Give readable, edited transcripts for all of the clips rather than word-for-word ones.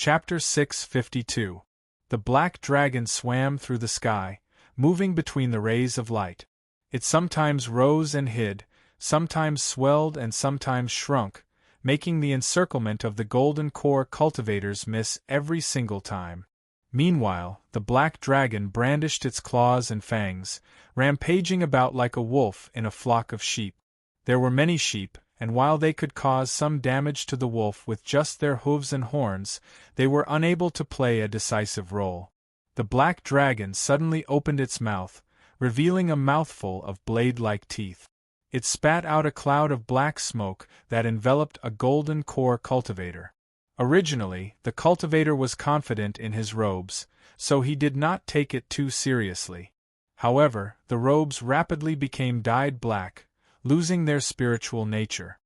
Chapter 652. The black dragon swam through the sky, moving between the rays of light. It sometimes rose and hid, sometimes swelled and sometimes shrunk, making the encirclement of the golden core cultivators miss every single time. Meanwhile, the black dragon brandished its claws and fangs, rampaging about like a wolf in a flock of sheep. There were many sheep, and while they could cause some damage to the wolf with just their hooves and horns, they were unable to play a decisive role. The black dragon suddenly opened its mouth, revealing a mouthful of blade-like teeth. It spat out a cloud of black smoke that enveloped a golden core cultivator. Originally, the cultivator was confident in his robes, so he did not take it too seriously. However, the robes rapidly became dyed black, losing their spiritual nature.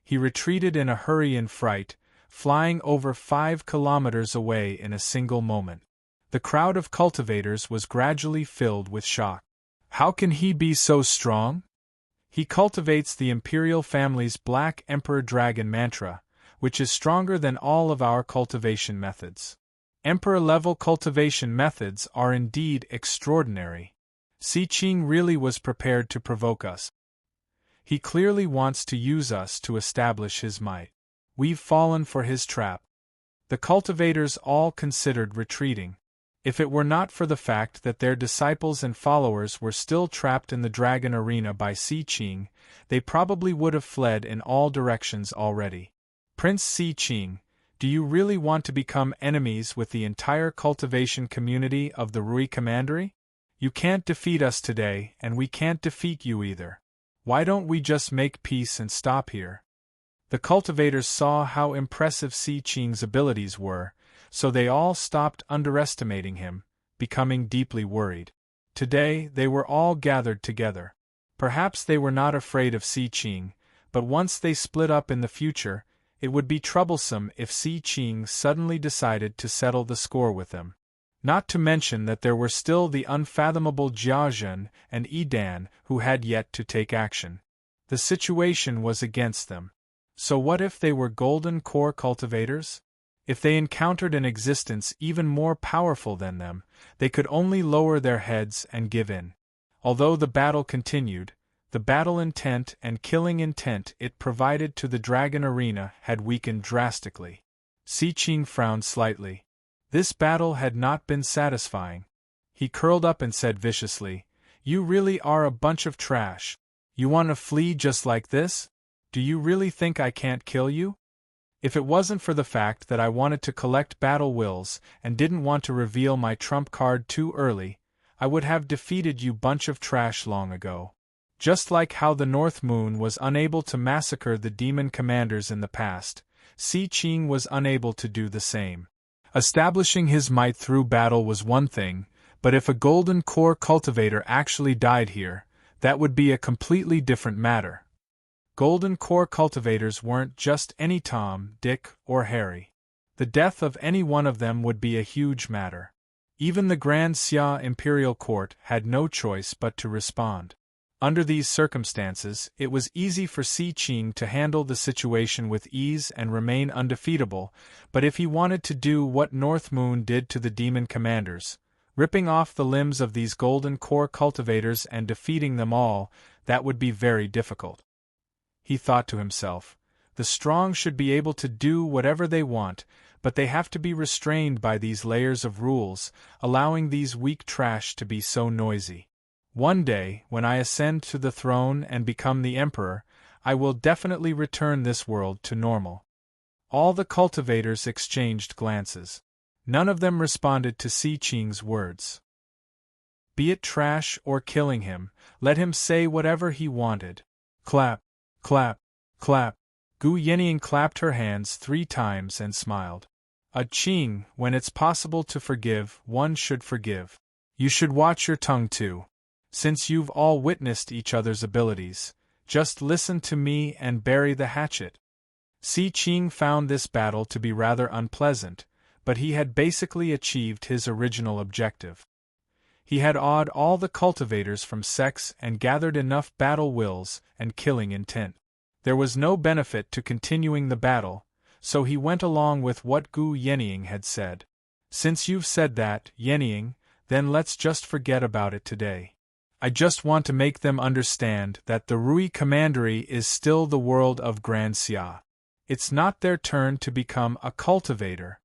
He retreated in a hurry and fright, flying over 5 kilometers away in a single moment. The crowd of cultivators was gradually filled with shock. How can he be so strong? He cultivates the imperial family's Black Emperor Dragon mantra, which is stronger than all of our cultivation methods. Emperor-level cultivation methods are indeed extraordinary. Si Qing really was prepared to provoke us. He clearly wants to use us to establish his might. We've fallen for his trap. The cultivators all considered retreating. If it were not for the fact that their disciples and followers were still trapped in the dragon arena by Si Qing, they probably would have fled in all directions already. Prince Si Qing, do you really want to become enemies with the entire cultivation community of the Rui Commandery? You can't defeat us today, and we can't defeat you either. Why don't we just make peace and stop here? The cultivators saw how impressive Si Qing's abilities were, so they all stopped underestimating him, becoming deeply worried. Today, they were all gathered together. Perhaps they were not afraid of Si Qing, but once they split up in the future, it would be troublesome if Si Qing suddenly decided to settle the score with them. Not to mention that there were still the unfathomable Jiazhen and Edan who had yet to take action. The situation was against them. So what if they were golden core cultivators? If they encountered an existence even more powerful than them, they could only lower their heads and give in. Although the battle continued, the battle intent and killing intent it provided to the dragon arena had weakened drastically. Si Qing frowned slightly. This battle had not been satisfying. He curled up and said viciously, "You really are a bunch of trash. You want to flee just like this? Do you really think I can't kill you? If it wasn't for the fact that I wanted to collect battle wills and didn't want to reveal my trump card too early, I would have defeated you bunch of trash long ago." Just like how the North Moon was unable to massacre the demon commanders in the past, Si Qing was unable to do the same. Establishing his might through battle was one thing, but if a golden core cultivator actually died here, that would be a completely different matter. Golden core cultivators weren't just any Tom, Dick, or Harry. The death of any one of them would be a huge matter. Even the Grand Xia Imperial Court had no choice but to respond. Under these circumstances, it was easy for Si Qing to handle the situation with ease and remain undefeatable, but if he wanted to do what North Moon did to the demon commanders, ripping off the limbs of these golden core cultivators and defeating them all, that would be very difficult. He thought to himself, the strong should be able to do whatever they want, but they have to be restrained by these layers of rules, allowing these weak trash to be so noisy. One day, when I ascend to the throne and become the emperor, I will definitely return this world to normal. All the cultivators exchanged glances. None of them responded to Si Qing's words. Be it trash or killing him, let him say whatever he wanted. Clap, clap, clap. Gu Yenian clapped her hands 3 times and smiled. Qing, when it's possible to forgive, one should forgive. You should watch your tongue too. Since you've all witnessed each other's abilities, just listen to me and bury the hatchet. Si Qing found this battle to be rather unpleasant, but he had basically achieved his original objective. He had awed all the cultivators from sex and gathered enough battle wills and killing intent. There was no benefit to continuing the battle, so he went along with what Gu Yenying had said. Since you've said that, Yenying, then let's just forget about it today. I just want to make them understand that the Rui Commandery is still the world of Grand Xia. It's not their turn to become a cultivator.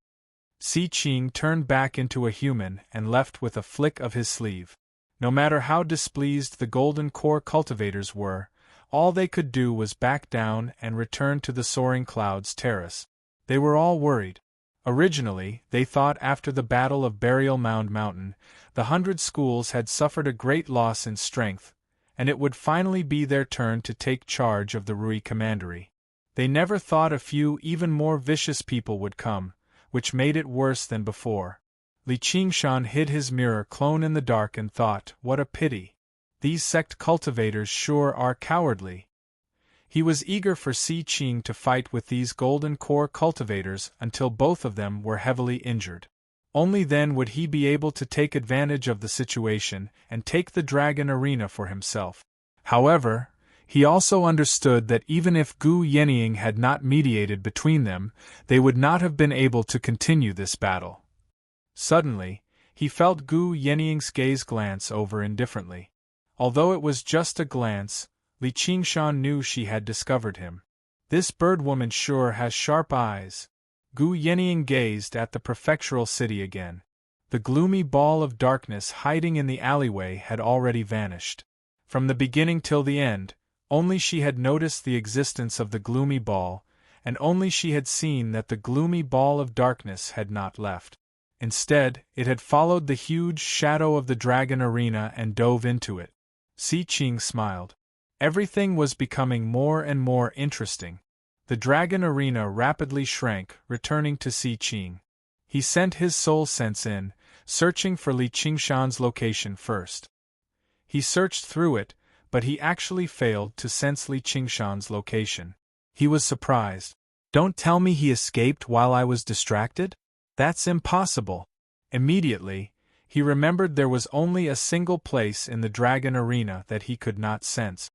Si Qing turned back into a human and left with a flick of his sleeve. No matter how displeased the Golden Core cultivators were, all they could do was back down and return to the Soaring Clouds terrace. They were all worried. Originally, they thought after the Battle of Burial Mound Mountain, the 100 schools had suffered a great loss in strength, and it would finally be their turn to take charge of the Rui Commandery. They never thought a few even more vicious people would come, which made it worse than before. Li Qingshan hid his mirror clone in the dark and thought, what a pity. These sect cultivators sure are cowardly. He was eager for Si Qing to fight with these Golden Core cultivators until both of them were heavily injured. Only then would he be able to take advantage of the situation and take the Dragon Arena for himself. However, he also understood that even if Gu Yenying had not mediated between them, they would not have been able to continue this battle. Suddenly, he felt Gu Yenying's gaze glance over indifferently. Although it was just a glance, Li Qingshan knew she had discovered him. This birdwoman sure has sharp eyes. Gu Yenying gazed at the prefectural city again. The gloomy ball of darkness hiding in the alleyway had already vanished. From the beginning till the end, only she had noticed the existence of the gloomy ball, and only she had seen that the gloomy ball of darkness had not left. Instead, it had followed the huge shadow of the Dragon Arena and dove into it. Si Qing smiled. Everything was becoming more and more interesting. The Dragon Arena rapidly shrank, returning to Si Qing. He sent his soul sense in, searching for Li Qingshan's location first. He searched through it, but he actually failed to sense Li Qingshan's location. He was surprised. Don't tell me he escaped while I was distracted? That's impossible. Immediately, he remembered there was only a single place in the Dragon Arena that he could not sense.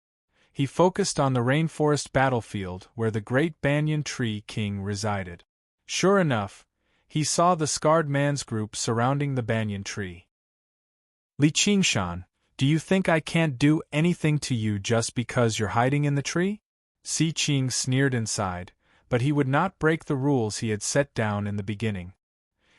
He focused on the rainforest battlefield where the great banyan tree king resided. Sure enough, he saw the scarred man's group surrounding the banyan tree. Li Qingshan, do you think I can't do anything to you just because you're hiding in the tree? Si Qing sneered inside, but he would not break the rules he had set down in the beginning.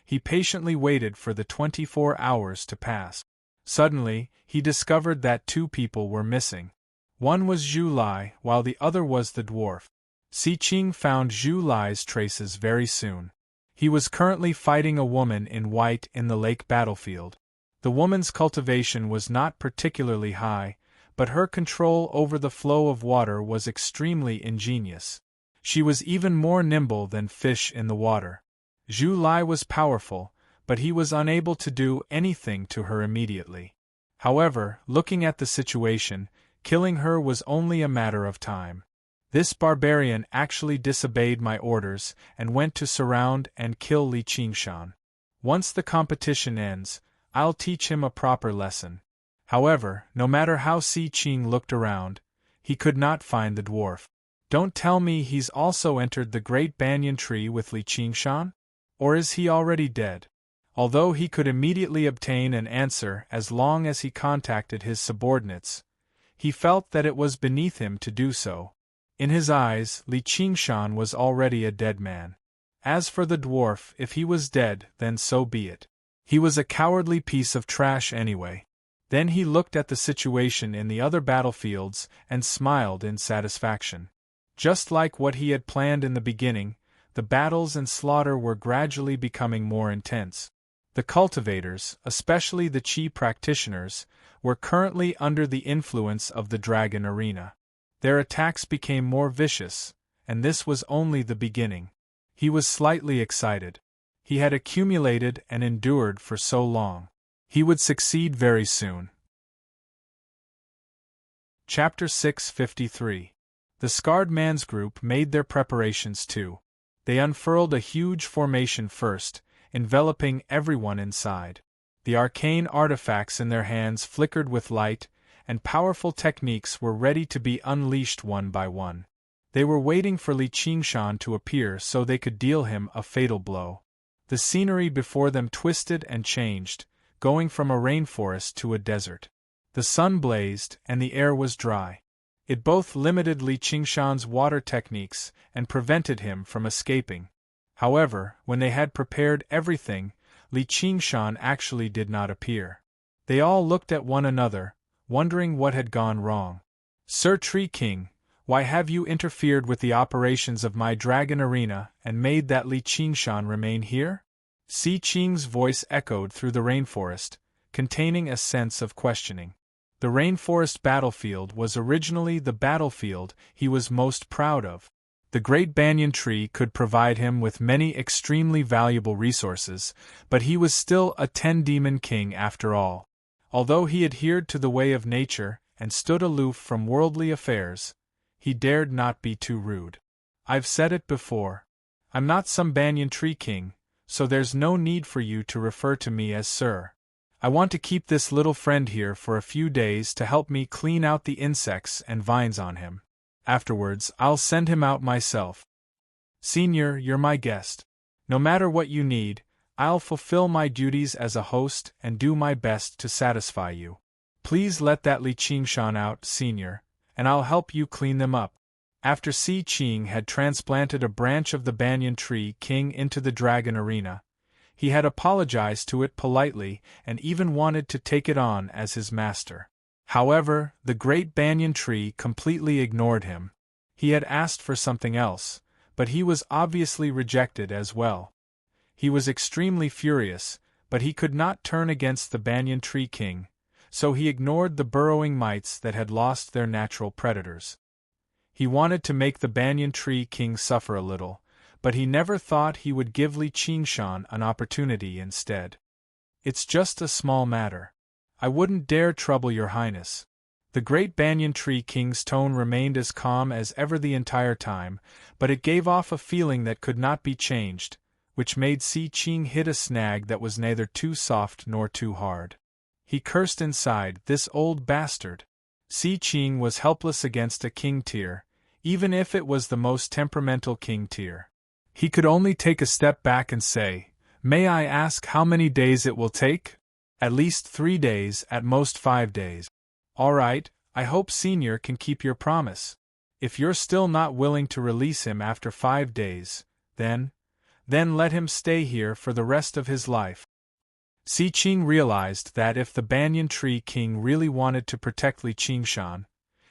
He patiently waited for the 24 hours to pass. Suddenly, he discovered that 2 people were missing. One was Zhu Lai, while the other was the dwarf. Si Qing found Zhu Lai's traces very soon. He was currently fighting a woman in white in the lake battlefield. The woman's cultivation was not particularly high, but her control over the flow of water was extremely ingenious. She was even more nimble than fish in the water. Zhu Lai was powerful, but he was unable to do anything to her immediately. However, looking at the situation, killing her was only a matter of time. This barbarian actually disobeyed my orders and went to surround and kill Li Qingshan. Once the competition ends, I'll teach him a proper lesson. However, no matter how Si Qing looked around, he could not find the dwarf. Don't tell me he's also entered the great banyan tree with Li Qingshan? Or is he already dead? Although he could immediately obtain an answer as long as he contacted his subordinates, he felt that it was beneath him to do so. In his eyes, Li Qingshan was already a dead man. As for the dwarf, if he was dead, then so be it. He was a cowardly piece of trash anyway. Then he looked at the situation in the other battlefields and smiled in satisfaction. Just like what he had planned in the beginning, the battles and slaughter were gradually becoming more intense. The cultivators, especially the Qi practitioners, were currently under the influence of the Dragon Arena. Their attacks became more vicious, and this was only the beginning. He was slightly excited. He had accumulated and endured for so long. He would succeed very soon. Chapter 653. The Scarred Man's group made their preparations too. They unfurled a huge formation first, enveloping everyone inside. The arcane artifacts in their hands flickered with light, and powerful techniques were ready to be unleashed one by one. They were waiting for Li Qingshan to appear so they could deal him a fatal blow. The scenery before them twisted and changed, going from a rainforest to a desert. The sun blazed, and the air was dry. It both limited Li Qingshan's water techniques and prevented him from escaping. However, when they had prepared everything, Li Qingshan actually did not appear. They all looked at one another, wondering what had gone wrong. "Sir Tree King, why have you interfered with the operations of my dragon arena and made that Li Qingshan remain here?" Si Qing's voice echoed through the rainforest, containing a sense of questioning. The rainforest battlefield was originally the battlefield he was most proud of. The great banyan tree could provide him with many extremely valuable resources, but he was still a 10-demon king after all. Although he adhered to the way of nature and stood aloof from worldly affairs, he dared not be too rude. "I've said it before. I'm not some banyan tree king, so there's no need for you to refer to me as sir. I want to keep this little friend here for a few days to help me clean out the insects and vines on him. Afterwards, I'll send him out myself. Senior, you're my guest. No matter what you need, I'll fulfill my duties as a host and do my best to satisfy you. Please let that Li Qingshan out, Senior, and I'll help you clean them up." After Si Qing had transplanted a branch of the banyan tree king into the dragon arena, he had apologized to it politely and even wanted to take it on as his master. However, the great banyan tree completely ignored him. He had asked for something else, but he was obviously rejected as well. He was extremely furious, but he could not turn against the banyan tree king, so he ignored the burrowing mites that had lost their natural predators. He wanted to make the banyan tree king suffer a little, but he never thought he would give Li Qingshan an opportunity instead. "It's just a small matter. I wouldn't dare trouble your highness." The great banyan tree king's tone remained as calm as ever the entire time, but it gave off a feeling that could not be changed, which made Si Qing hit a snag that was neither too soft nor too hard. He cursed inside, "This old bastard." Si Qing was helpless against a king tier, even if it was the most temperamental king tier. He could only take a step back and say, "May I ask how many days it will take?" "At least 3 days, at most 5 days. "All right, I hope Senior can keep your promise. If you're still not willing to release him after 5 days, then let him stay here for the rest of his life." Si Qing realized that if the banyan tree king really wanted to protect Li Qingshan,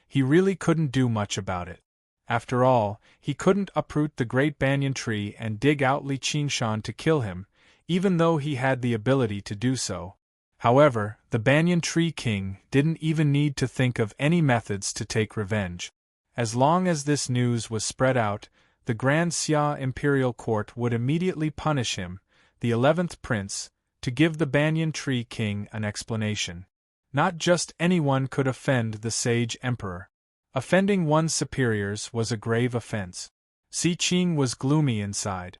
he really couldn't do much about it. After all, he couldn't uproot the great banyan tree and dig out Li Qingshan to kill him, even though he had the ability to do so. However, the banyan tree king didn't even need to think of any methods to take revenge. As long as this news was spread out, the Grand Xia Imperial Court would immediately punish him, the 11th prince, to give the banyan tree king an explanation. Not just anyone could offend the sage emperor. Offending one's superiors was a grave offense. Si Qing was gloomy inside.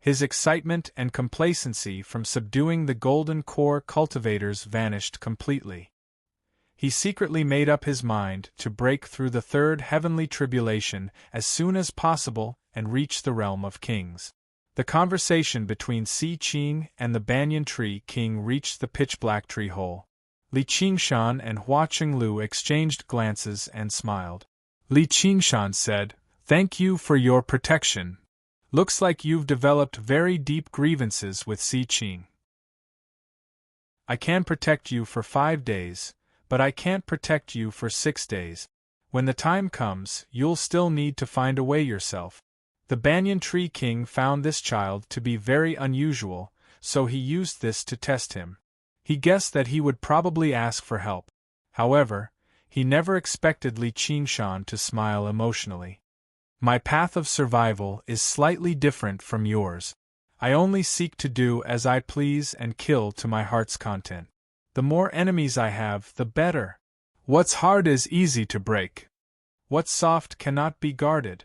His excitement and complacency from subduing the golden core cultivators vanished completely. He secretly made up his mind to break through the third heavenly tribulation as soon as possible and reach the realm of kings. The conversation between Si Qing and the banyan tree king reached the pitch-black tree hole. Li Qingshan and Hua Qinglu exchanged glances and smiled. Li Qingshan said, "Thank you for your protection. Looks like you've developed very deep grievances with Si Qing. I can protect you for 5 days, but I can't protect you for 6 days. When the time comes, you'll still need to find a way yourself." The banyan tree king found this child to be very unusual, so he used this to test him. He guessed that he would probably ask for help. However, he never expected Li Qingshan to smile emotionally. "My path of survival is slightly different from yours. I only seek to do as I please and kill to my heart's content. The more enemies I have, the better. What's hard is easy to break. What's soft cannot be guarded."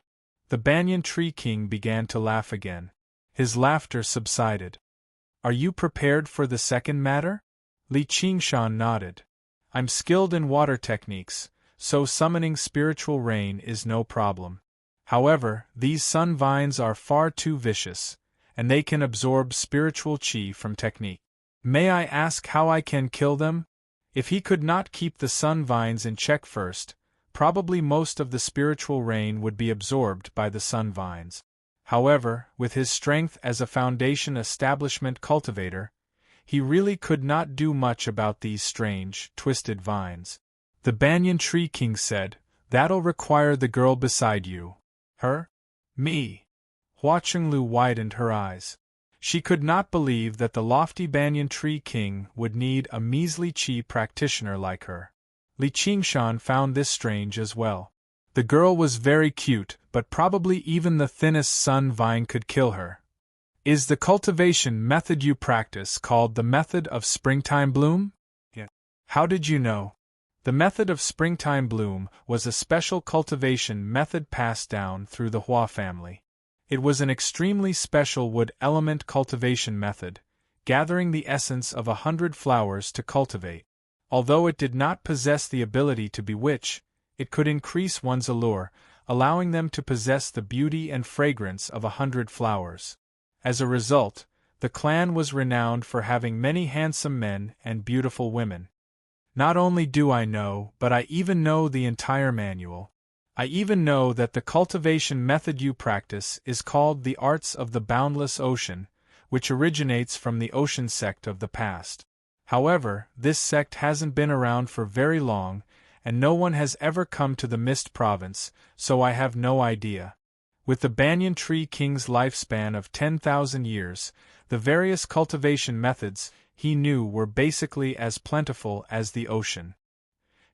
The banyan tree king began to laugh again. His laughter subsided. "Are you prepared for the second matter?" Li Qingshan nodded. "I'm skilled in water techniques, so summoning spiritual rain is no problem. However, these sun vines are far too vicious, and they can absorb spiritual chi from technique. May I ask how I can kill them? If he could not keep the sun vines in check first, probably most of the spiritual rain would be absorbed by the sun vines. However, with his strength as a foundation establishment cultivator, he really could not do much about these strange, twisted vines. The banyan tree king said, "That'll require the girl beside you." Her? Me? Hua Chenglu widened her eyes. She could not believe that the lofty banyan tree king would need a measly chi practitioner like her. Li Qingshan found this strange as well. The girl was very cute, but probably even the thinnest sun vine could kill her. Is the cultivation method you practice called the method of springtime bloom? Yeah. How did you know? The method of springtime bloom was a special cultivation method passed down through the Hua family. It was an extremely special wood element cultivation method, gathering the essence of 100 flowers to cultivate. Although it did not possess the ability to bewitch, it could increase one's allure, allowing them to possess the beauty and fragrance of 100 flowers. As a result, the clan was renowned for having many handsome men and beautiful women. Not only do I know, but I even know the entire manual. I even know that the cultivation method you practice is called the Arts of the Boundless Ocean, which originates from the ocean sect of the past. However, this sect hasn't been around for very long, and no one has ever come to the Mist Province, so I have no idea. With the banyan tree king's lifespan of 10,000 years, the various cultivation methods he knew were basically as plentiful as the ocean.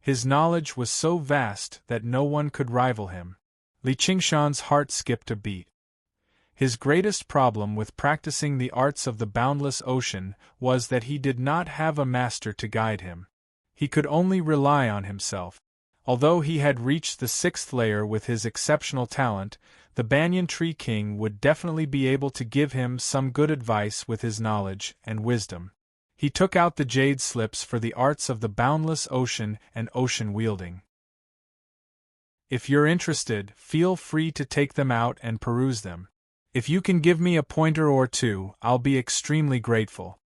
His knowledge was so vast that no one could rival him. Li Qingshan's heart skipped a beat. His greatest problem with practicing the arts of the boundless ocean was that he did not have a master to guide him. He could only rely on himself. Although he had reached the 6th layer with his exceptional talent, the banyan tree king would definitely be able to give him some good advice with his knowledge and wisdom. He took out the jade slips for the arts of the boundless ocean and ocean wielding. If you're interested, feel free to take them out and peruse them. If you can give me a pointer or two, I'll be extremely grateful.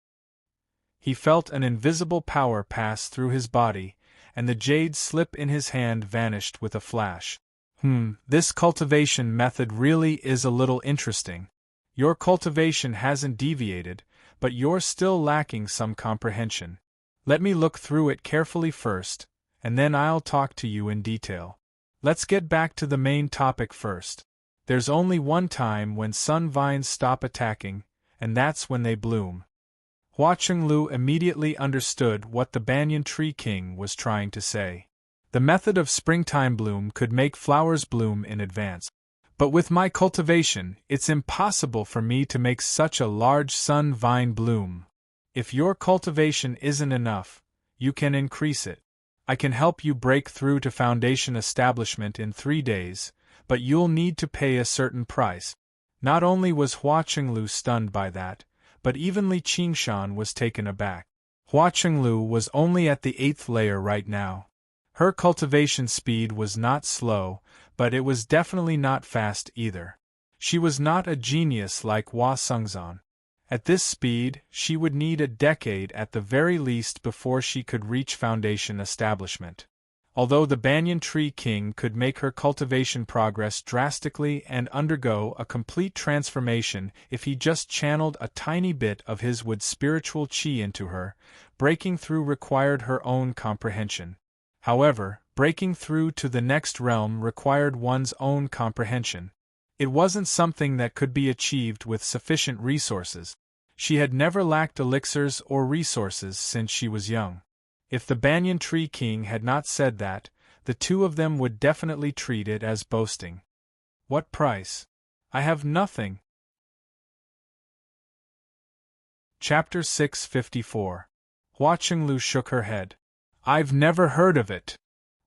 He felt an invisible power pass through his body, and the jade slip in his hand vanished with a flash. This cultivation method really is a little interesting. Your cultivation hasn't deviated, but you're still lacking some comprehension. Let me look through it carefully first, and then I'll talk to you in detail. Let's get back to the main topic first. There's only one time when sun vines stop attacking, and that's when they bloom. Hua Chenglu immediately understood what the banyan tree king was trying to say. The method of springtime bloom could make flowers bloom in advance. But with my cultivation, it's impossible for me to make such a large sun vine bloom. If your cultivation isn't enough, you can increase it. I can help you break through to foundation establishment in 3 days, but you'll need to pay a certain price. Not only was Hua Chenglu stunned by that, but even Li Qingshan was taken aback. Hua Chenglu was only at the 8th layer right now. Her cultivation speed was not slow, but it was definitely not fast either. She was not a genius like Hua Sengzan. At this speed, she would need a decade at the very least before she could reach foundation establishment. Although the banyan tree king could make her cultivation progress drastically and undergo a complete transformation if he just channeled a tiny bit of his wood spiritual chi into her, breaking through required her own comprehension. However, breaking through to the next realm required one's own comprehension. It wasn't something that could be achieved with sufficient resources. She had never lacked elixirs or resources since she was young. If the banyan tree king had not said that, the two of them would definitely treat it as boasting. What price? I have nothing. Chapter 654. Hua Chenglu shook her head. I've never heard of it.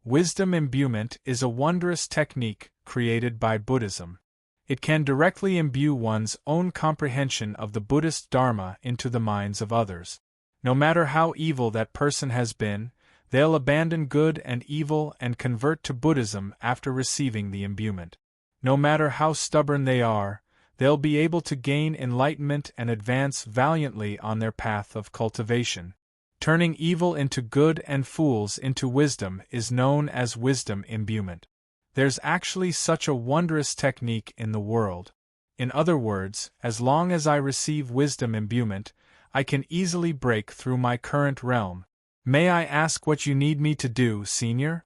Wisdom imbuement is a wondrous technique created by Buddhism. It can directly imbue one's own comprehension of the Buddhist Dharma into the minds of others. No matter how evil that person has been, they'll abandon good and evil and convert to Buddhism after receiving the imbuement. No matter how stubborn they are, they'll be able to gain enlightenment and advance valiantly on their path of cultivation. Turning evil into good and fools into wisdom is known as wisdom imbuement. There's actually such a wondrous technique in the world. In other words, as long as I receive wisdom imbuement, I can easily break through my current realm. May I ask what you need me to do, Senior?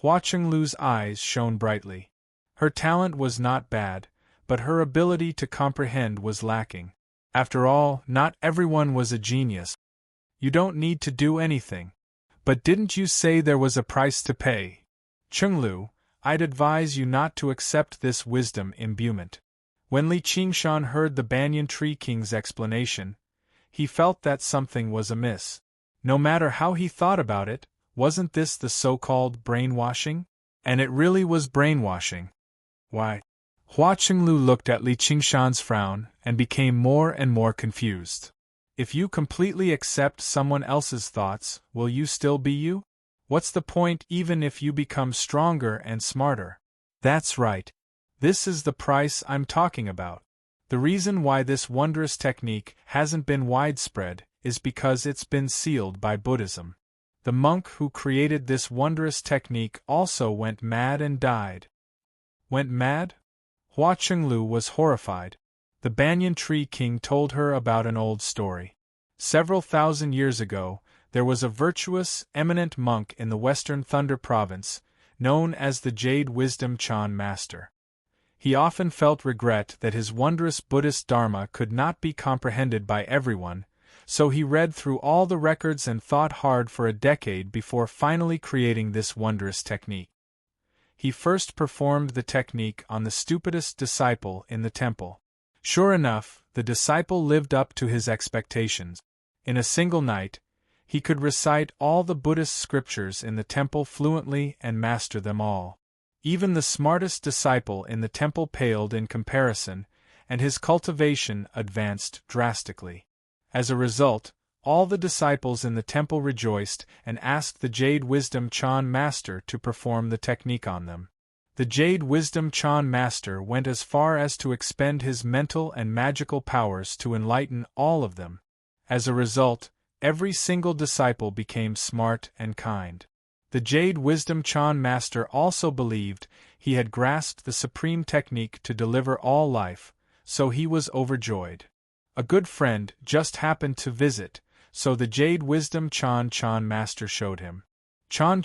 Hua Chenglu's eyes shone brightly. Her talent was not bad, but her ability to comprehend was lacking. After all, not everyone was a genius. You don't need to do anything. But didn't you say there was a price to pay? Chenglu, I'd advise you not to accept this wisdom imbuement. When Li Qingshan heard the Banyan Tree King's explanation, he felt that something was amiss. No matter how he thought about it, wasn't this the so-called brainwashing? And it really was brainwashing. Why? Hua Chenglu looked at Li Qingshan's frown and became more and more confused. If you completely accept someone else's thoughts, will you still be you? What's the point even if you become stronger and smarter? That's right. This is the price I'm talking about. The reason why this wondrous technique hasn't been widespread is because it's been sealed by Buddhism. The monk who created this wondrous technique also went mad and died. Went mad? Hua Chenglu was horrified. The Banyan Tree King told her about an old story. Several thousand years ago, there was a virtuous, eminent monk in the Western Thunder Province, known as the Jade Wisdom Chan Master. He often felt regret that his wondrous Buddhist Dharma could not be comprehended by everyone, so he read through all the records and thought hard for a decade before finally creating this wondrous technique. He first performed the technique on the stupidest disciple in the temple. Sure enough, the disciple lived up to his expectations. In a single night, he could recite all the Buddhist scriptures in the temple fluently and master them all. Even the smartest disciple in the temple paled in comparison, and his cultivation advanced drastically. As a result, all the disciples in the temple rejoiced and asked the Jade Wisdom Chan Master to perform the technique on them. The Jade Wisdom Chan Master went as far as to expend his mental and magical powers to enlighten all of them. As a result, every single disciple became smart and kind. The Jade Wisdom Chan Master also believed he had grasped the supreme technique to deliver all life, so he was overjoyed. A good friend just happened to visit, so the Jade Wisdom Chan Master showed him. Chan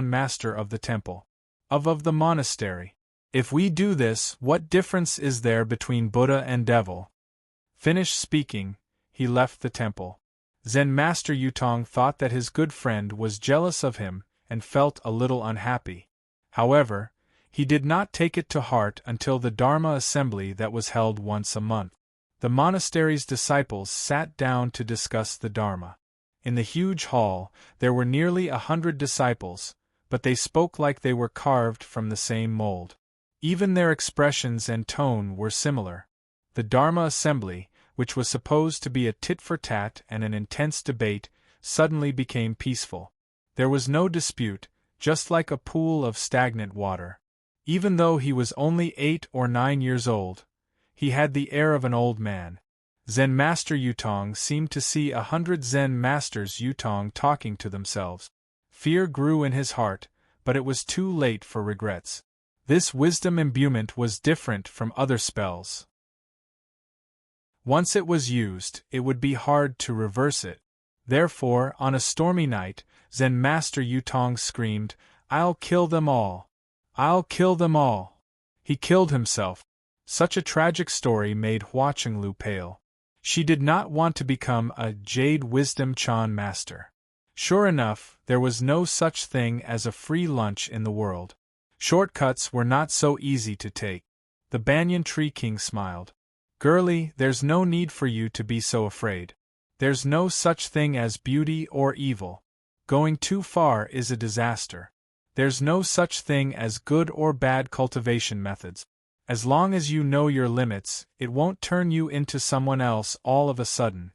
Master of the temple. Of the monastery. If we do this, what difference is there between Buddha and devil? Finished speaking, he left the temple. Zen Master Yutong thought that his good friend was jealous of him and felt a little unhappy. However, he did not take it to heart until the Dharma assembly that was held once a month. The monastery's disciples sat down to discuss the Dharma. In the huge hall, there were nearly 100 disciples, but they spoke like they were carved from the same mold. Even their expressions and tone were similar. The Dharma assembly, which was supposed to be a tit-for-tat and an intense debate, suddenly became peaceful. There was no dispute, just like a pool of stagnant water. Even though he was only 8 or 9 years old, he had the air of an old man. Zen Master Yutong seemed to see 100 Zen Masters Yutong talking to themselves. Fear grew in his heart, but it was too late for regrets. This wisdom imbuement was different from other spells. Once it was used, it would be hard to reverse it. Therefore, on a stormy night, Zen Master Yutong screamed, "I'll kill them all! I'll kill them all!" He killed himself. Such a tragic story made Hua Chenglu pale. She did not want to become a Jade Wisdom Chan Master. Sure enough, there was no such thing as a free lunch in the world. Shortcuts were not so easy to take. The Banyan Tree King smiled. "Girlie, there's no need for you to be so afraid. There's no such thing as beauty or evil. Going too far is a disaster. There's no such thing as good or bad cultivation methods. As long as you know your limits, it won't turn you into someone else all of a sudden.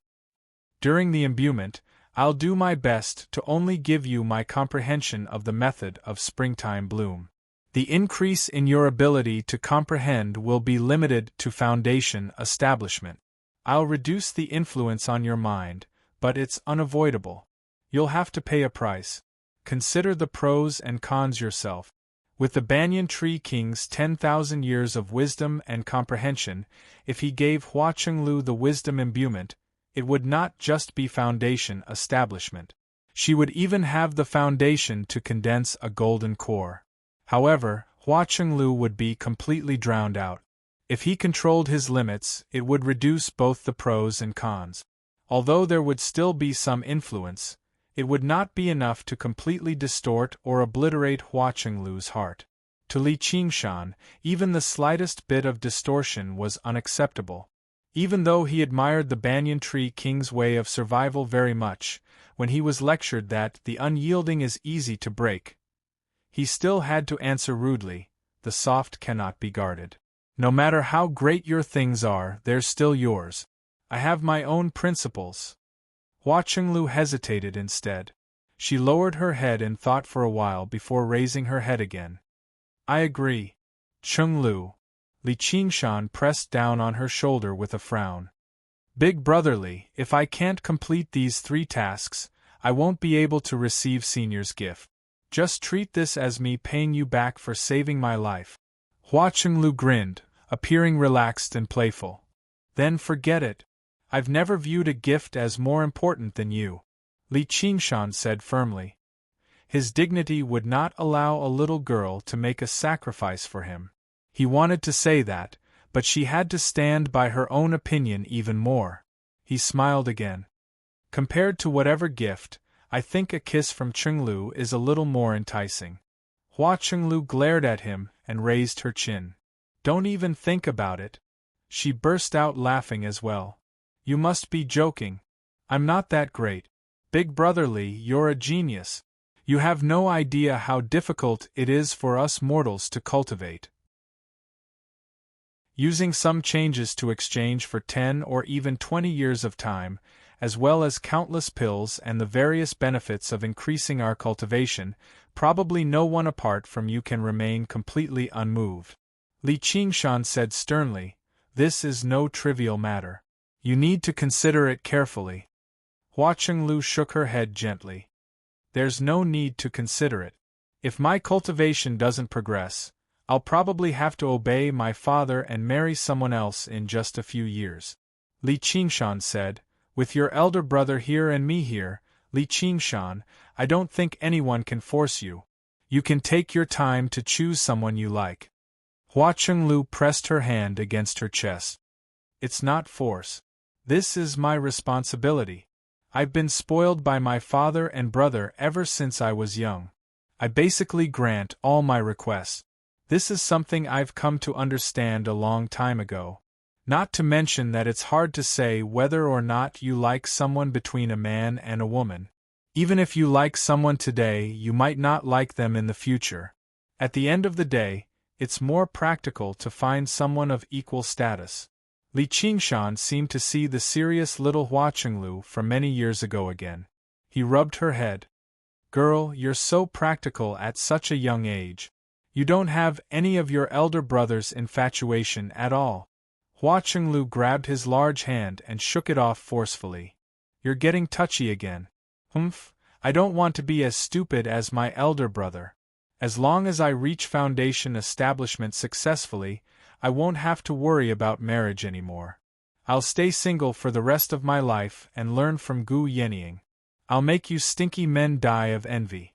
During the imbuement, I'll do my best to only give you my comprehension of the method of springtime bloom. The increase in your ability to comprehend will be limited to foundation establishment. I'll reduce the influence on your mind, but it's unavoidable. You'll have to pay a price. Consider the pros and cons yourself. With the Banyan Tree King's 10,000 years of wisdom and comprehension, if he gave Hua Chenglu the wisdom imbuement, it would not just be foundation establishment. She would even have the foundation to condense a golden core. However, Hua Chenglu would be completely drowned out. If he controlled his limits, it would reduce both the pros and cons. Although there would still be some influence, it would not be enough to completely distort or obliterate Hua Chenglu's heart. To Li Qingshan, even the slightest bit of distortion was unacceptable. Even though he admired the Banyan Tree King's way of survival very much, when he was lectured that the unyielding is easy to break, he still had to answer rudely, the soft cannot be guarded. No matter how great your things are, they're still yours. I have my own principles. Hua Chenglu hesitated instead. She lowered her head and thought for a while before raising her head again. I agree. Chenglu. Li Qingshan pressed down on her shoulder with a frown. Big brotherly, if I can't complete these 3 tasks, I won't be able to receive Senior's gift. Just treat this as me paying you back for saving my life. Hua Chenglu grinned, appearing relaxed and playful. Then forget it. I've never viewed a gift as more important than you, Li Qingshan said firmly. His dignity would not allow a little girl to make a sacrifice for him. He wanted to say that, but she had to stand by her own opinion even more. He smiled again. Compared to whatever gift, I think a kiss from Chenglu is a little more enticing. Hua Chenglu glared at him and raised her chin. Don't even think about it. She burst out laughing as well. You must be joking. I'm not that great. Big brotherly, you're a genius. You have no idea how difficult it is for us mortals to cultivate. Using some changes to exchange for 10 or even 20 years of time, as well as countless pills and the various benefits of increasing our cultivation, probably no one apart from you can remain completely unmoved. Li Qingshan said sternly, this is no trivial matter. You need to consider it carefully. Hua Chenglu shook her head gently. There's no need to consider it. If my cultivation doesn't progress, I'll probably have to obey my father and marry someone else in just a few years. Li Qingshan said, with your elder brother here and me here, Li Qingshan, I don't think anyone can force you. You can take your time to choose someone you like. Hua Chenglu pressed her hand against her chest. It's not force. This is my responsibility. I've been spoiled by my father and brother ever since I was young. I basically grant all my requests. This is something I've come to understand a long time ago. Not to mention that it's hard to say whether or not you like someone between a man and a woman. Even if you like someone today, you might not like them in the future. At the end of the day, it's more practical to find someone of equal status. Li Qingshan seemed to see the serious little Hua Chenglu from many years ago again. He rubbed her head. Girl, you're so practical at such a young age. You don't have any of your elder brother's infatuation at all. Hua Chenglu grabbed his large hand and shook it off forcefully. You're getting touchy again. I don't want to be as stupid as my elder brother. As long as I reach foundation establishment successfully, I won't have to worry about marriage anymore. I'll stay single for the rest of my life and learn from Gu Yenying. I'll make you stinky men die of envy.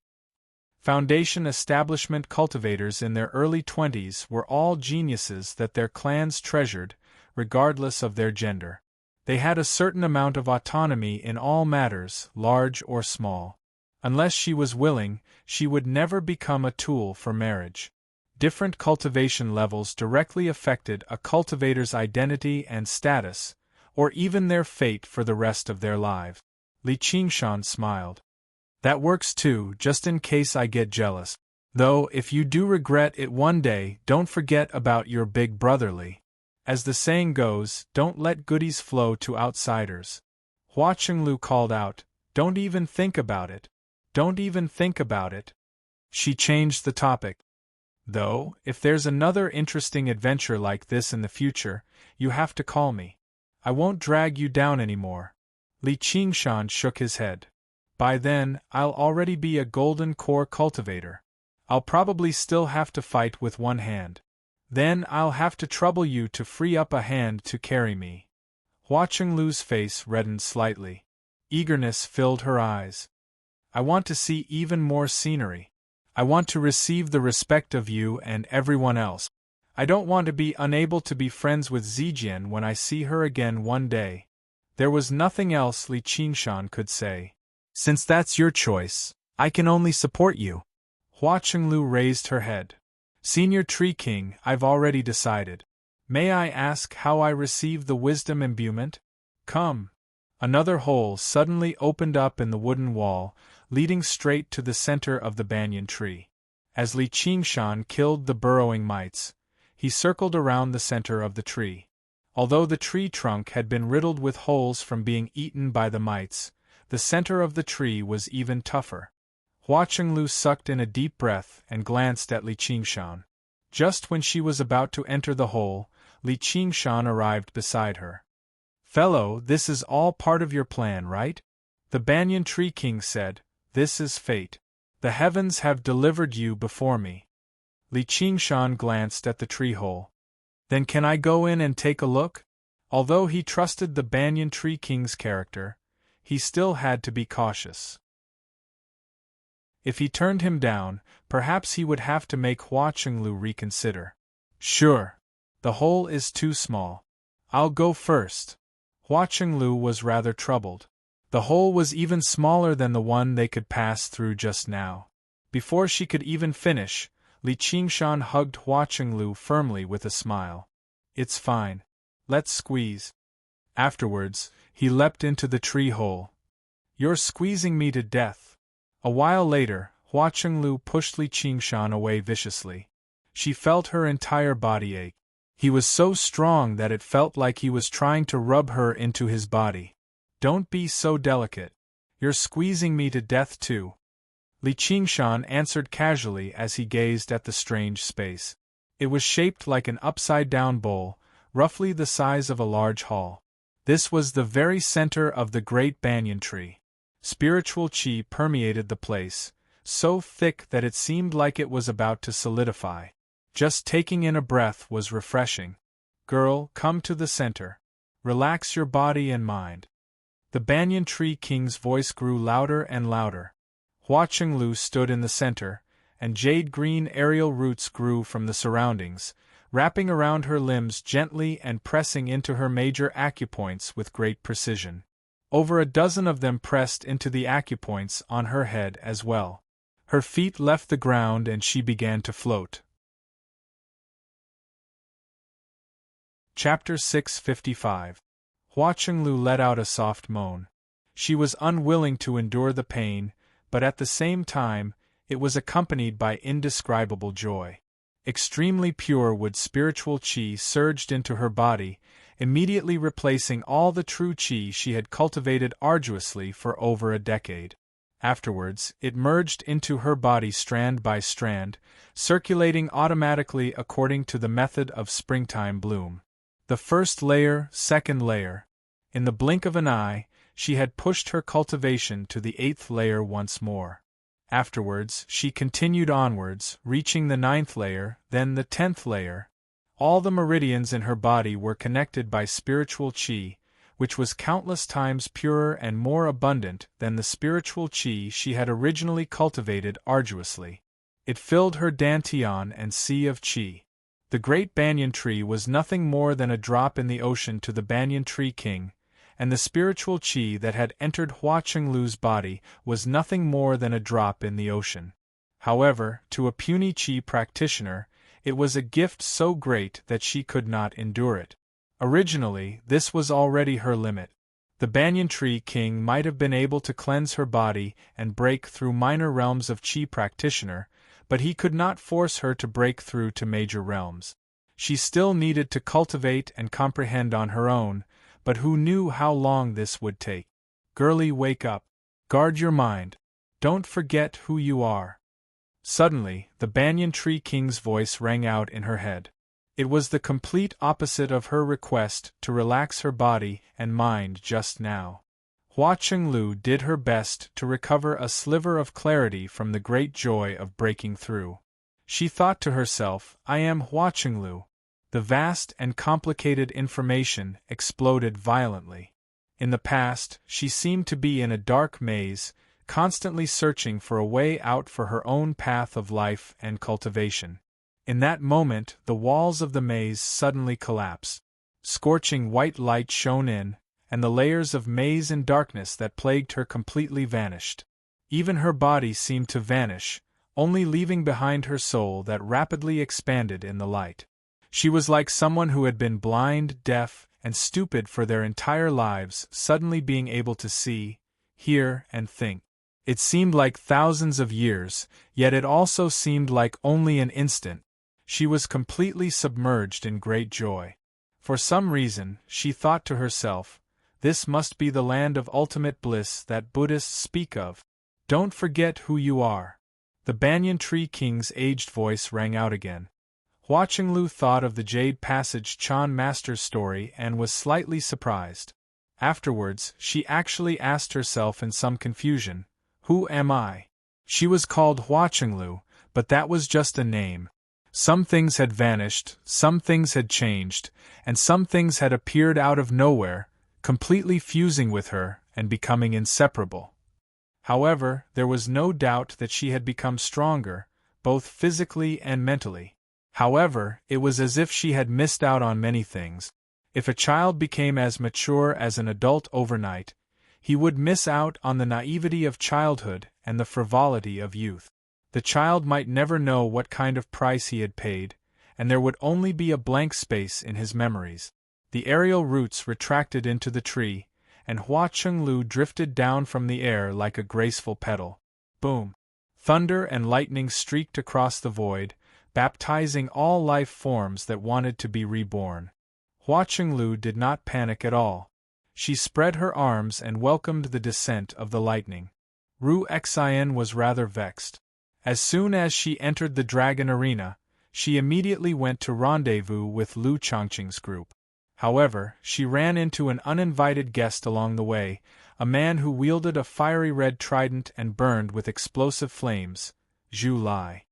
Foundation establishment cultivators in their early 20s were all geniuses that their clans treasured, regardless of their gender. They had a certain amount of autonomy in all matters, large or small. Unless she was willing, she would never become a tool for marriage. Different cultivation levels directly affected a cultivator's identity and status, or even their fate for the rest of their lives. Li Qingshan smiled. That works too, just in case I get jealous. Though, if you do regret it one day, don't forget about your big brotherly. As the saying goes, don't let goodies flow to outsiders. Hua Chenglu called out, don't even think about it. Don't even think about it. She changed the topic. Though, if there's another interesting adventure like this in the future, you have to call me. I won't drag you down anymore. Li Qingshan shook his head. By then, I'll already be a golden core cultivator. I'll probably still have to fight with one hand. Then I'll have to trouble you to free up a hand to carry me. Hua Chenglu's face reddened slightly. Eagerness filled her eyes. I want to see even more scenery. I want to receive the respect of you and everyone else. I don't want to be unable to be friends with Zijian when I see her again one day. There was nothing else Li Qingshan could say. Since that's your choice, I can only support you. Hua Chenglu raised her head. Senior Tree King, I've already decided. May I ask how I receive the wisdom imbuement? Come. Another hole suddenly opened up in the wooden wall, leading straight to the center of the banyan tree. As Li Qingshan killed the burrowing mites, he circled around the center of the tree. Although the tree trunk had been riddled with holes from being eaten by the mites, the center of the tree was even tougher. Hua Chenglu sucked in a deep breath and glanced at Li Qingshan. Just when she was about to enter the hole, Li Qingshan arrived beside her. Fellow, this is all part of your plan, right? The Banyan Tree King said, This is fate. The heavens have delivered you before me. Li Qingshan glanced at the tree hole. Then can I go in and take a look? Although he trusted the Banyan Tree King's character, he still had to be cautious. If he turned him down, perhaps he would have to make Hua Chenglu reconsider. Sure. The hole is too small. I'll go first. Hua Chenglu was rather troubled. The hole was even smaller than the one they could pass through just now. Before she could even finish, Li Qingshan hugged Hua Chenglu firmly with a smile. It's fine. Let's squeeze. Afterwards, he leapt into the tree hole. You're squeezing me to death. A while later, Hua Chenglu pushed Li Qingshan away viciously. She felt her entire body ache. He was so strong that it felt like he was trying to rub her into his body. Don't be so delicate. You're squeezing me to death too. Li Qingshan answered casually as he gazed at the strange space. It was shaped like an upside-down bowl, roughly the size of a large hall. This was the very center of the great banyan tree. Spiritual qi permeated the place, so thick that it seemed like it was about to solidify. Just taking in a breath was refreshing. Girl, come to the center. Relax your body and mind. The Banyan Tree King's voice grew louder and louder. Hua Chenglu stood in the center, and jade-green aerial roots grew from the surroundings, wrapping around her limbs gently and pressing into her major acupoints with great precision. Over a dozen of them pressed into the acupoints on her head as well. Her feet left the ground and she began to float. Chapter 655. Hua Chenglu let out a soft moan. She was unwilling to endure the pain, but at the same time, it was accompanied by indescribable joy. Extremely pure wood spiritual qi surged into her body, immediately replacing all the true qi she had cultivated arduously for over a decade. Afterwards, it merged into her body strand by strand, circulating automatically according to the method of springtime bloom. The first layer, second layer. In the blink of an eye, she had pushed her cultivation to the 8th layer once more. Afterwards, she continued onwards, reaching the 9th layer, then the 10th layer. All the meridians in her body were connected by spiritual qi, which was countless times purer and more abundant than the spiritual qi she had originally cultivated arduously. It filled her dantian and sea of qi. The great banyan tree was nothing more than a drop in the ocean to the Banyan Tree King, and the spiritual qi that had entered Hua Chenglu's body was nothing more than a drop in the ocean. However, to a puny qi practitioner, it was a gift so great that she could not endure it. Originally, this was already her limit. The Banyan Tree King might have been able to cleanse her body and break through minor realms of qi practitioner, but he could not force her to break through to major realms. She still needed to cultivate and comprehend on her own, but who knew how long this would take? Girlie, wake up. Guard your mind. Don't forget who you are. Suddenly, the Banyan Tree King's voice rang out in her head. It was the complete opposite of her request to relax her body and mind just now. Hua Chenglu did her best to recover a sliver of clarity from the great joy of breaking through. She thought to herself, I am Hua Chenglu. The vast and complicated information exploded violently. In the past, she seemed to be in a dark maze, constantly searching for a way out for her own path of life and cultivation. In that moment, the walls of the maze suddenly collapsed. Scorching white light shone in, and the layers of maze and darkness that plagued her completely vanished. Even her body seemed to vanish, only leaving behind her soul that rapidly expanded in the light. She was like someone who had been blind, deaf, and stupid for their entire lives, suddenly being able to see, hear, and think. It seemed like thousands of years, yet it also seemed like only an instant. She was completely submerged in great joy. For some reason, she thought to herself, this must be the land of ultimate bliss that Buddhists speak of. Don't forget who you are. The Banyan Tree King's aged voice rang out again. Hua Chenglu thought of the Jade Passage Chan Master's story and was slightly surprised. Afterwards, she actually asked herself in some confusion, who am I? She was called Hua Chenglu, but that was just a name. Some things had vanished, some things had changed, and some things had appeared out of nowhere, completely fusing with her and becoming inseparable. However, there was no doubt that she had become stronger, both physically and mentally. However, it was as if she had missed out on many things. If a child became as mature as an adult overnight, he would miss out on the naivety of childhood and the frivolity of youth. The child might never know what kind of price he had paid, and there would only be a blank space in his memories. The aerial roots retracted into the tree, and Hua Chenglu drifted down from the air like a graceful petal. Boom! Thunder and lightning streaked across the void, baptizing all life forms that wanted to be reborn. Hua Chenglu did not panic at all. She spread her arms and welcomed the descent of the lightning. Ru Xian was rather vexed. As soon as she entered the dragon arena, she immediately went to rendezvous with Lu Changqing's group. However, she ran into an uninvited guest along the way, a man who wielded a fiery red trident and burned with explosive flames, Zhu Lai.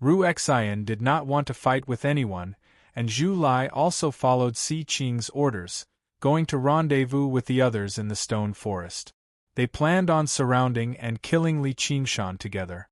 Ru Xian did not want to fight with anyone, and Zhu Lai also followed Si Qing's orders, going to rendezvous with the others in the stone forest. They planned on surrounding and killing Li Qingshan together.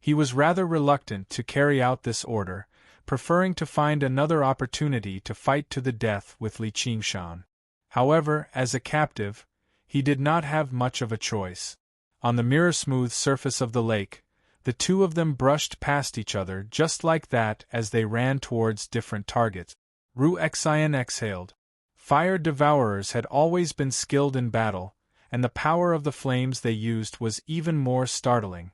He was rather reluctant to carry out this order, preferring to find another opportunity to fight to the death with Li Qingshan. However, as a captive, he did not have much of a choice. On the mirror-smooth surface of the lake, the two of them brushed past each other just like that as they ran towards different targets. Ru Xian exhaled. Fire devourers had always been skilled in battle, and the power of the flames they used was even more startling.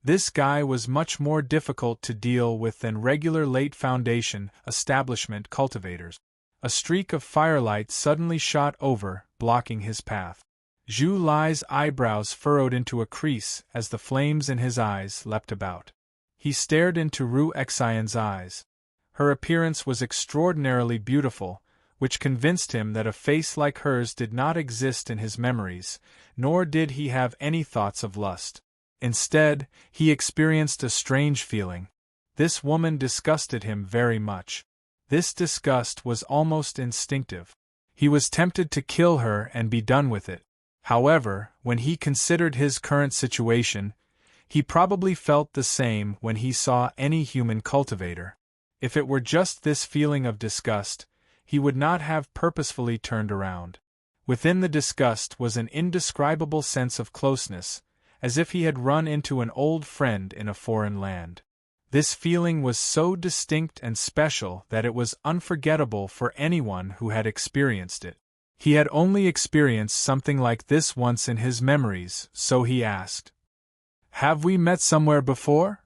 This guy was much more difficult to deal with than regular late Foundation establishment cultivators. A streak of firelight suddenly shot over, blocking his path. Zhu Lai's eyebrows furrowed into a crease as the flames in his eyes leapt about. He stared into Ru Xian's eyes. Her appearance was extraordinarily beautiful, which convinced him that a face like hers did not exist in his memories, nor did he have any thoughts of lust. Instead, he experienced a strange feeling. This woman disgusted him very much. This disgust was almost instinctive. He was tempted to kill her and be done with it. However, when he considered his current situation, he probably felt the same when he saw any human cultivator. If it were just this feeling of disgust, he would not have purposefully turned around. Within the disgust was an indescribable sense of closeness, as if he had run into an old friend in a foreign land. This feeling was so distinct and special that it was unforgettable for anyone who had experienced it. He had only experienced something like this once in his memories, so he asked, "Have we met somewhere before?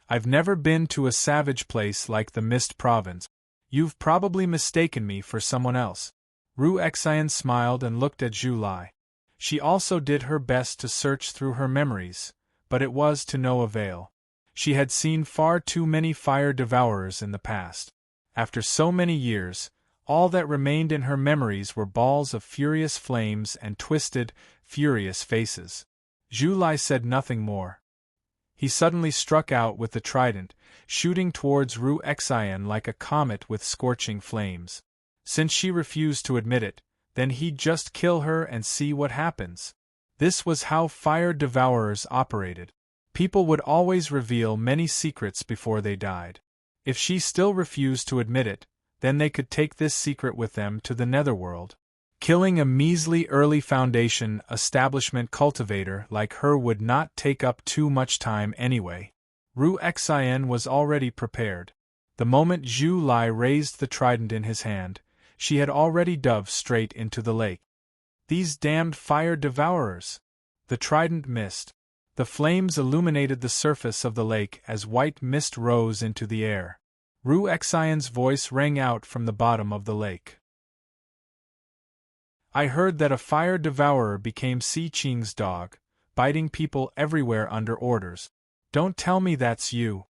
I've never been to a savage place like the Mist Province. You've probably mistaken me for someone else." Ru Xian smiled and looked at Zhu Lai. She also did her best to search through her memories, but it was to no avail. She had seen far too many fire devourers in the past. After so many years, all that remained in her memories were balls of furious flames and twisted, furious faces. Zhu Lai said nothing more. He suddenly struck out with the trident, shooting towards Ru Xian like a comet with scorching flames. Since she refused to admit it, then he'd just kill her and see what happens. This was how fire devourers operated. People would always reveal many secrets before they died. If she still refused to admit it, then they could take this secret with them to the netherworld. Killing a measly early Foundation establishment cultivator like her would not take up too much time anyway. Ru Xian was already prepared. The moment Zhu Lai raised the trident in his hand, she had already dove straight into the lake. These damned fire devourers! The trident missed. The flames illuminated the surface of the lake as white mist rose into the air. Ru Xian's voice rang out from the bottom of the lake. I heard that a fire devourer became Si Qing's dog, biting people everywhere under orders. Don't tell me that's you.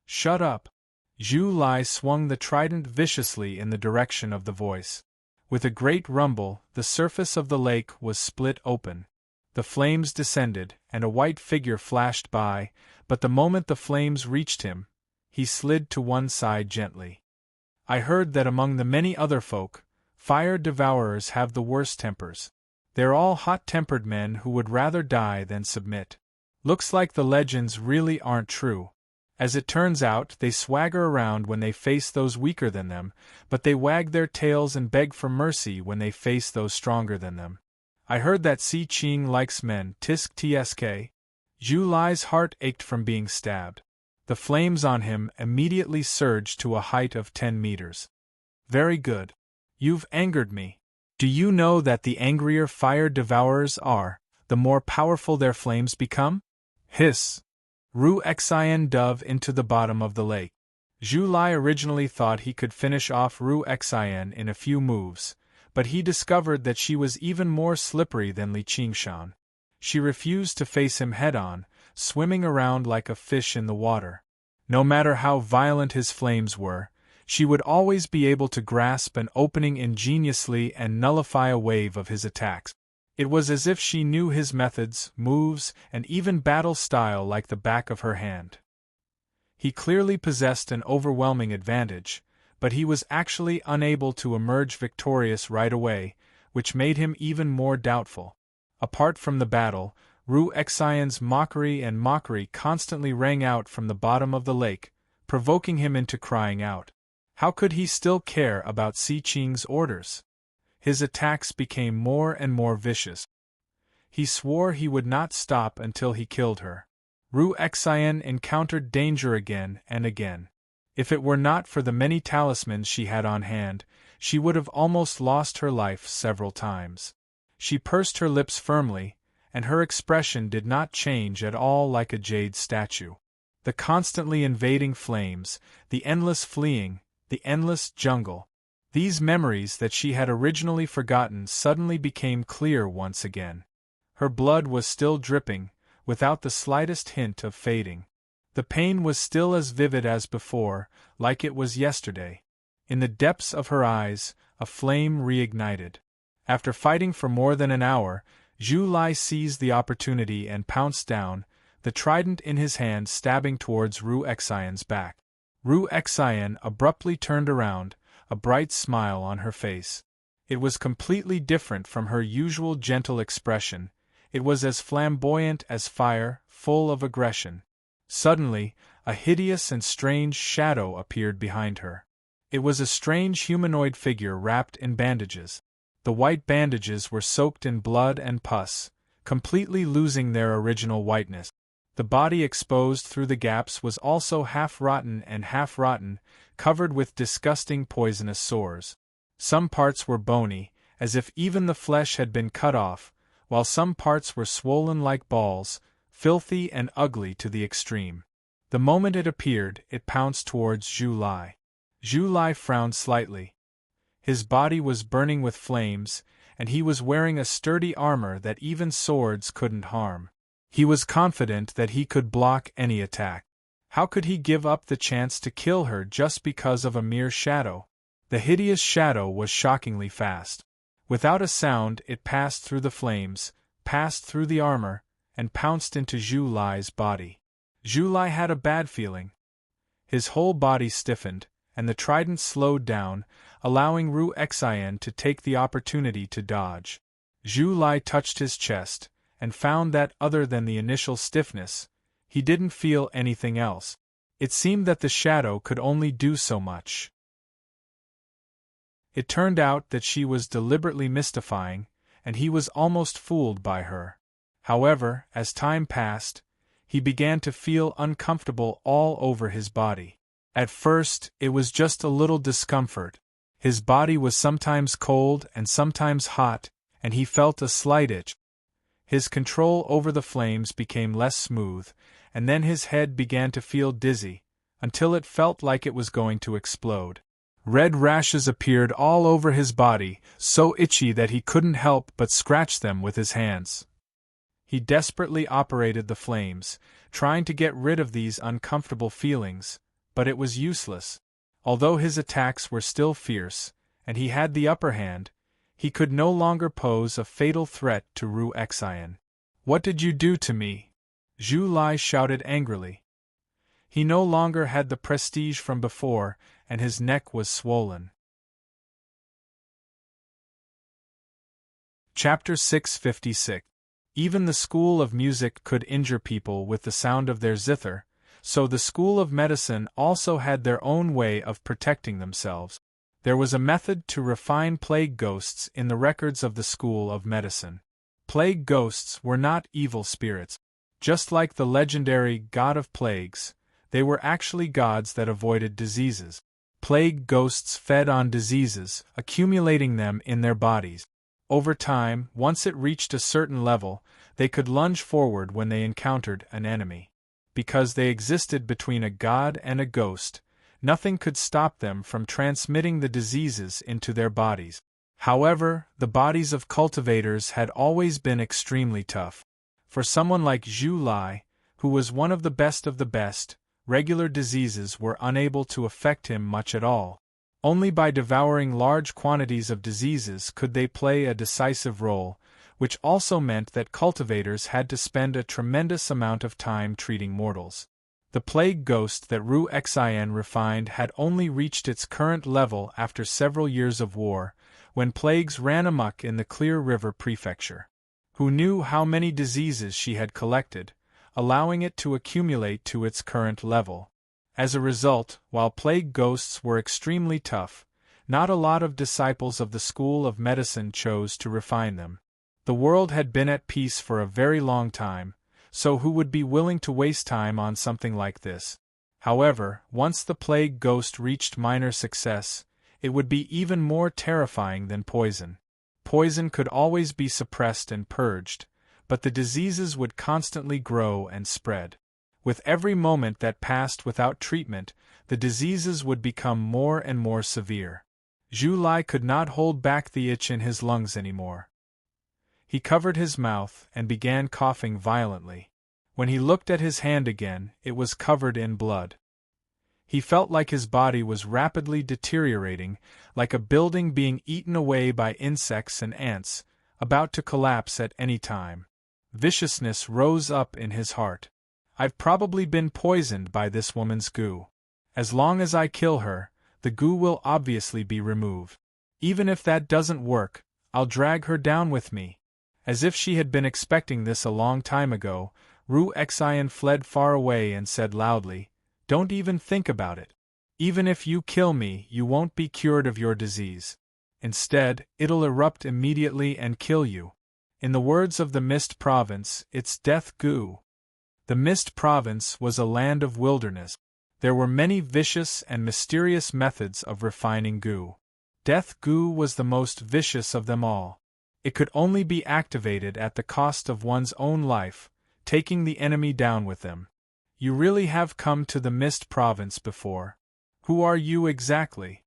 Shut up. Zhu Lai swung the trident viciously in the direction of the voice. With a great rumble, the surface of the lake was split open. The flames descended, and a white figure flashed by, but the moment the flames reached him, he slid to one side gently. I heard that among the many other folk, fire devourers have the worst tempers. They're all hot-tempered men who would rather die than submit. Looks like the legends really aren't true. As it turns out, they swagger around when they face those weaker than them, but they wag their tails and beg for mercy when they face those stronger than them. I heard that Si Qing likes men, tisk tsk. Zhu Lai's heart ached from being stabbed. The flames on him immediately surged to a height of 10 meters. Very good. You've angered me. Do you know that the angrier fire devourers are, the more powerful their flames become? Hiss! Ru Xian dove into the bottom of the lake. Zhu Lai originally thought he could finish off Ru Xian in a few moves, but he discovered that she was even more slippery than Li Qingshan. She refused to face him head-on, swimming around like a fish in the water. No matter how violent his flames were, she would always be able to grasp an opening ingeniously and nullify a wave of his attacks. It was as if she knew his methods, moves, and even battle style like the back of her hand. He clearly possessed an overwhelming advantage, but he was actually unable to emerge victorious right away, which made him even more doubtful. Apart from the battle, Ru Xian's mockery constantly rang out from the bottom of the lake, provoking him into crying out. How could he still care about Si Qing's orders? His attacks became more and more vicious. He swore he would not stop until he killed her. Ru Xian encountered danger again and again. If it were not for the many talismans she had on hand, she would have almost lost her life several times. She pursed her lips firmly, and her expression did not change at all like a jade statue. The constantly invading flames, the endless fleeing, the endless jungle. These memories that she had originally forgotten suddenly became clear once again. Her blood was still dripping, without the slightest hint of fading. The pain was still as vivid as before, like it was yesterday. In the depths of her eyes, a flame reignited. After fighting for more than an hour, Zhu Lai seized the opportunity and pounced down, the trident in his hand stabbing towards Ru Xian's back. Ru Xian abruptly turned around, a bright smile on her face. It was completely different from her usual gentle expression. It was as flamboyant as fire, full of aggression. Suddenly, a hideous and strange shadow appeared behind her. It was a strange humanoid figure wrapped in bandages. The white bandages were soaked in blood and pus, completely losing their original whiteness. The body exposed through the gaps was also half-rotten and half-rotten, covered with disgusting poisonous sores. Some parts were bony, as if even the flesh had been cut off, while some parts were swollen like balls, filthy and ugly to the extreme. The moment it appeared, it pounced towards Zhu Lai. Zhu Lai frowned slightly. His body was burning with flames, and he was wearing a sturdy armor that even swords couldn't harm. He was confident that he could block any attack. How could he give up the chance to kill her just because of a mere shadow? The hideous shadow was shockingly fast. Without a sound, it passed through the flames, passed through the armor, and pounced into Zhu Lai's body. Zhu Lai had a bad feeling. His whole body stiffened, and the trident slowed down, allowing Ru Xian to take the opportunity to dodge. Zhu Lai touched his chest, and found that other than the initial stiffness, he didn't feel anything else. It seemed that the shadow could only do so much. It turned out that she was deliberately mystifying, and he was almost fooled by her. However, as time passed, he began to feel uncomfortable all over his body. At first, it was just a little discomfort. His body was sometimes cold and sometimes hot, and he felt a slight itch. His control over the flames became less smooth, and then his head began to feel dizzy, until it felt like it was going to explode. Red rashes appeared all over his body, so itchy that he couldn't help but scratch them with his hands. He desperately operated the flames, trying to get rid of these uncomfortable feelings, but it was useless. Although his attacks were still fierce, and he had the upper hand, he could no longer pose a fatal threat to Ru Xian. "What did you do to me?" Zhu Lai shouted angrily. He no longer had the prestige from before, and his neck was swollen. Chapter 656. Even the school of music could injure people with the sound of their zither, so the school of medicine also had their own way of protecting themselves. There was a method to refine plague ghosts in the records of the school of medicine. Plague ghosts were not evil spirits. Just like the legendary god of plagues, they were actually gods that avoided diseases. Plague ghosts fed on diseases, accumulating them in their bodies. Over time, once it reached a certain level, they could lunge forward when they encountered an enemy. Because they existed between a god and a ghost, nothing could stop them from transmitting the diseases into their bodies. However, the bodies of cultivators had always been extremely tough. For someone like Zhu Lai, who was one of the best, regular diseases were unable to affect him much at all. Only by devouring large quantities of diseases could they play a decisive role, which also meant that cultivators had to spend a tremendous amount of time treating mortals. The plague ghost that Ru Xian refined had only reached its current level after several years of war, when plagues ran amok in the Clear River Prefecture. Who knew how many diseases she had collected, allowing it to accumulate to its current level. As a result, while plague ghosts were extremely tough, not a lot of disciples of the school of medicine chose to refine them. The world had been at peace for a very long time, so who would be willing to waste time on something like this? However, once the plague ghost reached minor success, it would be even more terrifying than poison. Poison could always be suppressed and purged, but the diseases would constantly grow and spread. With every moment that passed without treatment, the diseases would become more and more severe. Zhu Lai could not hold back the itch in his lungs anymore. He covered his mouth and began coughing violently. When he looked at his hand again, it was covered in blood. He felt like his body was rapidly deteriorating, like a building being eaten away by insects and ants, about to collapse at any time. Viciousness rose up in his heart. I've probably been poisoned by this woman's goo. As long as I kill her, the goo will obviously be removed. Even if that doesn't work, I'll drag her down with me. As if she had been expecting this a long time ago, Ru Xian fled far away and said loudly, "Don't even think about it. Even if you kill me, you won't be cured of your disease. Instead, it'll erupt immediately and kill you. In the words of the Mist Province, it's death goo." The Mist Province was a land of wilderness. There were many vicious and mysterious methods of refining goo. Death goo was the most vicious of them all. It could only be activated at the cost of one's own life, taking the enemy down with them. You really have come to the Mist Province before. Who are you exactly?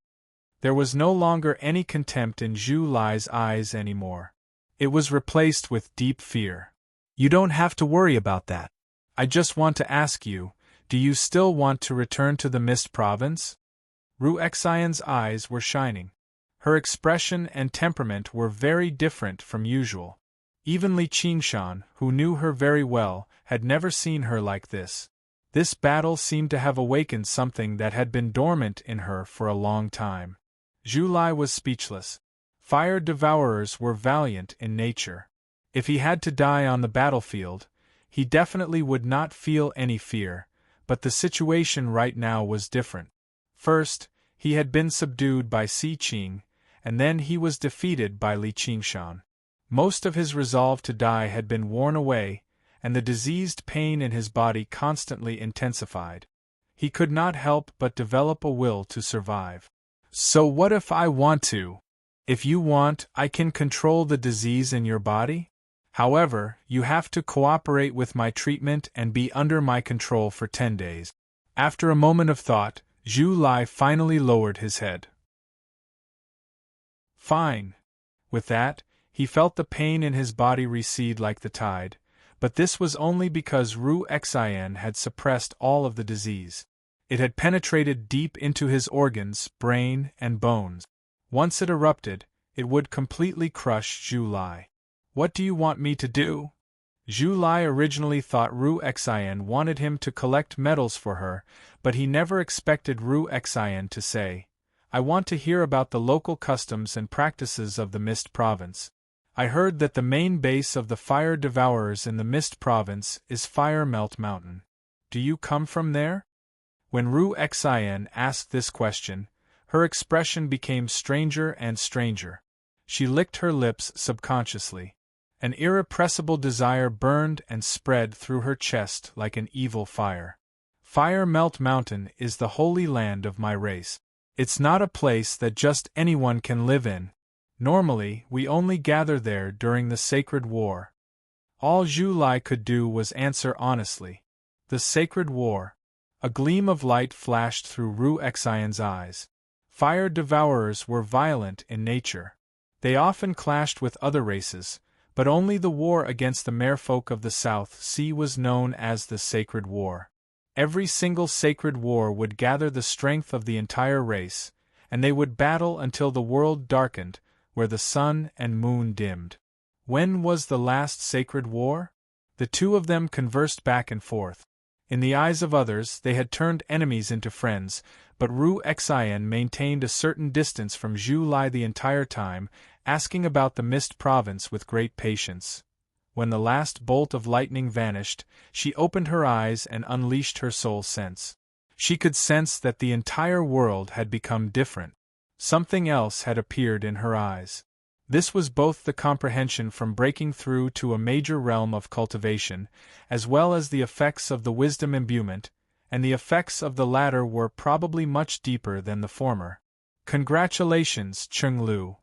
There was no longer any contempt in Zhu Lai's eyes anymore. It was replaced with deep fear. You don't have to worry about that. I just want to ask you, do you still want to return to the Mist Province? Ruexian's eyes were shining. Her expression and temperament were very different from usual. Even Li Qingshan, who knew her very well, had never seen her like this. This battle seemed to have awakened something that had been dormant in her for a long time. Zhu Lai was speechless. Fire devourers were valiant in nature. If he had to die on the battlefield, he definitely would not feel any fear, but the situation right now was different. First, he had been subdued by Si Qing, and then he was defeated by Li Qingshan. Most of his resolve to die had been worn away, and the diseased pain in his body constantly intensified. He could not help but develop a will to survive. So what if I want to? If you want, I can control the disease in your body? However, you have to cooperate with my treatment and be under my control for 10 days. After a moment of thought, Zhu Lai finally lowered his head. Fine. With that, he felt the pain in his body recede like the tide, but this was only because Ruexian had suppressed all of the disease. It had penetrated deep into his organs, brain, and bones. Once it erupted, it would completely crush Zhu Lai. What do you want me to do? Zhu Lai originally thought Ruexian wanted him to collect medals for her, but he never expected Ruexian to say, I want to hear about the local customs and practices of the Mist Province. I heard that the main base of the fire devourers in the Mist Province is Fire Melt Mountain. Do you come from there? When Ruexian asked this question, her expression became stranger and stranger. She licked her lips subconsciously. An irrepressible desire burned and spread through her chest like an evil fire. Fire Melt Mountain is the holy land of my race. It's not a place that just anyone can live in. Normally, we only gather there during the sacred war. All Zhu Lai could do was answer honestly. The sacred war. A gleam of light flashed through Ruexian's eyes. Fire devourers were violent in nature. They often clashed with other races, but only the war against the merfolk of the South Sea was known as the Sacred War. Every single sacred war would gather the strength of the entire race, and they would battle until the world darkened, where the sun and moon dimmed. When was the last sacred war? The two of them conversed back and forth. In the eyes of others, they had turned enemies into friends, but Ruexian maintained a certain distance from Zhu Lai the entire time, asking about the Mist Province with great patience. When the last bolt of lightning vanished, she opened her eyes and unleashed her soul sense. She could sense that the entire world had become different. Something else had appeared in her eyes. This was both the comprehension from breaking through to a major realm of cultivation, as well as the effects of the wisdom imbuement, and the effects of the latter were probably much deeper than the former. Congratulations, Chenglu.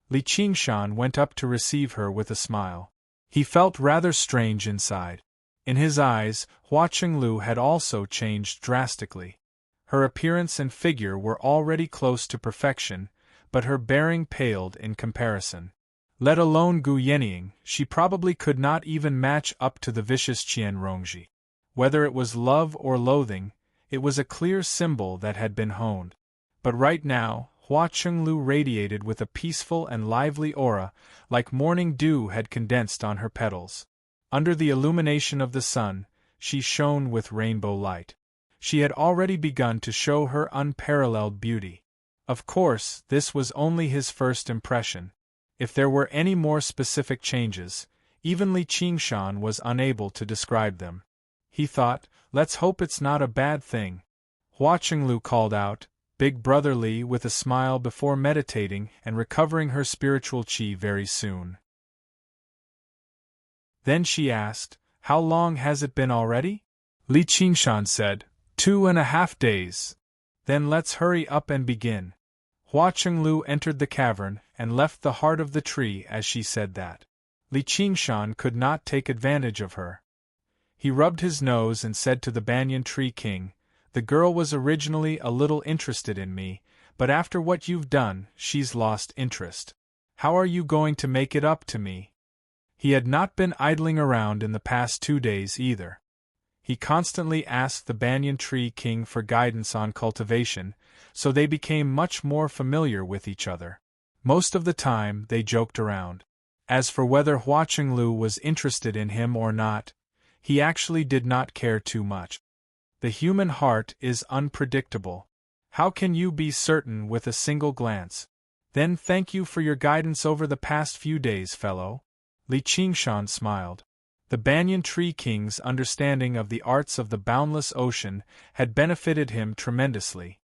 Li Qingshan went up to receive her with a smile. He felt rather strange inside. In his eyes, Hua Chenglu had also changed drastically. Her appearance and figure were already close to perfection, but her bearing paled in comparison. Let alone Gu Yenying, she probably could not even match up to the vicious Qian Rongji. Whether it was love or loathing, it was a clear symbol that had been honed. But right now, Hua Chenglu radiated with a peaceful and lively aura, like morning dew had condensed on her petals. Under the illumination of the sun, she shone with rainbow light. She had already begun to show her unparalleled beauty. Of course, this was only his first impression. If there were any more specific changes, even Li Qingshan was unable to describe them. He thought, let's hope it's not a bad thing. Hua Chenglu called out, Big Brother Li, with a smile before meditating and recovering her spiritual qi very soon. Then she asked, How long has it been already? Li Qingshan said, 2.5 days. Then let's hurry up and begin. Hua Chenglu entered the cavern and left the heart of the tree as she said that. Li Qingshan could not take advantage of her. He rubbed his nose and said to the banyan tree king, The girl was originally a little interested in me, but after what you've done, she's lost interest. How are you going to make it up to me? He had not been idling around in the past 2 days either. He constantly asked the banyan tree king for guidance on cultivation, so they became much more familiar with each other. Most of the time, they joked around. As for whether Hua Qinglu was interested in him or not, he actually did not care too much. The human heart is unpredictable. How can you be certain with a single glance? Then thank you for your guidance over the past few days, fellow. Li Qingshan smiled. The banyan tree king's understanding of the arts of the boundless ocean had benefited him tremendously.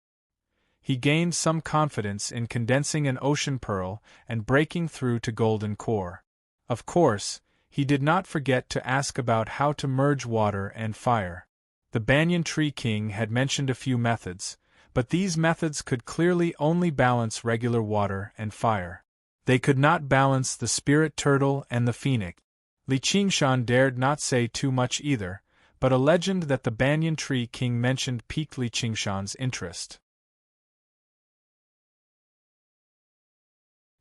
He gained some confidence in condensing an ocean pearl and breaking through to golden core. Of course, he did not forget to ask about how to merge water and fire. The banyan tree king had mentioned a few methods, but these methods could clearly only balance regular water and fire. They could not balance the spirit turtle and the phoenix. Li Qingshan dared not say too much either, but a legend that the banyan tree king mentioned piqued Li Qingshan's interest.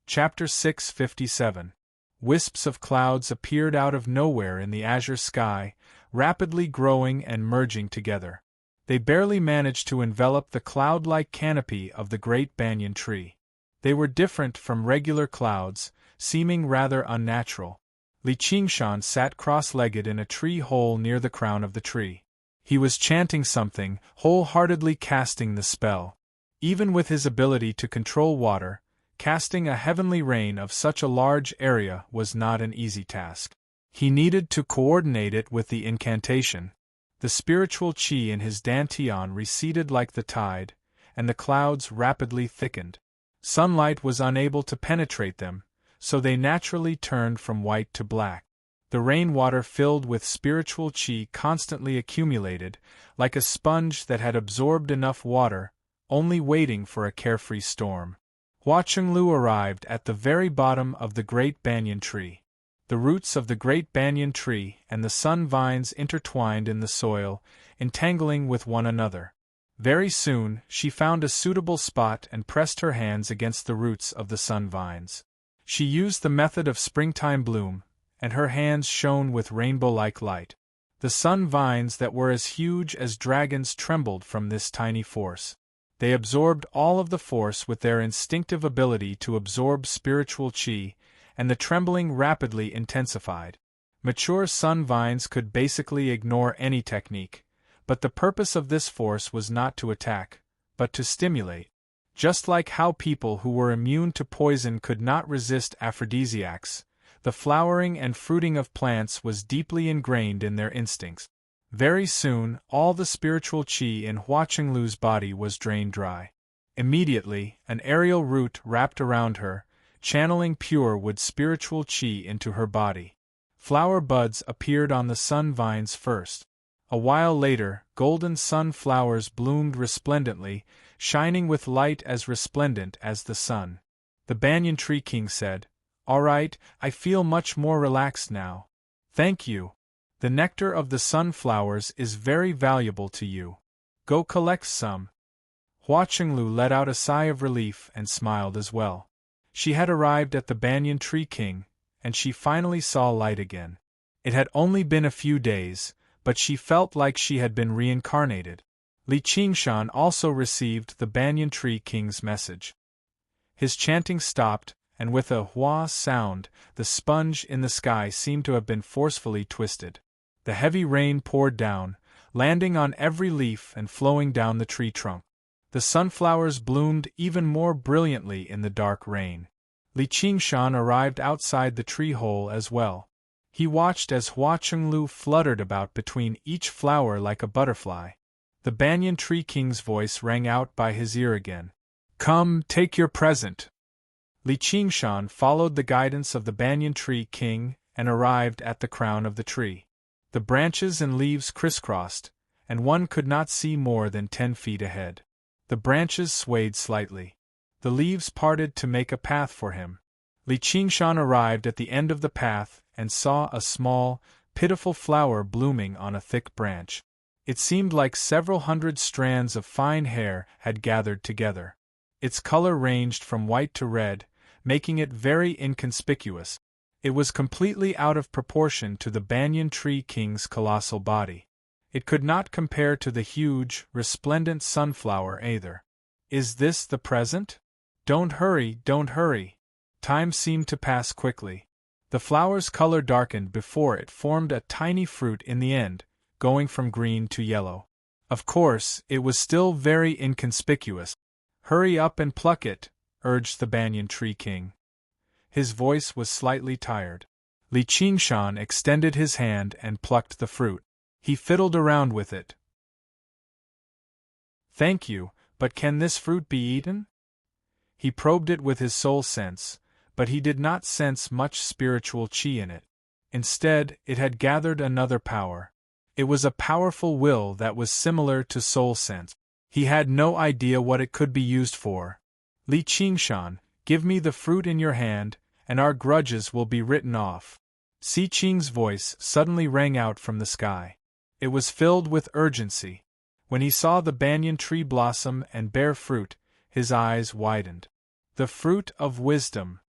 Chapter 657. Wisps of clouds appeared out of nowhere in the azure sky, rapidly growing and merging together. They barely managed to envelop the cloud-like canopy of the great banyan tree. They were different from regular clouds, seeming rather unnatural. Li Qingshan sat cross-legged in a tree hole near the crown of the tree. He was chanting something, wholeheartedly casting the spell. Even with his ability to control water, casting a heavenly rain of such a large area was not an easy task. He needed to coordinate it with the incantation. The spiritual qi in his dantian receded like the tide, and the clouds rapidly thickened. Sunlight was unable to penetrate them, so they naturally turned from white to black. The rainwater filled with spiritual qi constantly accumulated, like a sponge that had absorbed enough water, only waiting for a carefree storm. Hua Qinglu arrived at the very bottom of the great banyan tree. The roots of the great banyan tree and the sun vines intertwined in the soil, entangling with one another. Very soon, she found a suitable spot and pressed her hands against the roots of the sun vines. She used the method of springtime bloom, and her hands shone with rainbow-like light. The sun vines that were as huge as dragons trembled from this tiny force. They absorbed all of the force with their instinctive ability to absorb spiritual qi, and the trembling rapidly intensified. Mature sun vines could basically ignore any technique, but the purpose of this force was not to attack, but to stimulate. Just like how people who were immune to poison could not resist aphrodisiacs, the flowering and fruiting of plants was deeply ingrained in their instincts. Very soon, all the spiritual qi in Hua Qinglu's body was drained dry. Immediately, an aerial root wrapped around her, channeling pure wood spiritual qi into her body. Flower buds appeared on the sun vines first. A while later, golden sun flowers bloomed resplendently, shining with light as resplendent as the sun. The banyan tree king said, "All right, I feel much more relaxed now. Thank you. The nectar of the sunflowers is very valuable to you. Go collect some." Hua Qinglu let out a sigh of relief and smiled as well. She had arrived at the banyan tree king, and she finally saw light again. It had only been a few days, but she felt like she had been reincarnated. Li Qingshan also received the banyan tree king's message. His chanting stopped, and with a hua sound, the sponge in the sky seemed to have been forcefully twisted. The heavy rain poured down, landing on every leaf and flowing down the tree trunk. The sunflowers bloomed even more brilliantly in the dark rain. Li Qingshan arrived outside the tree hole as well. He watched as Hua Qinglu fluttered about between each flower like a butterfly. The banyan tree king's voice rang out by his ear again. "Come, take your present." Li Qingshan followed the guidance of the banyan tree king and arrived at the crown of the tree. The branches and leaves crisscrossed, and one could not see more than 10 feet ahead. The branches swayed slightly. The leaves parted to make a path for him. Li Qingshan arrived at the end of the path and saw a small, pitiful flower blooming on a thick branch. It seemed like several hundred strands of fine hair had gathered together. Its color ranged from white to red, making it very inconspicuous. It was completely out of proportion to the banyan tree king's colossal body. It could not compare to the huge, resplendent sunflower either. Is this the present? Don't hurry, don't hurry. Time seemed to pass quickly. The flower's color darkened before it formed a tiny fruit in the end, going from green to yellow. Of course, it was still very inconspicuous. Hurry up and pluck it, urged the banyan tree king. His voice was slightly tired. Li Qingshan extended his hand and plucked the fruit. He fiddled around with it. Thank you, but can this fruit be eaten? He probed it with his soul sense, but he did not sense much spiritual qi in it. Instead, it had gathered another power. It was a powerful will that was similar to soul sense. He had no idea what it could be used for. Li Qingshan, give me the fruit in your hand, and our grudges will be written off. Si Qing's voice suddenly rang out from the sky. It was filled with urgency. When he saw the banyan tree blossom and bear fruit, his eyes widened. The fruit of wisdom.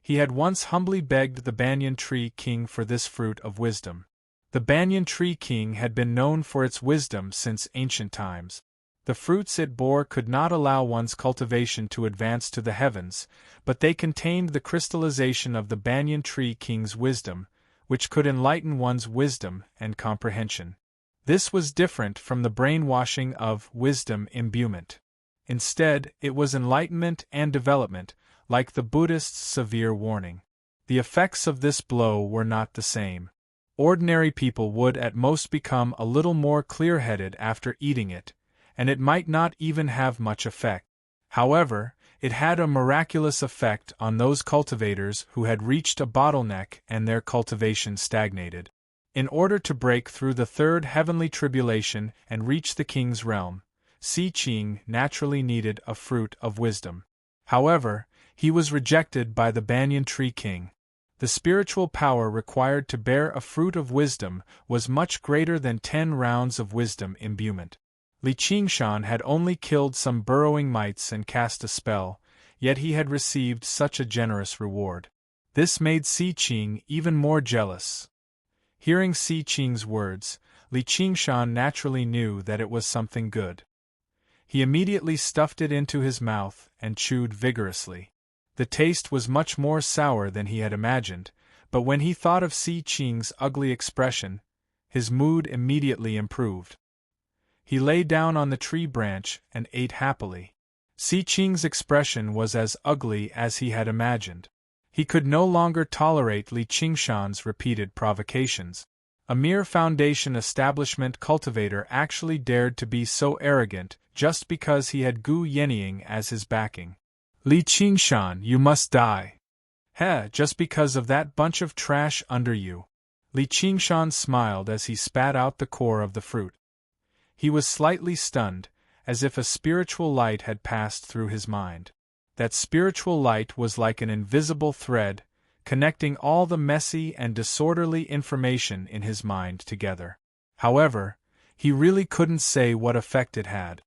He had once humbly begged the banyan tree king for this fruit of wisdom. The banyan tree king had been known for its wisdom since ancient times. The fruits it bore could not allow one's cultivation to advance to the heavens, but they contained the crystallization of the banyan tree king's wisdom, which could enlighten one's wisdom and comprehension. This was different from the brainwashing of wisdom imbuement. Instead, it was enlightenment and development, like the Buddhist's severe warning. The effects of this blow were not the same. Ordinary people would at most become a little more clear-headed after eating it, and it might not even have much effect. However, it had a miraculous effect on those cultivators who had reached a bottleneck and their cultivation stagnated. In order to break through the third heavenly tribulation and reach the king's realm, Si Qing naturally needed a fruit of wisdom. However, he was rejected by the banyan tree king. The spiritual power required to bear a fruit of wisdom was much greater than 10 rounds of wisdom imbuement. Li Qingshan had only killed some burrowing mites and cast a spell, yet he had received such a generous reward. This made Si Qing even more jealous. Hearing Si Qing's words, Li Qingshan naturally knew that it was something good. He immediately stuffed it into his mouth and chewed vigorously. The taste was much more sour than he had imagined, but when he thought of Si Qing's ugly expression, his mood immediately improved. He lay down on the tree branch and ate happily. Si Qing's expression was as ugly as he had imagined. He could no longer tolerate Li Qingshan's repeated provocations. A mere foundation establishment cultivator actually dared to be so arrogant just because he had Gu Yenying as his backing. Li Qingshan, you must die. Heh, just because of that bunch of trash under you. Li Qingshan smiled as he spat out the core of the fruit. He was slightly stunned, as if a spiritual light had passed through his mind. That spiritual light was like an invisible thread, connecting all the messy and disorderly information in his mind together. However, he really couldn't say what effect it had.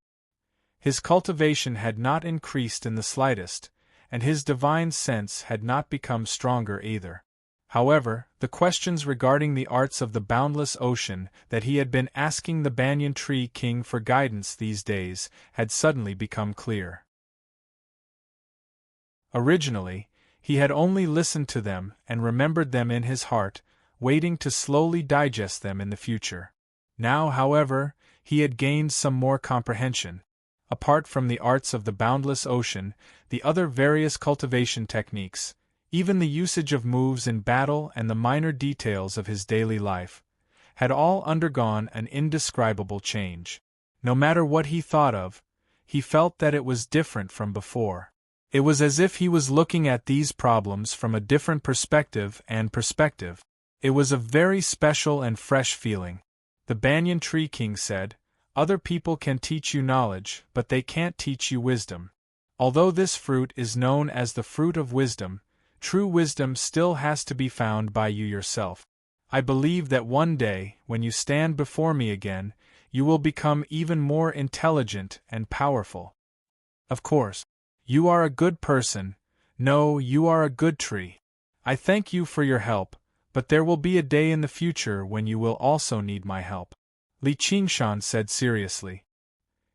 His cultivation had not increased in the slightest, and his divine sense had not become stronger either. However, the questions regarding the arts of the boundless ocean that he had been asking the banyan tree king for guidance these days had suddenly become clear. Originally, he had only listened to them and remembered them in his heart, waiting to slowly digest them in the future. Now, however, he had gained some more comprehension. Apart from the arts of the boundless ocean, the other various cultivation techniques, even the usage of moves in battle and the minor details of his daily life, had all undergone an indescribable change. No matter what he thought of, he felt that it was different from before. It was as if he was looking at these problems from a different perspective. It was a very special and fresh feeling. The banyan tree king said, "Other people can teach you knowledge, but they can't teach you wisdom. Although this fruit is known as the fruit of wisdom, true wisdom still has to be found by you yourself. I believe that one day, when you stand before me again, you will become even more intelligent and powerful. Of course, you are a good person. No, you are a good tree. I thank you for your help, but there will be a day in the future when you will also need my help, Li Qingshan said seriously.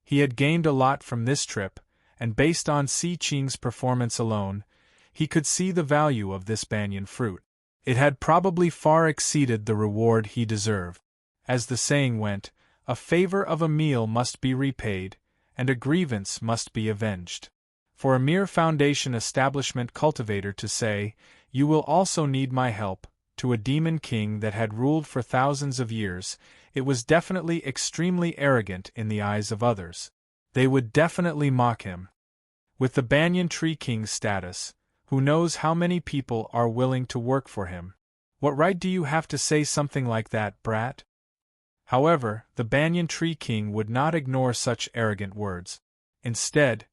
He had gained a lot from this trip, and based on Si Qing's performance alone, he could see the value of this banyan fruit. It had probably far exceeded the reward he deserved. As the saying went, a favor of a meal must be repaid, and a grievance must be avenged. For a mere foundation establishment cultivator to say, "You will also need my help," to a demon king that had ruled for thousands of years, it was definitely extremely arrogant in the eyes of others. They would definitely mock him. With the Banyan Tree King's status, who knows how many people are willing to work for him? What right do you have to say something like that, brat? However, the Banyan Tree King would not ignore such arrogant words. Instead,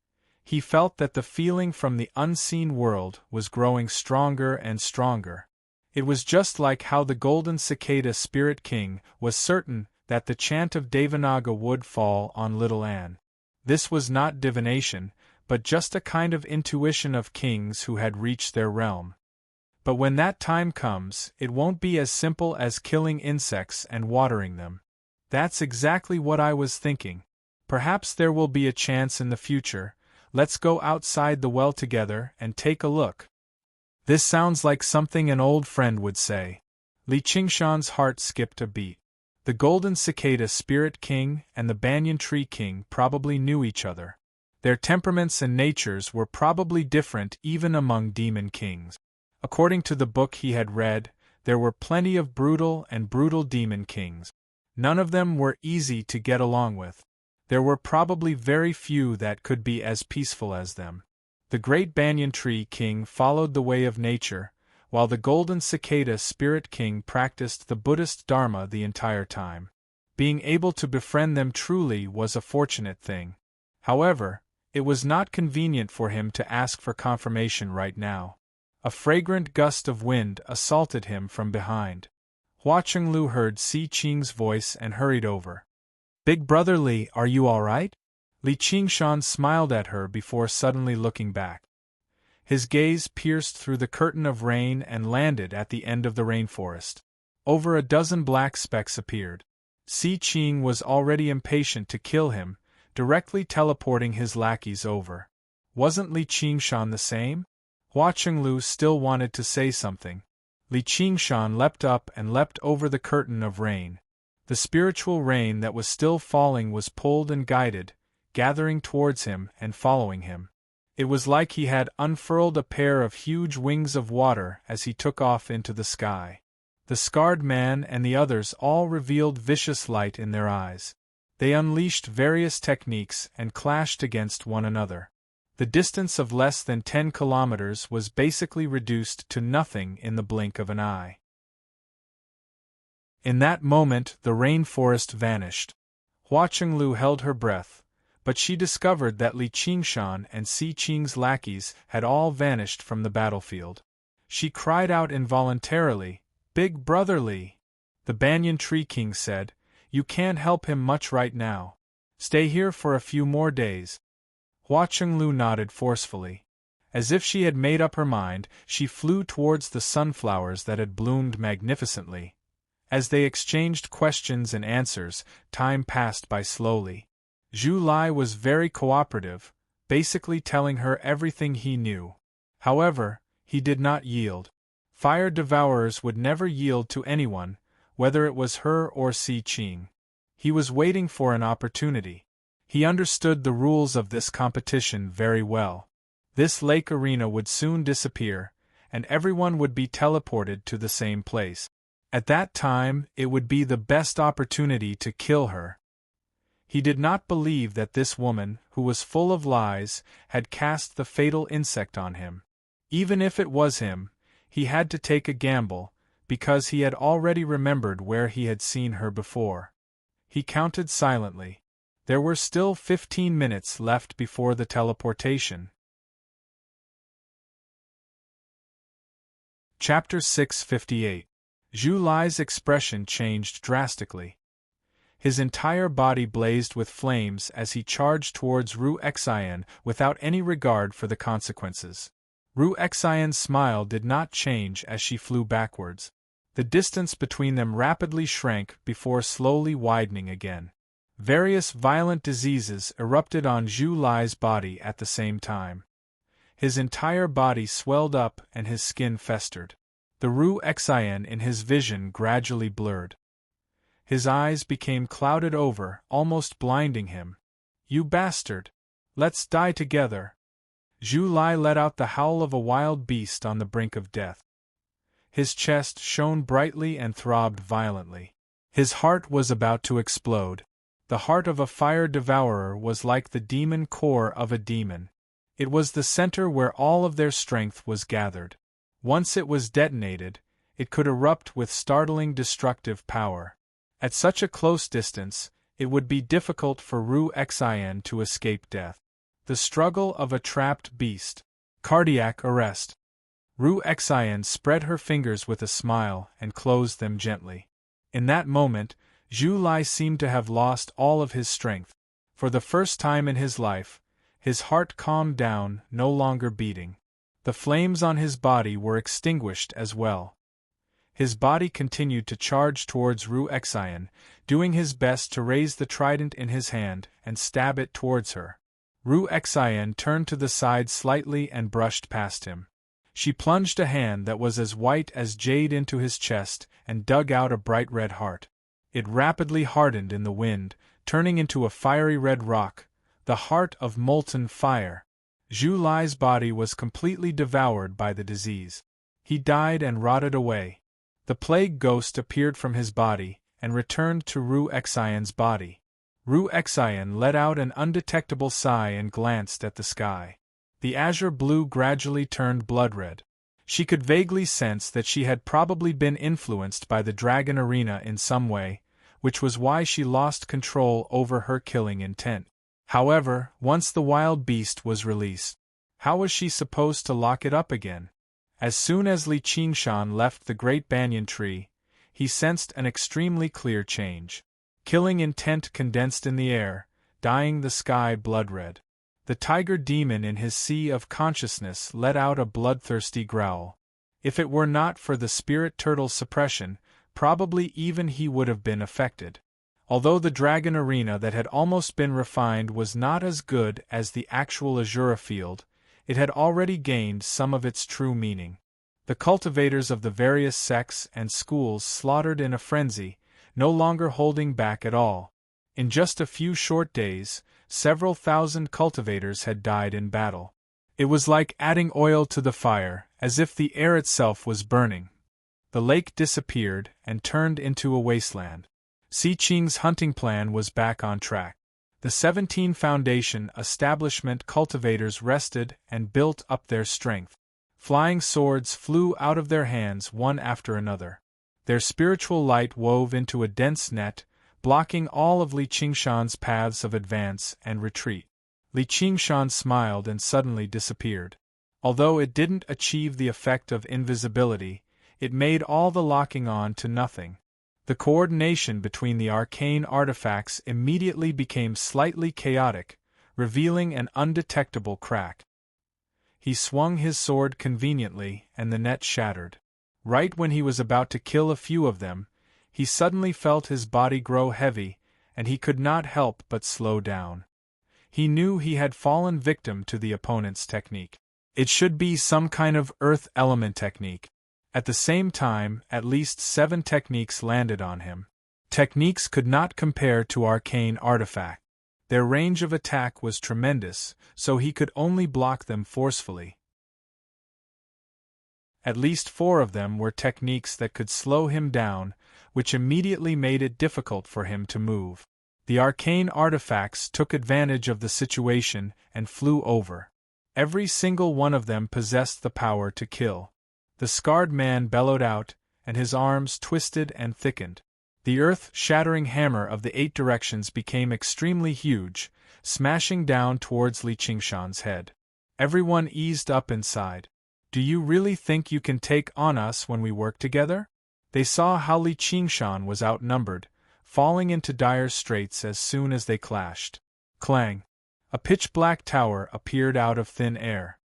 he felt that the feeling from the unseen world was growing stronger and stronger. It was just like how the Golden Cicada Spirit King was certain that the chant of Devanaga would fall on Little Anne. This was not divination, but just a kind of intuition of kings who had reached their realm. But when that time comes, it won't be as simple as killing insects and watering them. That's exactly what I was thinking. Perhaps there will be a chance in the future. Let's go outside the well together and take a look. This sounds like something an old friend would say. Li Qingshan's heart skipped a beat. The Golden Cicada Spirit King and the Banyan Tree King probably knew each other. Their temperaments and natures were probably different even among demon kings. According to the book he had read, there were plenty of brutal demon kings. None of them were easy to get along with. There were probably very few that could be as peaceful as them. The great Banyan Tree King followed the way of nature, while the Golden Cicada Spirit King practiced the Buddhist Dharma the entire time. Being able to befriend them truly was a fortunate thing. However, it was not convenient for him to ask for confirmation right now. A fragrant gust of wind assaulted him from behind. Hua Chenglu heard Si Qing's voice and hurried over. "Big Brother Li, are you all right?" Li Qingshan smiled at her before suddenly looking back. His gaze pierced through the curtain of rain and landed at the end of the rainforest. Over a dozen black specks appeared. Si Qing was already impatient to kill him, directly teleporting his lackeys over. Wasn't Li Qingshan the same? Hua Chenglu still wanted to say something. Li Qingshan leapt up and leapt over the curtain of rain. The spiritual rain that was still falling was pulled and guided, gathering towards him and following him. It was like he had unfurled a pair of huge wings of water as he took off into the sky. The scarred man and the others all revealed vicious light in their eyes. They unleashed various techniques and clashed against one another. The distance of less than 10 kilometers was basically reduced to nothing in the blink of an eye. In that moment the rainforest vanished. Hua Chenglu held her breath, but she discovered that Li Qingshan and Si Qing's lackeys had all vanished from the battlefield. She cried out involuntarily, "Big Brother Li!" The Banyan Tree King said, "You can't help him much right now. Stay here for a few more days." Hua Chenglu nodded forcefully. As if she had made up her mind, she flew towards the sunflowers that had bloomed magnificently. As they exchanged questions and answers, time passed by slowly. Zhu Lai was very cooperative, basically telling her everything he knew. However, he did not yield. Fire devourers would never yield to anyone, whether it was her or Si Qing. He was waiting for an opportunity. He understood the rules of this competition very well. This lake arena would soon disappear, and everyone would be teleported to the same place. At that time, it would be the best opportunity to kill her. He did not believe that this woman, who was full of lies, had cast the fatal insect on him. Even if it was him, he had to take a gamble, because he had already remembered where he had seen her before. He counted silently. There were still 15 minutes left before the teleportation. Chapter 658. Zhu Lai's expression changed drastically. His entire body blazed with flames as he charged towards Ru Xian without any regard for the consequences. Ru Xian's smile did not change as she flew backwards. The distance between them rapidly shrank before slowly widening again. Various violent diseases erupted on Zhu Lai's body at the same time. His entire body swelled up and his skin festered. The Ru Xian in his vision gradually blurred. His eyes became clouded over, almost blinding him. "You bastard! Let's die together!" Zhu Lai let out the howl of a wild beast on the brink of death. His chest shone brightly and throbbed violently. His heart was about to explode. The heart of a fire devourer was like the demon core of a demon. It was the center where all of their strength was gathered. Once it was detonated, it could erupt with startling destructive power. At such a close distance, it would be difficult for Ru Xian to escape death. The struggle of a trapped beast. Cardiac arrest. Ru Xian spread her fingers with a smile and closed them gently. In that moment, Zhu Lai seemed to have lost all of his strength. For the first time in his life, his heart calmed down, no longer beating. The flames on his body were extinguished as well. His body continued to charge towards Ru Xian, doing his best to raise the trident in his hand and stab it towards her. Ru Xian turned to the side slightly and brushed past him. She plunged a hand that was as white as jade into his chest and dug out a bright red heart. It rapidly hardened in the wind, turning into a fiery red rock, the heart of molten fire. Zhu Lai's body was completely devoured by the disease. He died and rotted away. The plague ghost appeared from his body and returned to Ru Xian's body. Ru Xian let out an undetectable sigh and glanced at the sky. The azure blue gradually turned blood-red. She could vaguely sense that she had probably been influenced by the dragon arena in some way, which was why she lost control over her killing intent. However, once the wild beast was released, how was she supposed to lock it up again? As soon as Li Qingshan left the great banyan tree, he sensed an extremely clear change. Killing intent condensed in the air, dyeing the sky blood-red. The tiger demon in his sea of consciousness let out a bloodthirsty growl. If it were not for the spirit turtle's suppression, probably even he would have been affected. Although the dragon arena that had almost been refined was not as good as the actual Azura field, it had already gained some of its true meaning. The cultivators of the various sects and schools slaughtered in a frenzy, no longer holding back at all. In just a few short days, several thousand cultivators had died in battle. It was like adding oil to the fire, as if the air itself was burning. The lake disappeared and turned into a wasteland. Si Qing's hunting plan was back on track. The 17 Foundation establishment cultivators rested and built up their strength. Flying swords flew out of their hands one after another. Their spiritual light wove into a dense net, blocking all of Li Qingshan's paths of advance and retreat. Li Qingshan smiled and suddenly disappeared. Although it didn't achieve the effect of invisibility, it made all the locking on to nothing. The coordination between the arcane artifacts immediately became slightly chaotic, revealing an undetectable crack. He swung his sword conveniently, and the net shattered. Right when he was about to kill a few of them, he suddenly felt his body grow heavy, and he could not help but slow down. He knew he had fallen victim to the opponent's technique. It should be some kind of earth element technique. At the same time, at least 7 techniques landed on him. Techniques could not compare to arcane artifact. Their range of attack was tremendous, so he could only block them forcefully. At least 4 of them were techniques that could slow him down, which immediately made it difficult for him to move. The arcane artifacts took advantage of the situation and flew over. Every single one of them possessed the power to kill. The scarred man bellowed out, and his arms twisted and thickened. The earth-shattering hammer of the 8 directions became extremely huge, smashing down towards Li Qingshan's head. Everyone eased up inside. "Do you really think you can take on us when we work together?" They saw how Li Qingshan was outnumbered, falling into dire straits as soon as they clashed. Clang! A pitch-black tower appeared out of thin air.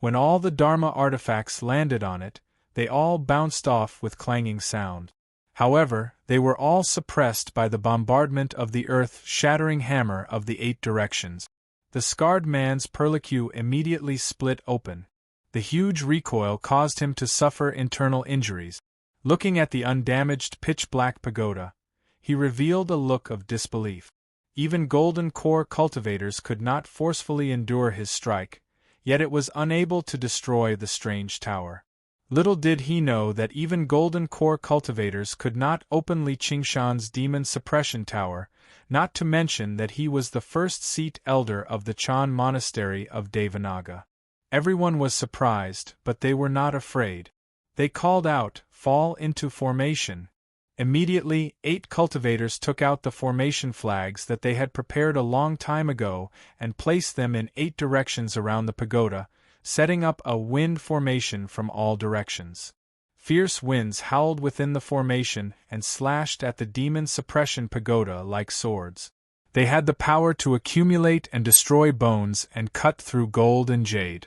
When all the Dharma artifacts landed on it, they all bounced off with clanging sound. However, they were all suppressed by the bombardment of the earth-shattering hammer of the 8 directions. The scarred man's perlicue immediately split open. The huge recoil caused him to suffer internal injuries. Looking at the undamaged pitch-black pagoda, he revealed a look of disbelief. Even golden core cultivators could not forcefully endure his strike, yet it was unable to destroy the strange tower. Little did he know that even golden core cultivators could not openly Qingshan's demon suppression tower, not to mention that he was the first seat elder of the Chan monastery of Devanaga. Everyone was surprised, but they were not afraid. They called out, "Fall into formation." Immediately, 8 cultivators took out the formation flags that they had prepared a long time ago and placed them in 8 directions around the pagoda, setting up a wind formation from all directions. Fierce winds howled within the formation and slashed at the demon suppression pagoda like swords. They had the power to accumulate and destroy bones and cut through gold and jade.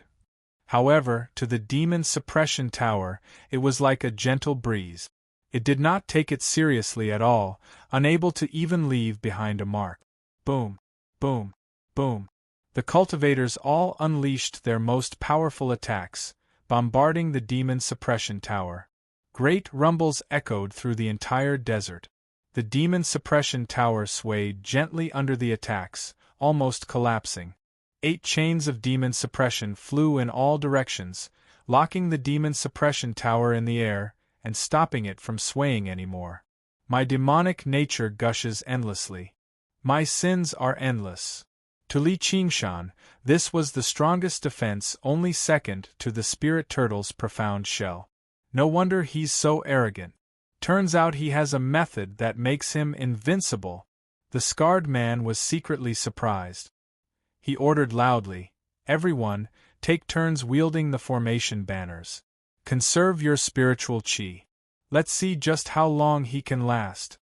However, to the demon suppression tower, it was like a gentle breeze. It did not take it seriously at all, unable to even leave behind a mark. Boom, boom, boom. The cultivators all unleashed their most powerful attacks, bombarding the demon suppression tower. Great rumbles echoed through the entire desert. The demon suppression tower swayed gently under the attacks, almost collapsing. 8 chains of demon suppression flew in all directions, locking the demon suppression tower in the air and stopping it from swaying anymore. My demonic nature gushes endlessly. My sins are endless. To Li Qingshan, this was the strongest defense, only second to the spirit turtle's profound shell. No wonder he's so arrogant. Turns out he has a method that makes him invincible. The scarred man was secretly surprised. He ordered loudly, "Everyone, take turns wielding the formation banners. Conserve your spiritual qi. Let's see just how long he can last."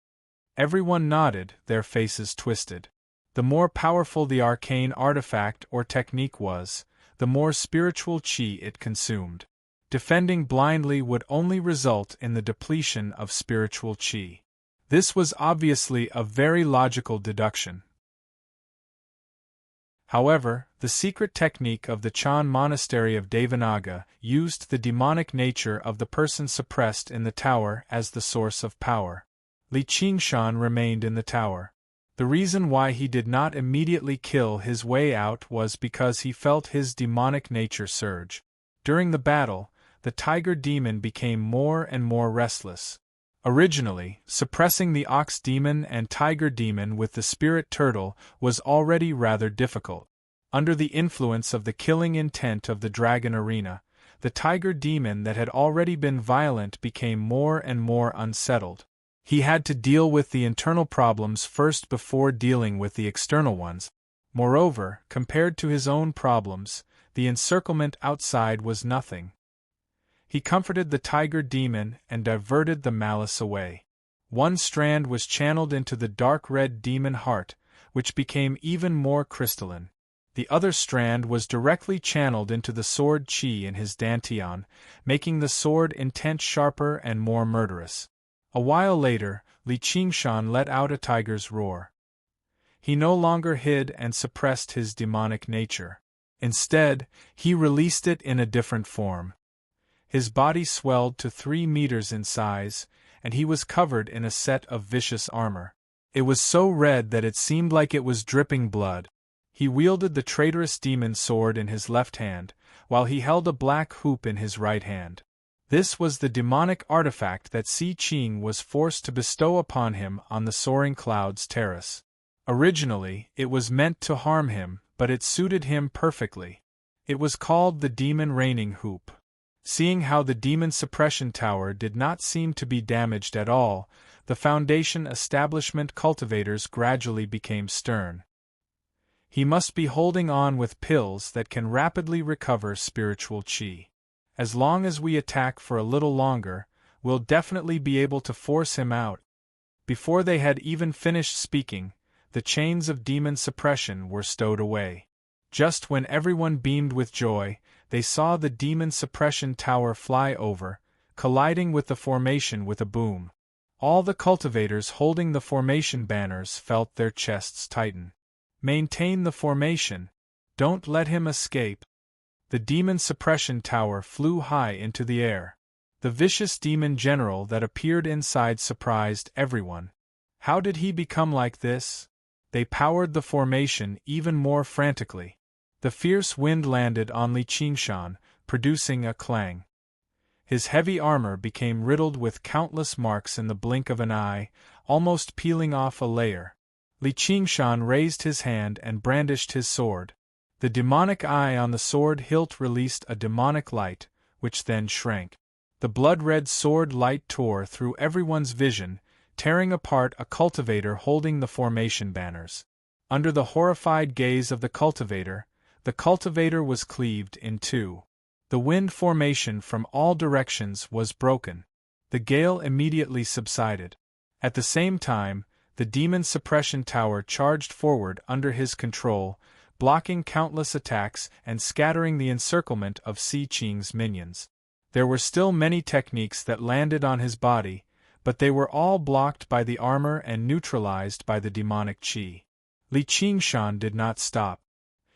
Everyone nodded, their faces twisted. The more powerful the arcane artifact or technique was, the more spiritual qi it consumed. Defending blindly would only result in the depletion of spiritual qi. This was obviously a very logical deduction. However, the secret technique of the Chan monastery of Devanaga used the demonic nature of the person suppressed in the tower as the source of power. Li Qingshan remained in the tower. The reason why he did not immediately kill his way out was because he felt his demonic nature surge. During the battle, the tiger demon became more and more restless. Originally, suppressing the ox demon and tiger demon with the spirit turtle was already rather difficult. Under the influence of the killing intent of the dragon arena, the tiger demon that had already been violent became more and more unsettled. He had to deal with the internal problems first before dealing with the external ones. Moreover, compared to his own problems, the encirclement outside was nothing. He comforted the tiger demon and diverted the malice away. One strand was channeled into the dark red demon heart, which became even more crystalline. The other strand was directly channeled into the sword qi in his dantian, making the sword intent sharper and more murderous. A while later, Li Qingshan let out a tiger's roar. He no longer hid and suppressed his demonic nature. Instead, he released it in a different form. His body swelled to 3 meters in size, and he was covered in a set of vicious armor. It was so red that it seemed like it was dripping blood. He wielded the traitorous demon sword in his left hand, while he held a black hoop in his right hand. This was the demonic artifact that Si Qing was forced to bestow upon him on the Soaring Clouds terrace. Originally, it was meant to harm him, but it suited him perfectly. It was called the Demon Raining Hoop. Seeing how the demon suppression tower did not seem to be damaged at all, the Foundation establishment cultivators gradually became stern. He must be holding on with pills that can rapidly recover spiritual qi. As long as we attack for a little longer, we'll definitely be able to force him out. Before they had even finished speaking, the chains of demon suppression were stowed away. Just when everyone beamed with joy, they saw the demon suppression tower fly over, colliding with the formation with a boom. All the cultivators holding the formation banners felt their chests tighten. Maintain the formation. Don't let him escape. The demon suppression tower flew high into the air. The vicious demon general that appeared inside surprised everyone. How did he become like this? They powered the formation even more frantically. The fierce wind landed on Li Qingshan, producing a clang. His heavy armor became riddled with countless marks in the blink of an eye, almost peeling off a layer. Li Qingshan raised his hand and brandished his sword. The demonic eye on the sword hilt released a demonic light, which then shrank. The blood-red sword light tore through everyone's vision, tearing apart a cultivator holding the formation banners. Under the horrified gaze of the cultivator was cleaved in two. The wind formation from all directions was broken. The gale immediately subsided. At the same time, the demon suppression tower charged forward under his control, blocking countless attacks and scattering the encirclement of Si Qing's minions. There were still many techniques that landed on his body, but they were all blocked by the armor and neutralized by the demonic qi. Li Qingshan did not stop.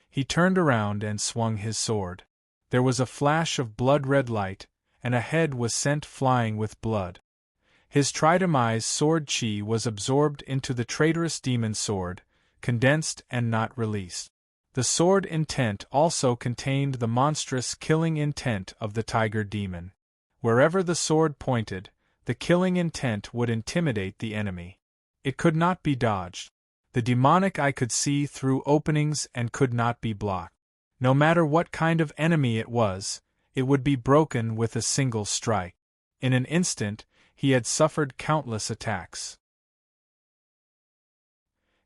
He turned around and swung his sword. There was a flash of blood-red light, and a head was sent flying with blood. His tridemized sword qi was absorbed into the traitorous demon sword, condensed and not released. The sword intent also contained the monstrous killing intent of the tiger demon. Wherever the sword pointed, the killing intent would intimidate the enemy. It could not be dodged. The demonic eye could see through openings and could not be blocked. No matter what kind of enemy it was, it would be broken with a single strike. In an instant, he had suffered countless attacks.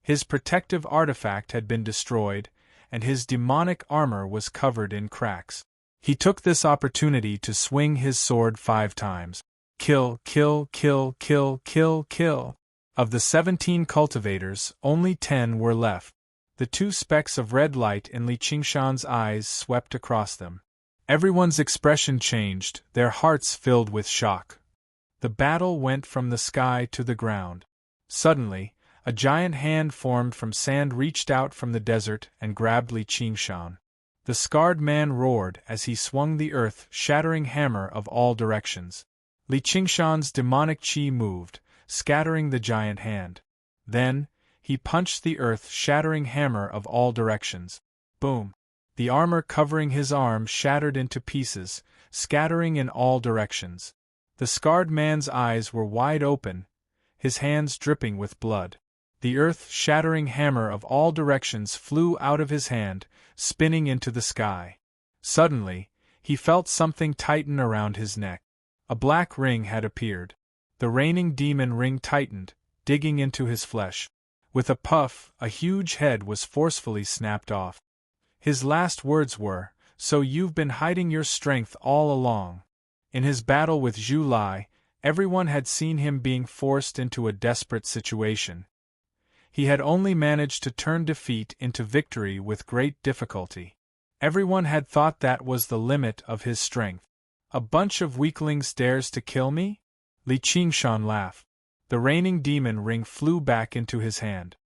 His protective artifact had been destroyed, and his demonic armor was covered in cracks. He took this opportunity to swing his sword 5 times. Kill, kill, kill, kill, kill, kill. Of the 17 cultivators, only 10 were left. The 2 specks of red light in Li Qingshan's eyes swept across them. Everyone's expression changed, their hearts filled with shock. The battle went from the sky to the ground. Suddenly, a giant hand formed from sand reached out from the desert and grabbed Li Qingshan. The scarred man roared as he swung the earth-shattering hammer of all directions. Li Qingshan's demonic qi moved, scattering the giant hand. Then, he punched the earth-shattering hammer of all directions. Boom! The armor covering his arm shattered into pieces, scattering in all directions. The scarred man's eyes were wide open, his hands dripping with blood. The earth-shattering hammer of all directions flew out of his hand, spinning into the sky. Suddenly, he felt something tighten around his neck. A black ring had appeared. The reigning demon ring tightened, digging into his flesh. With a puff, a huge head was forcefully snapped off. His last words were, "So you've been hiding your strength all along." In his battle with Zhu Lai, everyone had seen him being forced into a desperate situation. He had only managed to turn defeat into victory with great difficulty. Everyone had thought that was the limit of his strength. "A bunch of weaklings dares to kill me?" Li Qingshan laughed. The reigning demon ring flew back into his hand.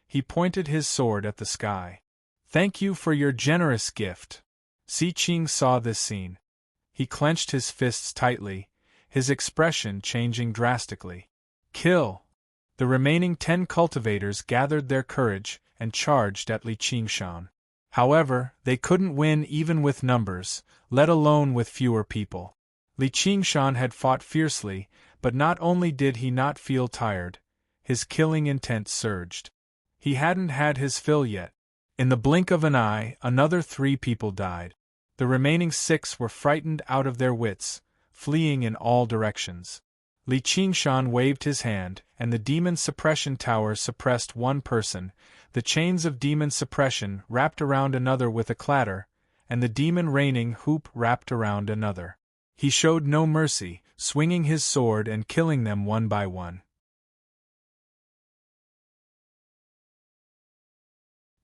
He pointed his sword at the sky. "Thank you for your generous gift." Si Qing saw this scene. He clenched his fists tightly, his expression changing drastically. "Kill!" The remaining 10 cultivators gathered their courage and charged at Li Qingshan. However, they couldn't win even with numbers, let alone with fewer people. Li Qingshan had fought fiercely, but not only did he not feel tired, his killing intent surged. He hadn't had his fill yet. In the blink of an eye, another 3 people died. The remaining 6 were frightened out of their wits, fleeing in all directions. Li Qingshan waved his hand, and the demon suppression tower suppressed 1 person, the chains of demon suppression wrapped around another with a clatter, and the demon reigning hoop wrapped around another. He showed no mercy, swinging his sword and killing them one by one.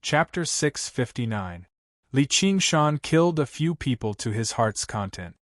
Chapter 659. Li Qingshan killed a few people to his heart's content.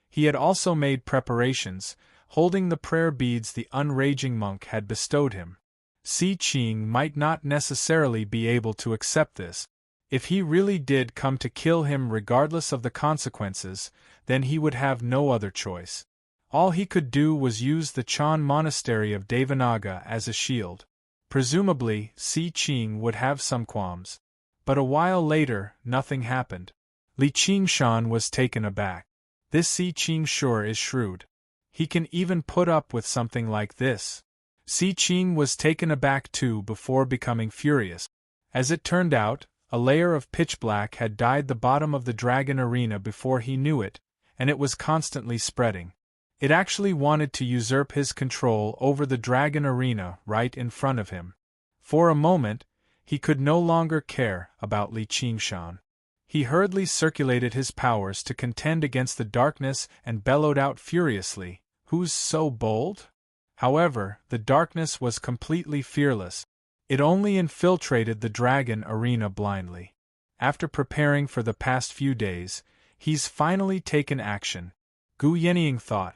He had also made preparations, holding the prayer beads the unraging monk had bestowed him. Si Qing might not necessarily be able to accept this. If he really did come to kill him regardless of the consequences, then he would have no other choice. All he could do was use the Chan monastery of Devanaga as a shield. Presumably, Si Qing would have some qualms. But a while later, nothing happened. Li Qingshan was taken aback. This Si Qing sure is shrewd. He can even put up with something like this. Si Qing was taken aback too before becoming furious. As it turned out, a layer of pitch black had dyed the bottom of the dragon arena before he knew it, and it was constantly spreading. It actually wanted to usurp his control over the dragon arena right in front of him. For a moment, he could no longer care about Li Qingshan. He hurriedly circulated his powers to contend against the darkness and bellowed out furiously, "Who's so bold?" However, the darkness was completely fearless. It only infiltrated the dragon arena blindly. After preparing for the past few days, he's finally taken action. Gu Yenying thought.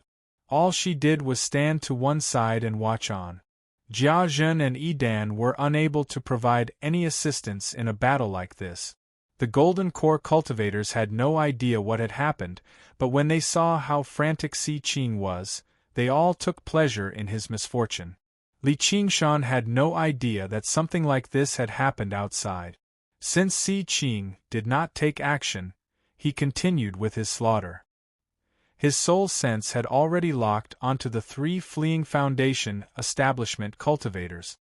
All she did was stand to one side and watch on. Jia Zhen and Yi Dan were unable to provide any assistance in a battle like this. The Golden Core cultivators had no idea what had happened, but when they saw how frantic Si Qing was, they all took pleasure in his misfortune. Li Qingshan had no idea that something like this had happened outside. Since Si Qing did not take action, he continued with his slaughter. His soul sense had already locked onto the 3 fleeing Foundation establishment cultivators.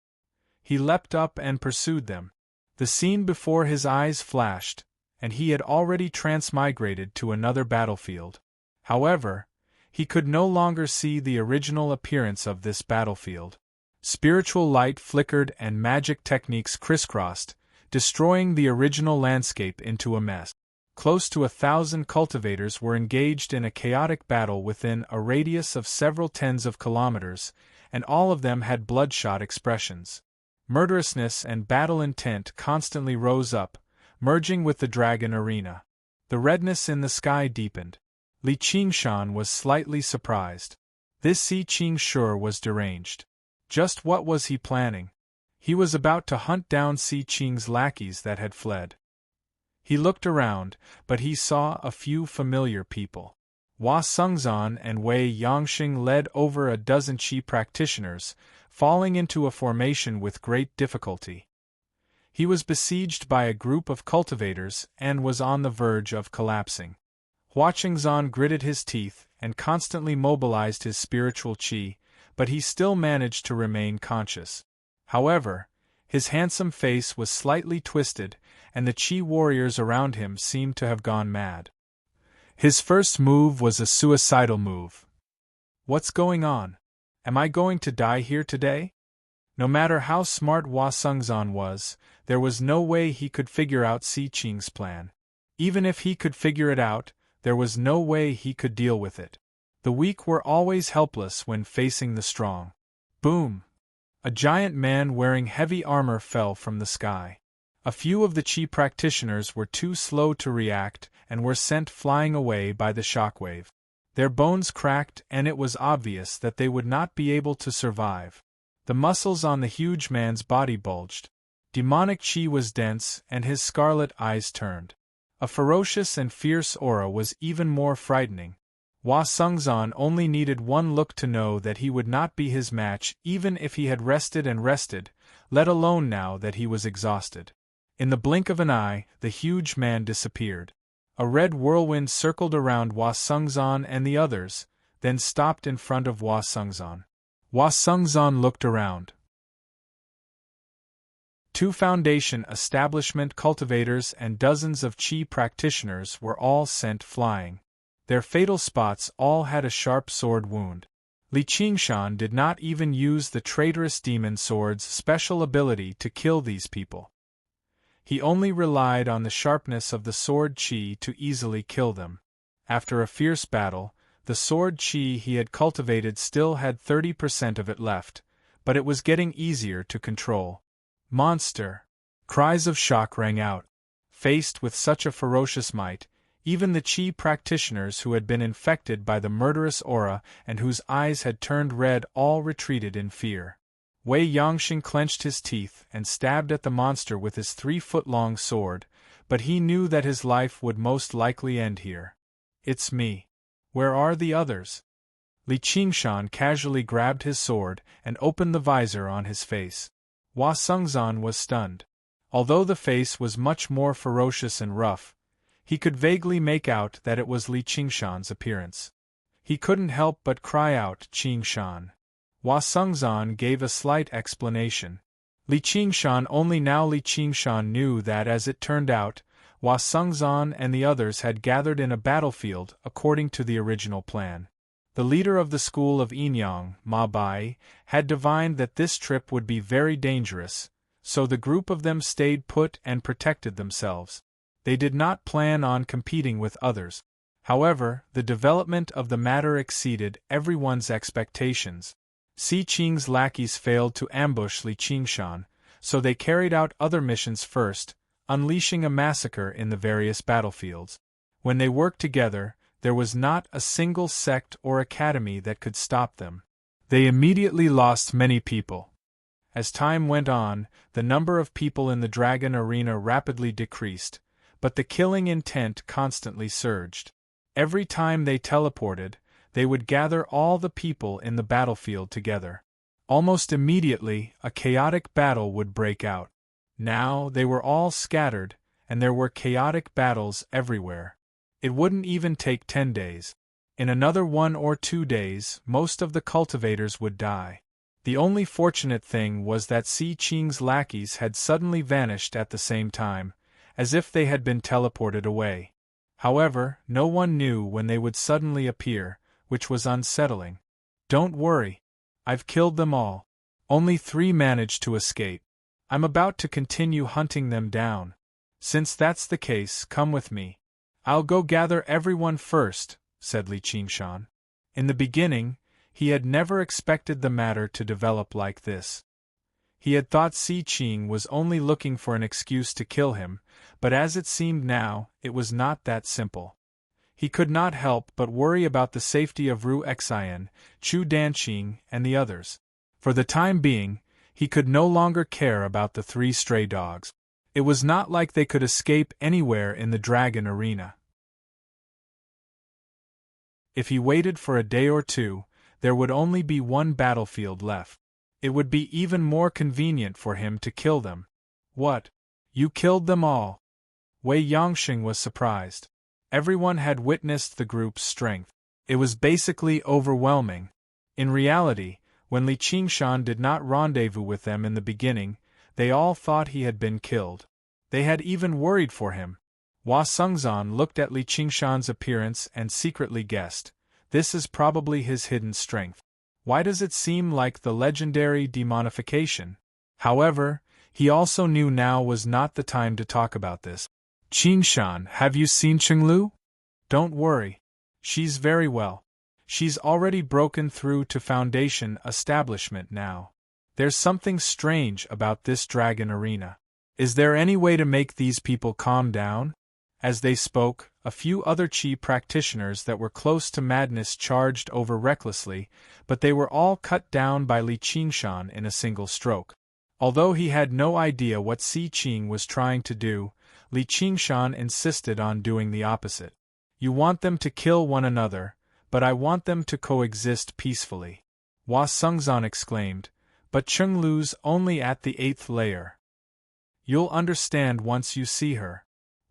He leapt up and pursued them. The scene before his eyes flashed, and he had already transmigrated to another battlefield. However, he could no longer see the original appearance of this battlefield. Spiritual light flickered and magic techniques crisscrossed, destroying the original landscape into a mess. Close to 1,000 cultivators were engaged in a chaotic battle within a radius of several tens of kilometers, and all of them had bloodshot expressions. Murderousness and battle intent constantly rose up, merging with the dragon arena. The redness in the sky deepened. Li Qingshan was slightly surprised. This Si Qing sure was deranged. Just what was he planning? He was about to hunt down Si Qing's lackeys that had fled. He looked around, but he saw a few familiar people. Hua Sengzan and Wei Yangxing led over a dozen Qi practitioners, falling into a formation with great difficulty. He was besieged by a group of cultivators and was on the verge of collapsing. Hua Qingzan gritted his teeth and constantly mobilized his spiritual qi, but he still managed to remain conscious. However, his handsome face was slightly twisted, and the Qi warriors around him seemed to have gone mad. His first move was a suicidal move. What's going on? Am I going to die here today? No matter how smart Hua Sengzan was, there was no way he could figure out Si Qing's plan. Even if he could figure it out, there was no way he could deal with it. The weak were always helpless when facing the strong. Boom! A giant man wearing heavy armor fell from the sky. A few of the Qi practitioners were too slow to react and were sent flying away by the shockwave. Their bones cracked and it was obvious that they would not be able to survive. The muscles on the huge man's body bulged. Demonic Qi was dense and his scarlet eyes turned. A ferocious and fierce aura was even more frightening. Hua Sengzan only needed one look to know that he would not be his match even if he had rested and rested, let alone now that he was exhausted. In the blink of an eye, the huge man disappeared. A red whirlwind circled around Hua Sengzan and the others, then stopped in front of Hua Sengzan. Hua Sengzan looked around. 2 Foundation establishment cultivators and dozens of Qi practitioners were all sent flying. Their fatal spots all had a sharp sword wound. Li Qingshan did not even use the traitorous demon sword's special ability to kill these people. He only relied on the sharpness of the sword qi to easily kill them. After a fierce battle, the sword qi he had cultivated still had 30% of it left, but it was getting easier to control. Monster! Cries of shock rang out. Faced with such a ferocious might, even the Qi practitioners who had been infected by the murderous aura and whose eyes had turned red all retreated in fear. Wei Yangxing clenched his teeth and stabbed at the monster with his 3-foot-long sword, but he knew that his life would most likely end here. "It's me. Where are the others?" Li Qingshan casually grabbed his sword and opened the visor on his face. Hua Sengzan was stunned. Although the face was much more ferocious and rough, he could vaguely make out that it was Li Qingshan's appearance. He couldn't help but cry out, "Qingshan." Hua Sengzan gave a slight explanation. Li Qingshan knew that as it turned out, Hua Sengzan and the others had gathered in a battlefield according to the original plan. The leader of the school of Yinyang, Ma Bai, had divined that this trip would be very dangerous, so the group of them stayed put and protected themselves. They did not plan on competing with others. However, the development of the matter exceeded everyone's expectations. Si Qing's lackeys failed to ambush Li Qingshan, so they carried out other missions first, unleashing a massacre in the various battlefields. When they worked together, there was not a single sect or academy that could stop them. They immediately lost many people. As time went on, the number of people in the Dragon Arena rapidly decreased, but the killing intent constantly surged. Every time they teleported, they would gather all the people in the battlefield together. Almost immediately, a chaotic battle would break out. Now they were all scattered, and there were chaotic battles everywhere. It wouldn't even take 10 days. In another 1 or 2 days, most of the cultivators would die. The only fortunate thing was that Si Qing's lackeys had suddenly vanished at the same time, as if they had been teleported away. However, no one knew when they would suddenly appear, which was unsettling. "Don't worry. I've killed them all. Only 3 managed to escape. I'm about to continue hunting them down. Since that's the case, come with me. I'll go gather everyone first," said Li Qingshan. In the beginning, he had never expected the matter to develop like this. He had thought Si Qing was only looking for an excuse to kill him, but as it seemed now, it was not that simple. He could not help but worry about the safety of Ru Xian, Chu Danqing, and the others. For the time being, he could no longer care about the 3 stray dogs. It was not like they could escape anywhere in the Dragon Arena. If he waited for a day or 2, there would only be 1 battlefield left. It would be even more convenient for him to kill them. "What? You killed them all?" Wei Yangxing was surprised. Everyone had witnessed the group's strength. It was basically overwhelming. In reality, when Li Qingshan did not rendezvous with them in the beginning, they all thought he had been killed. They had even worried for him. Hua Sengzan looked at Li Qingshan's appearance and secretly guessed, this is probably his hidden strength. Why does it seem like the legendary demonification? However, he also knew now was not the time to talk about this. "Qingshan, have you seen Chenglu?" "Don't worry. She's very well. She's already broken through to Foundation establishment now. There's something strange about this Dragon Arena. Is there any way to make these people calm down?" As they spoke, a few other Qi practitioners that were close to madness charged over recklessly, but they were all cut down by Li Qingshan in a single stroke. Although he had no idea what Si Qing was trying to do, Li Qingshan insisted on doing the opposite. "You want them to kill one another, but I want them to coexist peacefully," Hua Sengzan exclaimed, "but Chenglu's only at the 8th layer. You'll understand once you see her."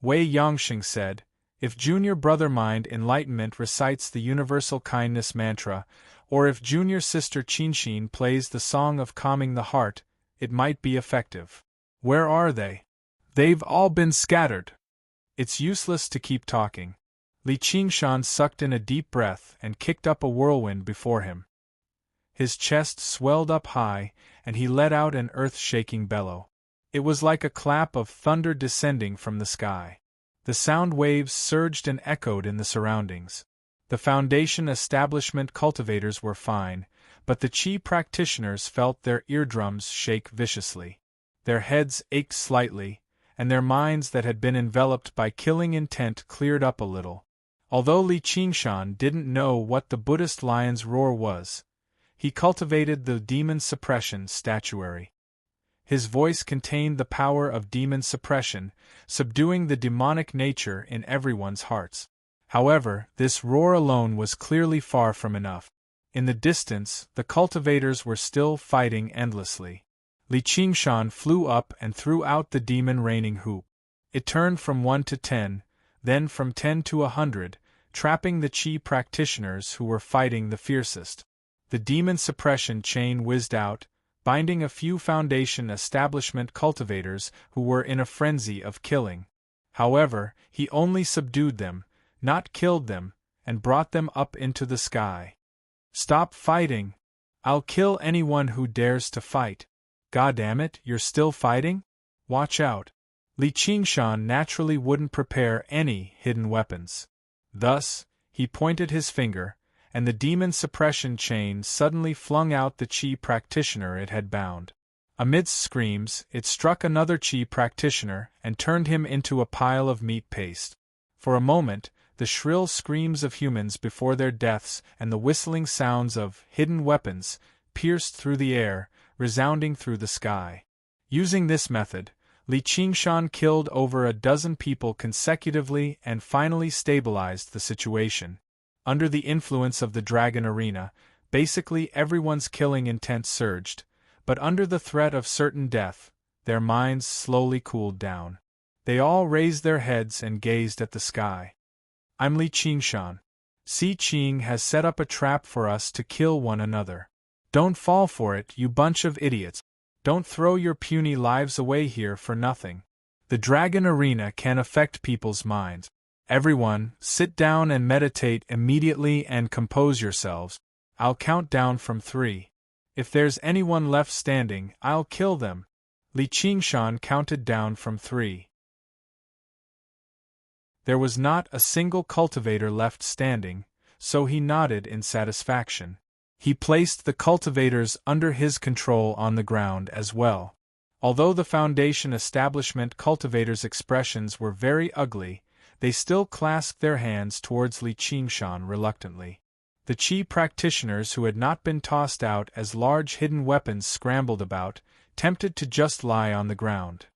Wei Yangxing said, "If Junior Brother Mind Enlightenment recites the Universal Kindness Mantra, or if Junior Sister Qinshin plays the Song of Calming the Heart, it might be effective." "Where are they?" "They've all been scattered." "It's useless to keep talking." Li Qingshan sucked in a deep breath and kicked up a whirlwind before him. His chest swelled up high, and he let out an earth-shaking bellow. It was like a clap of thunder descending from the sky. The sound waves surged and echoed in the surroundings. The Foundation establishment cultivators were fine, but the Qi practitioners felt their eardrums shake viciously. Their heads ached slightly, and their minds that had been enveloped by killing intent cleared up a little. Although Li Qingshan didn't know what the Buddhist lion's roar was, he cultivated the demon suppression statuary. His voice contained the power of demon suppression, subduing the demonic nature in everyone's hearts. However, this roar alone was clearly far from enough. In the distance, the cultivators were still fighting endlessly. Li Qingshan flew up and threw out the demon raining hoop. It turned from 1 to 10, then from 10 to 100, trapping the Qi practitioners who were fighting the fiercest. The demon suppression chain whizzed out, binding a few Foundation establishment cultivators who were in a frenzy of killing. However, he only subdued them, not killed them, and brought them up into the sky. "Stop fighting! I'll kill anyone who dares to fight. Goddammit, you're still fighting? Watch out!" Li Qingshan naturally wouldn't prepare any hidden weapons. Thus, he pointed his finger, and the demon suppression chain suddenly flung out the Qi practitioner it had bound. Amidst screams, it struck another Qi practitioner and turned him into a pile of meat paste. For a moment, the shrill screams of humans before their deaths and the whistling sounds of hidden weapons pierced through the air, resounding through the sky. Using this method, Li Qingshan killed over a dozen people consecutively and finally stabilized the situation. Under the influence of the Dragon Arena, basically everyone's killing intent surged, but under the threat of certain death, their minds slowly cooled down. They all raised their heads and gazed at the sky. "I'm Li Qingshan. Si Qing has set up a trap for us to kill one another. Don't fall for it, you bunch of idiots. Don't throw your puny lives away here for nothing. The Dragon Arena can affect people's minds. Everyone, sit down and meditate immediately and compose yourselves. I'll count down from 3. If there's anyone left standing, I'll kill them." Li Qingshan counted down from 3. There was not a single cultivator left standing, so he nodded in satisfaction. He placed the cultivators under his control on the ground as well. Although the Foundation establishment cultivators' expressions were very ugly, they still clasped their hands towards Li Qingshan reluctantly. The Qi practitioners who had not been tossed out as large hidden weapons scrambled about, tempted to just lie on the ground.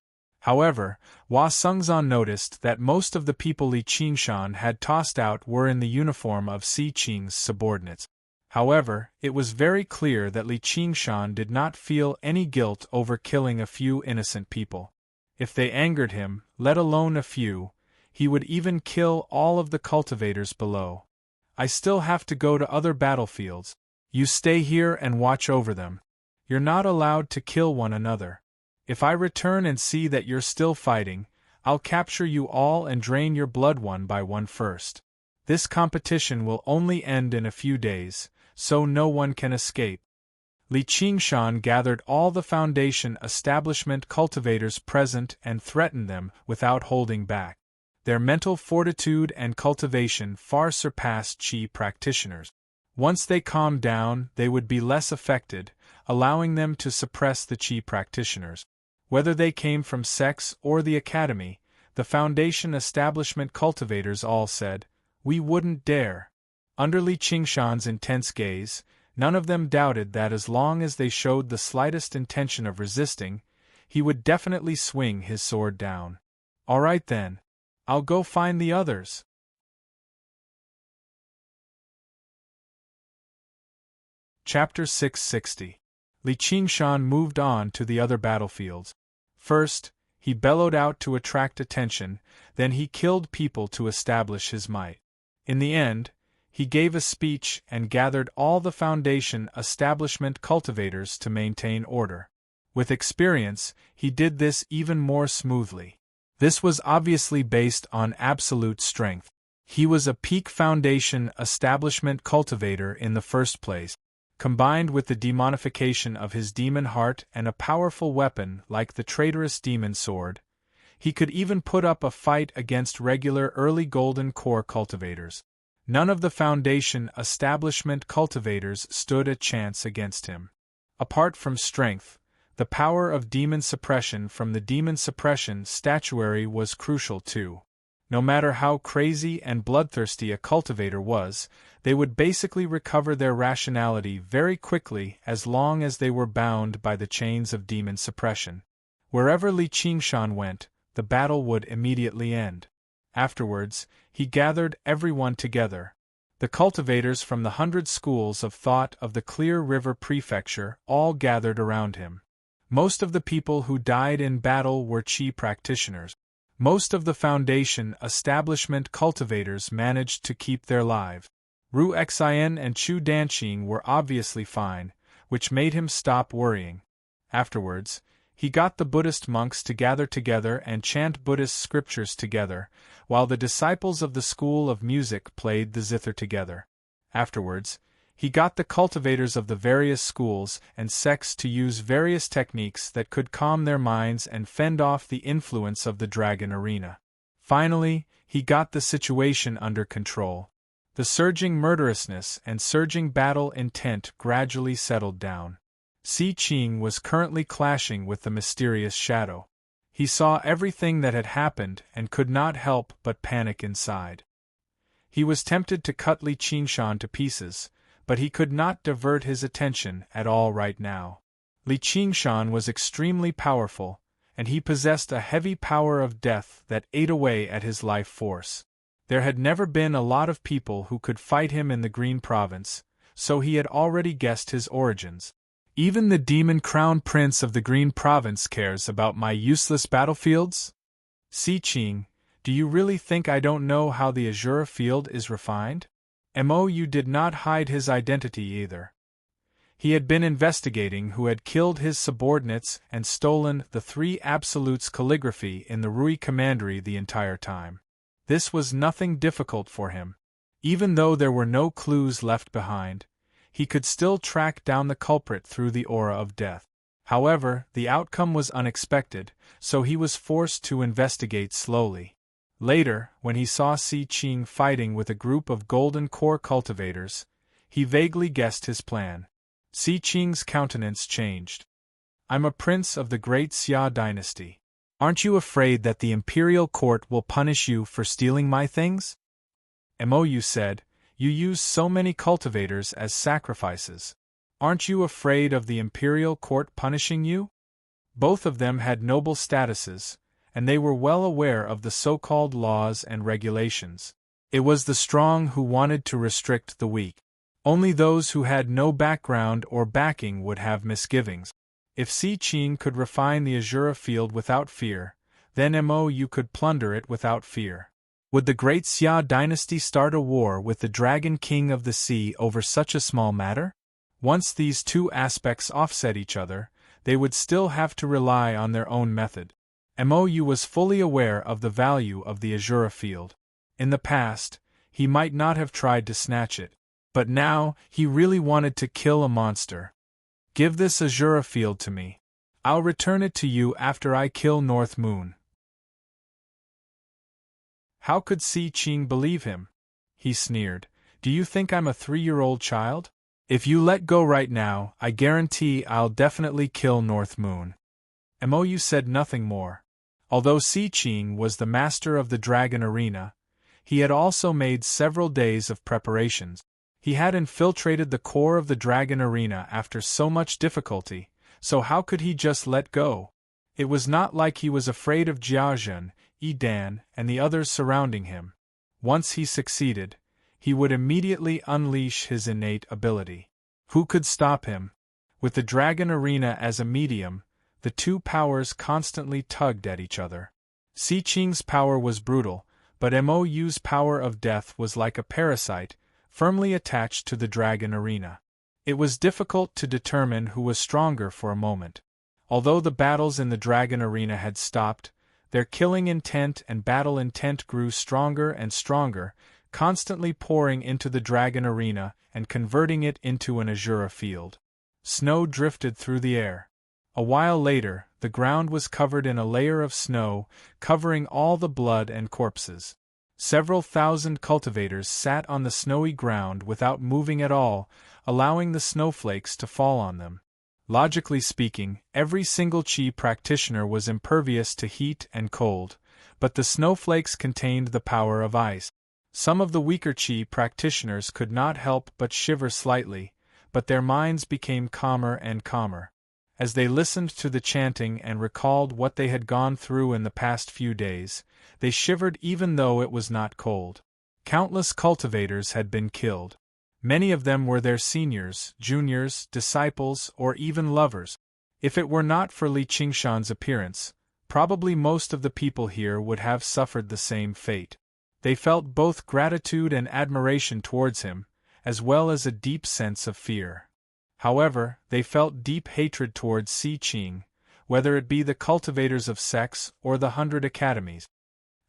However, Hua Sengzan noticed that most of the people Li Qingshan had tossed out were in the uniform of Si Qing's subordinates. However, it was very clear that Li Qingshan did not feel any guilt over killing a few innocent people. If they angered him, let alone a few, he would even kill all of the cultivators below. "I still have to go to other battlefields. You stay here and watch over them. You're not allowed to kill one another. If I return and see that you're still fighting, I'll capture you all and drain your blood one by one first. This competition will only end in a few days, so no one can escape." Li Qingshan gathered all the Foundation establishment cultivators present and threatened them without holding back. Their mental fortitude and cultivation far surpassed Qi practitioners. Once they calmed down, they would be less affected, allowing them to suppress the Qi practitioners. Whether they came from sects or the academy, the Foundation establishment cultivators all said, "We wouldn't dare." Under Li Qingshan's intense gaze, none of them doubted that as long as they showed the slightest intention of resisting, he would definitely swing his sword down. "All right then. I'll go find the others." Chapter 660. Li Qingshan moved on to the other battlefields. First, he bellowed out to attract attention, then he killed people to establish his might. In the end, he gave a speech and gathered all the Foundation establishment cultivators to maintain order. With experience, he did this even more smoothly. This was obviously based on absolute strength. He was a peak Foundation establishment cultivator in the first place. Combined with the demonification of his demon heart and a powerful weapon like the traitorous demon sword, he could even put up a fight against regular early Golden Core cultivators. None of the Foundation establishment cultivators stood a chance against him. Apart from strength, The power of demon suppression from the demon suppression statuary was crucial too. No matter how crazy and bloodthirsty a cultivator was, they would basically recover their rationality very quickly as long as they were bound by the chains of demon suppression. Wherever Li Qingshan went, the battle would immediately end. Afterwards, he gathered everyone together. The cultivators from the 100 schools of thought of the Clear River Prefecture all gathered around him. Most of the people who died in battle were Qi practitioners. Most of the Foundation establishment cultivators managed to keep their lives. Ru Xian and Chu Danqing were obviously fine, which made him stop worrying. Afterwards, he got the Buddhist monks to gather together and chant Buddhist scriptures together, while the disciples of the school of music played the zither together. Afterwards, he got the cultivators of the various schools and sects to use various techniques that could calm their minds and fend off the influence of the dragon arena. Finally, he got the situation under control. The surging murderousness and surging battle intent gradually settled down. Xi Qing was currently clashing with the mysterious shadow. He saw everything that had happened and could not help but panic inside. He was tempted to cut Li Qingshan to pieces, but he could not divert his attention at all right now. Li Qingshan was extremely powerful, and he possessed a heavy power of death that ate away at his life force. There had never been a lot of people who could fight him in the Green Province, so he had already guessed his origins. Even the demon crown prince of the Green Province cares about my useless battlefields? Xi Qing, do you really think I don't know how the Azura field is refined? Mou did not hide his identity either. He had been investigating who had killed his subordinates and stolen the 3 Absolutes calligraphy in the Rui Commandery the entire time. This was nothing difficult for him. Even though there were no clues left behind, he could still track down the culprit through the aura of death. However, the outcome was unexpected, so he was forced to investigate slowly. Later, when he saw Xi Qing fighting with a group of Golden Core cultivators, he vaguely guessed his plan. Xi Qing's countenance changed. I'm a prince of the great Xia dynasty. Aren't you afraid that the imperial court will punish you for stealing my things? Mou said, you use so many cultivators as sacrifices. Aren't you afraid of the imperial court punishing you? Both of them had noble statuses, and they were well aware of the so-called laws and regulations. It was the strong who wanted to restrict the weak. Only those who had no background or backing would have misgivings. If Xi Qing could refine the Azura field without fear, then Mou could plunder it without fear. Would the great Xia dynasty start a war with the Dragon King of the Sea over such a small matter? Once these two aspects offset each other, they would still have to rely on their own method. Mou was fully aware of the value of the Azura field. In the past, he might not have tried to snatch it, but now he really wanted to kill a monster. Give this Azura field to me. I'll return it to you after I kill North Moon. How could Xi Qing believe him? He sneered. Do you think I'm a 3-year-old child? If you let go right now, I guarantee I'll definitely kill North Moon. Mou said nothing more. Although Xi Qing was the master of the Dragon Arena, he had also made several days of preparations. He had infiltrated the core of the Dragon Arena after so much difficulty, so how could he just let go? It was not like he was afraid of Jiazhen, Yidan, and the others surrounding him. Once he succeeded, he would immediately unleash his innate ability. Who could stop him? With the Dragon Arena as a medium, the two powers constantly tugged at each other. Xi Qing's power was brutal, but Mou's power of death was like a parasite, firmly attached to the Dragon Arena. It was difficult to determine who was stronger for a moment. Although the battles in the Dragon Arena had stopped, their killing intent and battle intent grew stronger and stronger, constantly pouring into the Dragon Arena and converting it into an Azura field. Snow drifted through the air. A while later, the ground was covered in a layer of snow, covering all the blood and corpses. Several thousand cultivators sat on the snowy ground without moving at all, allowing the snowflakes to fall on them. Logically speaking, every single Qi practitioner was impervious to heat and cold, but the snowflakes contained the power of ice. Some of the weaker Qi practitioners could not help but shiver slightly, but their minds became calmer and calmer. As they listened to the chanting and recalled what they had gone through in the past few days, they shivered even though it was not cold. Countless cultivators had been killed. Many of them were their seniors, juniors, disciples, or even lovers. If it were not for Li Qingshan's appearance, probably most of the people here would have suffered the same fate. They felt both gratitude and admiration towards him, as well as a deep sense of fear. However, they felt deep hatred towards Si Qing, whether it be the cultivators of sex or the 100 academies.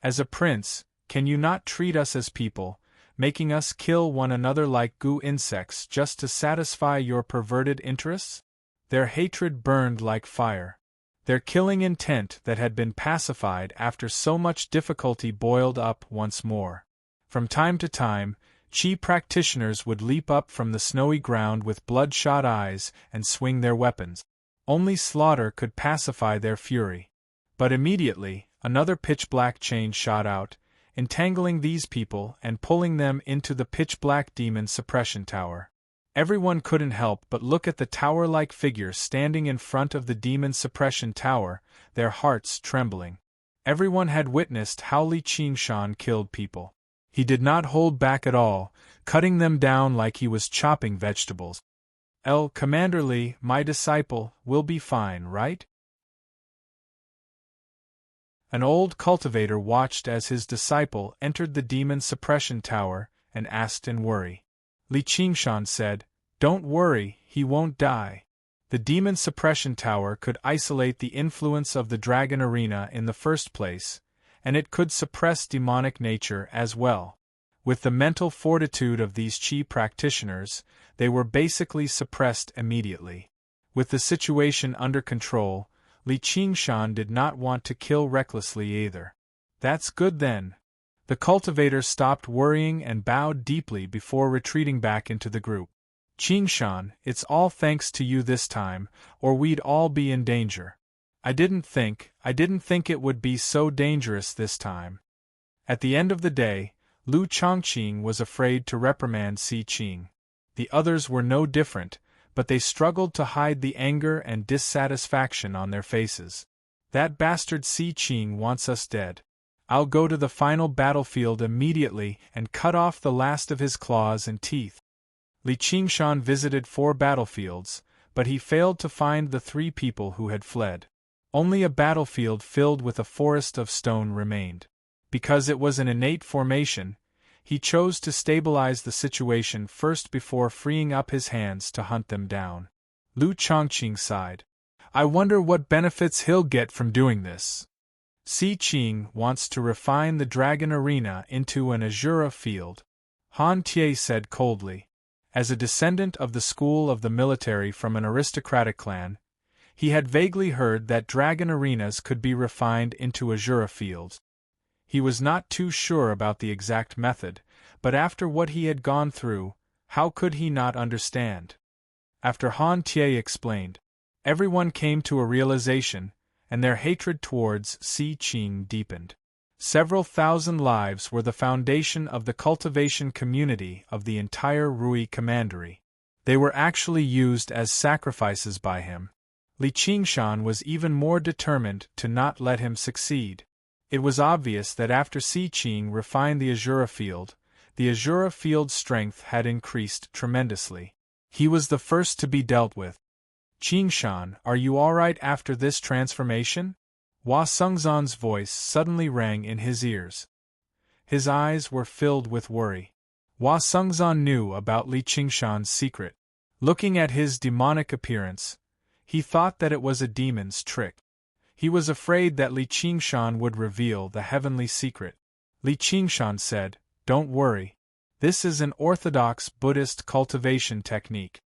As a prince, can you not treat us as people, making us kill one another like goo insects just to satisfy your perverted interests? Their hatred burned like fire. Their killing intent that had been pacified after so much difficulty boiled up once more. From time to time, Qi practitioners would leap up from the snowy ground with bloodshot eyes and swing their weapons. Only slaughter could pacify their fury. But immediately, another pitch-black chain shot out, entangling these people and pulling them into the pitch-black demon suppression tower. Everyone couldn't help but look at the tower-like figure standing in front of the demon suppression tower, their hearts trembling. Everyone had witnessed how Li Qingshan killed people. He did not hold back at all, cutting them down like he was chopping vegetables. Commander Li, my disciple, will be fine, right? An old cultivator watched as his disciple entered the demon suppression tower and asked in worry. Li Qingshan said, "Don't worry, he won't die." The demon suppression tower could isolate the influence of the dragon arena in the first place, and it could suppress demonic nature as well. With the mental fortitude of these Qi practitioners, they were basically suppressed immediately. With the situation under control, Li Qingshan did not want to kill recklessly either. That's good then. The cultivator stopped worrying and bowed deeply before retreating back into the group. Qingshan, it's all thanks to you this time, or we'd all be in danger. I didn't think it would be so dangerous this time. At the end of the day, Lu Chongqing was afraid to reprimand Si Qing. The others were no different, but they struggled to hide the anger and dissatisfaction on their faces. That bastard Si Qing wants us dead. I'll go to the final battlefield immediately and cut off the last of his claws and teeth. Li Qingshan visited 4 battlefields, but he failed to find the 3 people who had fled. Only a battlefield filled with a forest of stone remained. Because it was an innate formation, he chose to stabilize the situation first before freeing up his hands to hunt them down. Lu Chongqing sighed. I wonder what benefits he'll get from doing this. Si Qing wants to refine the dragon arena into an Azura field. Han Tie said coldly. As a descendant of the school of the military from an aristocratic clan, he had vaguely heard that dragon arenas could be refined into Azura fields. He was not too sure about the exact method, but after what he had gone through, how could he not understand? After Han Tie explained, everyone came to a realization, and their hatred towards Si Qing deepened. Several thousand lives were the foundation of the cultivation community of the entire Rui Commandery. They were actually used as sacrifices by him. Li Qingshan was even more determined to not let him succeed. It was obvious that after Si Qing refined the Azura field's strength had increased tremendously. He was the first to be dealt with. Qingshan, are you alright after this transformation? Hua Sengzan's voice suddenly rang in his ears. His eyes were filled with worry. Hua Sengzan knew about Li Qingshan's secret. Looking at his demonic appearance, he thought that it was a demon's trick. He was afraid that Li Qingshan would reveal the heavenly secret. Li Qingshan said, "Don't worry. This is an orthodox Buddhist cultivation technique."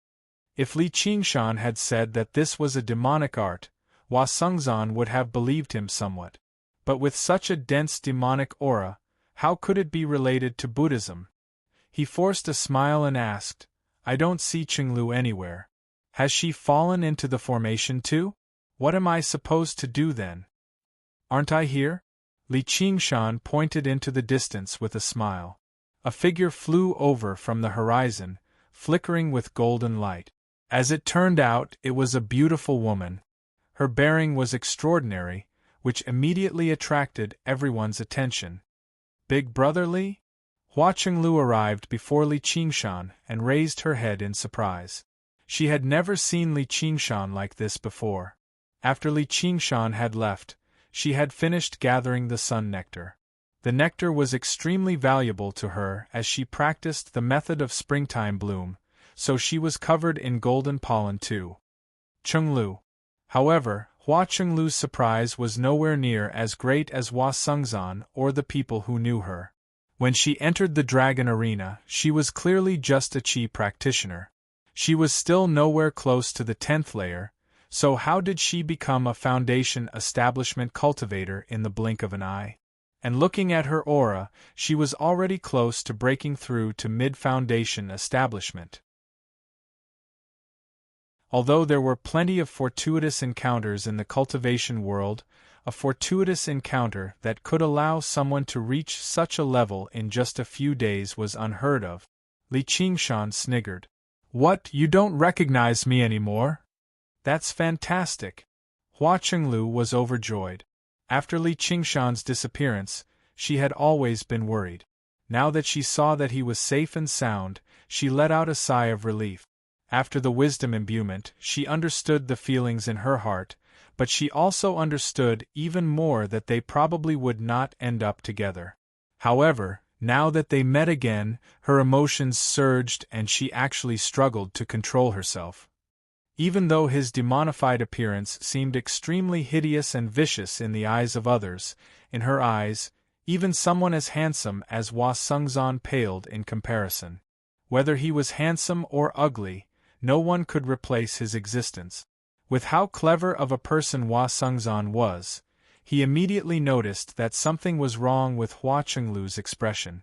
If Li Qingshan had said that this was a demonic art, Hua Sengzan would have believed him somewhat. But with such a dense demonic aura, how could it be related to Buddhism? He forced a smile and asked, "I don't see Qinglu anywhere. Has she fallen into the formation too? What am I supposed to do then? Aren't I here? Li Qingshan pointed into the distance with a smile. A figure flew over from the horizon, flickering with golden light. As it turned out, it was a beautiful woman. Her bearing was extraordinary, which immediately attracted everyone's attention. Big Brother Li? Hua Chenglu arrived before Li Qingshan and raised her head in surprise. She had never seen Li Qingshan like this before. After Li Qingshan had left, she had finished gathering the sun nectar. The nectar was extremely valuable to her as she practiced the method of springtime bloom, so she was covered in golden pollen too. Chenglu. However, Hua Chenglu's surprise was nowhere near as great as Hua Sengzan or the people who knew her. When she entered the dragon arena, she was clearly just a Qi practitioner. She was still nowhere close to the 10th layer, so how did she become a foundation establishment cultivator in the blink of an eye? And looking at her aura, she was already close to breaking through to mid-foundation establishment. Although there were plenty of fortuitous encounters in the cultivation world, a fortuitous encounter that could allow someone to reach such a level in just a few days was unheard of. Li Qingshan sniggered. What, you don't recognize me anymore? That's fantastic. Hua Chenglu was overjoyed. After Li Qingshan's disappearance, she had always been worried. Now that she saw that he was safe and sound, she let out a sigh of relief. After the wisdom imbuement, she understood the feelings in her heart, but she also understood even more that they probably would not end up together. However, now that they met again, her emotions surged and she actually struggled to control herself. Even though his demonified appearance seemed extremely hideous and vicious in the eyes of others, in her eyes, even someone as handsome as Hua Sengzan paled in comparison. Whether he was handsome or ugly, no one could replace his existence. With how clever of a person Hua Sengzan was, he immediately noticed that something was wrong with Hua Chenglu's expression.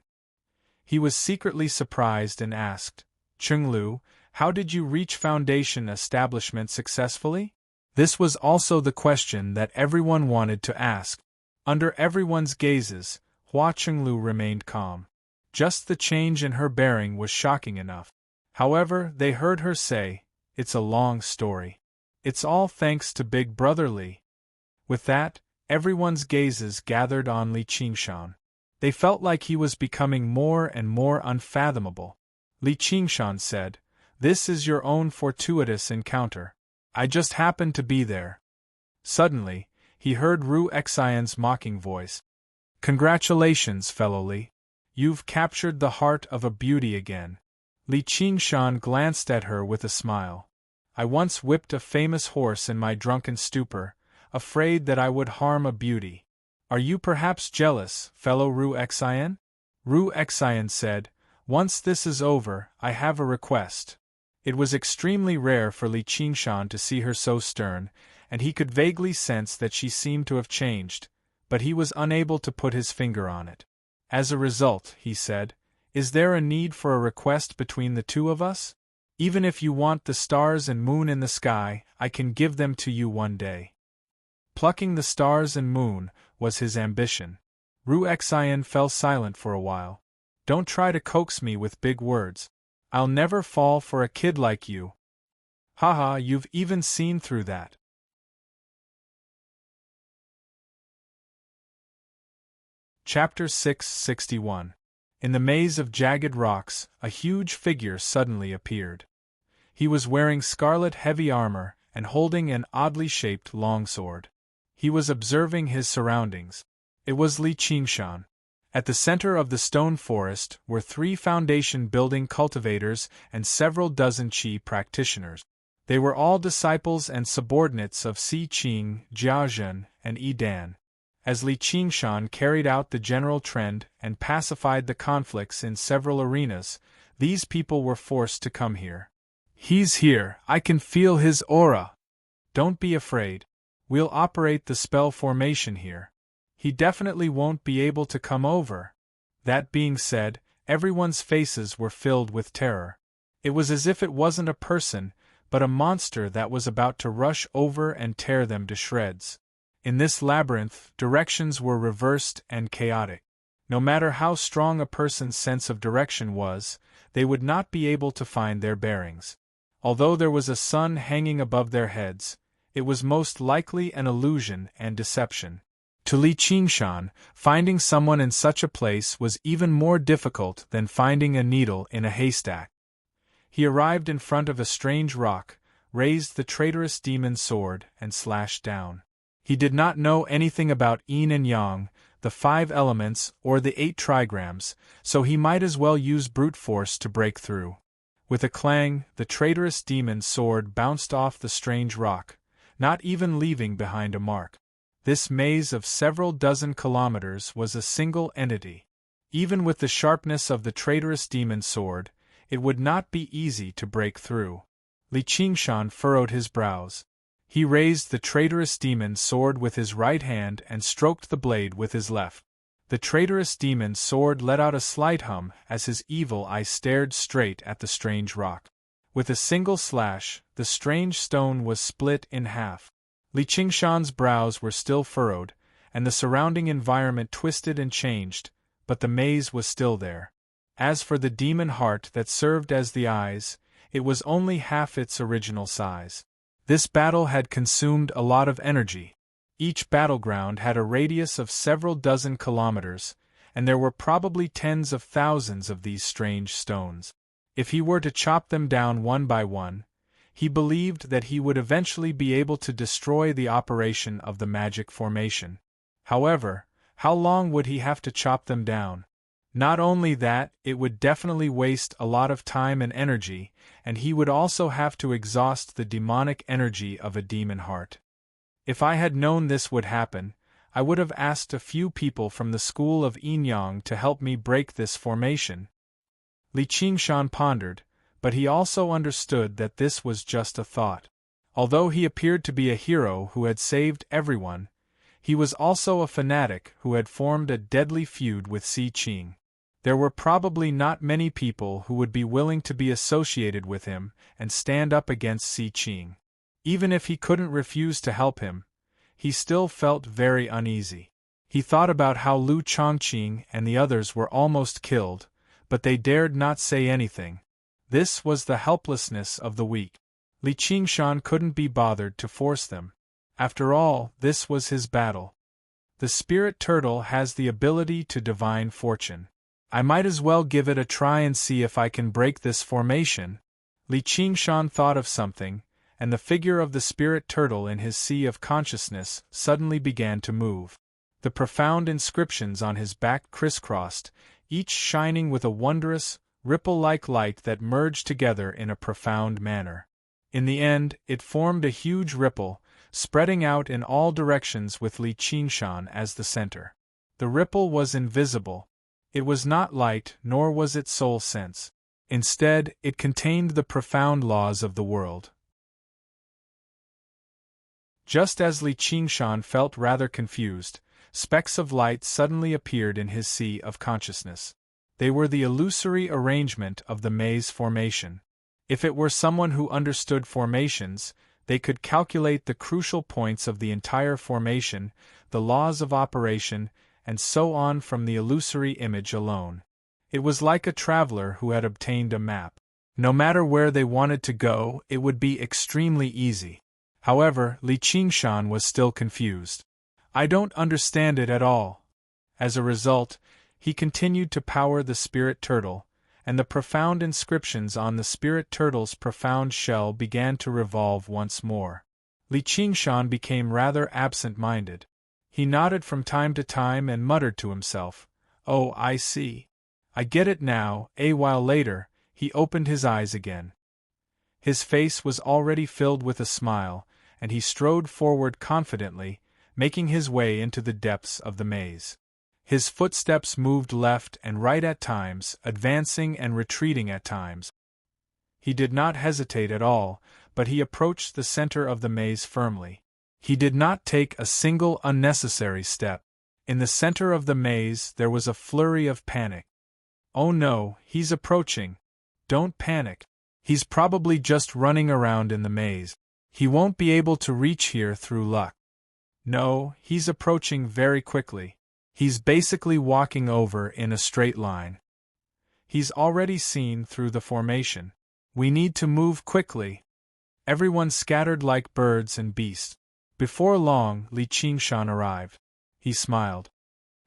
He was secretly surprised and asked, Chenglu, how did you reach foundation establishment successfully? This was also the question that everyone wanted to ask. Under everyone's gazes, Hua Chenglu remained calm. Just the change in her bearing was shocking enough. However, they heard her say, it's a long story. It's all thanks to Big Brother Li. With that, everyone's gazes gathered on Li Qingshan. They felt like he was becoming more and more unfathomable. Li Qingshan said, This is your own fortuitous encounter. I just happened to be there. Suddenly, he heard Ru Xian's mocking voice. Congratulations, fellow Li. You've captured the heart of a beauty again. Li Qingshan glanced at her with a smile. I once whipped a famous horse in my drunken stupor, afraid that I would harm a beauty. Are you perhaps jealous, fellow Ru Xian? Ru Xian said, Once this is over, I have a request. It was extremely rare for Li Qingshan to see her so stern, and he could vaguely sense that she seemed to have changed, but he was unable to put his finger on it. As a result, he said, Is there a need for a request between the two of us? Even if you want the stars and moon in the sky, I can give them to you one day. Plucking the stars and moon was his ambition. Ru Xian fell silent for a while. Don't try to coax me with big words. I'll never fall for a kid like you. Haha, you've even seen through that. Chapter 661. In the maze of jagged rocks, a huge figure suddenly appeared. He was wearing scarlet heavy armor and holding an oddly shaped longsword. He was observing his surroundings. It was Li Qingshan. At the center of the stone forest were 3 foundation-building cultivators and several dozen Qi practitioners. They were all disciples and subordinates of Si Qing, Jiazhen, and Yi Dan. As Li Qingshan carried out the general trend and pacified the conflicts in several arenas, these people were forced to come here. He's here, I can feel his aura. Don't be afraid. We'll operate the spell formation here. He definitely won't be able to come over. That being said, everyone's faces were filled with terror. It was as if it wasn't a person, but a monster that was about to rush over and tear them to shreds. In this labyrinth, directions were reversed and chaotic. No matter how strong a person's sense of direction was, they would not be able to find their bearings. Although there was a sun hanging above their heads, it was most likely an illusion and deception. To Li Qingshan, finding someone in such a place was even more difficult than finding a needle in a haystack. He arrived in front of a strange rock, raised the traitorous demon's sword, and slashed down. He did not know anything about yin and yang, the 5 elements, or the 8 trigrams, so he might as well use brute force to break through. With a clang, the traitorous demon's sword bounced off the strange rock, not even leaving behind a mark. This maze of several dozen kilometers was a single entity. Even with the sharpness of the traitorous demon's sword, it would not be easy to break through. Li Qingshan furrowed his brows. He raised the traitorous demon's sword with his right hand and stroked the blade with his left. The traitorous demon's sword let out a slight hum as his evil eye stared straight at the strange rock. With a single slash, the strange stone was split in half. Li Qingshan's brows were still furrowed, and the surrounding environment twisted and changed, but the maze was still there. As for the demon heart that served as the eyes, it was only half its original size. This battle had consumed a lot of energy. Each battleground had a radius of several dozen kilometers, and there were probably tens of thousands of these strange stones. If he were to chop them down one by one, he believed that he would eventually be able to destroy the operation of the magic formation. However, how long would he have to chop them down? Not only that, it would definitely waste a lot of time and energy, and he would also have to exhaust the demonic energy of a demon heart. If I had known this would happen, I would have asked a few people from the school of Yin-Yang to help me break this formation. Li Qingshan pondered, but he also understood that this was just a thought. Although he appeared to be a hero who had saved everyone, he was also a fanatic who had formed a deadly feud with Si Qing. There were probably not many people who would be willing to be associated with him and stand up against Si Qing. Even if he couldn't refuse to help him, he still felt very uneasy. He thought about how Lu Chongqing and the others were almost killed, but they dared not say anything. This was the helplessness of the weak. Li Qingshan couldn't be bothered to force them. After all, this was his battle. The spirit turtle has the ability to divine fortune. I might as well give it a try and see if I can break this formation. Li Qingshan thought of something, and the figure of the spirit turtle in his sea of consciousness suddenly began to move. The profound inscriptions on his back crisscrossed, each shining with a wondrous, ripple-like light that merged together in a profound manner. In the end, it formed a huge ripple, spreading out in all directions with Li Qingshan as the center. The ripple was invisible. It was not light, nor was it soul sense. Instead, it contained the profound laws of the world. Just as Li Qingshan felt rather confused, specks of light suddenly appeared in his sea of consciousness. They were the illusory arrangement of the maze formation. If it were someone who understood formations, they could calculate the crucial points of the entire formation, the laws of operation, and so on from the illusory image alone. It was like a traveler who had obtained a map. No matter where they wanted to go, it would be extremely easy. However, Li Qingshan was still confused. I don't understand it at all. As a result, he continued to power the spirit turtle, and the profound inscriptions on the spirit turtle's profound shell began to revolve once more. Li Qingshan became rather absent-minded. He nodded from time to time and muttered to himself, "Oh, I see. I get it now." A while later, he opened his eyes again. His face was already filled with a smile, and he strode forward confidently, making his way into the depths of the maze. His footsteps moved left and right at times, advancing and retreating at times. He did not hesitate at all, but he approached the center of the maze firmly. He did not take a single unnecessary step. In the center of the maze there was a flurry of panic. "Oh no, he's approaching. Don't panic. He's probably just running around in the maze. He won't be able to reach here through luck. No, he's approaching very quickly. He's basically walking over in a straight line. He's already seen through the formation. We need to move quickly. Everyone scattered like birds and beasts. Before long, Li Qingshan arrived. He smiled.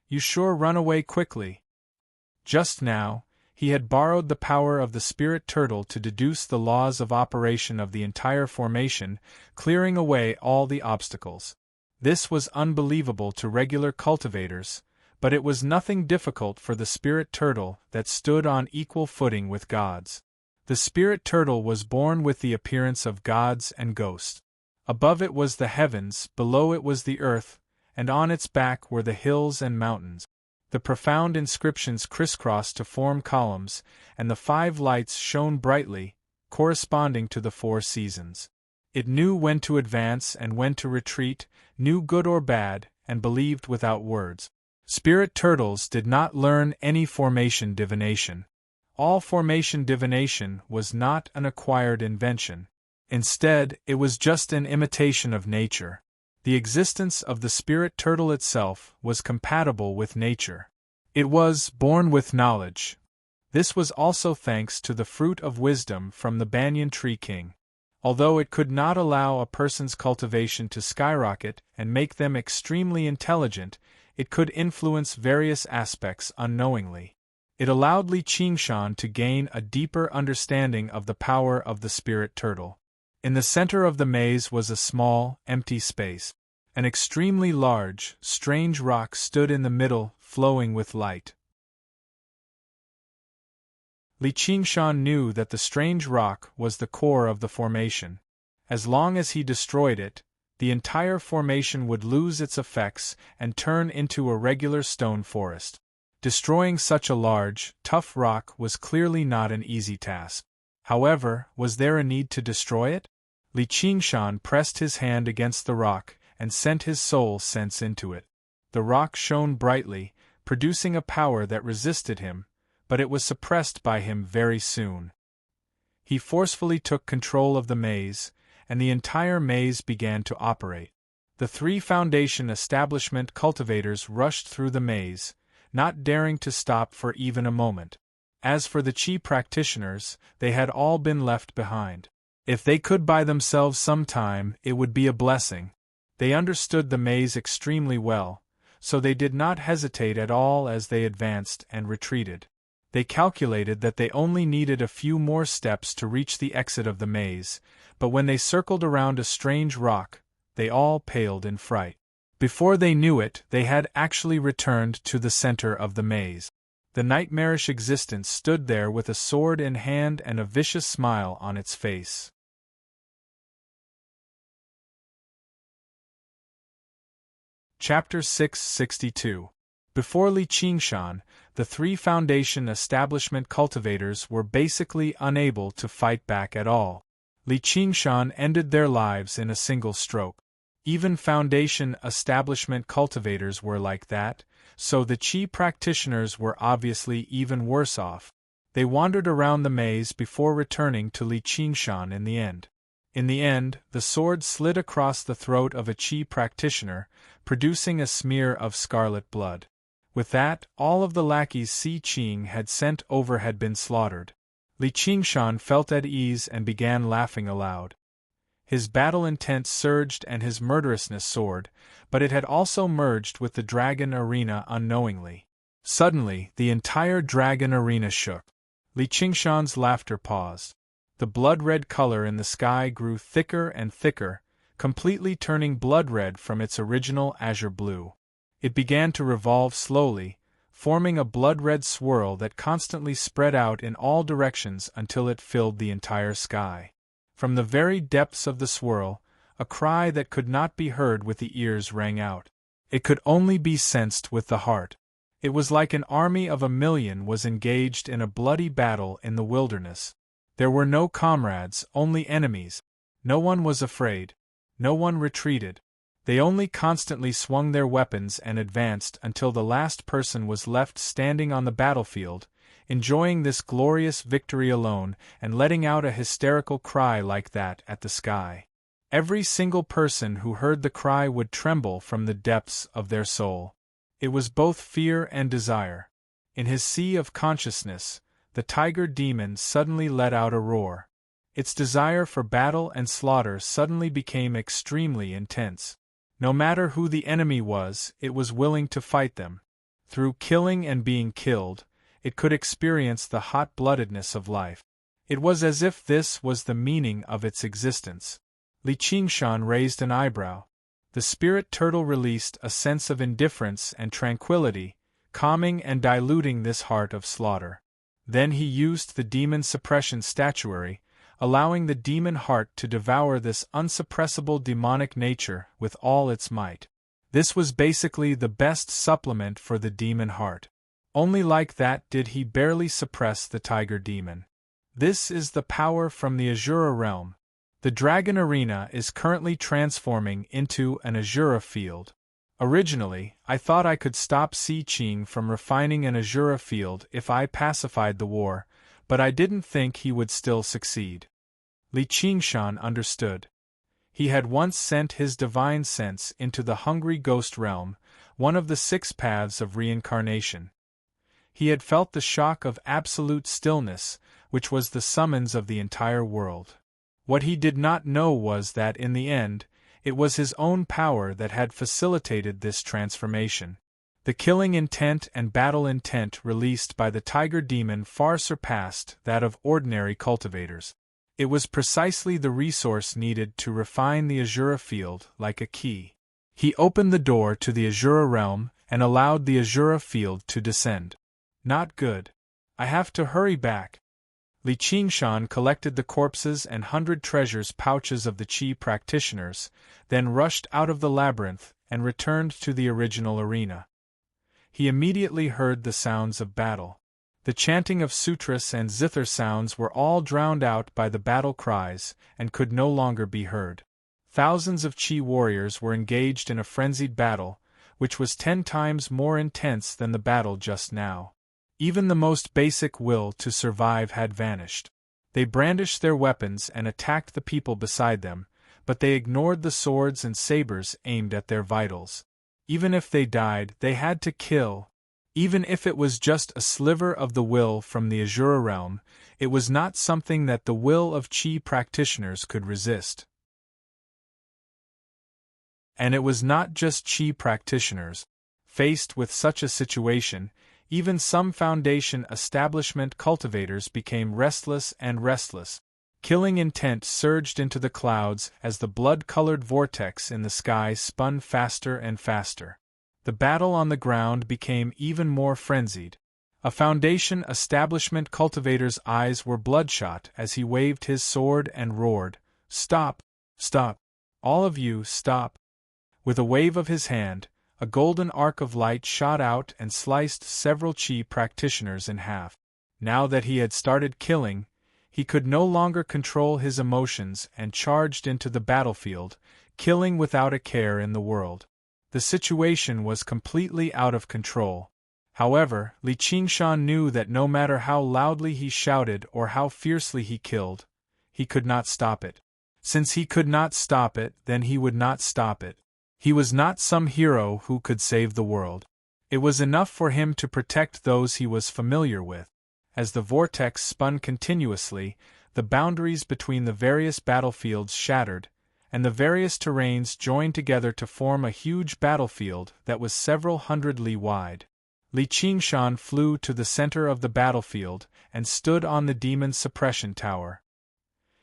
You sure run away quickly. Just now, he had borrowed the power of the spirit turtle to deduce the laws of operation of the entire formation, clearing away all the obstacles. This was unbelievable to regular cultivators, but it was nothing difficult for the spirit turtle that stood on equal footing with gods. The spirit turtle was born with the appearance of gods and ghosts. Above it was the heavens, below it was the earth, and on its back were the hills and mountains. The profound inscriptions crisscrossed to form columns, and the 5 lights shone brightly, corresponding to the 4 seasons. It knew when to advance and when to retreat, knew good or bad, and believed without words. Spirit turtles did not learn any formation divination. All formation divination was not an acquired invention. Instead, it was just an imitation of nature. The existence of the spirit turtle itself was compatible with nature. It was born with knowledge. This was also thanks to the fruit of wisdom from the banyan tree king. Although it could not allow a person's cultivation to skyrocket and make them extremely intelligent, it could influence various aspects unknowingly. It allowed Li Qingshan to gain a deeper understanding of the power of the spirit turtle. In the center of the maze was a small, empty space. An extremely large, strange rock stood in the middle, flowing with light. Li Qingshan knew that the strange rock was the core of the formation. As long as he destroyed it, the entire formation would lose its effects and turn into a regular stone forest. Destroying such a large, tough rock was clearly not an easy task. However, was there a need to destroy it? Li Qingshan pressed his hand against the rock and sent his soul sense into it. The rock shone brightly, producing a power that resisted him, but it was suppressed by him very soon. He forcefully took control of the maze, and the entire maze began to operate. The 3 foundation establishment cultivators rushed through the maze, not daring to stop for even a moment. As for the Qi practitioners, they had all been left behind. If they could buy themselves some time, it would be a blessing. They understood the maze extremely well, so they did not hesitate at all as they advanced and retreated. They calculated that they only needed a few more steps to reach the exit of the maze, but when they circled around a strange rock, they all paled in fright. Before they knew it, they had actually returned to the center of the maze. The nightmarish existence stood there with a sword in hand and a vicious smile on its face. Chapter 662. Before Li Qingshan, the 3 foundation establishment cultivators were basically unable to fight back at all. Li Qingshan ended their lives in a single stroke. Even foundation establishment cultivators were like that, so the Qi practitioners were obviously even worse off. They wandered around the maze before returning to Li Qingshan in the end. In the end, the sword slid across the throat of a Qi practitioner, producing a smear of scarlet blood. With that, all of the lackeys Si Qing had sent over had been slaughtered. Li Qingshan felt at ease and began laughing aloud. His battle intent surged and his murderousness soared, but it had also merged with the dragon arena unknowingly. Suddenly, the entire dragon arena shook. Li Qingshan's laughter paused. The blood-red color in the sky grew thicker and thicker, completely turning blood-red from its original azure blue. It began to revolve slowly, forming a blood-red swirl that constantly spread out in all directions until it filled the entire sky. From the very depths of the swirl, a cry that could not be heard with the ears rang out. It could only be sensed with the heart. It was like an army of 1,000,000 was engaged in a bloody battle in the wilderness. There were no comrades, only enemies. No one was afraid. No one retreated. They only constantly swung their weapons and advanced until the last person was left standing on the battlefield, enjoying this glorious victory alone and letting out a hysterical cry like that at the sky. Every single person who heard the cry would tremble from the depths of their soul. It was both fear and desire. In his sea of consciousness, the tiger demon suddenly let out a roar. Its desire for battle and slaughter suddenly became extremely intense. No matter who the enemy was, it was willing to fight them. Through killing and being killed, it could experience the hot-bloodedness of life. It was as if this was the meaning of its existence. Li Qingshan raised an eyebrow. The spirit turtle released a sense of indifference and tranquility, calming and diluting this heart of slaughter. Then he used the demon suppression statuary, allowing the demon heart to devour this unsuppressible demonic nature with all its might. This was basically the best supplement for the demon heart. Only like that did he barely suppress the tiger demon. This is the power from the Azura realm. The Dragon Arena is currently transforming into an Azura field. Originally, I thought I could stop Si Qing from refining an Azura field if I pacified the war, but I didn't think he would still succeed. Li Qingshan understood. He had once sent his divine sense into the hungry ghost realm, one of the 6 paths of reincarnation. He had felt the shock of absolute stillness, which was the summons of the entire world. What he did not know was that in the end, it was his own power that had facilitated this transformation. The killing intent and battle intent released by the tiger demon far surpassed that of ordinary cultivators. It was precisely the resource needed to refine the Azura field like a key. He opened the door to the Azura realm and allowed the Azura field to descend. Not good. I have to hurry back. Li Qingshan collected the corpses and 100 treasures pouches of the Qi practitioners, then rushed out of the labyrinth and returned to the original arena. He immediately heard the sounds of battle. The chanting of sutras and zither sounds were all drowned out by the battle cries and could no longer be heard. Thousands of Qi warriors were engaged in a frenzied battle, which was 10 times more intense than the battle just now. Even the most basic will to survive had vanished. They brandished their weapons and attacked the people beside them, but they ignored the swords and sabers aimed at their vitals. Even if they died, they had to kill. Even if it was just a sliver of the will from the Azura realm, it was not something that the will of Qi practitioners could resist. And it was not just Qi practitioners. Faced with such a situation, even some Foundation establishment cultivators became restless and restless. Killing intent surged into the clouds as the blood-colored vortex in the sky spun faster and faster. The battle on the ground became even more frenzied. A Foundation establishment cultivator's eyes were bloodshot as he waved his sword and roared, "Stop! Stop! All of you, stop!" With a wave of his hand, a golden arc of light shot out and sliced several Qi practitioners in half. Now that he had started killing, he could no longer control his emotions and charged into the battlefield, killing without a care in the world. The situation was completely out of control. However, Li Qingshan knew that no matter how loudly he shouted or how fiercely he killed, he could not stop it. Since he could not stop it, then he would not stop it. He was not some hero who could save the world. It was enough for him to protect those he was familiar with. As the vortex spun continuously, the boundaries between the various battlefields shattered, and the various terrains joined together to form a huge battlefield that was several hundred li wide. Li Qingshan flew to the center of the battlefield and stood on the demon suppression tower.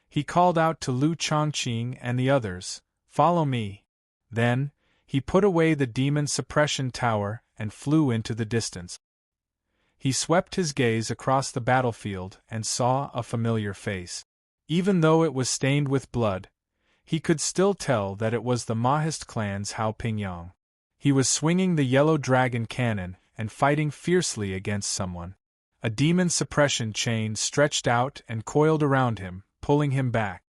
He called out to Lu Chongqing and the others, "Follow me." Then, he put away the demon suppression tower and flew into the distance. He swept his gaze across the battlefield and saw a familiar face. Even though it was stained with blood, he could still tell that it was the Mahist clan's Hao Pingyang. He was swinging the yellow dragon cannon and fighting fiercely against someone. A demon suppression chain stretched out and coiled around him, pulling him back.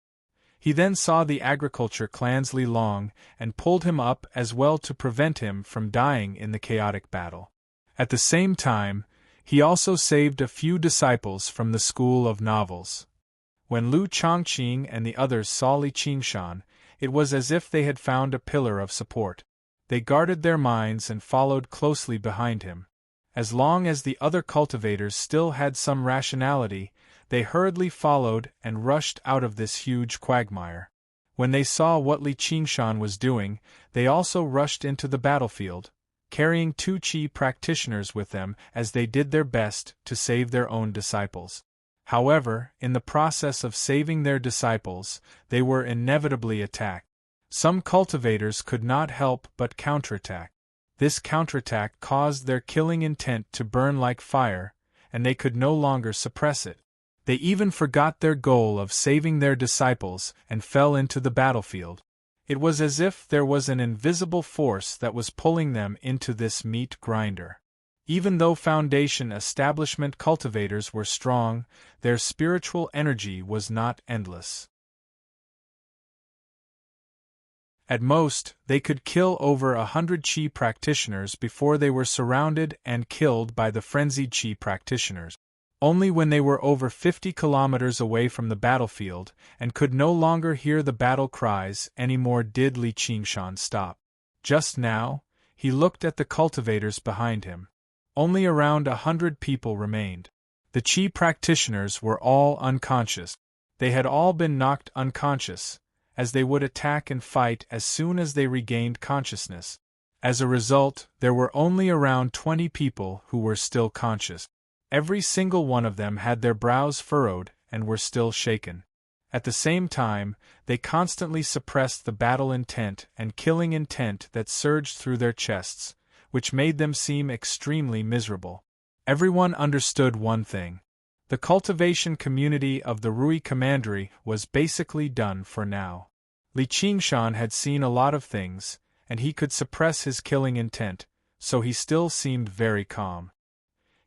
He then saw the agriculture clan's Li Long and pulled him up as well to prevent him from dying in the chaotic battle. At the same time, He also saved a few disciples from the school of novels. When Lu Chongqing and the others saw Li Qingshan, it was as if they had found a pillar of support. They guarded their minds and followed closely behind him. As long as the other cultivators still had some rationality, they hurriedly followed and rushed out of this huge quagmire. When they saw what Li Qingshan was doing, they also rushed into the battlefield, carrying 2 Qi practitioners with them as they did their best to save their own disciples. However, in the process of saving their disciples, they were inevitably attacked. Some cultivators could not help but counterattack. This counterattack caused their killing intent to burn like fire, and they could no longer suppress it. They even forgot their goal of saving their disciples and fell into the battlefield. It was as if there was an invisible force that was pulling them into this meat grinder. Even though foundation establishment cultivators were strong, their spiritual energy was not endless. At most, they could kill over 100 Qi practitioners before they were surrounded and killed by the frenzied Qi practitioners. Only when they were over 50 kilometers away from the battlefield and could no longer hear the battle cries anymore did Li Qingshan stop. Just now, he looked at the cultivators behind him. Only around 100 people remained. The Qi practitioners were all unconscious. They had all been knocked unconscious, as they would attack and fight as soon as they regained consciousness. As a result, there were only around 20 people who were still conscious. Every single one of them had their brows furrowed and were still shaken. At the same time, they constantly suppressed the battle intent and killing intent that surged through their chests, which made them seem extremely miserable. Everyone understood one thing. The cultivation community of the Rui Commandery was basically done for now. Li Qingshan had seen a lot of things, and he could suppress his killing intent, so he still seemed very calm.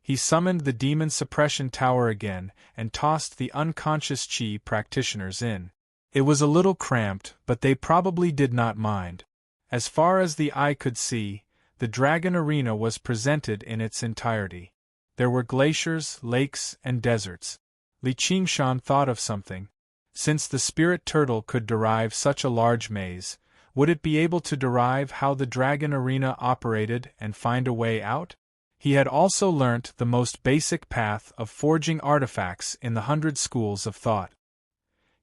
He summoned the demon suppression tower again and tossed the unconscious Qi practitioners in. It was a little cramped, but they probably did not mind. As far as the eye could see, the dragon arena was presented in its entirety. There were glaciers, lakes, and deserts. Li Qingshan thought of something. Since the spirit turtle could derive such a large maze, would it be able to derive how the dragon arena operated and find a way out? He had also learnt the most basic path of forging artifacts in the 100 schools of thought.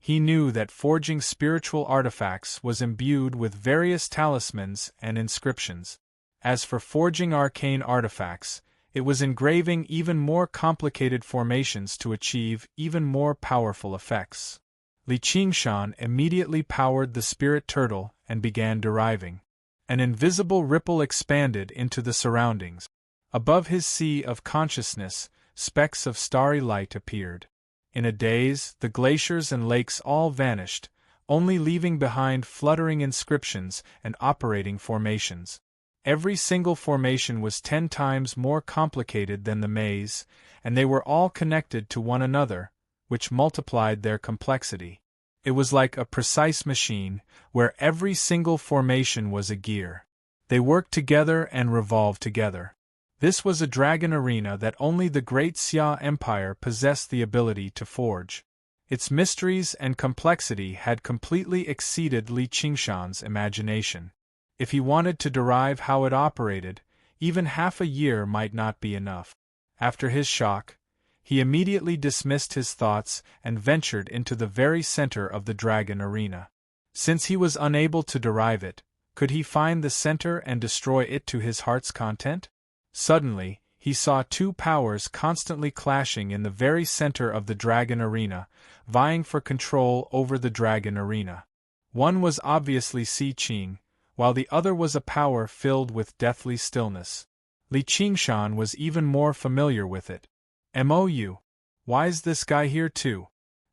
He knew that forging spiritual artifacts was imbued with various talismans and inscriptions. As for forging arcane artifacts, it was engraving even more complicated formations to achieve even more powerful effects. Li Qingshan immediately powered the spirit turtle and began deriving. An invisible ripple expanded into the surroundings. Above his sea of consciousness, specks of starry light appeared. In a daze, the glaciers and lakes all vanished, only leaving behind fluttering inscriptions and operating formations. Every single formation was 10 times more complicated than the maze, and they were all connected to one another, which multiplied their complexity. It was like a precise machine, where every single formation was a gear. They worked together and revolved together. This was a dragon arena that only the great Xia Empire possessed the ability to forge. Its mysteries and complexity had completely exceeded Li Qingshan's imagination. If he wanted to derive how it operated, even half a year might not be enough. After his shock, he immediately dismissed his thoughts and ventured into the very center of the dragon arena. Since he was unable to derive it, could he find the center and destroy it to his heart's content? Suddenly, he saw 2 powers constantly clashing in the very center of the dragon arena, vying for control over the dragon arena. One was obviously Si Qing, while the other was a power filled with deathly stillness. Li Qingshan was even more familiar with it. "Mou, why's this guy here too?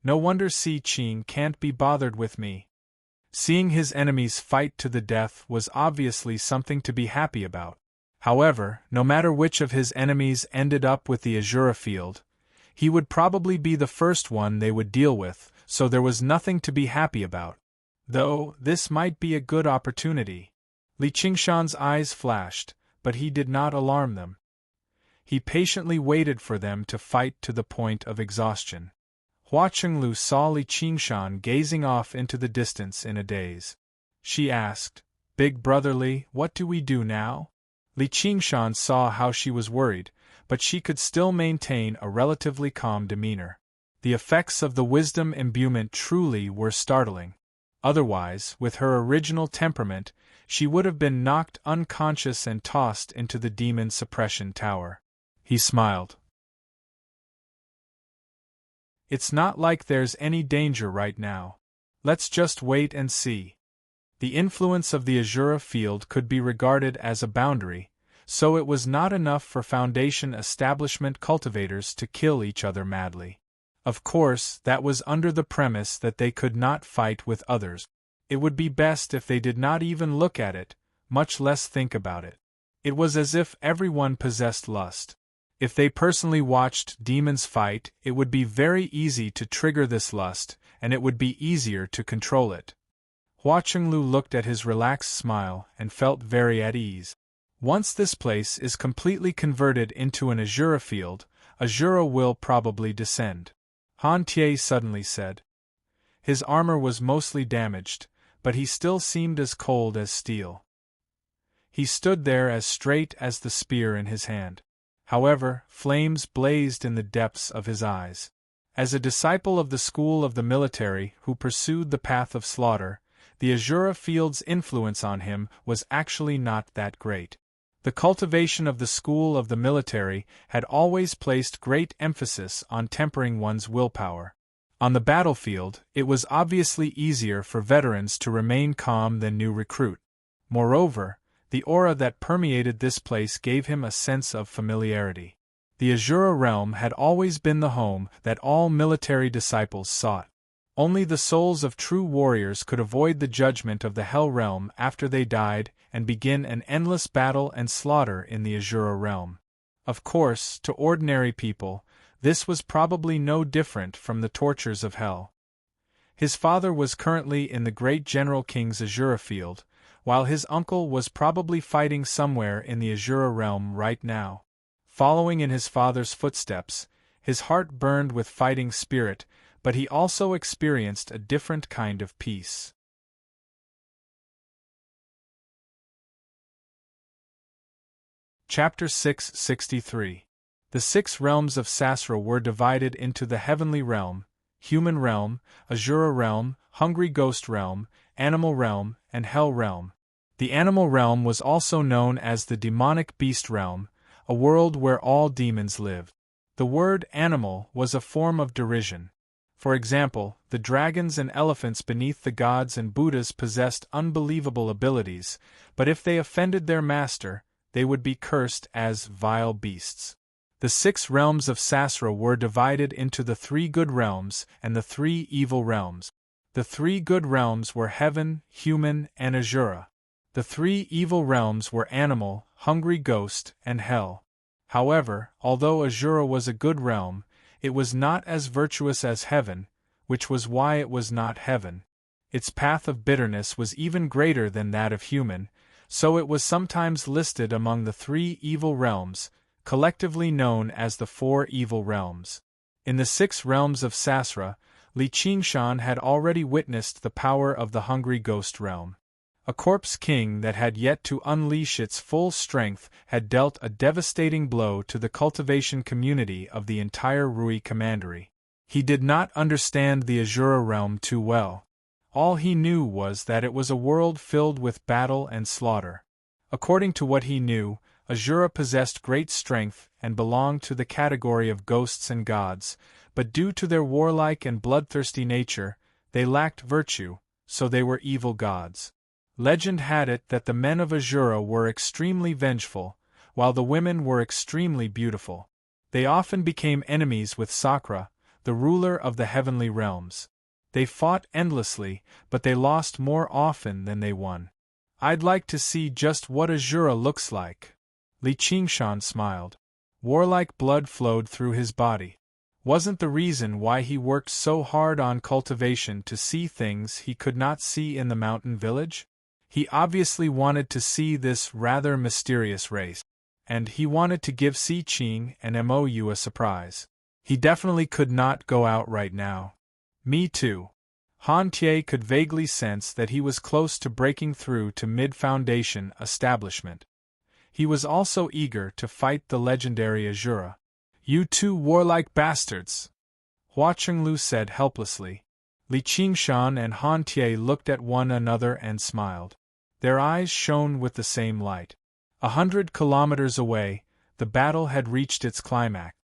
No wonder Si Qing can't be bothered with me." Seeing his enemies fight to the death was obviously something to be happy about. However, no matter which of his enemies ended up with the Azura field, he would probably be the first one they would deal with, so there was nothing to be happy about. Though, this might be a good opportunity. Li Qingshan's eyes flashed, but he did not alarm them. He patiently waited for them to fight to the point of exhaustion. Hua Chenglu saw Li Qingshan gazing off into the distance in a daze. She asked, "Big brother Li, what do we do now?" Li Qingshan saw how she was worried, but she could still maintain a relatively calm demeanor. The effects of the wisdom imbuement truly were startling. Otherwise, with her original temperament, she would have been knocked unconscious and tossed into the demon suppression tower. He smiled. "It's not like there's any danger right now. Let's just wait and see." The influence of the Azura field could be regarded as a boundary, so it was not enough for Foundation establishment cultivators to kill each other madly. Of course, that was under the premise that they could not fight with others. It would be best if they did not even look at it, much less think about it. It was as if everyone possessed lust. If they personally watched demons fight, it would be very easy to trigger this lust, and it would be easier to control it. Hua Chenglu looked at his relaxed smile and felt very at ease. Once this place is completely converted into an Azura field, Azura will probably descend. Han Tie suddenly said. His armor was mostly damaged, but he still seemed as cold as steel. He stood there as straight as the spear in his hand. However, flames blazed in the depths of his eyes. As a disciple of the school of the military who pursued the path of slaughter, the Azura field's influence on him was actually not that great. The cultivation of the school of the military had always placed great emphasis on tempering one's willpower. On the battlefield, it was obviously easier for veterans to remain calm than new recruits. Moreover, the aura that permeated this place gave him a sense of familiarity. The Azura realm had always been the home that all military disciples sought. Only the souls of true warriors could avoid the judgment of the Hell realm after they died and begin an endless battle and slaughter in the Azura realm. Of course, to ordinary people, this was probably no different from the tortures of Hell. His father was currently in the great General King's Azura field, while his uncle was probably fighting somewhere in the Azura realm right now. Following in his father's footsteps, his heart burned with fighting spirit, but he also experienced a different kind of peace. Chapter 663. The 6 realms of Sasra were divided into the Heavenly Realm, Human Realm, Azura Realm, Hungry Ghost Realm, Animal Realm, and Hell Realm. The Animal Realm was also known as the Demonic Beast Realm, a world where all demons lived. The word animal was a form of derision. For example, the dragons and elephants beneath the gods and Buddhas possessed unbelievable abilities, but if they offended their master, they would be cursed as vile beasts. The 6 realms of Sasra were divided into the 3 good realms and the 3 evil realms. The 3 good realms were Heaven, Human, and Azura. The 3 evil realms were Animal, Hungry Ghost, and Hell. However, although Azura was a good realm, it was not as virtuous as Heaven, which was why it was not Heaven. Its path of bitterness was even greater than that of Human, so it was sometimes listed among the 3 evil realms, collectively known as the 4 evil realms. In the 6 realms of Sasra, Li Qingshan had already witnessed the power of the Hungry Ghost realm. A corpse king that had yet to unleash its full strength had dealt a devastating blow to the cultivation community of the entire Rui Commandery. He did not understand the Azura realm too well. All he knew was that it was a world filled with battle and slaughter. According to what he knew, Azura possessed great strength and belonged to the category of ghosts and gods, but due to their warlike and bloodthirsty nature, they lacked virtue, so they were evil gods. Legend had it that the men of Azura were extremely vengeful, while the women were extremely beautiful. They often became enemies with Sakra, the ruler of the heavenly realms. They fought endlessly, but they lost more often than they won. I'd like to see just what Azura looks like. Li Qingshan smiled. Warlike blood flowed through his body. Wasn't the reason why he worked so hard on cultivation to see things he could not see in the mountain village? He obviously wanted to see this rather mysterious race. and he wanted to give Si Qing and Mou a surprise. He definitely could not go out right now. Me too. Han Tie could vaguely sense that he was close to breaking through to mid-foundation establishment. He was also eager to fight the legendary Azura. You two warlike bastards! Hua Chenglu said helplessly. Li Qingshan and Han Tie looked at one another and smiled. Their eyes shone with the same light. 100 kilometers away, the battle had reached its climax.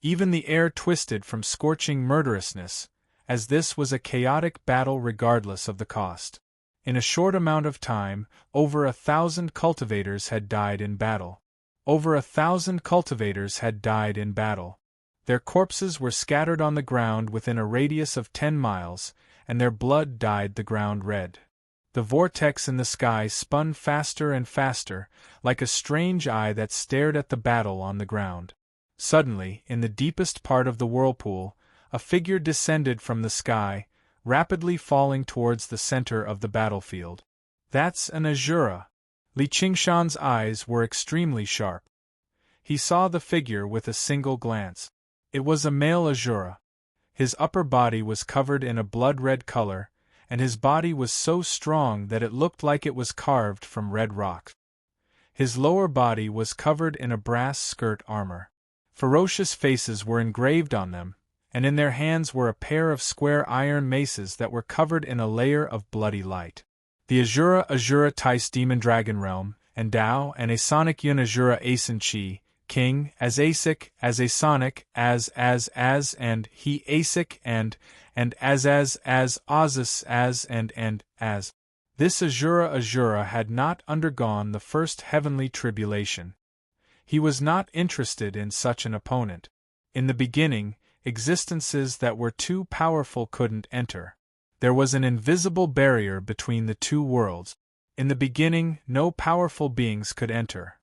Even the air twisted from scorching murderousness, as this was a chaotic battle regardless of the cost. In a short amount of time, over 1,000 cultivators had died in battle. Over 1,000 cultivators had died in battle. Their corpses were scattered on the ground within a radius of 10 miles, and their blood dyed the ground red. The vortex in the sky spun faster and faster, like a strange eye that stared at the battle on the ground. Suddenly, in the deepest part of the whirlpool, a figure descended from the sky, rapidly falling towards the center of the battlefield. That's an Azura. Li Qingshan's eyes were extremely sharp. He saw the figure with a single glance. It was a male Azura. His upper body was covered in a blood-red color, and his body was so strong that it looked like it was carved from red rock. His lower body was covered in a brass skirt armor. Ferocious faces were engraved on them, and in their hands were a pair of square iron maces that were covered in a layer of bloody light. The Azura Tice Demon Dragon Realm, and Dao and a Sonic Yun Azura Asen Chi, King, as Asic, as a Sonic, as, and he Asic, and as Ozus, as, and, as. This Azura had not undergone the first heavenly tribulation. He was not interested in such an opponent. In the beginning, existences that were too powerful couldn't enter. There was an invisible barrier between the two worlds. In the beginning, no powerful beings could enter.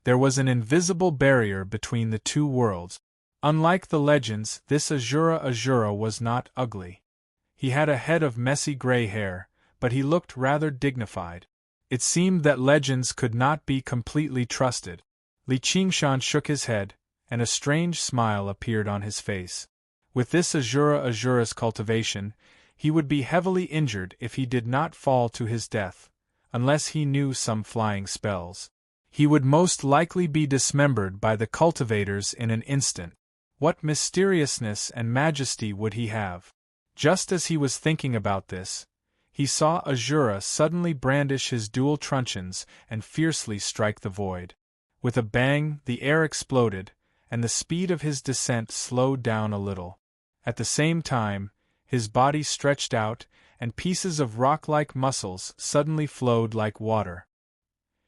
There was an invisible barrier between the two worlds. Unlike the legends, this Azura was not ugly. He had a head of messy gray hair, but he looked rather dignified. It seemed that legends could not be completely trusted. Li Qingshan shook his head, and a strange smile appeared on his face. With this Azura's cultivation, he would be heavily injured if he did not fall to his death, unless he knew some flying spells. He would most likely be dismembered by the cultivators in an instant. What mysteriousness and majesty would he have? Just as he was thinking about this, he saw Azura suddenly brandish his dual truncheons and fiercely strike the void. With a bang, the air exploded, and the speed of his descent slowed down a little. At the same time, his body stretched out, and pieces of rock-like muscles suddenly flowed like water.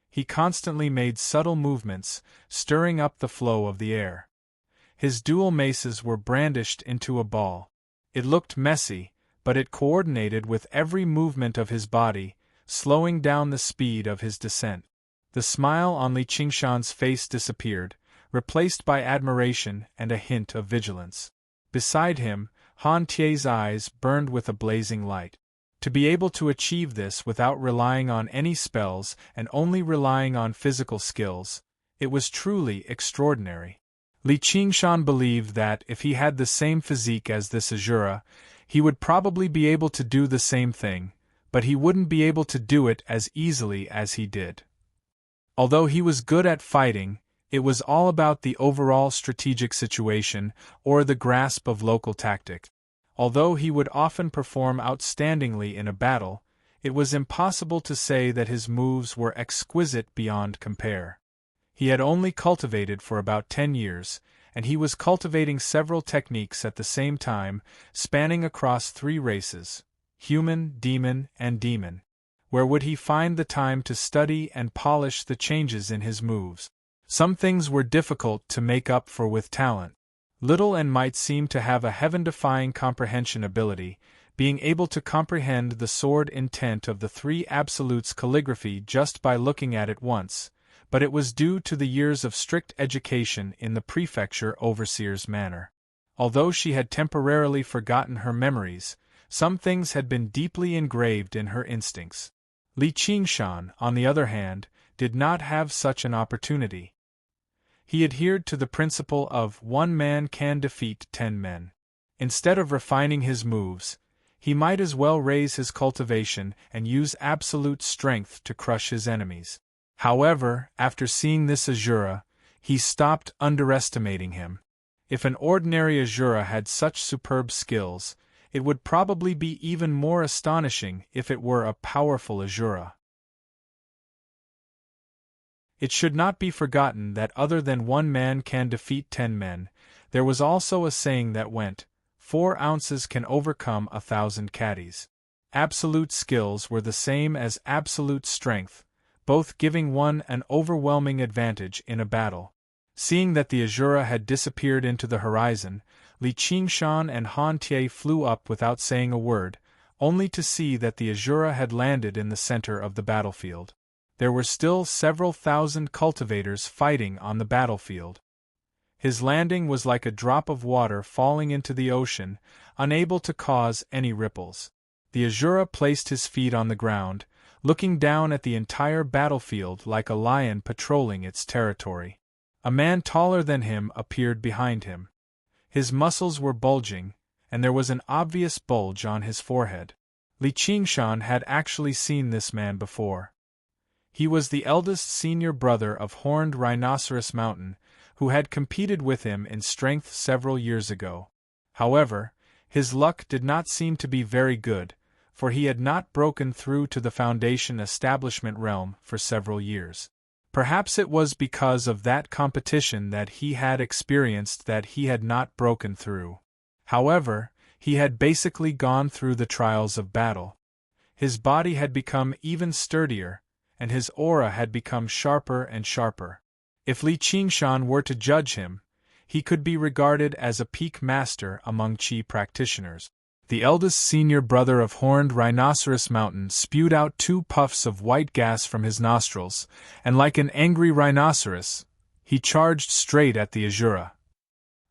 He constantly made subtle movements, stirring up the flow of the air. His dual maces were brandished into a ball. It looked messy, but it coordinated with every movement of his body, slowing down the speed of his descent. The smile on Li Qingshan's face disappeared, replaced by admiration and a hint of vigilance. Beside him, Han Tie's eyes burned with a blazing light. To be able to achieve this without relying on any spells and only relying on physical skills, it was truly extraordinary. Li Qingshan believed that if he had the same physique as this Azura, he would probably be able to do the same thing, but he wouldn't be able to do it as easily as he did. Although he was good at fighting, it was all about the overall strategic situation or the grasp of local tactic. Although he would often perform outstandingly in a battle, it was impossible to say that his moves were exquisite beyond compare. He had only cultivated for about 10 years, and he was cultivating several techniques at the same time, spanning across 3 races: human, demon, and demon. Where would he find the time to study and polish the changes in his moves? Some things were difficult to make up for with talent. Little and might seem to have a heaven-defying comprehension ability, being able to comprehend the sword intent of the 3 absolutes calligraphy just by looking at it once, but it was due to the years of strict education in the prefecture overseer's manor. Although she had temporarily forgotten her memories, some things had been deeply engraved in her instincts. Li Qingshan, on the other hand, did not have such an opportunity. He adhered to the principle of one man can defeat 10 men. Instead of refining his moves, he might as well raise his cultivation and use absolute strength to crush his enemies. However, after seeing this Asura, he stopped underestimating him. If an ordinary Asura had such superb skills, it would probably be even more astonishing if it were a powerful Asura. It should not be forgotten that other than one man can defeat 10 men, there was also a saying that went, 4 ounces can overcome 1,000 caddies. Absolute skills were the same as absolute strength, both giving one an overwhelming advantage in a battle. Seeing that the Asura had disappeared into the horizon, Li Qingshan and Han Tie flew up without saying a word, only to see that the Asura had landed in the center of the battlefield. There were still several thousand cultivators fighting on the battlefield. His landing was like a drop of water falling into the ocean, unable to cause any ripples. The Asura placed his feet on the ground, looking down at the entire battlefield like a lion patrolling its territory. A man taller than him appeared behind him. His muscles were bulging, and there was an obvious bulge on his forehead. Li Qingshan had actually seen this man before. He was the eldest senior brother of Horned Rhinoceros Mountain, who had competed with him in strength several years ago. However, his luck did not seem to be very good, for he had not broken through to the Foundation establishment realm for several years. Perhaps it was because of that competition that he had experienced that he had not broken through. However, he had basically gone through the trials of battle. His body had become even sturdier, and his aura had become sharper and sharper. If Li Qingshan were to judge him, he could be regarded as a peak master among Qi practitioners. The eldest senior brother of Horned Rhinoceros Mountain spewed out 2 puffs of white gas from his nostrils, and like an angry rhinoceros, he charged straight at the Asura.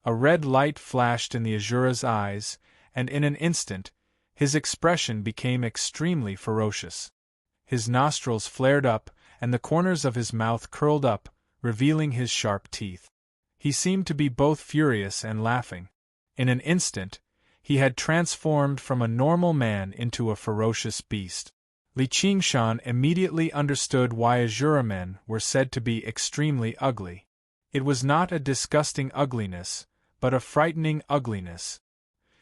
A red light flashed in the Asura's eyes, and in an instant, his expression became extremely ferocious. His nostrils flared up, and the corners of his mouth curled up, revealing his sharp teeth. He seemed to be both furious and laughing. In an instant, he had transformed from a normal man into a ferocious beast. Li Qingshan immediately understood why Asura men were said to be extremely ugly. It was not a disgusting ugliness, but a frightening ugliness.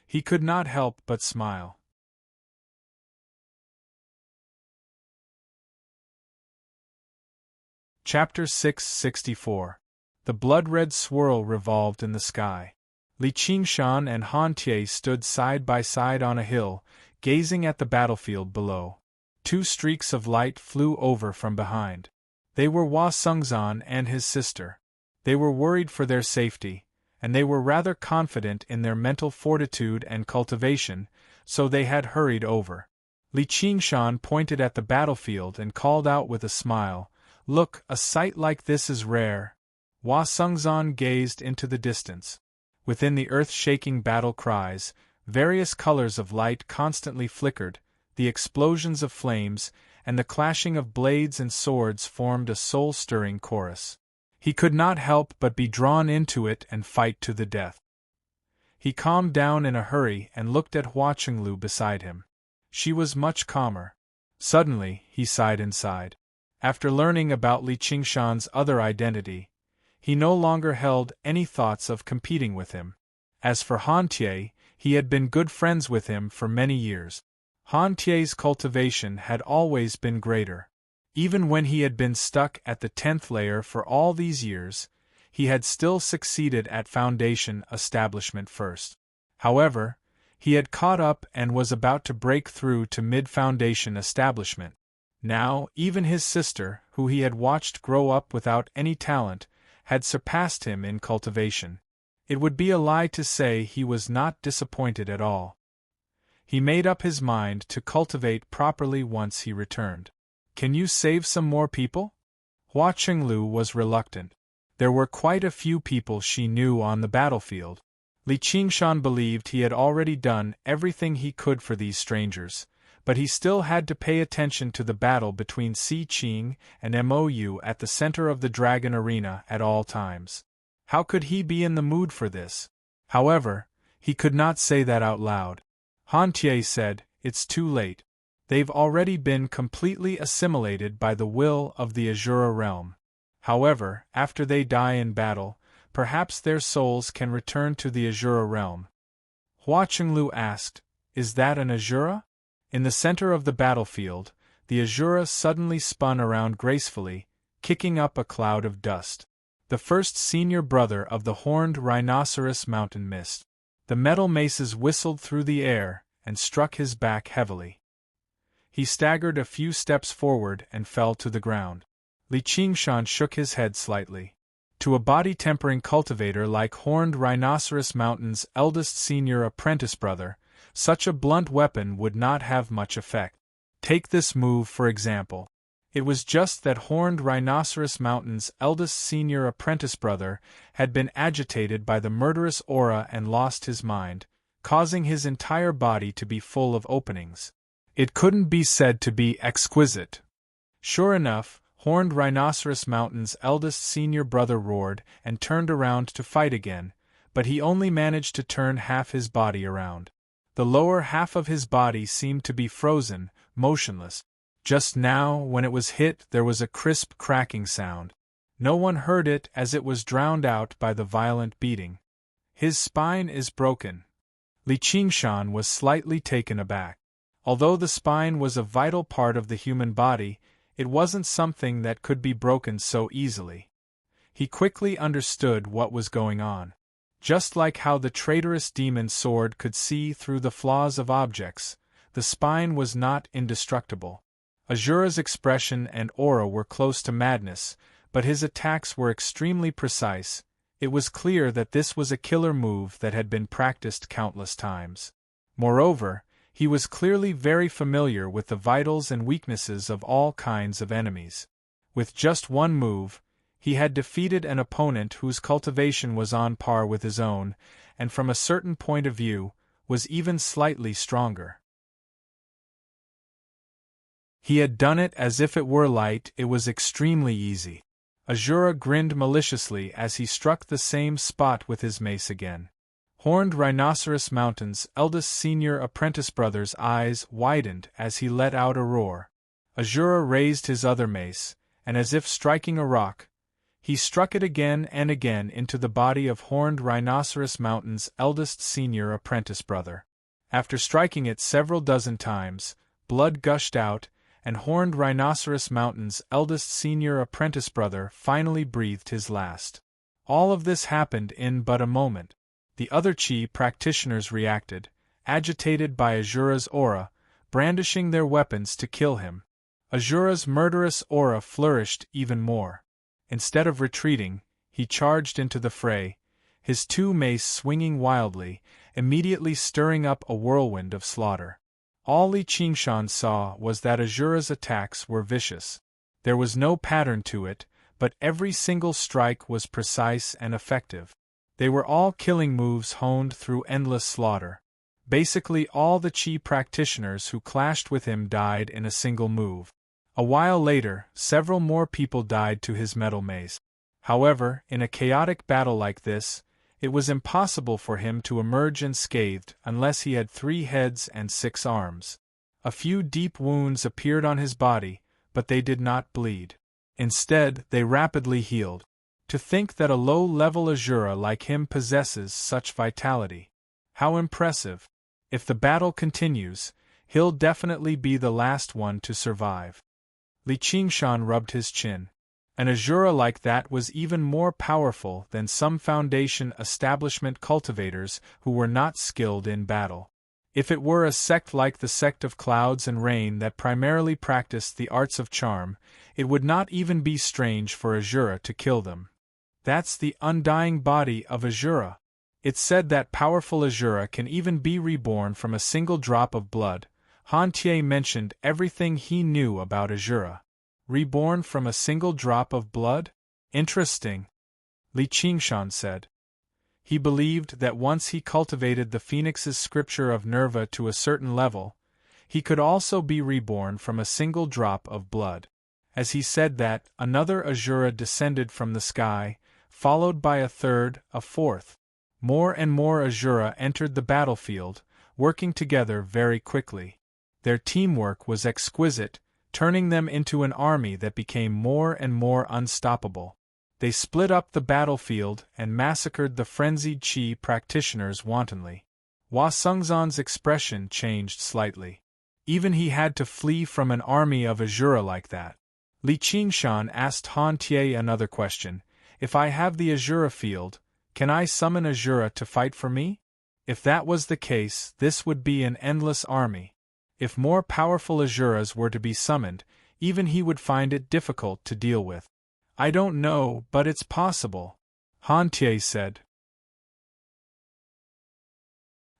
He could not help but smile. Chapter 664. The blood-red swirl revolved in the sky. Li Qingshan and Han Tie stood side by side on a hill, gazing at the battlefield below. 2 streaks of light flew over from behind. They were Hua Sengzan and his sister. They were worried for their safety, and they were rather confident in their mental fortitude and cultivation, so they had hurried over. Li Qingshan pointed at the battlefield and called out with a smile, "Look, a sight like this is rare." Hua Sengzan gazed into the distance. Within the earth-shaking battle cries, various colors of light constantly flickered, the explosions of flames, and the clashing of blades and swords formed a soul-stirring chorus. He could not help but be drawn into it and fight to the death. He calmed down in a hurry and looked at Hua Qinglu beside him. She was much calmer. Suddenly, he sighed inside. After learning about Li Qingshan's other identity, he no longer held any thoughts of competing with him. As for Han Tie, he had been good friends with him for many years. Han Tie's cultivation had always been greater. Even when he had been stuck at the 10th layer for all these years, he had still succeeded at Foundation establishment first. However, he had caught up and was about to break through to mid-Foundation establishment. Now, even his sister, who he had watched grow up without any talent, had surpassed him in cultivation. It would be a lie to say he was not disappointed at all. He made up his mind to cultivate properly once he returned. "Can you save some more people?" Hua Qinglu was reluctant. There were quite a few people she knew on the battlefield. Li Qingshan believed he had already done everything he could for these strangers, but he still had to pay attention to the battle between Si Qing and Mou at the center of the dragon arena at all times. How could he be in the mood for this? However, he could not say that out loud. Han Tie said, "It's too late. They've already been completely assimilated by the will of the Azura realm. However, after they die in battle, perhaps their souls can return to the Azura realm." Hua Qinglu asked, "Is that an Azura?" In the center of the battlefield, the Azura suddenly spun around gracefully, kicking up a cloud of dust. The first senior brother of the horned rhinoceros mountain mist. The metal maces whistled through the air and struck his back heavily. He staggered a few steps forward and fell to the ground. Li Qingshan shook his head slightly. To a body-tempering cultivator like Horned Rhinoceros Mountain's eldest senior apprentice brother, such a blunt weapon would not have much effect. Take this move for example. It was just that Horned Rhinoceros Mountain's eldest senior apprentice brother had been agitated by the murderous aura and lost his mind, causing his entire body to be full of openings. It couldn't be said to be exquisite. Sure enough, Horned Rhinoceros Mountain's eldest senior brother roared and turned around to fight again, but he only managed to turn half his body around. The lower half of his body seemed to be frozen, motionless. Just now, when it was hit, there was a crisp cracking sound. No one heard it as it was drowned out by the violent beating. "His spine is broken." Li Qingshan was slightly taken aback. Although the spine was a vital part of the human body, it wasn't something that could be broken so easily. He quickly understood what was going on. Just like how the traitorous demon sword could see through the flaws of objects, the spine was not indestructible. Azura's expression and aura were close to madness, but his attacks were extremely precise. It was clear that this was a killer move that had been practiced countless times. Moreover, he was clearly very familiar with the vitals and weaknesses of all kinds of enemies. With just one move, he had defeated an opponent whose cultivation was on par with his own, and from a certain point of view, was even slightly stronger. He had done it as if it were light. It was extremely easy. Azura grinned maliciously as he struck the same spot with his mace again. Horned Rhinoceros Mountain's eldest senior apprentice brother's eyes widened as he let out a roar. Azura raised his other mace, and as if striking a rock, he struck it again and again into the body of Horned Rhinoceros Mountain's eldest senior apprentice brother. After striking it several dozen times, blood gushed out, and Horned Rhinoceros Mountain's eldest senior apprentice brother finally breathed his last. All of this happened in but a moment. The other Qi practitioners reacted, agitated by Azura's aura, brandishing their weapons to kill him. Azura's murderous aura flourished even more. Instead of retreating, he charged into the fray, his two mace swinging wildly, immediately stirring up a whirlwind of slaughter. All Li Qingshan saw was that Azura's attacks were vicious. There was no pattern to it, but every single strike was precise and effective. They were all killing moves honed through endless slaughter. Basically all the Qi practitioners who clashed with him died in a single move. A while later, several more people died to his metal mace. However, in a chaotic battle like this, it was impossible for him to emerge unscathed unless he had 3 heads and 6 arms. A few deep wounds appeared on his body, but they did not bleed. Instead, they rapidly healed. To think that a low-level Azura like him possesses such vitality. How impressive. If the battle continues, he'll definitely be the last one to survive. Li Qingshan rubbed his chin. An Azura like that was even more powerful than some Foundation establishment cultivators who were not skilled in battle. If it were a sect like the Sect of Clouds and Rain that primarily practiced the arts of charm, it would not even be strange for Azura to kill them. That's the undying body of Azura. It's said that powerful Azura can even be reborn from a single drop of blood. Han Tie mentioned everything he knew about Azura. Reborn from a single drop of blood? Interesting. Li Qingshan said. He believed that once he cultivated the Phoenix's scripture of Nerva to a certain level, He could also be reborn from a single drop of blood. As he said that, another Asura descended from the sky, followed by a third, a fourth. More and more Asura entered the battlefield, working together very quickly. Their teamwork was exquisite, turning them into an army that became more and more unstoppable. They split up the battlefield and massacred the frenzied Qi practitioners wantonly. Hua Sungzan's expression changed slightly. Even he had to flee from an army of Asura like that. Li Qingshan asked Han Tie another question. If I have the Asura field, can I summon Asura to fight for me? If that was the case, this would be an endless army. If more powerful Asuras were to be summoned, even he would find it difficult to deal with. I don't know, but it's possible, Han Tie said.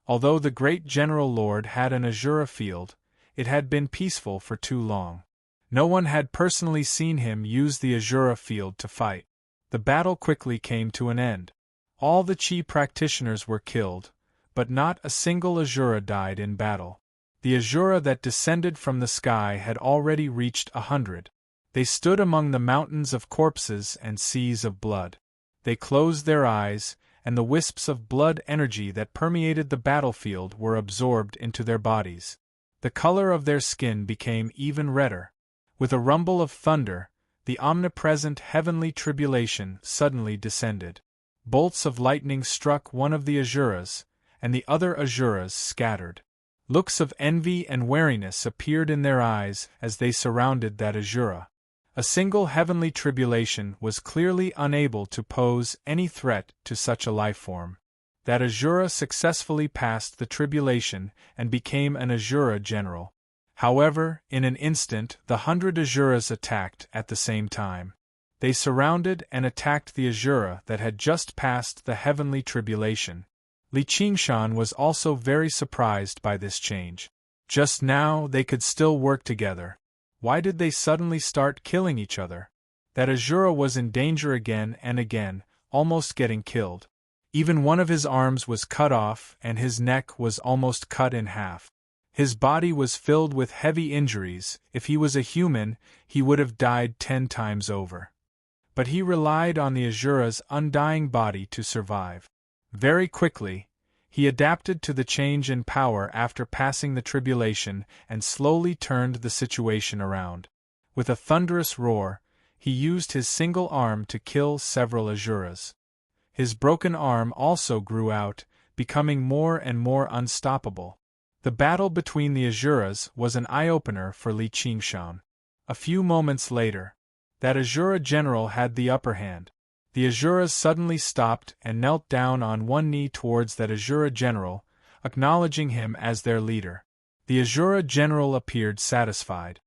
Although the great General Lord had an Asura field, it had been peaceful for too long. No one had personally seen him use the Asura field to fight. The battle quickly came to an end. All the Qi practitioners were killed, but not a single Asura died in battle. The Asura that descended from the sky had already reached 100. They stood among the mountains of corpses and seas of blood. They closed their eyes, and the wisps of blood energy that permeated the battlefield were absorbed into their bodies. The color of their skin became even redder. With a rumble of thunder, the omnipresent heavenly tribulation suddenly descended. Bolts of lightning struck one of the Asuras, and the other Asuras scattered. Looks of envy and wariness appeared in their eyes as they surrounded that Asura. A single heavenly tribulation was clearly unable to pose any threat to such a lifeform. That Asura successfully passed the tribulation and became an Asura general. However, in an instant, the 100 Asuras attacked at the same time. They surrounded and attacked the Asura that had just passed the heavenly tribulation. Li Qingshan was also very surprised by this change. Just now they could still work together. Why did they suddenly start killing each other? That Asura was in danger again and again, almost getting killed. Even one of his arms was cut off and his neck was almost cut in half. His body was filled with heavy injuries. If he was a human, he would have died 10 times over. But he relied on the Asura's undying body to survive. Very quickly, he adapted to the change in power after passing the tribulation and slowly turned the situation around. With a thunderous roar, he used his single arm to kill several Asuras. His broken arm also grew out, becoming more and more unstoppable. The battle between the Asuras was an eye-opener for Li Qingshan. A few moments later, that Asura general had the upper hand. The Asuras suddenly stopped and knelt down on one knee towards that Asura general, acknowledging him as their leader. The Asura general appeared satisfied.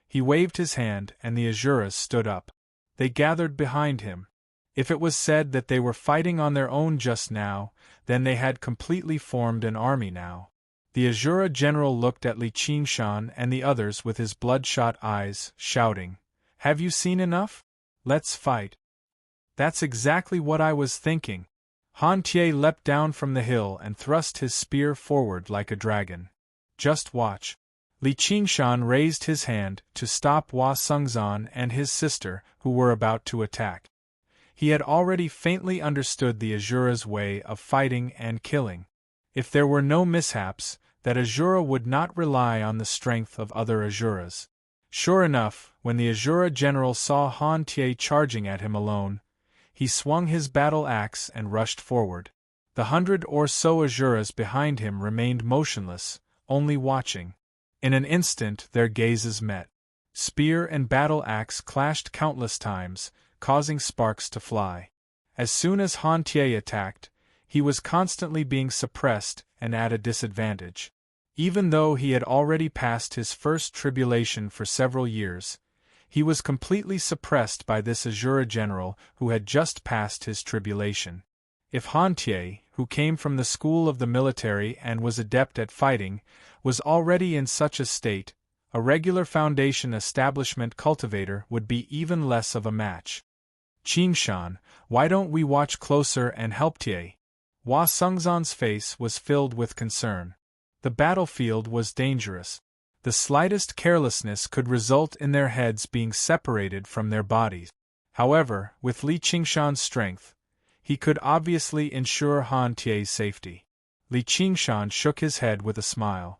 He waved his hand and the Asuras stood up. They gathered behind him. If it was said that they were fighting on their own just now, then they had completely formed an army now. The Asura general looked at Li Qingshan and the others with his bloodshot eyes, shouting, "Have you seen enough? Let's fight." "That's exactly what I was thinking." Han Tie leapt down from the hill and thrust his spear forward like a dragon. "Just watch." Li Qingshan raised his hand to stop Hua Sungzan and his sister, who were about to attack. He had already faintly understood the Asura's way of fighting and killing. If there were no mishaps, that Asura would not rely on the strength of other Asuras. Sure enough, when the Asura general saw Han Tie charging at him alone, he swung his battle axe and rushed forward. The 100 or so Asuras behind him remained motionless, only watching. In an instant their gazes met. Spear and battle axe clashed countless times, causing sparks to fly. As soon as Han Tie attacked, he was constantly being suppressed and at a disadvantage. Even though he had already passed his first tribulation for several years, he was completely suppressed by this Asura general who had just passed his tribulation. If Han Tie, who came from the school of the military and was adept at fighting, was already in such a state, a regular foundation establishment cultivator would be even less of a match. "Qingshan, why don't we watch closer and help Tie?" Hua Sungzan's face was filled with concern. The battlefield was dangerous. The slightest carelessness could result in their heads being separated from their bodies. However, with Li Qingshan's strength, he could obviously ensure Han Tie's safety. Li Qingshan shook his head with a smile.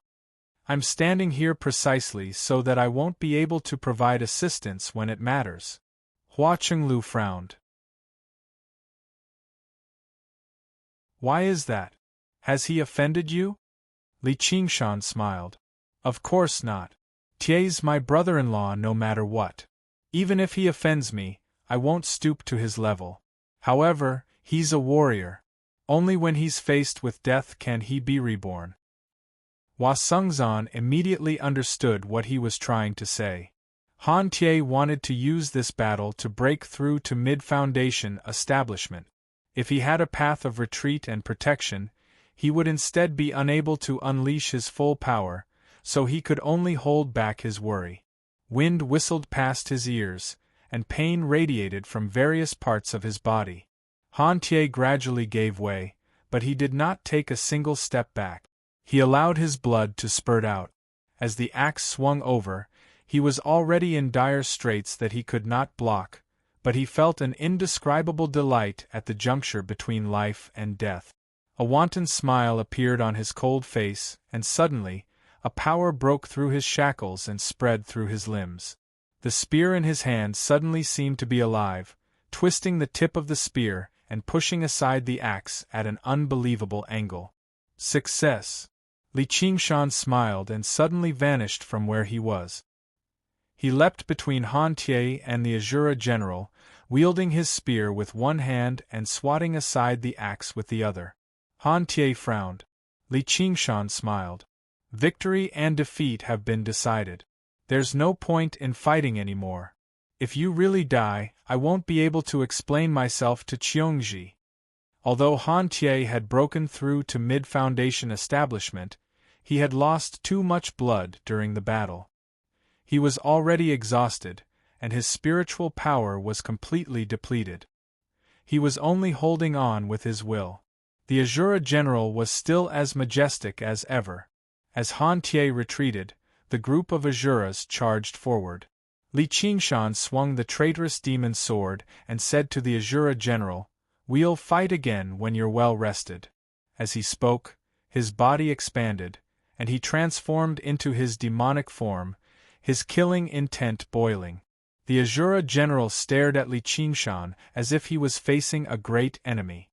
I'm standing here precisely so that I won't be able to provide assistance when it matters. Hua Chenglu frowned. Why is that? Has he offended you? Li Qingshan smiled. Of course not. Tie's my brother-in-law no matter what. Even if he offends me, I won't stoop to his level. However, he's a warrior. Only when he's faced with death can he be reborn. Hua Sengzan immediately understood what he was trying to say. Han Tie wanted to use this battle to break through to mid-foundation establishment. If he had a path of retreat and protection, he would instead be unable to unleash his full power, so he could only hold back his worry. Wind whistled past his ears, and pain radiated from various parts of his body. Han Tie gradually gave way, but he did not take a single step back. He allowed his blood to spurt out. As the axe swung over, he was already in dire straits that he could not block, but he felt an indescribable delight at the juncture between life and death. A wanton smile appeared on his cold face, and suddenly, a power broke through his shackles and spread through his limbs. The spear in his hand suddenly seemed to be alive, twisting the tip of the spear and pushing aside the axe at an unbelievable angle. Success! Li Qingshan smiled and suddenly vanished from where he was. He leapt between Han Tie and the Azura general, wielding his spear with one hand and swatting aside the axe with the other. Han Tie frowned. Li Qingshan smiled. Victory and defeat have been decided. There's no point in fighting anymore. If you really die, I won't be able to explain myself to Qiongji. Although Han Tie had broken through to mid-foundation establishment, he had lost too much blood during the battle. He was already exhausted, and his spiritual power was completely depleted. He was only holding on with his will. The Azura general was still as majestic as ever. As Han Tie retreated, the group of Azuras charged forward. Li Qingshan swung the traitorous demon sword and said to the Azura general, "We'll fight again when you're well rested." As he spoke, his body expanded, and he transformed into his demonic form, his killing intent boiling. The Azura general stared at Li Qingshan as if he was facing a great enemy.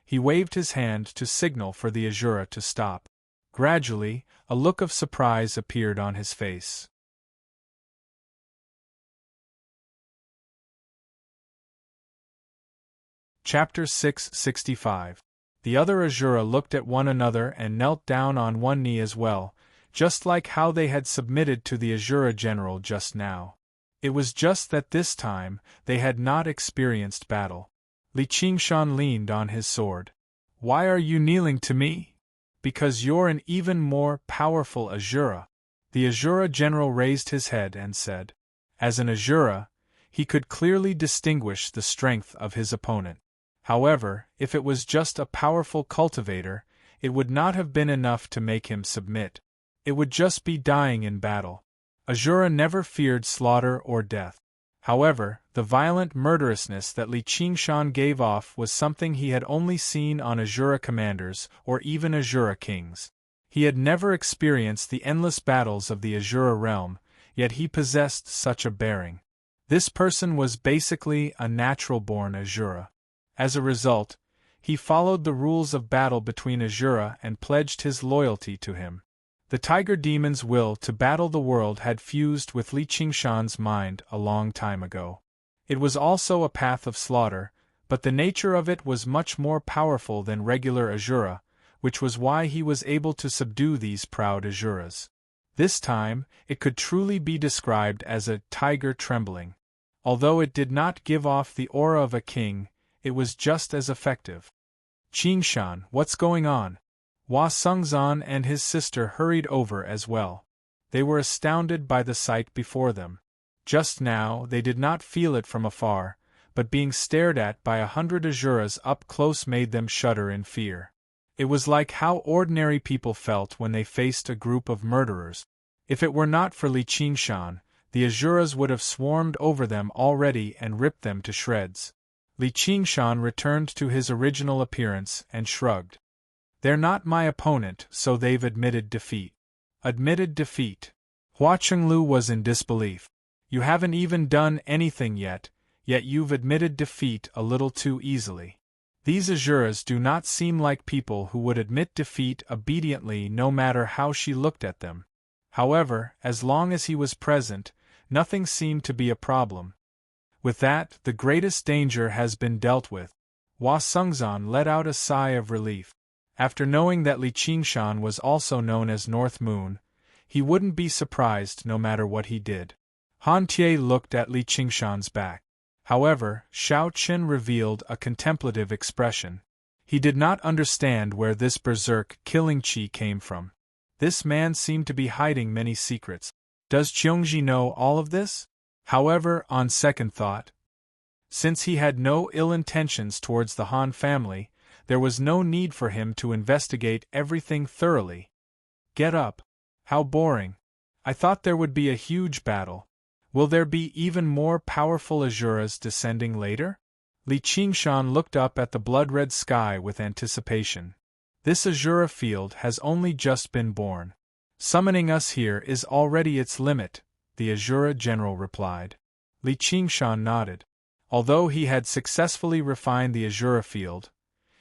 He waved his hand to signal for the Azura to stop. Gradually, a look of surprise appeared on his face. Chapter 665. The other Azura looked at one another and knelt down on one knee as well, just like how they had submitted to the Azura general just now. It was just that this time, they had not experienced battle. Li Qingshan leaned on his sword. "Why are you kneeling to me?" "Because you're an even more powerful Azura." The Azura general raised his head and said. As an Azura, he could clearly distinguish the strength of his opponent. However, if it was just a powerful cultivator, it would not have been enough to make him submit. It would just be dying in battle. Azura never feared slaughter or death. However, the violent murderousness that Li Qingshan gave off was something he had only seen on Azura commanders or even Azura kings. He had never experienced the endless battles of the Azura realm, yet he possessed such a bearing. This person was basically a natural-born Azura. As a result, he followed the rules of battle between Azura and pledged his loyalty to him. The Tiger Demon's will to battle the world had fused with Li Qingshan's mind a long time ago. It was also a path of slaughter, but the nature of it was much more powerful than regular Azura, which was why he was able to subdue these proud Azuras. This time, it could truly be described as a tiger trembling. Although it did not give off the aura of a king, it was just as effective. "Qingshan, what's going on?" Hua Sengzan and his sister hurried over as well. They were astounded by the sight before them. Just now, they did not feel it from afar, but being stared at by 100 Azuras up close made them shudder in fear. It was like how ordinary people felt when they faced a group of murderers. If it were not for Li Qingshan, the Asuras would have swarmed over them already and ripped them to shreds. Li Qingshan returned to his original appearance and shrugged. They're not my opponent, so they've admitted defeat. Admitted defeat? Hua Chenglu was in disbelief. You haven't even done anything yet you've admitted defeat a little too easily. These Asuras do not seem like people who would admit defeat obediently no matter how she looked at them. However, as long as he was present, nothing seemed to be a problem. With that, the greatest danger has been dealt with. Hua Sengzan let out a sigh of relief. After knowing that Li Qingshan was also known as North Moon, he wouldn't be surprised no matter what he did. Han Tie looked at Li Qingshan's back. However, Shao Qin revealed a contemplative expression. He did not understand where this berserk killing chi came from. This man seemed to be hiding many secrets. Does Qiongji know all of this? However, on second thought, since he had no ill intentions towards the Han family, there was no need for him to investigate everything thoroughly. Get up. How boring. I thought there would be a huge battle. Will there be even more powerful Asuras descending later? Li Qingshan looked up at the blood-red sky with anticipation. This Asura field has only just been born. Summoning us here is already its limit, the Asura general replied. Li Qingshan nodded. Although he had successfully refined the Asura field,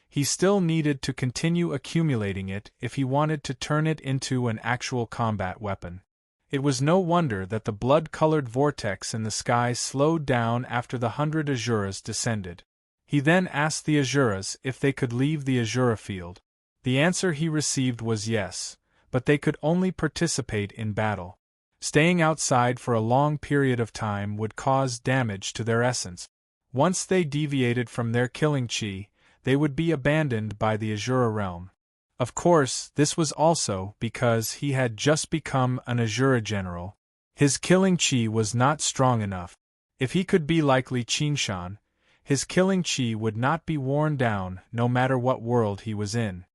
he still needed to continue accumulating it if he wanted to turn it into an actual combat weapon. It was no wonder that the blood-colored vortex in the sky slowed down after the 100 Asuras descended. He then asked the Asuras if they could leave the Asura field. The answer he received was yes, but they could only participate in battle. Staying outside for a long period of time would cause damage to their essence. Once they deviated from their killing chi, they would be abandoned by the Asura realm. Of course, this was also because he had just become an Asura general. His killing chi was not strong enough. If he could be like Li Qingshan, his killing chi would not be worn down no matter what world he was in.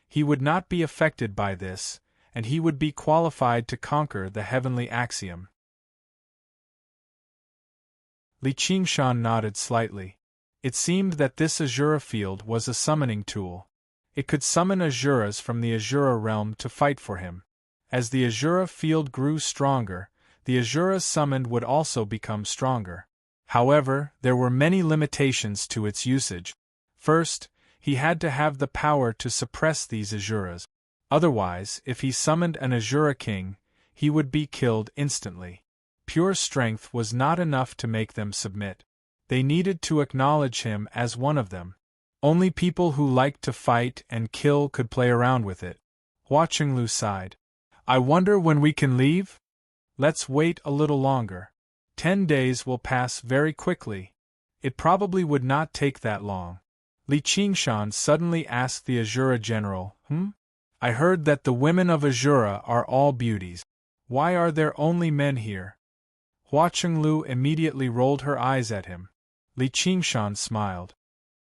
He would not be affected by this, and he would be qualified to conquer the heavenly axiom. Li Qingshan nodded slightly. It seemed that this Asura field was a summoning tool. It could summon Asuras from the Asura realm to fight for him. As the Asura field grew stronger, the Asuras summoned would also become stronger. However, there were many limitations to its usage. First, he had to have the power to suppress these Asuras. Otherwise, if he summoned an Asura king, he would be killed instantly. Pure strength was not enough to make them submit. They needed to acknowledge him as one of them. Only people who liked to fight and kill could play around with it. Hua Chenglu sighed. I wonder when we can leave? Let's wait a little longer. 10 days will pass very quickly. It probably would not take that long. Li Qingshan suddenly asked the Asura general, I heard that the women of Asura are all beauties. Why are there only men here? Hua Chenglu immediately rolled her eyes at him. Li Qingshan smiled.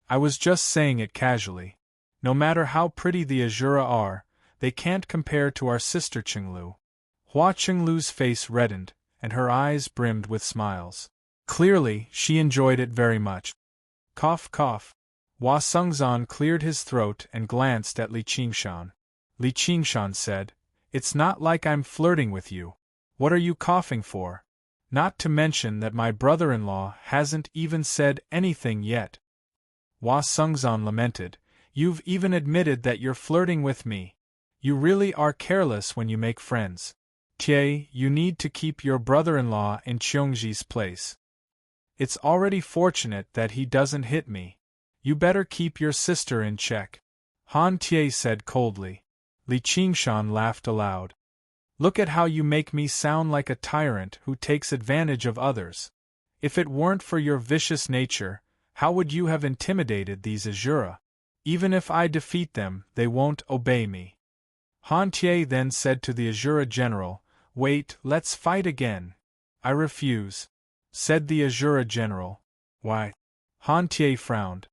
I was just saying it casually. No matter how pretty the Asura are, they can't compare to our sister Chenglu. Hua Chenglu's face reddened, and her eyes brimmed with smiles. Clearly, she enjoyed it very much. Cough cough. Hua Sengzan cleared his throat and glanced at Li Qingshan. Li Qingshan said, It's not like I'm flirting with you. What are you coughing for? Not to mention that my brother-in-law hasn't even said anything yet. Hua Sengzan lamented, You've even admitted that you're flirting with me. You really are careless when you make friends. Tie, you need to keep your brother-in-law in Qiongji's place. It's already fortunate that he doesn't hit me. You better keep your sister in check. Han Tie said coldly. Li Qingshan laughed aloud. Look at how you make me sound like a tyrant who takes advantage of others. If it weren't for your vicious nature, how would you have intimidated these Asura? Even if I defeat them, they won't obey me. Han Tie then said to the Asura general, Wait, let's fight again. I refuse, said the Asura general. Why? Han Tie frowned.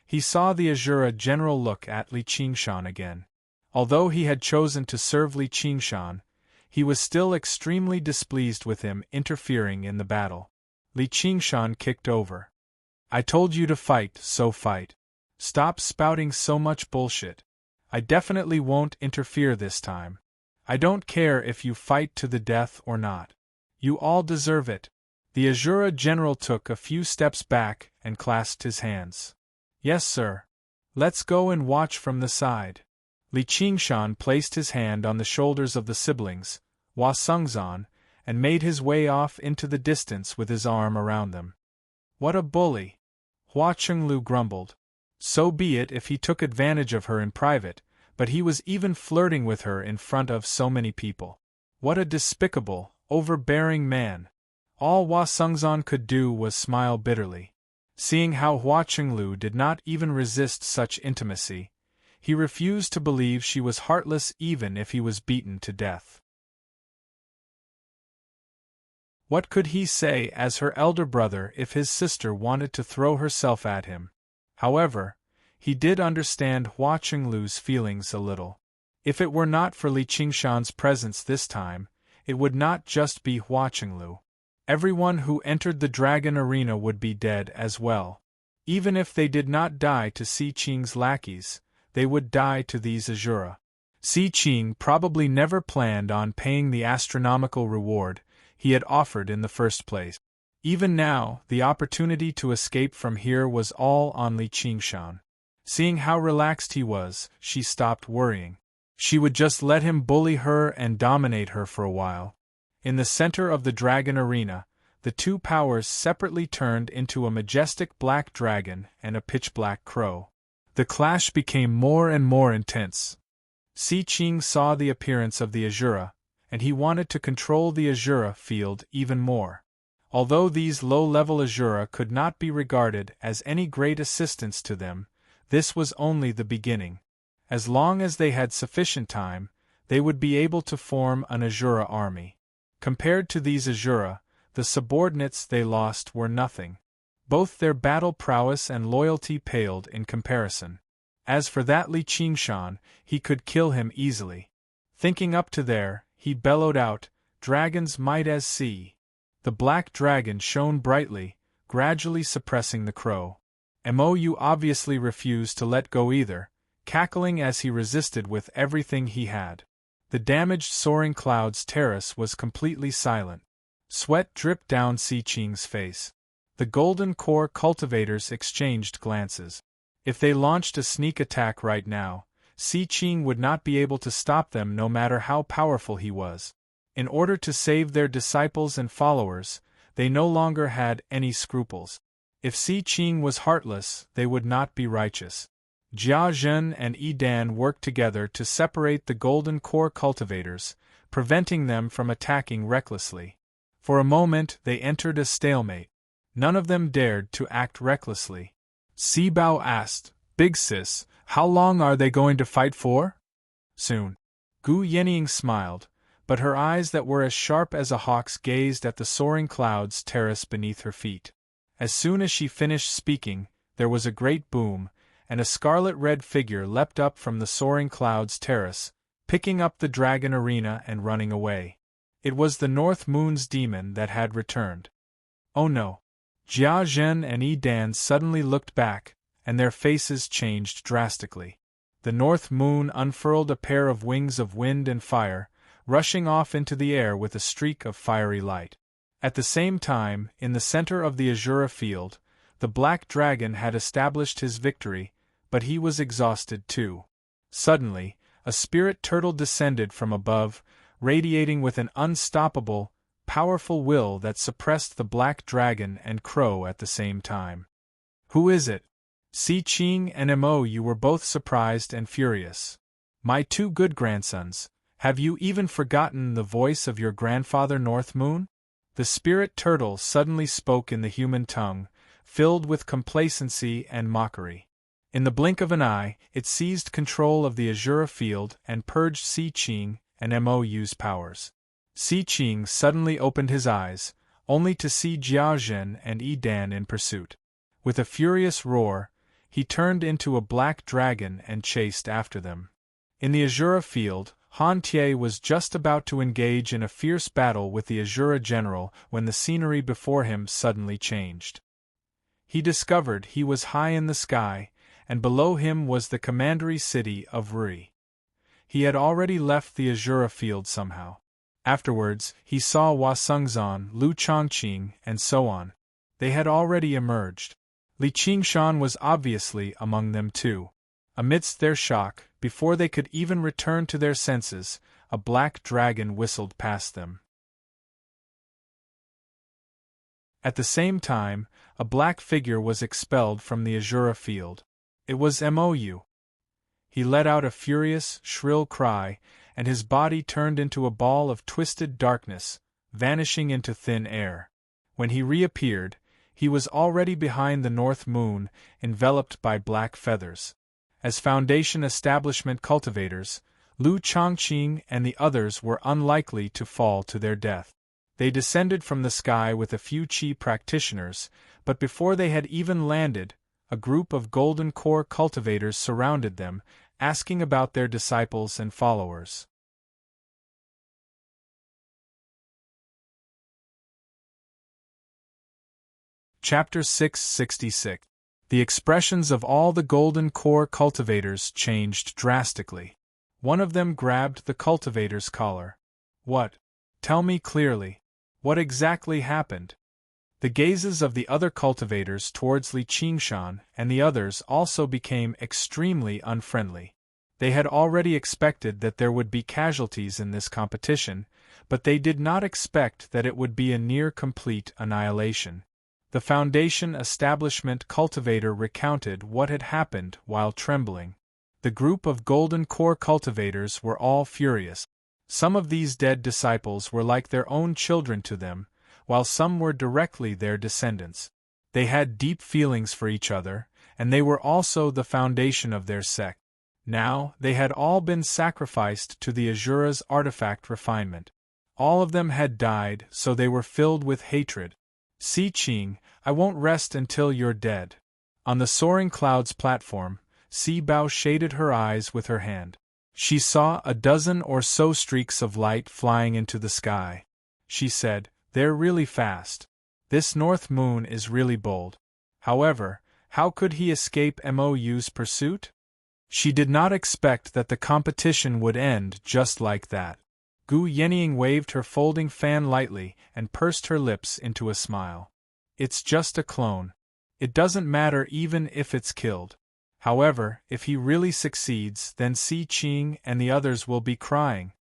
He saw the Azura general look at Li Qingshan again. Although he had chosen to serve Li Qingshan, he was still extremely displeased with him interfering in the battle. Li Qingshan kicked over. I told you to fight, so fight. Stop spouting so much bullshit. I definitely won't interfere this time. I don't care if you fight to the death or not. You all deserve it. The Azura general took a few steps back and clasped his hands. Yes, sir. Let's go and watch from the side. Li Qingshan placed his hand on the shoulders of the siblings, Hua Sengzan, and made his way off into the distance with his arm around them. What a bully! Hua Chenglu grumbled. So be it if he took advantage of her in private, but he was even flirting with her in front of so many people. What a despicable, overbearing man! All Hua Sengzan could do was smile bitterly. Seeing how Hua Chenglu did not even resist such intimacy, he refused to believe she was heartless even if he was beaten to death. What could he say as her elder brother if his sister wanted to throw herself at him? However, he did understand Hua Chenglu's feelings a little. If it were not for Li Qingshan's presence this time, it would not just be Hua Chenglu. Everyone who entered the dragon arena would be dead as well. Even if they did not die to Si Qing's lackeys, they would die to these Azura. Si Qing probably never planned on paying the astronomical reward he had offered in the first place. Even now, the opportunity to escape from here was all on Li Qingshan. Seeing how relaxed he was, she stopped worrying. She would just let him bully her and dominate her for a while. In the center of the dragon arena, the two powers separately turned into a majestic black dragon and a pitch-black crow. The clash became more and more intense. Si Qing saw the appearance of the Azura, and he wanted to control the Azura field even more. Although these low-level Azura could not be regarded as any great assistance to them, this was only the beginning. As long as they had sufficient time, they would be able to form an Azura army. Compared to these Azura, the subordinates they lost were nothing. Both their battle prowess and loyalty paled in comparison. As for that Li Qingshan, he could kill him easily. Thinking up to there, he bellowed out, "Dragons might as see." The black dragon shone brightly, gradually suppressing the crow. Mou obviously refused to let go either, cackling as he resisted with everything he had. The damaged soaring clouds terrace was completely silent. Sweat dripped down Si Qing's face. The golden core cultivators exchanged glances. If they launched a sneak attack right now, Si Qing would not be able to stop them no matter how powerful he was. In order to save their disciples and followers, they no longer had any scruples. If Si Qing was heartless, they would not be righteous. Jia Zhen and Yi Dan worked together to separate the golden core cultivators, preventing them from attacking recklessly. For a moment they entered a stalemate. None of them dared to act recklessly. Si Bao asked, "Big sis, how long are they going to fight for?" "Soon." Gu Yenying smiled, but her eyes that were as sharp as a hawk's gazed at the soaring clouds terrace beneath her feet. As soon as she finished speaking, there was a great boom, and a scarlet-red figure leapt up from the soaring clouds terrace, picking up the dragon arena and running away. It was the North Moon's demon that had returned. Oh no! Jia Zhen and Yi Dan suddenly looked back, and their faces changed drastically. The North Moon unfurled a pair of wings of wind and fire, rushing off into the air with a streak of fiery light. At the same time, in the center of the Azura field, the black dragon had established his victory, but he was exhausted too. Suddenly, a spirit turtle descended from above, radiating with an unstoppable, powerful will that suppressed the black dragon and crow at the same time. "Who is it?" Si Qing and Mou were both surprised and furious. "My two good grandsons, have you even forgotten the voice of your grandfather North Moon?" The spirit turtle suddenly spoke in the human tongue, filled with complacency and mockery. In the blink of an eye, it seized control of the Azura field and purged Si Qing and Mou's powers. Si Qing suddenly opened his eyes, only to see Jia Zhen and Yi Dan in pursuit. With a furious roar, He turned into a black dragon and chased after them. In the Azura field, Han Tie was just about to engage in a fierce battle with the Azura general when the scenery before him suddenly changed. He discovered he was high in the sky, and below him was the commandery city of Rui. He had already left the Azura field somehow. Afterwards, he saw Hua Sengzan, Lu Chongqing, and so on. They had already emerged. Li Qingshan was obviously among them too. Amidst their shock, before they could even return to their senses, a black dragon whistled past them. At the same time, a black figure was expelled from the Azura field. It was Mou. He let out a furious, shrill cry, and his body turned into a ball of twisted darkness, vanishing into thin air. When he reappeared, he was already behind the North Moon, enveloped by black feathers. As Foundation establishment cultivators, Lu Chongqing and the others were unlikely to fall to their death. They descended from the sky with a few Qi practitioners, but before they had even landed, a group of Golden Core cultivators surrounded them, asking about their disciples and followers. Chapter 666. The expressions of all the Golden Core cultivators changed drastically. One of them grabbed the cultivator's collar. What? Tell me clearly. What exactly happened? The gazes of the other cultivators towards Li Qingshan and the others also became extremely unfriendly. They had already expected that there would be casualties in this competition, but they did not expect that it would be a near-complete annihilation. The Foundation establishment cultivator recounted what had happened while trembling. The group of Golden Core cultivators were all furious. Some of these dead disciples were like their own children to them, while some were directly their descendants. They had deep feelings for each other, and they were also the foundation of their sect. Now, they had all been sacrificed to the Azura's artifact refinement. All of them had died, so they were filled with hatred. Si Qing, I won't rest until you're dead. On the Soaring Clouds platform, Si Bao shaded her eyes with her hand. She saw a dozen or so streaks of light flying into the sky. She said, "They're really fast. This North Moon is really bold." However, how could he escape Mou's pursuit? She did not expect that the competition would end just like that. Gu Yenying waved her folding fan lightly and pursed her lips into a smile. It's just a clone. It doesn't matter even if it's killed. However, if he really succeeds, then Si Qing and the others will be crying.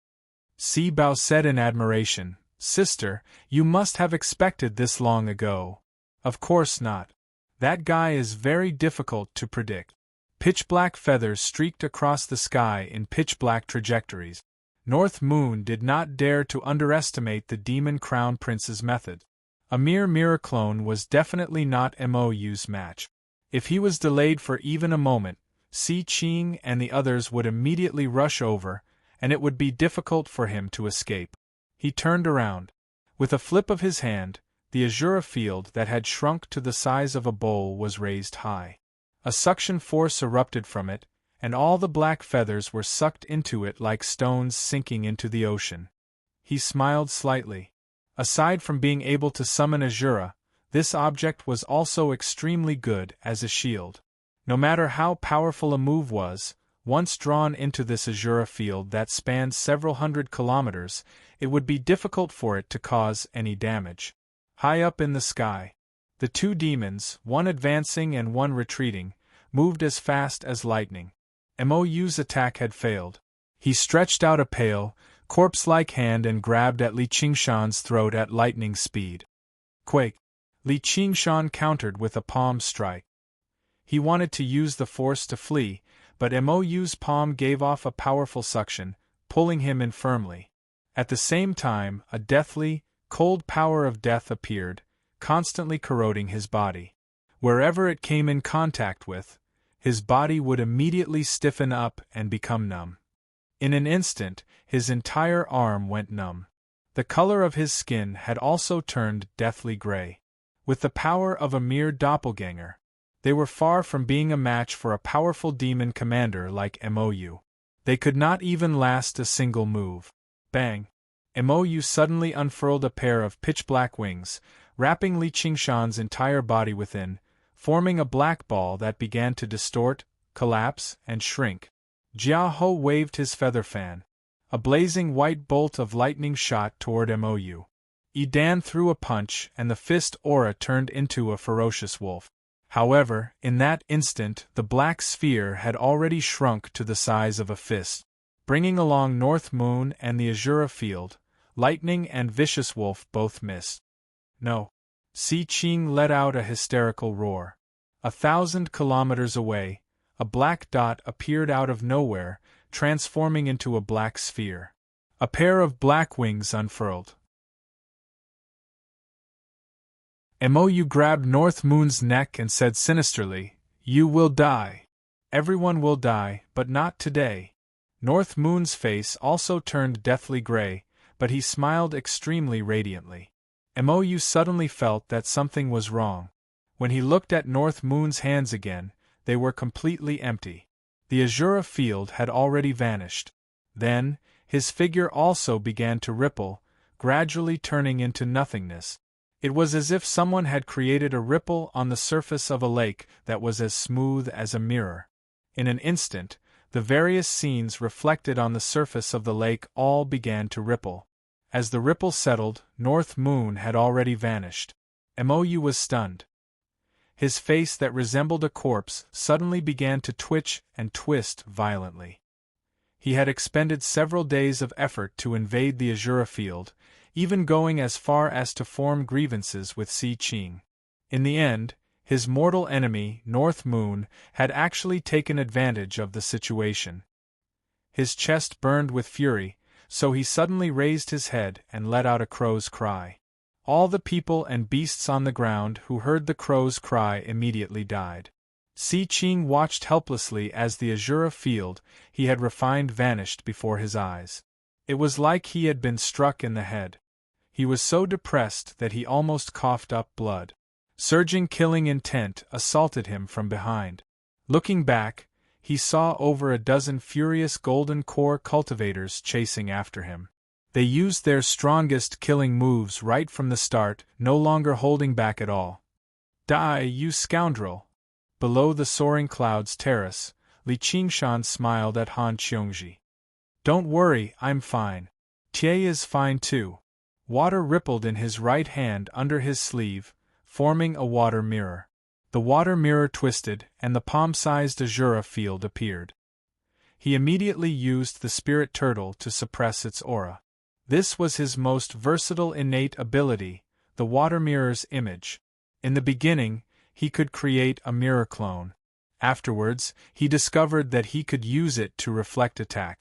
Si Bao said in admiration, "Sister, you must have expected this long ago." "Of course not. That guy is very difficult to predict." Pitch-black feathers streaked across the sky in pitch-black trajectories. North Moon did not dare to underestimate the Demon Crown Prince's method. A mere mirror clone was definitely not Mou's match. If he was delayed for even a moment, Si Qing and the others would immediately rush over, and it would be difficult for him to escape. He turned around. With a flip of his hand, the Azura field that had shrunk to the size of a bowl was raised high. A suction force erupted from it, and all the black feathers were sucked into it like stones sinking into the ocean. He smiled slightly. Aside from being able to summon Azura, this object was also extremely good as a shield. No matter how powerful a move was, once drawn into this Azura field that spanned several hundred kilometers, it would be difficult for it to cause any damage. High up in the sky, the two demons, one advancing and one retreating, moved as fast as lightning. Mou's attack had failed. He stretched out a pale, corpse-like hand and grabbed at Li Qingshan's throat at lightning speed. Quake! Li Qingshan countered with a palm strike. He wanted to use the force to flee, but Mou's palm gave off a powerful suction, pulling him in firmly. At the same time, a deathly, cold power of death appeared, constantly corroding his body. Wherever it came in contact with, his body would immediately stiffen up and become numb. In an instant, his entire arm went numb. The color of his skin had also turned deathly gray. With the power of a mere doppelganger, They were far from being a match for a powerful demon commander like Mou. They could not even last a single move. Bang! Mou suddenly unfurled a pair of pitch-black wings, wrapping Li Qingshan's entire body within, forming a black ball that began to distort, collapse, and shrink. Jia Ho waved his feather fan. A blazing white bolt of lightning shot toward Mou. Dan threw a punch, and the fist aura turned into a ferocious wolf. However, in that instant the black sphere had already shrunk to the size of a fist. Bringing along North Moon and the Azura field, Lightning and Vicious Wolf both missed. No. Si Qing let out a hysterical roar. 1,000 kilometers away, a black dot appeared out of nowhere, transforming into a black sphere. A pair of black wings unfurled. Mou grabbed North Moon's neck and said sinisterly, "You will die. Everyone will die, but not today." North Moon's face also turned deathly gray, but he smiled extremely radiantly. Mou suddenly felt that something was wrong. When he looked at North Moon's hands again, they were completely empty. The Azura field had already vanished. Then, his figure also began to ripple, gradually turning into nothingness. It was as if someone had created a ripple on the surface of a lake that was as smooth as a mirror. In an instant, the various scenes reflected on the surface of the lake all began to ripple. As the ripple settled, North Moon had already vanished. Mou was stunned. His face that resembled a corpse suddenly began to twitch and twist violently. He had expended several days of effort to invade the Azura field, even going as far as to form grievances with Si Qing. In the end, his mortal enemy, North Moon, had actually taken advantage of the situation. His chest burned with fury, so he suddenly raised his head and let out a crow's cry. All the people and beasts on the ground who heard the crow's cry immediately died. Si Qing watched helplessly as the Azura field he had refined vanished before his eyes. It was like he had been struck in the head. He was so depressed that he almost coughed up blood. Surging killing intent assaulted him from behind. Looking back, he saw over a dozen furious golden core cultivators chasing after him. They used their strongest killing moves right from the start, no longer holding back at all. "Die, you scoundrel!" Below the soaring clouds terrace, Li Qingshan smiled at Han Qiongji. "Don't worry, I'm fine. Tie is fine too." Water rippled in his right hand under his sleeve, forming a water mirror. The water mirror twisted, and the palm-sized Azura field appeared. He immediately used the spirit turtle to suppress its aura. This was his most versatile innate ability, the water mirror's image. In the beginning, he could create a mirror clone. Afterwards, he discovered that he could use it to reflect attack.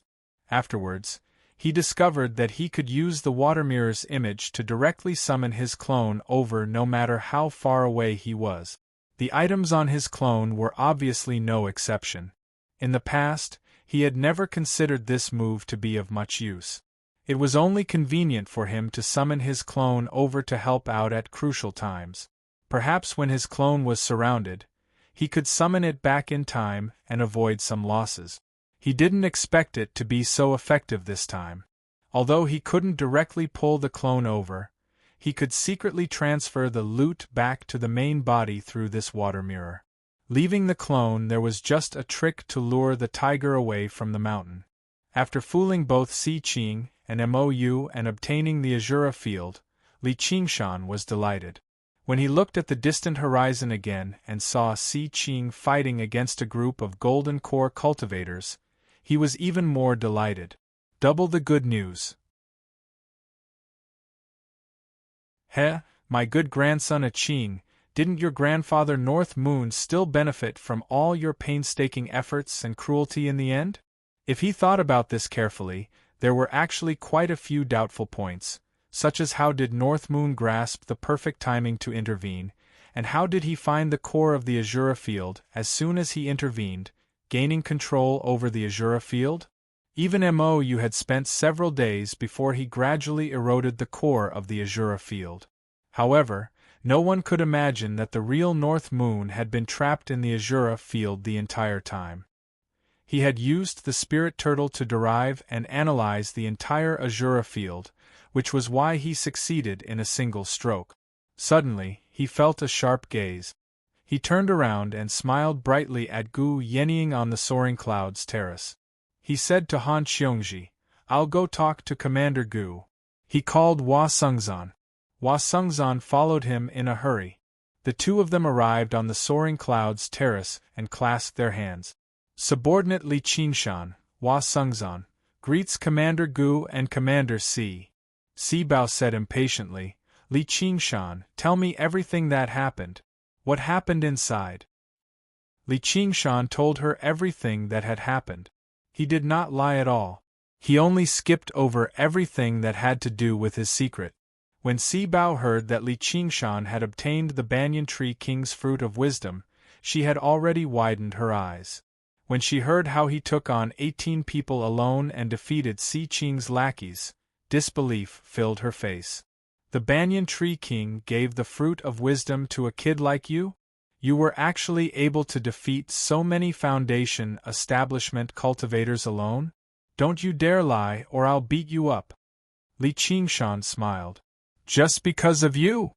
Afterwards, he discovered that he could use the water mirror's image to directly summon his clone over no matter how far away he was. The items on his clone were obviously no exception. In the past, he had never considered this move to be of much use. It was only convenient for him to summon his clone over to help out at crucial times. Perhaps when his clone was surrounded, he could summon it back in time and avoid some losses. He didn't expect it to be so effective this time. Although he couldn't directly pull the clone over, he could secretly transfer the loot back to the main body through this water mirror. Leaving the clone, there was just a trick to lure the tiger away from the mountain. After fooling both Si Qing and Mou and obtaining the Azura field, Li Qingshan was delighted. When he looked at the distant horizon again and saw Si Qing fighting against a group of golden core cultivators, he was even more delighted. Double the good news. "Heh, my good grandson Qing, didn't your grandfather North Moon still benefit from all your painstaking efforts and cruelty in the end?" If he thought about this carefully, there were actually quite a few doubtful points, such as how did North Moon grasp the perfect timing to intervene, and how did he find the core of the Azura field as soon as he intervened, gaining control over the Azura field? Even Mou had spent several days before he gradually eroded the core of the Azura field. However, No one could imagine that the real North Moon had been trapped in the Azura field the entire time. He had used the spirit turtle to derive and analyze the entire Azura field, which was why he succeeded in a single stroke. Suddenly, he felt a sharp gaze. He turned around and smiled brightly at Gu Yennying on the soaring clouds terrace. He said to Han Xiongji, "I'll go talk to Commander Gu." He called Hua Sengzan. Hua Sengzan followed him in a hurry. The two of them arrived on the soaring clouds terrace and clasped their hands. Subordinate Li Qingshan, Hua Sengzan, greets Commander Gu and Commander Si. Si Bao said impatiently, "Li Qingshan, tell me everything that happened. What happened inside?" Li Qingshan told her everything that had happened. He did not lie at all. He only skipped over everything that had to do with his secret. When Si Bao heard that Li Qingshan had obtained the Banyan Tree King's fruit of wisdom, she had already widened her eyes. When she heard how he took on 18 people alone and defeated Si Qing's lackeys, disbelief filled her face. "The Banyan Tree King gave the fruit of wisdom to a kid like you? You were actually able to defeat so many Foundation establishment cultivators alone? Don't you dare lie or I'll beat you up." Li Qingshan smiled. "Just because of you?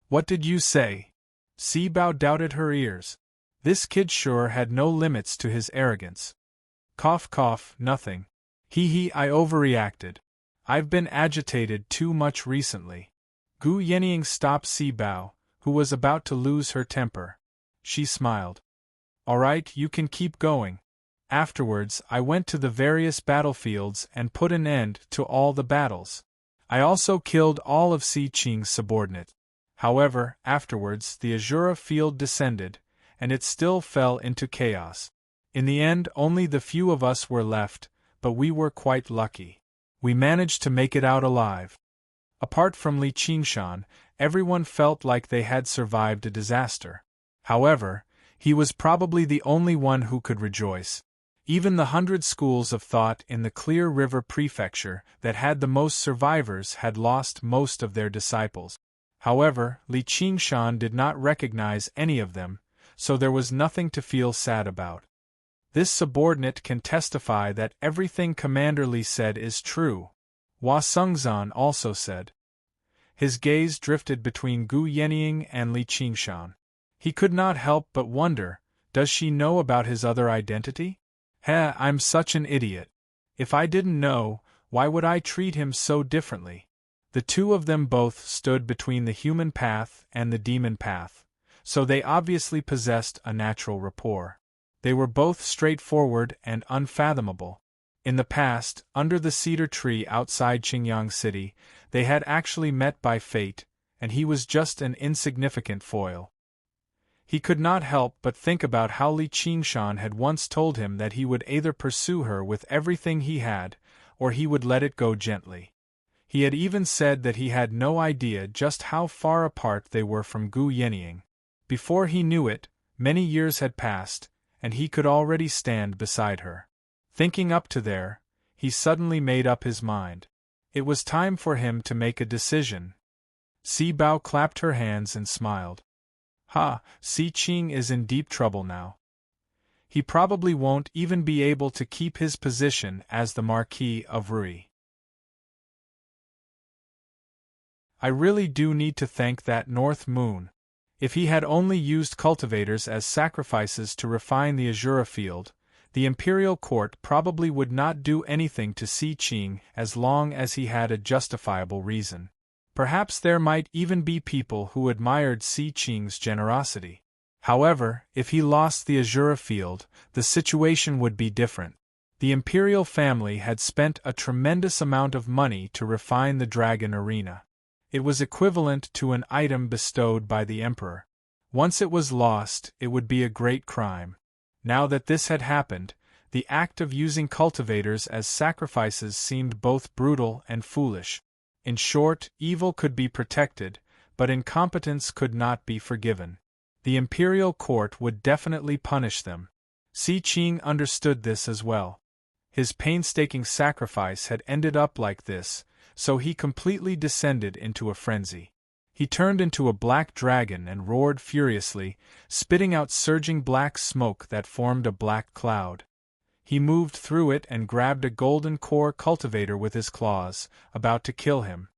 What did you say?" Si Bao doubted her ears. This kid sure had no limits to his arrogance. Cough cough, nothing. Hee, I overreacted. I've been agitated too much recently. Gu Yennying stopped Si Bao, who was about to lose her temper. She smiled. "All right, you can keep going. Afterwards, I went to the various battlefields and put an end to all the battles. I also killed all of Si Qing's subordinate. However, afterwards the Azura field descended, and it still fell into chaos. In the end, only the few of us were left, but we were quite lucky. We managed to make it out alive." Apart from Li Qingshan, everyone felt like they had survived a disaster. However, he was probably the only one who could rejoice. Even the 100 schools of thought in the Clear River Prefecture that had the most survivors had lost most of their disciples. However, Li Qingshan did not recognize any of them, so there was nothing to feel sad about. This subordinate can testify that everything Commander Li said is true, Hua Sengzan also said. His gaze drifted between Gu Yennying and Li Qingshan. He could not help but wonder, does she know about his other identity? I'm such an idiot. If I didn't know, why would I treat him so differently? The two of them both stood between the human path and the demon path, so they obviously possessed a natural rapport. They were both straightforward and unfathomable. In the past, under the cedar tree outside Qingyang City, they had actually met by fate, and he was just an insignificant foil. He could not help but think about how Li Qingshan had once told him that he would either pursue her with everything he had, or he would let it go gently. He had even said that he had no idea just how far apart they were from Gu Yennying. Before he knew it, many years had passed, and he could already stand beside her. Thinking up to there, he suddenly made up his mind. It was time for him to make a decision. Si Bao clapped her hands and smiled. Si Qing is in deep trouble now. He probably won't even be able to keep his position as the Marquis of Rui. I really do need to thank that North Moon. If he had only used cultivators as sacrifices to refine the Azura field, the imperial court probably would not do anything to Si Qing as long as he had a justifiable reason. Perhaps there might even be people who admired Si Qing's generosity. However, if he lost the Azura field, the situation would be different. The imperial family had spent a tremendous amount of money to refine the dragon arena. It was equivalent to an item bestowed by the emperor. Once it was lost, it would be a great crime. Now that this had happened, the act of using cultivators as sacrifices seemed both brutal and foolish. In short, evil could be protected, but incompetence could not be forgiven. The imperial court would definitely punish them. Si Qing understood this as well. His painstaking sacrifice had ended up like this, so he completely descended into a frenzy. He turned into a black dragon and roared furiously, spitting out surging black smoke that formed a black cloud. He moved through it and grabbed a golden core cultivator with his claws, about to kill him.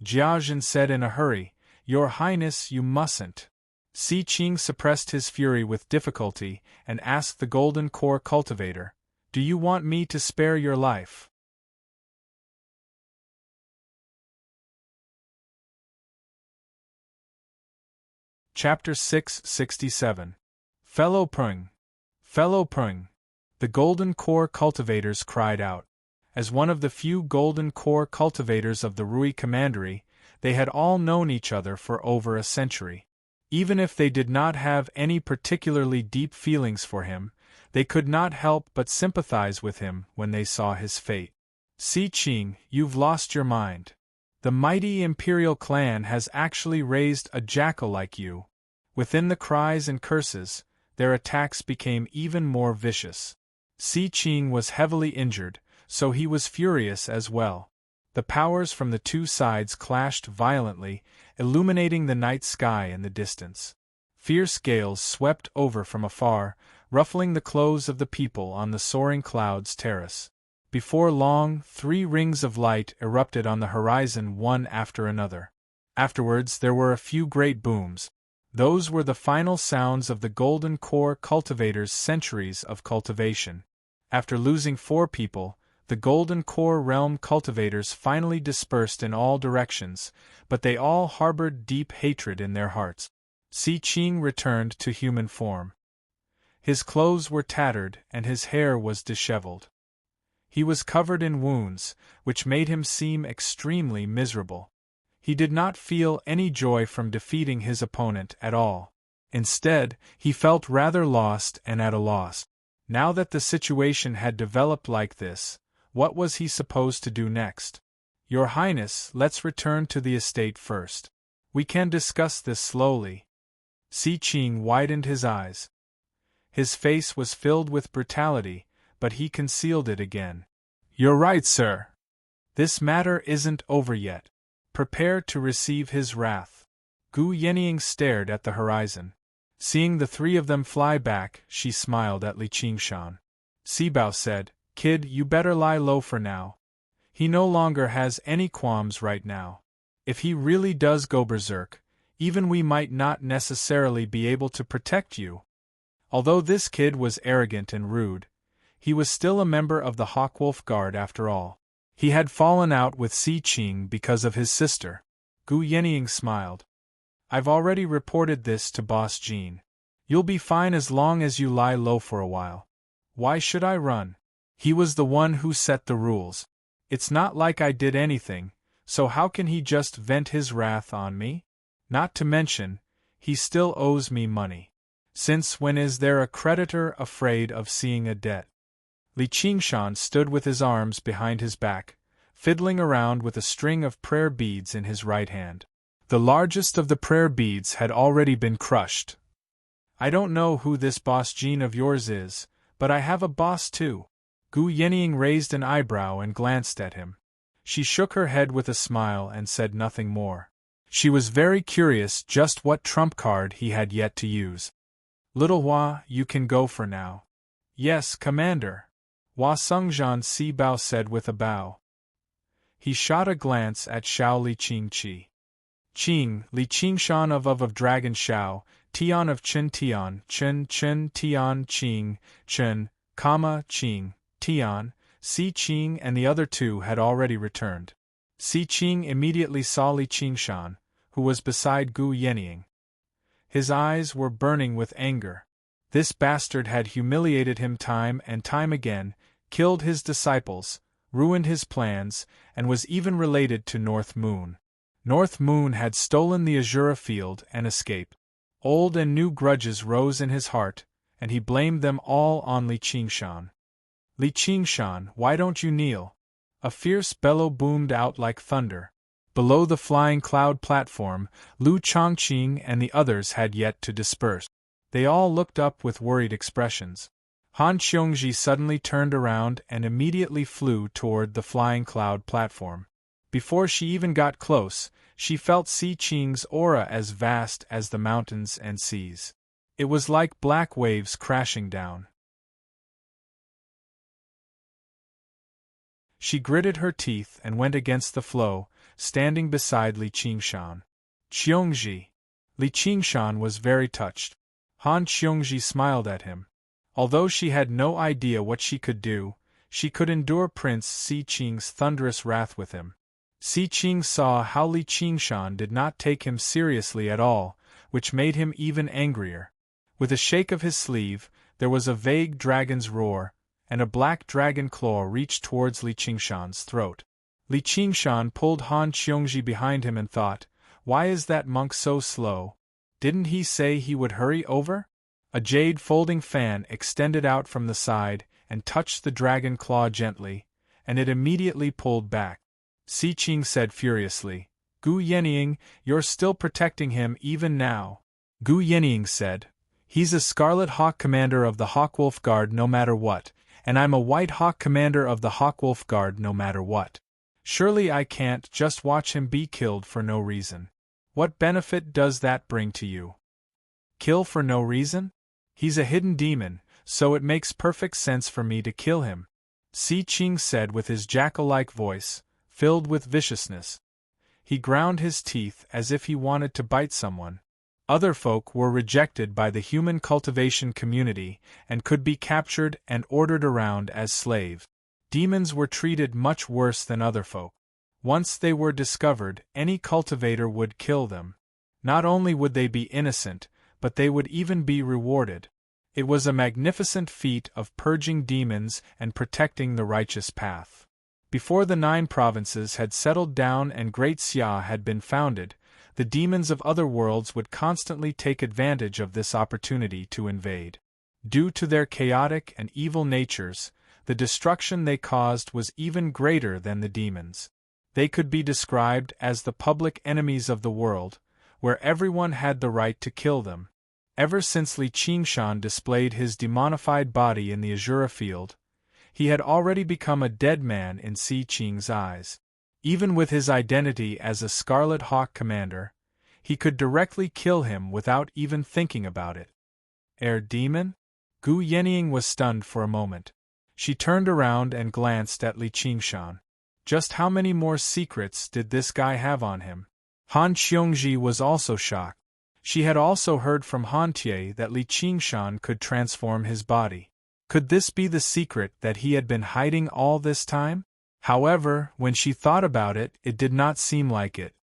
Jiajin said in a hurry, "Your Highness, you mustn't." Si Qing suppressed his fury with difficulty and asked the golden core cultivator, "Do you want me to spare your life?" Chapter 667. Fellow Pung. Fellow Pung. The golden core cultivators cried out. As one of the few golden core cultivators of the Rui Commandery, they had all known each other for over a century. Even if they did not have any particularly deep feelings for him, they could not help but sympathize with him when they saw his fate. Si Qing, you've lost your mind. The mighty imperial clan has actually raised a jackal like you. Within the cries and curses, their attacks became even more vicious. Si Qing was heavily injured, so he was furious as well. The powers from the two sides clashed violently, illuminating the night sky in the distance. Fierce gales swept over from afar, ruffling the clothes of the people on the soaring clouds terrace. Before long, 3 rings of light erupted on the horizon one after another. Afterwards there were a few great booms. Those were the final sounds of the golden core cultivators' centuries of cultivation. After losing 4 people, the golden core realm cultivators finally dispersed in all directions, but they all harbored deep hatred in their hearts. Si Qing returned to human form. His clothes were tattered and his hair was disheveled. He was covered in wounds, which made him seem extremely miserable. He did not feel any joy from defeating his opponent at all. Instead, he felt rather lost and at a loss. Now that the situation had developed like this, what was he supposed to do next? Your Highness, let's return to the estate first. We can discuss this slowly. Si Qing widened his eyes. His face was filled with brutality, but he concealed it again. You're right, sir. This matter isn't over yet. Prepare to receive his wrath. Gu Yenying stared at the horizon. Seeing the 3 of them fly back, she smiled at Li Qingshan. Sibao said, "Kid, you better lie low for now. He no longer has any qualms right now. If he really does go berserk, even we might not necessarily be able to protect you." Although this kid was arrogant and rude, he was still a member of the Hawkwolf Guard after all. He had fallen out with Si Qing because of his sister. Gu Yenying smiled. "I've already reported this to Boss Jean. You'll be fine as long as you lie low for a while. Why should I run? He was the one who set the rules. It's not like I did anything, so how can he just vent his wrath on me? Not to mention, he still owes me money. Since when is there a creditor afraid of seeing a debt?" Li Qingshan stood with his arms behind his back, fiddling around with a string of prayer beads in his right hand. The largest of the prayer beads had already been crushed. "I don't know who this Boss Jean of yours is, but I have a boss too." Gu Yenying raised an eyebrow and glanced at him. She shook her head with a smile and said nothing more. She was very curious just what trump card he had yet to use. "Little Hua, you can go for now." "Yes, Commander," Hua Sungjian Si Bao said with a bow. He shot a glance at Xiao Li Qingqi. Qing, Li Qingshan of Dragon Xiao, Tian of Chen Tian, Chen Tian Qing, Chen, Qing, Tian, Si Qing and the other 2 had already returned. Si Qing immediately saw Li Qingshan, who was beside Gu Yenying. His eyes were burning with anger. This bastard had humiliated him time and time again, killed his disciples, ruined his plans, and was even related to North Moon. North Moon had stolen the Azura field and escaped. Old and new grudges rose in his heart, and he blamed them all on Li Qingshan. "Li Qingshan, why don't you kneel?" A fierce bellow boomed out like thunder. Below the flying cloud platform, Lu Chongqing and the others had yet to disperse. They all looked up with worried expressions. Han Qiongji suddenly turned around and immediately flew toward the flying cloud platform. Before she even got close, she felt Si Qing's aura as vast as the mountains and seas. It was like black waves crashing down. She gritted her teeth and went against the flow, standing beside Li Qingshan. Qiongji. Li Qingshan was very touched. Han Qiongji smiled at him. Although she had no idea what she could do, she could endure Prince Si Qing's thunderous wrath with him. Si Qing saw how Li Qingshan did not take him seriously at all, which made him even angrier. With a shake of his sleeve, there was a vague dragon's roar, and a black dragon claw reached towards Li Qingshan's throat. Li Qingshan pulled Han Qiongji behind him and thought, "Why is that monk so slow? Didn't he say he would hurry over?" A jade folding fan extended out from the side and touched the dragon claw gently, and it immediately pulled back. Si Qing said furiously, "Gu Yenying, you're still protecting him even now." Gu Yenying said, "He's a Scarlet Hawk commander of the Hawkwolf Guard no matter what, and I'm a White Hawk commander of the Hawkwolf Guard no matter what. Surely I can't just watch him be killed for no reason. What benefit does that bring to you? Kill for no reason? He's a hidden demon, so it makes perfect sense for me to kill him," Si Qing said with his jackal-like voice, filled with viciousness. He ground his teeth as if he wanted to bite someone. Other folk were rejected by the human cultivation community and could be captured and ordered around as slaves. Demons were treated much worse than other folk. Once they were discovered, any cultivator would kill them. Not only would they be innocent, but they would even be rewarded. It was a magnificent feat of purging demons and protecting the righteous path. Before the 9 provinces had settled down and Great Xia had been founded, the demons of other worlds would constantly take advantage of this opportunity to invade. Due to their chaotic and evil natures, the destruction they caused was even greater than the demons. They could be described as the public enemies of the world, where everyone had the right to kill them. Ever since Li Qingshan displayed his demonified body in the Azura field, he had already become a dead man in Si Qing's eyes. Even with his identity as a Scarlet Hawk commander, he could directly kill him without even thinking about it. Demon? Gu Yenying was stunned for a moment. She turned around and glanced at Li Qingshan. Just how many more secrets did this guy have on him? Han Qiongji was also shocked. She had also heard from Han Tie that Li Qingshan could transform his body. Could this be the secret that he had been hiding all this time? However, when she thought about it, it did not seem like it.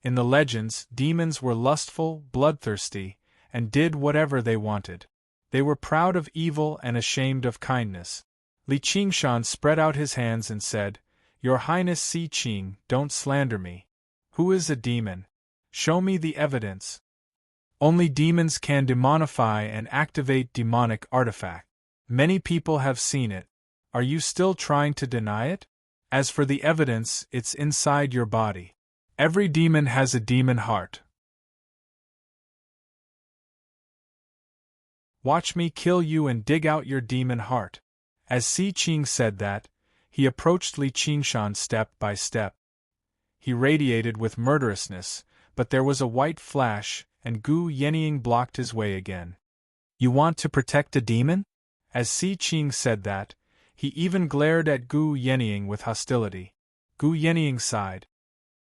In the legends, demons were lustful, bloodthirsty, and did whatever they wanted. They were proud of evil and ashamed of kindness. Li Qingshan spread out his hands and said, "Your Highness Si Qing, don't slander me. Who is a demon? Show me the evidence." Only demons can demonify and activate demonic artifact. Many people have seen it. Are you still trying to deny it? As for the evidence, it's inside your body. Every demon has a demon heart. Watch me kill you and dig out your demon heart. As Si Qing said that, he approached Li Qingshan step by step. He radiated with murderousness, but there was a white flash, and Gu Yenying blocked his way again. "You want to protect a demon?" As Si Qing said that, he even glared at Gu Yenying with hostility. Gu Yenying sighed.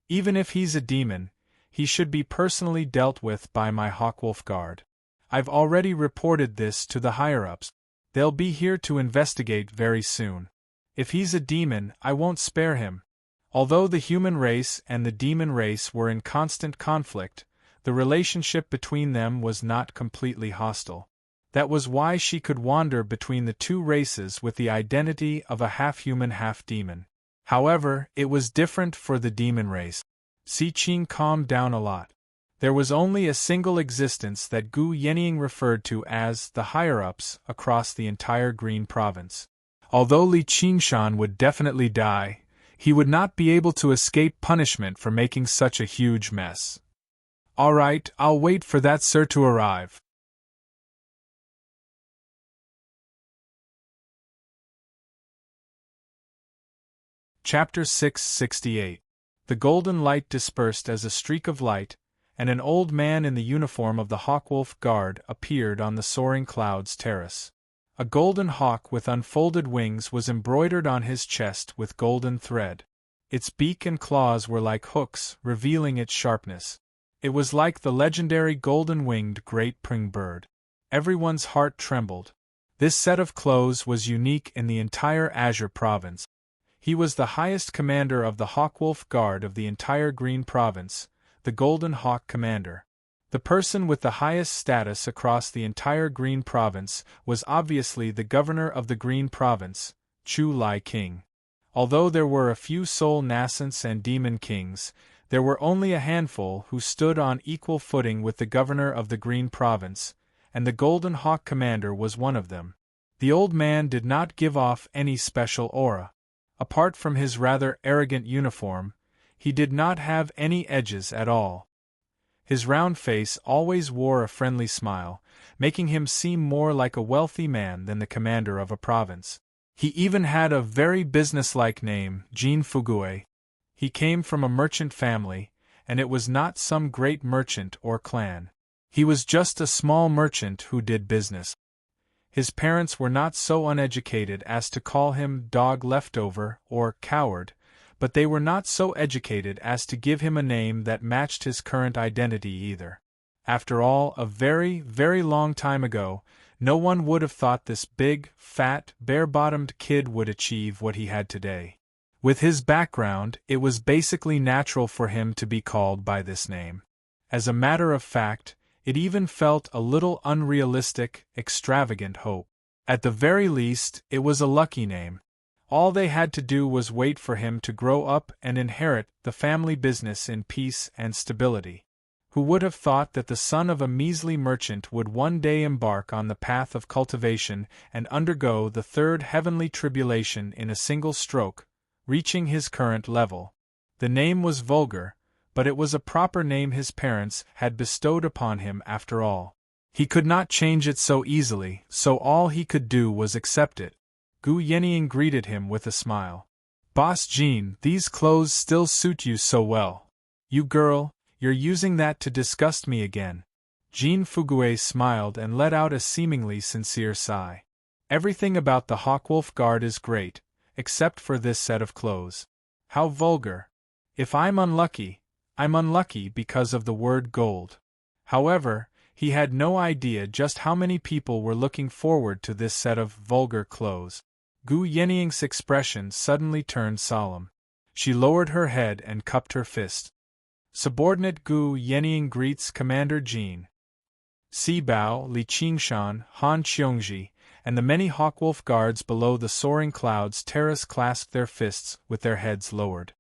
"Even if he's a demon, he should be personally dealt with by my Hawkwolf Guard. I've already reported this to the higher-ups. They'll be here to investigate very soon. If he's a demon, I won't spare him." Although the human race and the demon race were in constant conflict, the relationship between them was not completely hostile. That was why she could wander between the two races with the identity of a half-human half-demon. However, it was different for the demon race. Si Qing calmed down a lot. There was only a single existence that Gu Yenying referred to as the higher-ups across the entire Green Province. Although Li Qingshan would definitely die, he would not be able to escape punishment for making such a huge mess. "All right, I'll wait for that sir to arrive." Chapter 668. The golden light dispersed as a streak of light, and an old man in the uniform of the Hawkwolf Guard appeared on the soaring clouds terrace. A golden hawk with unfolded wings was embroidered on his chest with golden thread. Its beak and claws were like hooks, revealing its sharpness. It was like the legendary golden-winged great pring bird. Everyone's heart trembled. This set of clothes was unique in the entire Azure province. He was the highest commander of the Hawkwolf Guard of the entire Green Province, the Golden Hawk Commander. The person with the highest status across the entire Green Province was obviously the governor of the Green Province, Chu Lai King. Although there were a few soul nascents and demon kings, there were only a handful who stood on equal footing with the governor of the Green Province, and the Golden Hawk Commander was one of them. The old man did not give off any special aura. Apart from his rather arrogant uniform, he did not have any edges at all. His round face always wore a friendly smile, making him seem more like a wealthy man than the commander of a province. He even had a very businesslike name, Jean Fugue. He came from a merchant family, and it was not some great merchant or clan. He was just a small merchant who did business. His parents were not so uneducated as to call him dog leftover or coward, but they were not so educated as to give him a name that matched his current identity either. After all, a very, very long time ago, no one would have thought this big, fat, bare-bottomed kid would achieve what he had today. With his background, it was basically natural for him to be called by this name. As a matter of fact, it even felt a little unrealistic, extravagant hope. At the very least, it was a lucky name. All they had to do was wait for him to grow up and inherit the family business in peace and stability. Who would have thought that the son of a measly merchant would one day embark on the path of cultivation and undergo the third heavenly tribulation in a single stroke, reaching his current level? The name was vulgar, but it was a proper name his parents had bestowed upon him after all. He could not change it so easily, so all he could do was accept it. Gu Yenying greeted him with a smile. "Boss Jean, these clothes still suit you so well. You girl, you're using that to disgust me again." Jean Fugue smiled and let out a seemingly sincere sigh. "Everything about the Hawkwolf Guard is great, except for this set of clothes. How vulgar. If I'm unlucky because of the word gold." However, he had no idea just how many people were looking forward to this set of vulgar clothes. Gu Yenying's expression suddenly turned solemn. She lowered her head and cupped her fist. "Subordinate Gu Yenying greets Commander Jean." Si Bao, Li Qingshan, Han Qiongji, and the many Hawkwolf Guards below the soaring clouds terrace clasped their fists with their heads lowered.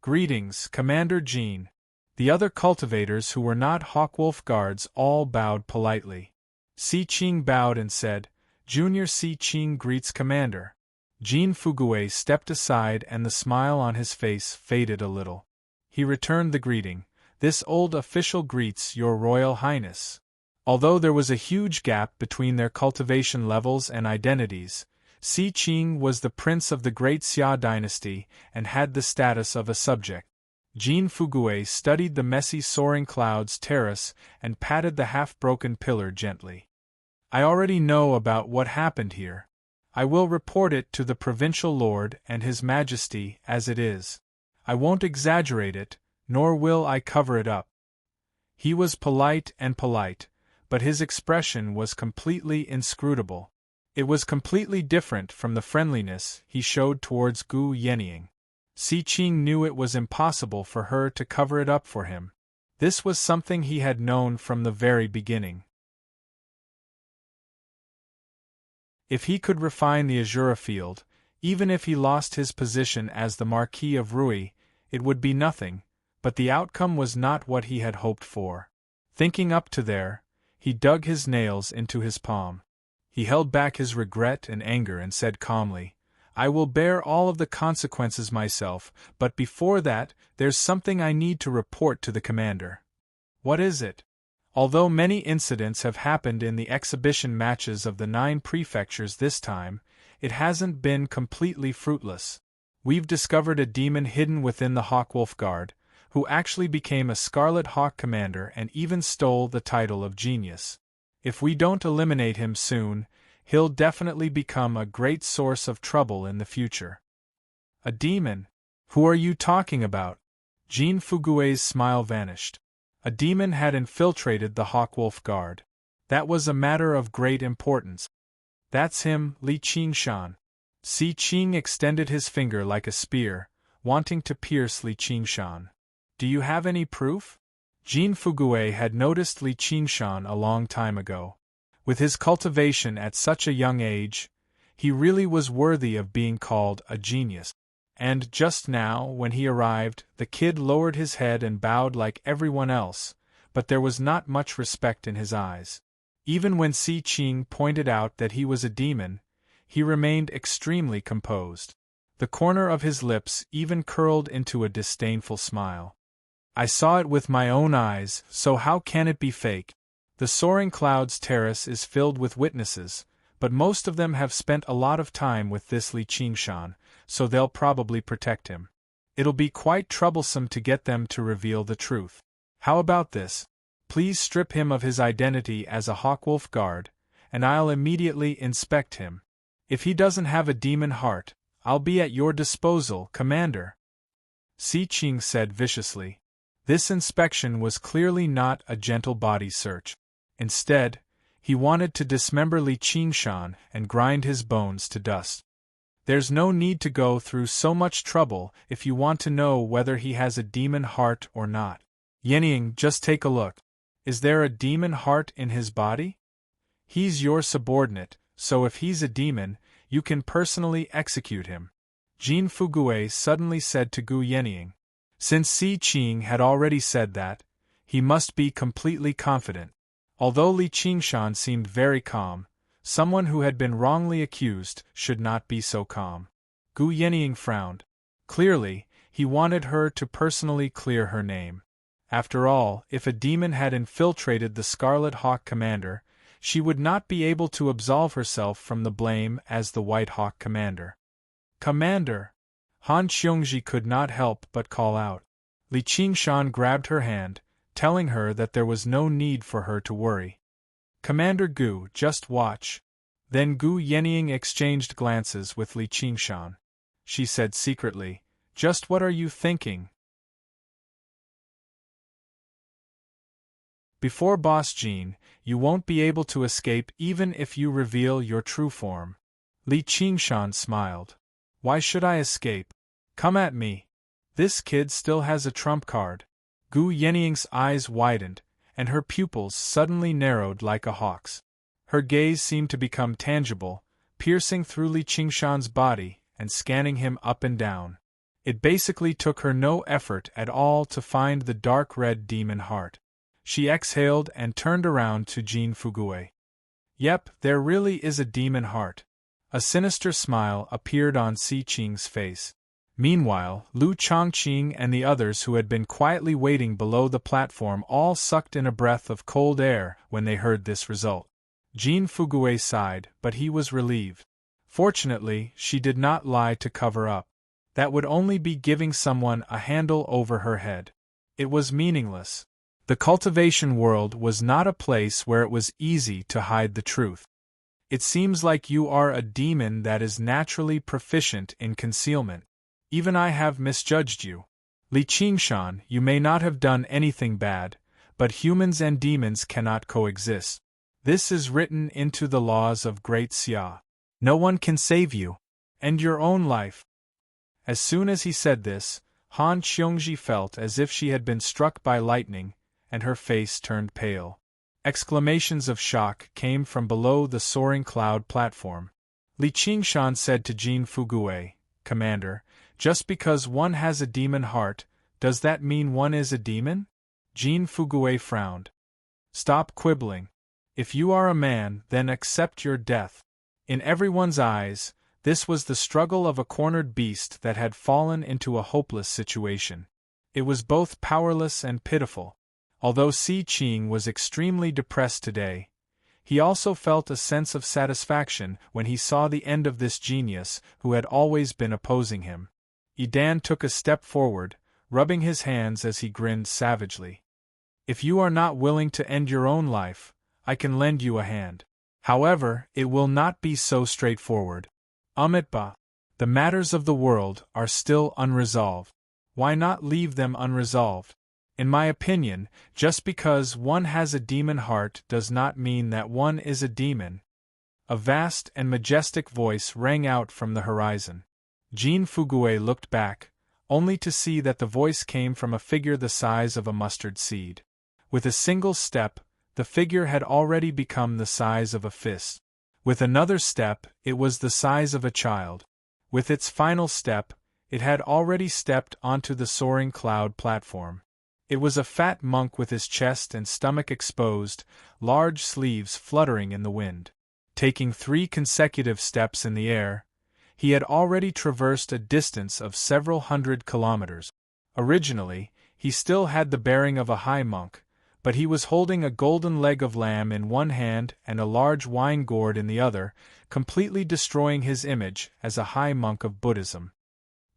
"Greetings, Commander Jean." The other cultivators who were not Hawkwolf Guards all bowed politely. Si Qing bowed and said, "Junior Si Qing greets Commander." Jean Fugue stepped aside and the smile on his face faded a little. He returned the greeting. "This old official greets Your Royal Highness." Although there was a huge gap between their cultivation levels and identities, Si Qing was the prince of the Great Xia dynasty and had the status of a subject. Jean Fugue studied the messy soaring clouds terrace and patted the half-broken pillar gently. "I already know about what happened here. I will report it to the provincial lord and his majesty as it is. I won't exaggerate it, nor will I cover it up." He was polite, but his expression was completely inscrutable. It was completely different from the friendliness he showed towards Gu Yenying. Si Qing knew it was impossible for her to cover it up for him. This was something he had known from the very beginning. If he could refine the Azura field, even if he lost his position as the Marquis of Rui, it would be nothing, but the outcome was not what he had hoped for. Thinking up to there, he dug his nails into his palm. He held back his regret and anger and said calmly, "I will bear all of the consequences myself, but before that, there's something I need to report to the commander." "What is it?" "Although many incidents have happened in the exhibition matches of the 9 prefectures this time, it hasn't been completely fruitless. We've discovered a demon hidden within the Hawkwolf Guard, who actually became a Scarlet Hawk commander and even stole the title of genius. If we don't eliminate him soon, he'll definitely become a great source of trouble in the future. A demon? Who are you talking about? Jin Fugue's smile vanished. A demon had infiltrated the Hawkwolf Guard. That was a matter of great importance. That's him, Li Qingshan. Si Qing extended his finger like a spear, wanting to pierce Li Qingshan. Do you have any proof? Jin Fugue had noticed Li Qingshan a long time ago. With his cultivation at such a young age, he really was worthy of being called a genius. And just now, when he arrived, the kid lowered his head and bowed like everyone else, but there was not much respect in his eyes. Even when Si Qing pointed out that he was a demon, he remained extremely composed. The corner of his lips even curled into a disdainful smile. I saw it with my own eyes, so how can it be fake? The Soaring Clouds Terrace is filled with witnesses, but most of them have spent a lot of time with this Li Qingshan, so they'll probably protect him. It'll be quite troublesome to get them to reveal the truth. How about this? Please strip him of his identity as a Hawkwolf Guard, and I'll immediately inspect him. If he doesn't have a demon heart, I'll be at your disposal, Commander. Si Qing said viciously. This inspection was clearly not a gentle body search. Instead, he wanted to dismember Li Qingshan and grind his bones to dust. There's no need to go through so much trouble if you want to know whether he has a demon heart or not. Yenying, just take a look. Is there a demon heart in his body? He's your subordinate, so if he's a demon, you can personally execute him. Jin Fugue suddenly said to Gu Yenying. Since Si Qing had already said that, he must be completely confident. Although Li Qingshan seemed very calm, someone who had been wrongly accused should not be so calm. Gu Yenying frowned. Clearly, he wanted her to personally clear her name. After all, if a demon had infiltrated the Scarlet Hawk commander, she would not be able to absolve herself from the blame as the White Hawk commander. Commander! Han Xiongji could not help but call out. Li Qingshan grabbed her hand, telling her that there was no need for her to worry. Commander Gu, just watch. Then Gu Yenying exchanged glances with Li Qingshan. She said secretly, just what are you thinking? Before Boss Jean, you won't be able to escape even if you reveal your true form. Li Qingshan smiled. Why should I escape? Come at me. This kid still has a trump card. Gu Yenying's eyes widened, and her pupils suddenly narrowed like a hawk's. Her gaze seemed to become tangible, piercing through Li Qingshan's body and scanning him up and down. It basically took her no effort at all to find the dark red demon heart. She exhaled and turned around to Jin Fugue. Yep, there really is a demon heart. A sinister smile appeared on Si Qing's face. Meanwhile, Lu Chongqing and the others who had been quietly waiting below the platform all sucked in a breath of cold air when they heard this result. Jin Fugue sighed, but he was relieved. Fortunately, she did not lie to cover up. That would only be giving someone a handle over her head. It was meaningless. The cultivation world was not a place where it was easy to hide the truth. It seems like you are a demon that is naturally proficient in concealment. Even I have misjudged you. Li Qingshan, you may not have done anything bad, but humans and demons cannot coexist. This is written into the laws of Great Xia. No one can save you. And your own life. As soon as he said this, Han Xiongji felt as if she had been struck by lightning, and her face turned pale. Exclamations of shock came from below the soaring cloud platform. Li Qingshan said to Jin Fugue, Commander, just because one has a demon heart, does that mean one is a demon? Jin Fugue frowned. Stop quibbling. If you are a man, then accept your death. In everyone's eyes, this was the struggle of a cornered beast that had fallen into a hopeless situation. It was both powerless and pitiful. Although Si Qing was extremely depressed today, he also felt a sense of satisfaction when he saw the end of this genius who had always been opposing him. Idan took a step forward, rubbing his hands as he grinned savagely. If you are not willing to end your own life, I can lend you a hand. However, it will not be so straightforward. Amitba, the matters of the world are still unresolved. Why not leave them unresolved? In my opinion, just because one has a demon heart does not mean that one is a demon. A vast and majestic voice rang out from the horizon. Jean Fugue looked back, only to see that the voice came from a figure the size of a mustard seed. With a single step, the figure had already become the size of a fist. With another step, it was the size of a child. With its final step, it had already stepped onto the soaring cloud platform. It was a fat monk with his chest and stomach exposed, large sleeves fluttering in the wind. Taking 3 consecutive steps in the air, he had already traversed a distance of several hundred kilometers. Originally, he still had the bearing of a high monk, but he was holding a golden leg of lamb in one hand and a large wine gourd in the other, completely destroying his image as a high monk of Buddhism.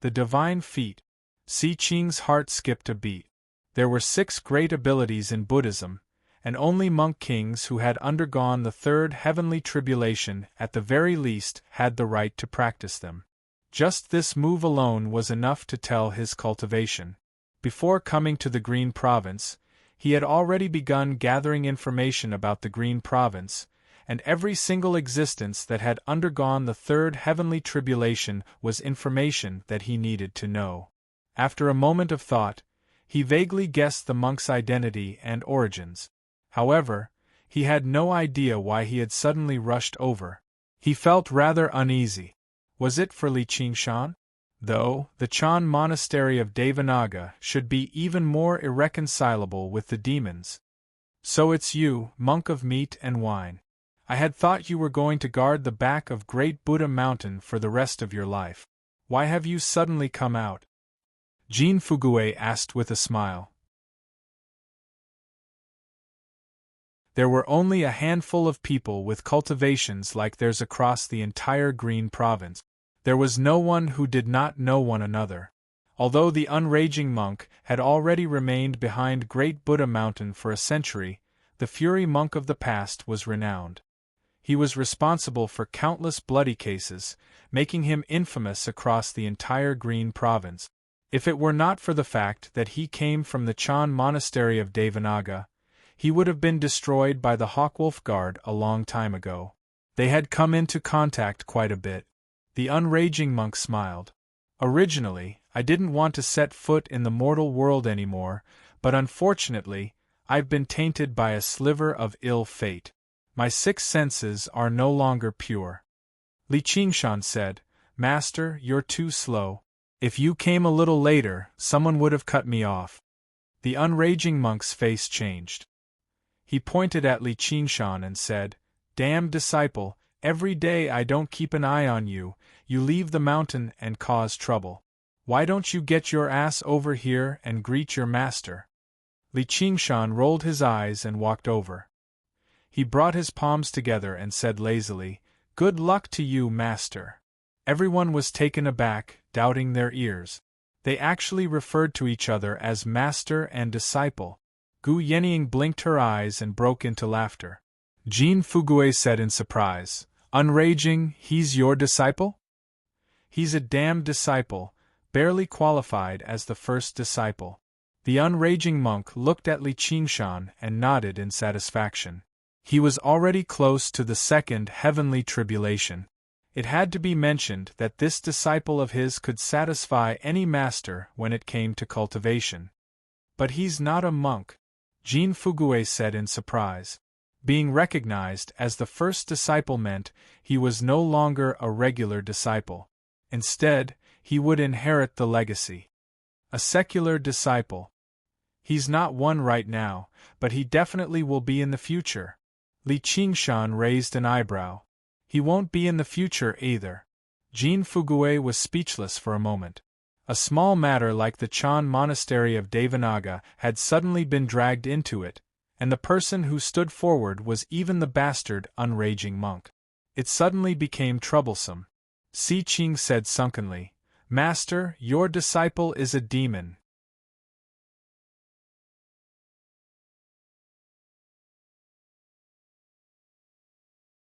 The divine feat. Si Qing's heart skipped a beat. There were 6 great abilities in Buddhism, and only monk kings who had undergone the 3rd heavenly tribulation at the very least had the right to practice them. Just this move alone was enough to tell his cultivation. Before coming to the Green Province, he had already begun gathering information about the Green Province, and every single existence that had undergone the 3rd heavenly tribulation was information that he needed to know. After a moment of thought, he vaguely guessed the monk's identity and origins. However, he had no idea why he had suddenly rushed over. He felt rather uneasy. Was it for Li Qingshan? Though, the Chan monastery of Devanaga should be even more irreconcilable with the demons. So it's you, monk of meat and wine. I had thought you were going to guard the back of Great Buddha Mountain for the rest of your life. Why have you suddenly come out? Jean Fugue asked with a smile. There were only a handful of people with cultivations like theirs across the entire Green Province. There was no one who did not know one another. Although the unraging monk had already remained behind Great Buddha Mountain for a century, the fury monk of the past was renowned. He was responsible for countless bloody cases, making him infamous across the entire Green Province. If it were not for the fact that he came from the Chan monastery of Devanaga, he would have been destroyed by the Hawkwolf Guard a long time ago. They had come into contact quite a bit. The unraging monk smiled. Originally, I didn't want to set foot in the mortal world anymore, but unfortunately, I've been tainted by a sliver of ill fate. My 6 senses are no longer pure. Li Qingshan said, Master, you're too slow. If you came a little later, someone would have cut me off. The unraging monk's face changed. He pointed at Li Qingshan and said, Damned disciple, every day I don't keep an eye on you, you leave the mountain and cause trouble. Why don't you get your ass over here and greet your master? Li Qingshan rolled his eyes and walked over. He brought his palms together and said lazily, Good luck to you, master. Everyone was taken aback, doubting their ears. They actually referred to each other as master and disciple. Gu Yenying blinked her eyes and broke into laughter. Jean Fugue said in surprise, Unraging, he's your disciple? He's a damned disciple, barely qualified as the first disciple. The unraging monk looked at Li Qingshan and nodded in satisfaction. He was already close to the 2nd heavenly tribulation. It had to be mentioned that this disciple of his could satisfy any master when it came to cultivation. But he's not a monk, Jean Fugue said in surprise. Being recognized as the first disciple meant he was no longer a regular disciple. Instead, he would inherit the legacy. A secular disciple. He's not one right now, but he definitely will be in the future. Li Qingshan raised an eyebrow. He won't be in the future either. Jean Fugue was speechless for a moment. A small matter like the Chan monastery of Devanaga had suddenly been dragged into it, and the person who stood forward was even the bastard unraging monk. It suddenly became troublesome. Si Qing said sunkenly, Master, your disciple is a demon.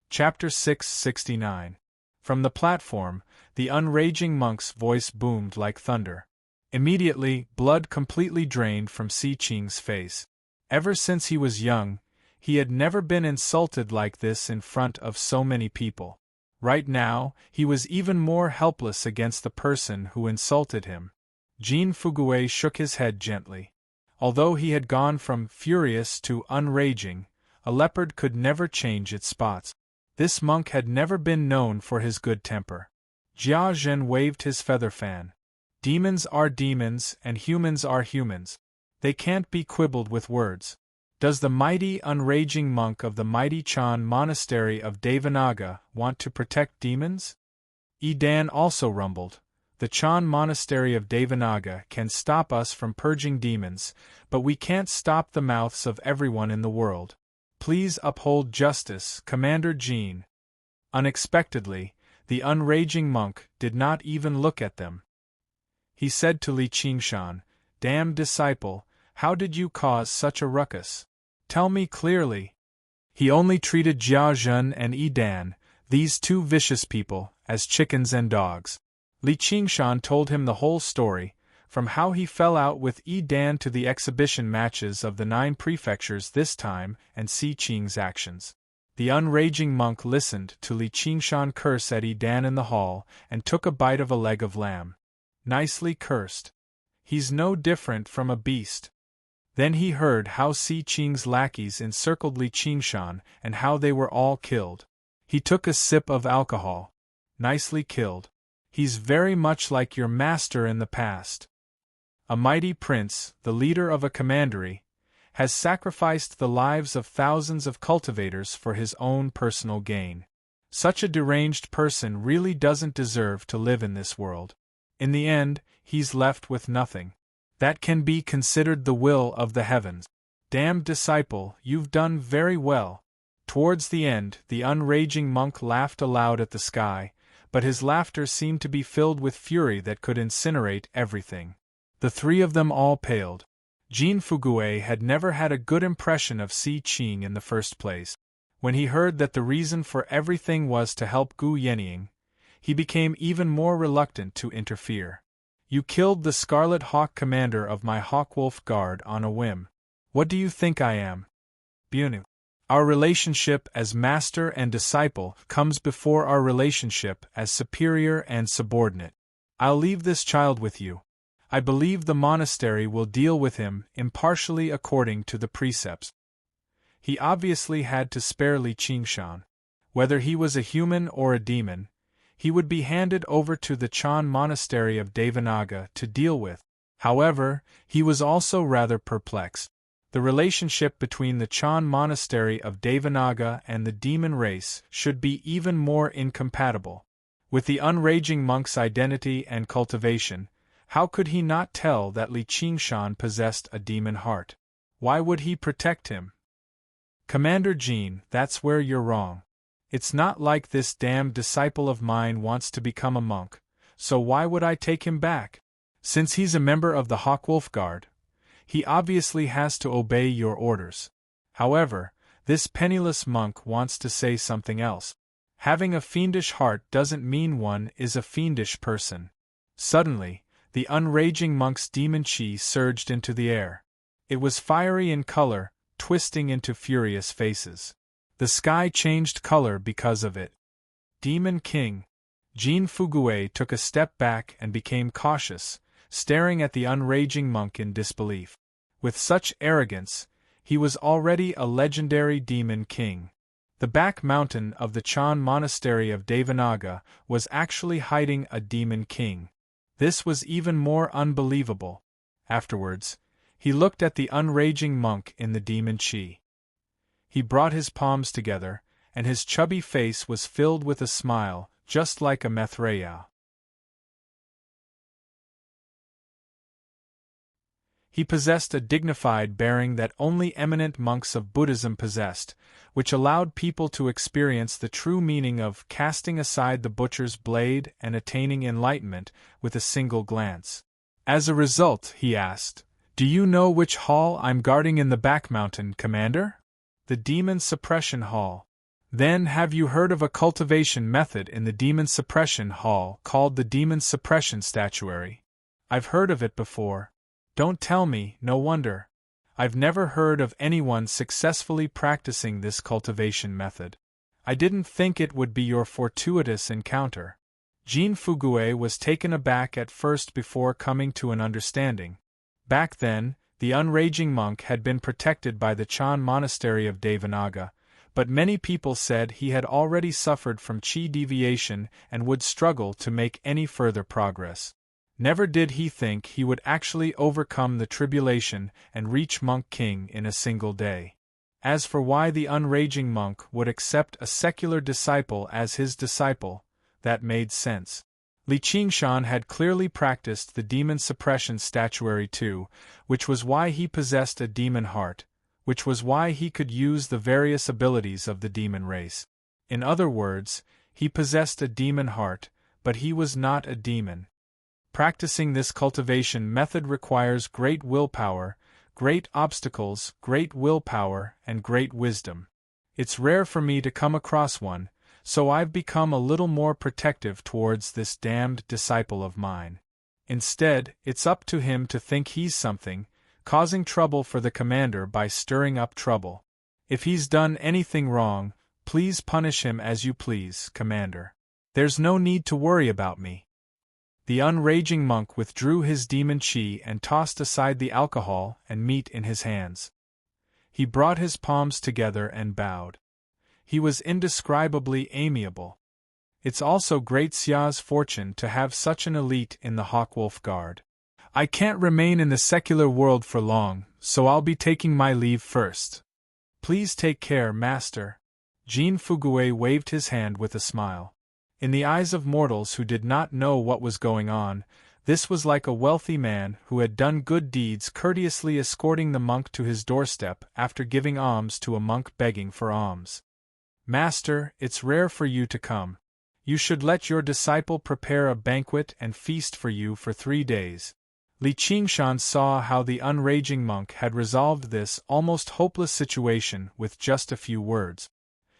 Chapter 669. From the platform, the unraging monk's voice boomed like thunder. Immediately, blood completely drained from Si Qing's face. Ever since he was young, he had never been insulted like this in front of so many people. Right now, he was even more helpless against the person who insulted him. Jin Fugui shook his head gently. Although he had gone from furious to unraging, a leopard could never change its spots. This monk had never been known for his good temper. Jia Zhen waved his feather fan. Demons are demons and humans are humans. They can't be quibbled with words. Does the mighty unraging monk of the mighty Chan monastery of Devanaga want to protect demons? Dan also rumbled. The Chan monastery of Devanaga can stop us from purging demons, but we can't stop the mouths of everyone in the world. Please uphold justice, Commander Jin. Unexpectedly, the unraging monk did not even look at them. He said to Li Qingshan, "Damn disciple, how did you cause such a ruckus? Tell me clearly." He only treated Jia Zhen and Yi Dan, these two vicious people, as chickens and dogs. Li Qingshan told him the whole story, from how he fell out with Yi Dan to the exhibition matches of the 9 prefectures this time and Si Qing's actions. The unraging monk listened to Li Qingshan curse at Yi Dan in the hall and took a bite of a leg of lamb. Nicely cursed. He's no different from a beast. Then he heard how Si Qing's lackeys encircled Li Qingshan and how they were all killed. He took a sip of alcohol. Nicely killed. He's very much like your master in the past. A mighty prince, the leader of a commandery, has sacrificed the lives of thousands of cultivators for his own personal gain. Such a deranged person really doesn't deserve to live in this world. In the end, he's left with nothing. That can be considered the will of the heavens. Damn disciple, you've done very well. Towards the end, the unraging monk laughed aloud at the sky, but his laughter seemed to be filled with fury that could incinerate everything. The 3 of them all paled. Jin Fugui had never had a good impression of Si Qing in the first place. When he heard that the reason for everything was to help Gu Yenying, he became even more reluctant to interfere. You killed the Scarlet Hawk commander of my Hawkwolf Guard on a whim. What do you think I am? Bunu. Our relationship as master and disciple comes before our relationship as superior and subordinate. I'll leave this child with you. I believe the monastery will deal with him impartially according to the precepts. He obviously had to spare Li Qingshan. Whether he was a human or a demon, he would be handed over to the Chan monastery of Devanaga to deal with. However, he was also rather perplexed. The relationship between the Chan monastery of Devanaga and the demon race should be even more incompatible. With the unraging monk's identity and cultivation, how could he not tell that Li Qingshan possessed a demon heart? Why would he protect him? Commander Jin, that's where you're wrong. It's not like this damned disciple of mine wants to become a monk, so why would I take him back? Since he's a member of the Hawkwolf Guard, he obviously has to obey your orders. However, this penniless monk wants to say something else. Having a fiendish heart doesn't mean one is a fiendish person. Suddenly, the unraging monk's demon chi surged into the air. It was fiery in color, twisting into furious faces. The sky changed color because of it. Demon King. Jin Fugui took a step back and became cautious, staring at the unraging monk in disbelief. With such arrogance, he was already a legendary demon king. The back mountain of the Chan monastery of Devanaga was actually hiding a demon king. This was even more unbelievable. Afterwards, he looked at the unraging monk in the demon chi. He brought his palms together, and his chubby face was filled with a smile, just like a Methreya. He possessed a dignified bearing that only eminent monks of Buddhism possessed, which allowed people to experience the true meaning of casting aside the butcher's blade and attaining enlightenment with a single glance. As a result, he asked, "Do you know which hall I'm guarding in the back mountain, Commander?" "The Demon Suppression Hall." "Then have you heard of a cultivation method in the Demon Suppression Hall called the Demon Suppression Statuary?" "I've heard of it before." "Don't tell me, no wonder. I've never heard of anyone successfully practicing this cultivation method. I didn't think it would be your fortuitous encounter." Jean Fugue was taken aback at first before coming to an understanding. Back then, the unraging monk had been protected by the Chan monastery of Devanaga, but many people said he had already suffered from chi deviation and would struggle to make any further progress. Never did he think he would actually overcome the tribulation and reach Monk King in a single day. As for why the unraging monk would accept a secular disciple as his disciple, that made sense. Li Qingshan had clearly practiced the demon suppression statuary too, which was why he possessed a demon heart, which was why he could use the various abilities of the demon race. In other words, he possessed a demon heart, but he was not a demon. Practicing this cultivation method requires great willpower, great obstacles, great willpower, and great wisdom. It's rare for me to come across one, so I've become a little more protective towards this damned disciple of mine. Instead, it's up to him to think he's something, causing trouble for the commander by stirring up trouble. If he's done anything wrong, please punish him as you please, Commander. There's no need to worry about me. The unraging monk withdrew his demon chi and tossed aside the alcohol and meat in his hands. He brought his palms together and bowed. He was indescribably amiable. It's also great Xia's fortune to have such an elite in the Hawkwolf Guard. I can't remain in the secular world for long, so I'll be taking my leave first. Please take care, Master. Jean Fugue waved his hand with a smile. In the eyes of mortals who did not know what was going on, this was like a wealthy man who had done good deeds courteously escorting the monk to his doorstep after giving alms to a monk begging for alms. Master, it's rare for you to come. You should let your disciple prepare a banquet and feast for you for 3 days. Li Qingshan saw how the unraging monk had resolved this almost hopeless situation with just a few words.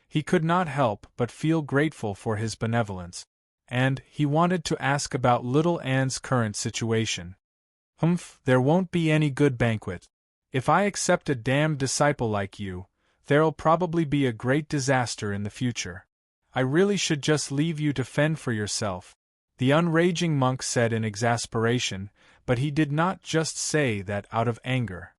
He could not help but feel grateful for his benevolence, and he wanted to ask about little Anne's current situation. There won't be any good banquet. If I accept a damned disciple like you, there'll probably be a great disaster in the future. I really should just leave you to fend for yourself, the unraging monk said in exasperation, but he did not just say that out of anger.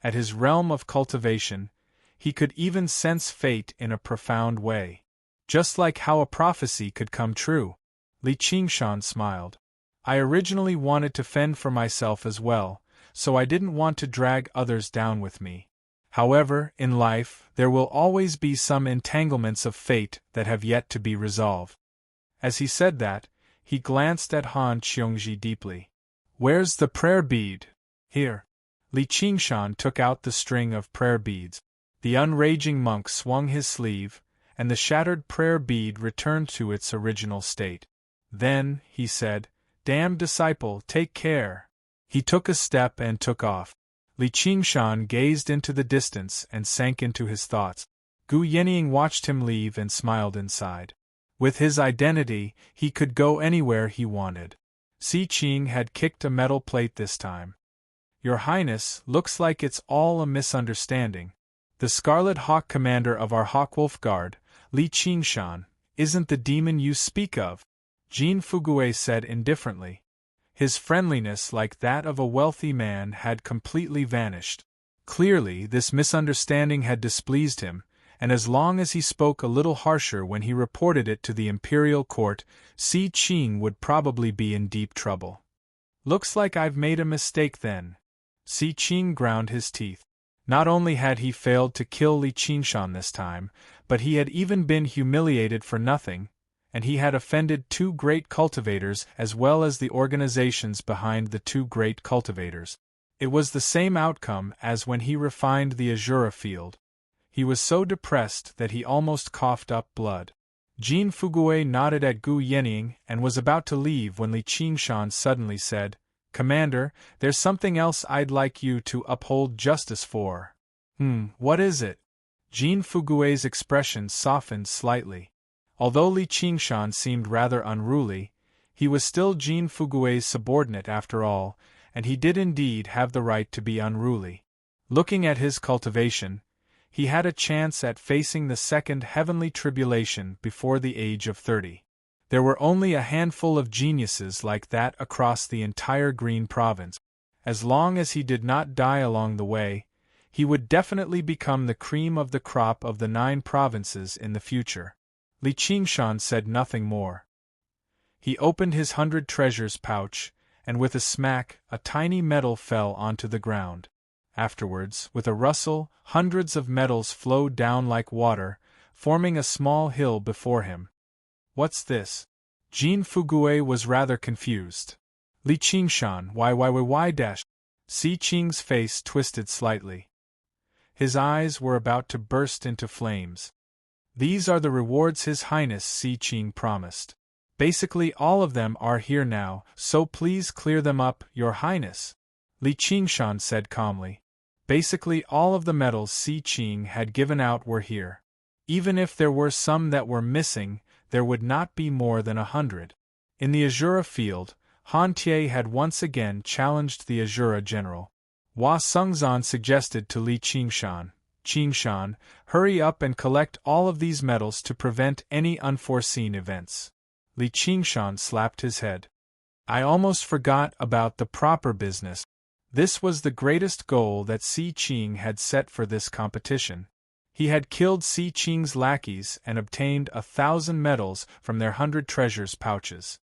At his realm of cultivation, he could even sense fate in a profound way. Just like how a prophecy could come true. Li Qingshan smiled. I originally wanted to fend for myself as well, so I didn't want to drag others down with me. However, in life, there will always be some entanglements of fate that have yet to be resolved. As he said that, he glanced at Han Qiongji deeply. Where's the prayer bead? Here. Li Qingshan took out the string of prayer beads. The unraging monk swung his sleeve, and the shattered prayer bead returned to its original state. Then, he said, Damn disciple, take care. He took a step and took off. Li Qingshan gazed into the distance and sank into his thoughts. Gu Yenying watched him leave and smiled inside. With his identity, he could go anywhere he wanted. Si Qing had kicked a metal plate this time. Your Highness, looks like it's all a misunderstanding. The Scarlet Hawk commander of our Hawkwolf Guard, Li Qingshan, isn't the demon you speak of, Jean Fugue said indifferently. His friendliness, like that of a wealthy man, had completely vanished. Clearly, this misunderstanding had displeased him, and as long as he spoke a little harsher when he reported it to the imperial court, Si Qing would probably be in deep trouble. Looks like I've made a mistake then. Si Qing ground his teeth. Not only had he failed to kill Li Qingshan this time, but he had even been humiliated for nothing, and he had offended 2 great cultivators as well as the organizations behind the 2 great cultivators. It was the same outcome as when he refined the Azura field. He was so depressed that he almost coughed up blood. Jin Fugui nodded at Gu Yenying and was about to leave when Li Qingshan suddenly said, "Commander, there's something else I'd like you to uphold justice for." What is it?" Jin Fugui's expression softened slightly. Although Li Qingshan seemed rather unruly, he was still Jin Fugui's subordinate after all, and he did indeed have the right to be unruly. Looking at his cultivation, he had a chance at facing the second heavenly tribulation before the age of 30. There were only a handful of geniuses like that across the entire Green Province. As long as he did not die along the way, he would definitely become the cream of the crop of the 9 provinces in the future. Li Qingshan said nothing more. He opened his 100 treasures pouch, and with a smack, a tiny medal fell onto the ground. Afterwards, with a rustle, hundreds of medals flowed down like water, forming a small hill before him. "What's this?" Jin Fugui was rather confused. "Li Qingshan, why? Si Qing's face twisted slightly. His eyes were about to burst into flames. "These are the rewards His Highness Si Qing promised. Basically all of them are here now, so please clear them up, Your Highness," Li Qingshan said calmly. Basically all of the medals Si Qing had given out were here. Even if there were some that were missing, there would not be more than 100. In the Azura field, Han Tie had once again challenged the Azura general. Hua Sungzan suggested to Li Qingshan, "Qingshan, hurry up and collect all of these medals to prevent any unforeseen events." Li Qingshan slapped his head. "I almost forgot about the proper business." This was the greatest goal that Si Qing had set for this competition. He had killed Si Qing's lackeys and obtained 1,000 medals from their 100 treasures pouches.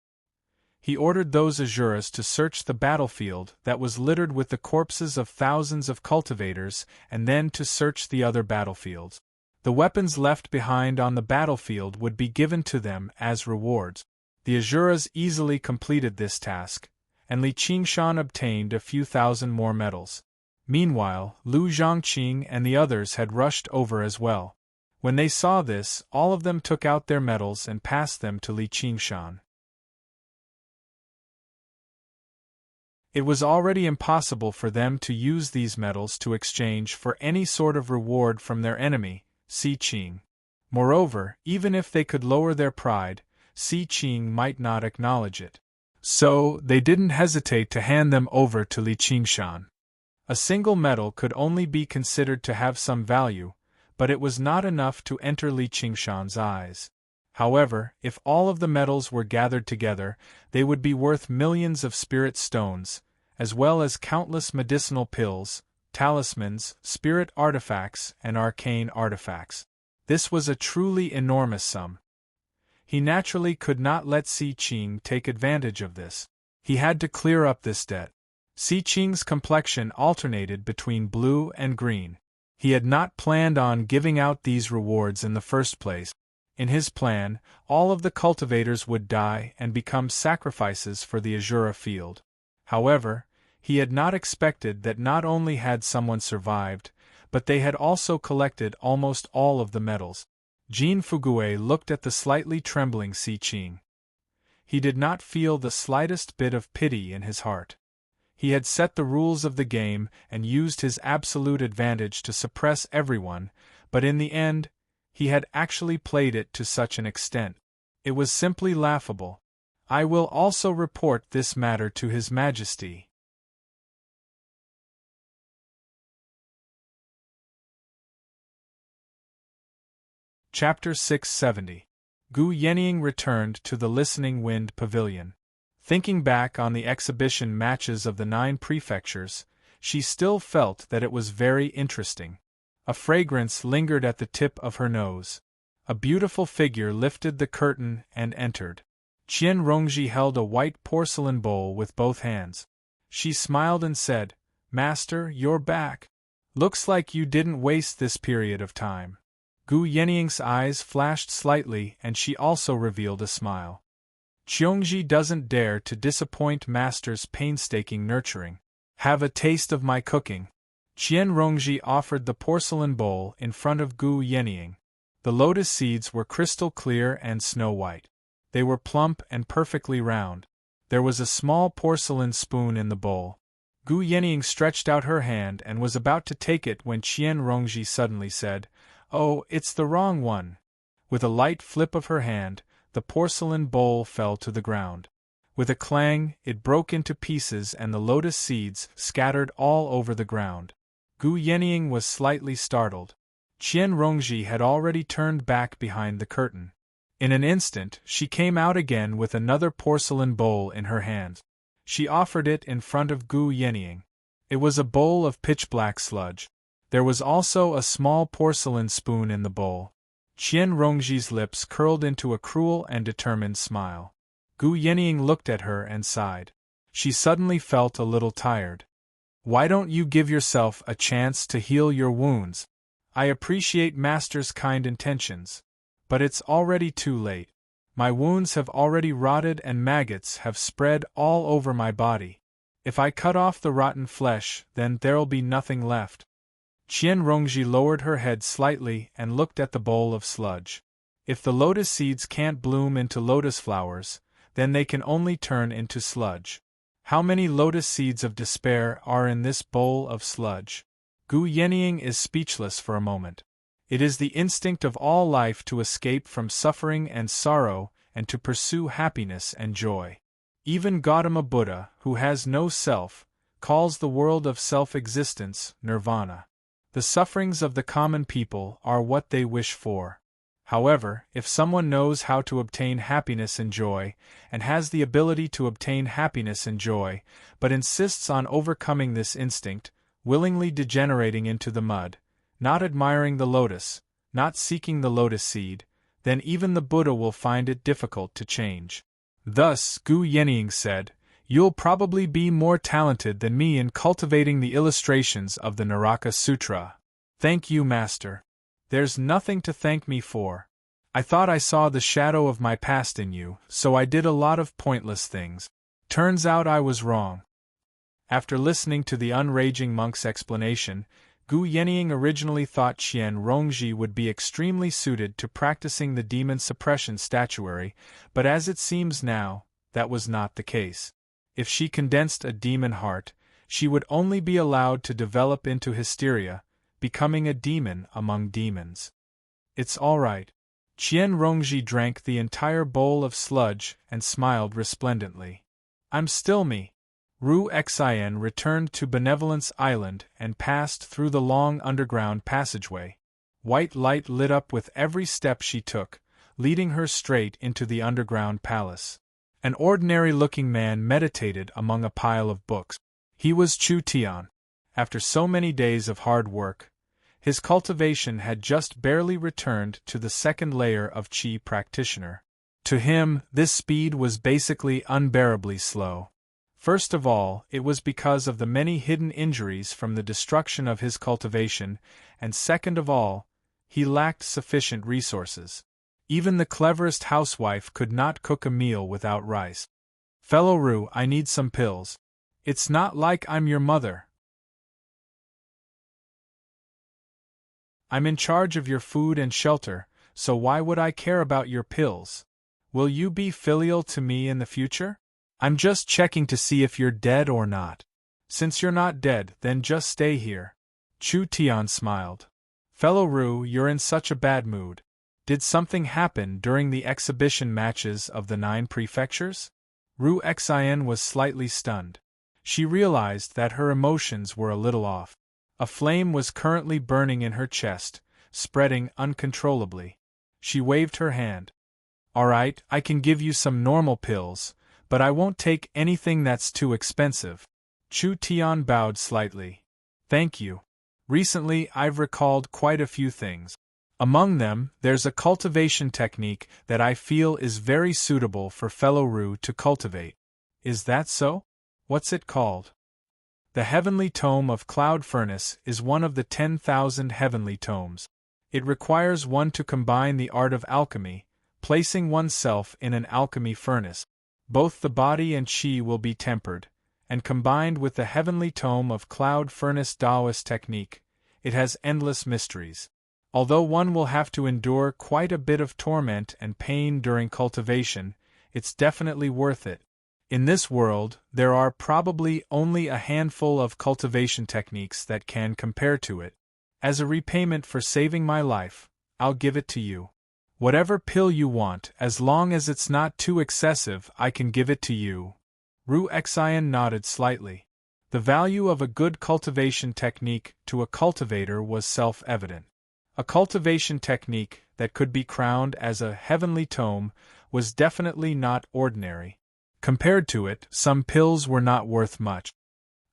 He ordered those Azuras to search the battlefield that was littered with the corpses of thousands of cultivators and then to search the other battlefields. The weapons left behind on the battlefield would be given to them as rewards. The Azuras easily completed this task, and Li Qingshan obtained a few thousand more medals. Meanwhile, Lu Zhongqing and the others had rushed over as well. When they saw this, all of them took out their medals and passed them to Li Qingshan. It was already impossible for them to use these medals to exchange for any sort of reward from their enemy, Si Qing. Moreover, even if they could lower their pride, Si Qing might not acknowledge it. So, they didn't hesitate to hand them over to Li Qingshan. A single medal could only be considered to have some value, but it was not enough to enter Li Qingshan's eyes. However, if all of the medals were gathered together, they would be worth millions of spirit stones, as well as countless medicinal pills, talismans, spirit artifacts, and arcane artifacts. This was a truly enormous sum. He naturally could not let Si Qing take advantage of this. He had to clear up this debt. Si Qing's complexion alternated between blue and green. He had not planned on giving out these rewards in the first place. In his plan, all of the cultivators would die and become sacrifices for the Azura field. However, he had not expected that not only had someone survived, but they had also collected almost all of the medals. Jin Fugui looked at the slightly trembling Si Qing. He did not feel the slightest bit of pity in his heart. He had set the rules of the game and used his absolute advantage to suppress everyone, but in the end, he had actually played it to such an extent. It was simply laughable. "I will also report this matter to His Majesty." Chapter 670. Gu Yenying returned to the Listening Wind Pavilion. Thinking back on the exhibition matches of the 9 prefectures, she still felt that it was very interesting. A fragrance lingered at the tip of her nose. A beautiful figure lifted the curtain and entered. Qian Rongji held a white porcelain bowl with both hands. She smiled and said, "Master, you're back. Looks like you didn't waste this period of time." Gu Yenying's eyes flashed slightly and she also revealed a smile. Qiongji doesn't dare to disappoint master's painstaking nurturing. Have a taste of my cooking. Qian Rongji offered the porcelain bowl in front of Gu Yenying. The lotus seeds were crystal clear and snow-white. They were plump and perfectly round. There was a small porcelain spoon in the bowl. Gu Yenying stretched out her hand and was about to take it when Qian Rongji suddenly said, "Oh, it's the wrong one." With a light flip of her hand, the porcelain bowl fell to the ground. With a clang, it broke into pieces and the lotus seeds scattered all over the ground. Gu Yenying was slightly startled. Qian Rongji had already turned back behind the curtain. In an instant, she came out again with another porcelain bowl in her hand. She offered it in front of Gu Yenying. It was a bowl of pitch-black sludge. There was also a small porcelain spoon in the bowl. Qian Rongji's lips curled into a cruel and determined smile. Gu Yenying looked at her and sighed. She suddenly felt a little tired. "Why don't you give yourself a chance to heal your wounds? I appreciate Master's kind intentions. But it's already too late. My wounds have already rotted and maggots have spread all over my body. If I cut off the rotten flesh, then there'll be nothing left." Qian Rongji lowered her head slightly and looked at the bowl of sludge. If the lotus seeds can't bloom into lotus flowers, then they can only turn into sludge. How many lotus seeds of despair are in this bowl of sludge? Gu Yenying is speechless for a moment. It is the instinct of all life to escape from suffering and sorrow and to pursue happiness and joy. Even Gautama Buddha, who has no self, calls the world of self-existence nirvana. The sufferings of the common people are what they wish for. However, if someone knows how to obtain happiness and joy, and has the ability to obtain happiness and joy, but insists on overcoming this instinct, willingly degenerating into the mud, not admiring the lotus, not seeking the lotus seed, then even the Buddha will find it difficult to change. Thus, Gu Yenying said, "You'll probably be more talented than me in cultivating the illustrations of the Naraka Sutra. Thank you, Master. There's nothing to thank me for. I thought I saw the shadow of my past in you, so I did a lot of pointless things. Turns out I was wrong." After listening to the unraging monk's explanation, Gu Yenying originally thought Qian Rongji would be extremely suited to practicing the demon suppression statuary, but as it seems now, that was not the case. If she condensed a demon heart, she would only be allowed to develop into hysteria, becoming a demon among demons. "It's all right." Qian Rongji drank the entire bowl of sludge and smiled resplendently. "I'm still me." Ru Xin returned to Benevolence Island and passed through the long underground passageway. White light lit up with every step she took, leading her straight into the underground palace. An ordinary-looking man meditated among a pile of books. He was Chu Tian. After so many days of hard work, his cultivation had just barely returned to the second layer of Qi practitioner. To him, this speed was basically unbearably slow. First of all, it was because of the many hidden injuries from the destruction of his cultivation, and second of all, he lacked sufficient resources. Even the cleverest housewife could not cook a meal without rice. "Fellow Ru, I need some pills." "It's not like I'm your mother. I'm in charge of your food and shelter, so why would I care about your pills? Will you be filial to me in the future? I'm just checking to see if you're dead or not. Since you're not dead, then just stay here." Chu Tian smiled. "Fellow Ru, you're in such a bad mood. Did something happen during the exhibition matches of the 9 prefectures?" Ru Xin was slightly stunned. She realized that her emotions were a little off. A flame was currently burning in her chest, spreading uncontrollably. She waved her hand. "All right, I can give you some normal pills, but I won't take anything that's too expensive." Chu Tian bowed slightly. "Thank you. Recently I've recalled quite a few things. Among them, there's a cultivation technique that I feel is very suitable for fellow Ru to cultivate." "Is that so? What's it called?" "The Heavenly Tome of Cloud Furnace is one of the 10,000 heavenly tomes. It requires one to combine the art of alchemy, placing oneself in an alchemy furnace. Both the body and chi will be tempered, and combined with the heavenly tome of cloud furnace Taoist technique, it has endless mysteries. Although one will have to endure quite a bit of torment and pain during cultivation, it's definitely worth it. In this world, there are probably only a handful of cultivation techniques that can compare to it. As a repayment for saving my life, I'll give it to you. Whatever pill you want, as long as it's not too excessive, I can give it to you. Ru Xian nodded slightly. The value of a good cultivation technique to a cultivator was self-evident. A cultivation technique that could be crowned as a heavenly tome was definitely not ordinary. Compared to it, some pills were not worth much.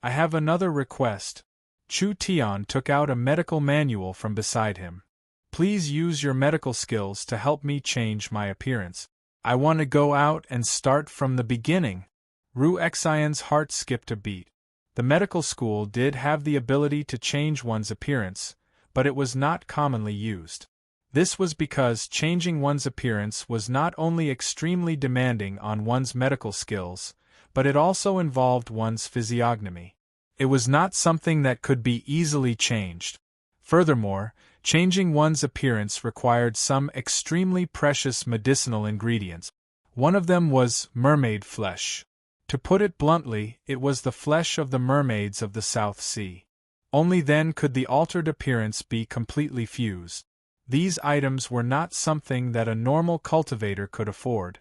I have another request. Chu Tian took out a medical manual from beside him. Please use your medical skills to help me change my appearance. I want to go out and start from the beginning. Ru Xian's heart skipped a beat. The medical school did have the ability to change one's appearance, but it was not commonly used. This was because changing one's appearance was not only extremely demanding on one's medical skills, but it also involved one's physiognomy. It was not something that could be easily changed. Furthermore, changing one's appearance required some extremely precious medicinal ingredients. One of them was mermaid flesh. To put it bluntly, it was the flesh of the mermaids of the South Sea. Only then could the altered appearance be completely fused. These items were not something that a normal cultivator could afford.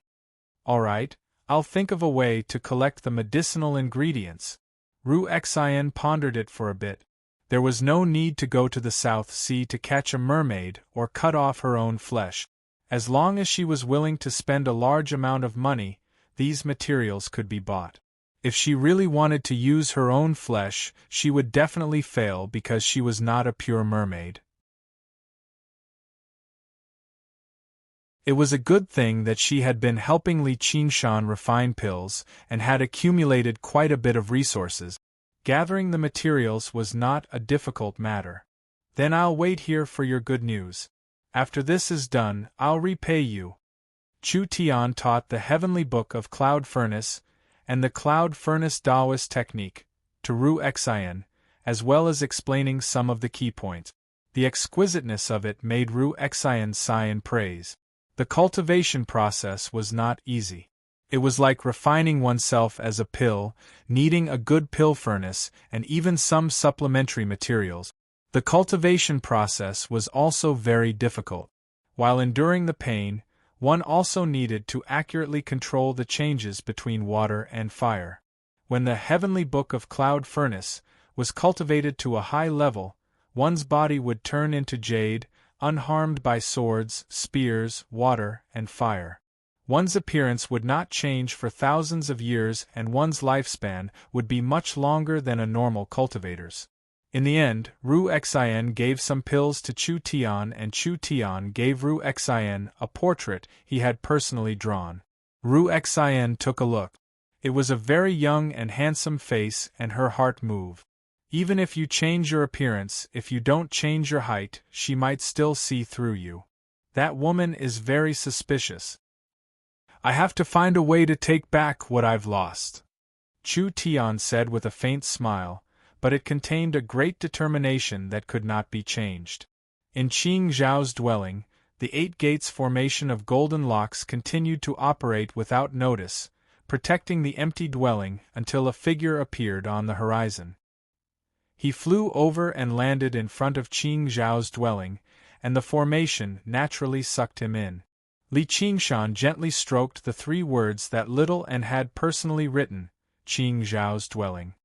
All right, I'll think of a way to collect the medicinal ingredients. Ru Xian pondered it for a bit. There was no need to go to the South Sea to catch a mermaid or cut off her own flesh. As long as she was willing to spend a large amount of money, these materials could be bought. If she really wanted to use her own flesh, she would definitely fail because she was not a pure mermaid. It was a good thing that she had been helping Li Qingshan refine pills and had accumulated quite a bit of resources. Gathering the materials was not a difficult matter. Then I'll wait here for your good news. After this is done, I'll repay you. Chu Tian taught the Heavenly Book of Cloud Furnace and the Cloud Furnace Taoist technique to Ru Xian, as well as explaining some of the key points. The exquisiteness of it made Ru Xian sigh in praise. The cultivation process was not easy. It was like refining oneself as a pill, needing a good pill furnace, and even some supplementary materials. The cultivation process was also very difficult. While enduring the pain, one also needed to accurately control the changes between water and fire. When the Heavenly Book of Cloud Furnace was cultivated to a high level, one's body would turn into jade, unharmed by swords, spears, water, and fire. One's appearance would not change for thousands of years and one's lifespan would be much longer than a normal cultivator's. In the end, Ru Xian gave some pills to Chu Tian and Chu Tian gave Ru Xian a portrait he had personally drawn. Ru Xian took a look. It was a very young and handsome face and her heart moved. Even if you change your appearance, if you don't change your height, she might still see through you. That woman is very suspicious. I have to find a way to take back what I've lost. Chu Tian said with a faint smile, but it contained a great determination that could not be changed. In Qing Zhao's dwelling, the 8 gates formation of golden locks continued to operate without notice, protecting the empty dwelling until a figure appeared on the horizon. He flew over and landed in front of Qing Zhao's dwelling, and the formation naturally sucked him in. Li Qingshan gently stroked the 3 words that Little and had personally written, Qing Zhao's dwelling.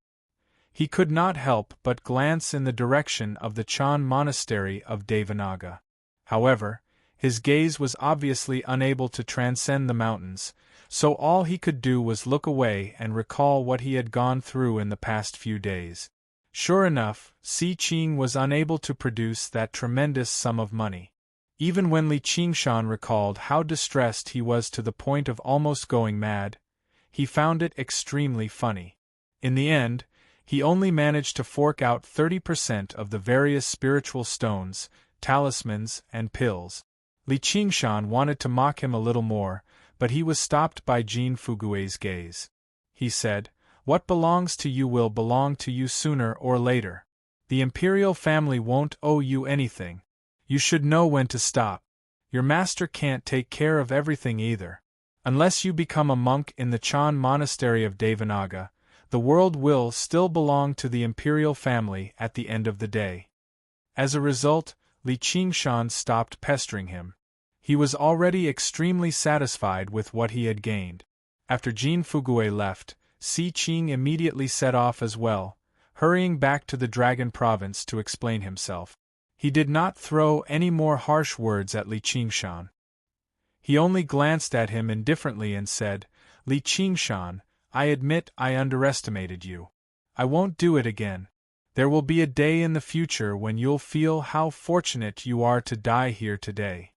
He could not help but glance in the direction of the Chan monastery of Devanaga. However, his gaze was obviously unable to transcend the mountains, so all he could do was look away and recall what he had gone through in the past few days. Sure enough, Si Qing was unable to produce that tremendous sum of money. Even when Li Qingshan recalled how distressed he was to the point of almost going mad, he found it extremely funny. In the end, he only managed to fork out 30% of the various spiritual stones, talismans, and pills. Li Qingshan wanted to mock him a little more, but he was stopped by Jin Fugui's gaze. He said, "What belongs to you will belong to you sooner or later. The imperial family won't owe you anything. You should know when to stop. Your master can't take care of everything either. Unless you become a monk in the Chan monastery of Devanaga, the world will still belong to the imperial family at the end of the day." As a result, Li Qingshan stopped pestering him. He was already extremely satisfied with what he had gained. After Jin Fugui left, Si Qing immediately set off as well, hurrying back to the Dragon Province to explain himself. He did not throw any more harsh words at Li Qingshan. He only glanced at him indifferently and said, "Li Qingshan, I admit I underestimated you. I won't do it again. There will be a day in the future when you'll feel how fortunate you are to die here today."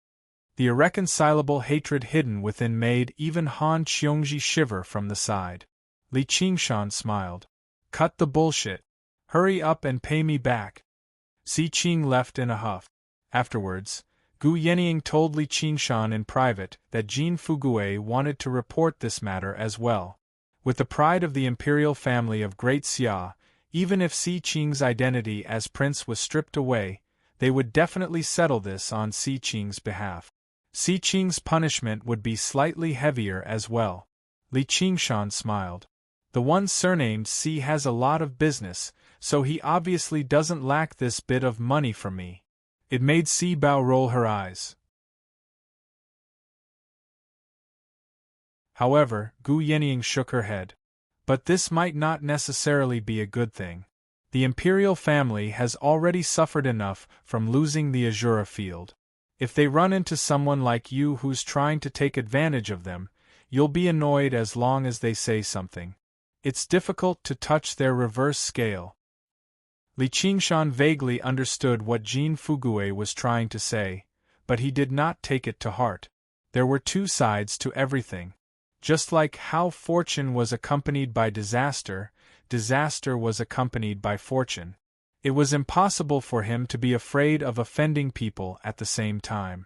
The irreconcilable hatred hidden within made even Han Qiongji shiver from the side. Li Qingshan smiled. "Cut the bullshit. Hurry up and pay me back." Si Qing left in a huff. Afterwards, Gu Yenying told Li Qingshan in private that Jin Fugui wanted to report this matter as well. With the pride of the imperial family of Great Xia, even if Si Qing's identity as prince was stripped away, they would definitely settle this on Si Qing's behalf. Si Qing's punishment would be slightly heavier as well. Li Qingshan smiled. The one surnamed Si has a lot of business, so he obviously doesn't lack this bit of money from me. It made Si Bao roll her eyes. However, Gu Yenying shook her head. But this might not necessarily be a good thing. The imperial family has already suffered enough from losing the Azura field. If they run into someone like you who's trying to take advantage of them, you'll be annoyed as long as they say something. It's difficult to touch their reverse scale. Li Qingshan vaguely understood what Jin Fugui was trying to say, but he did not take it to heart. There were two sides to everything. Just like how fortune was accompanied by disaster, disaster was accompanied by fortune. It was impossible for him to be afraid of offending people at the same time.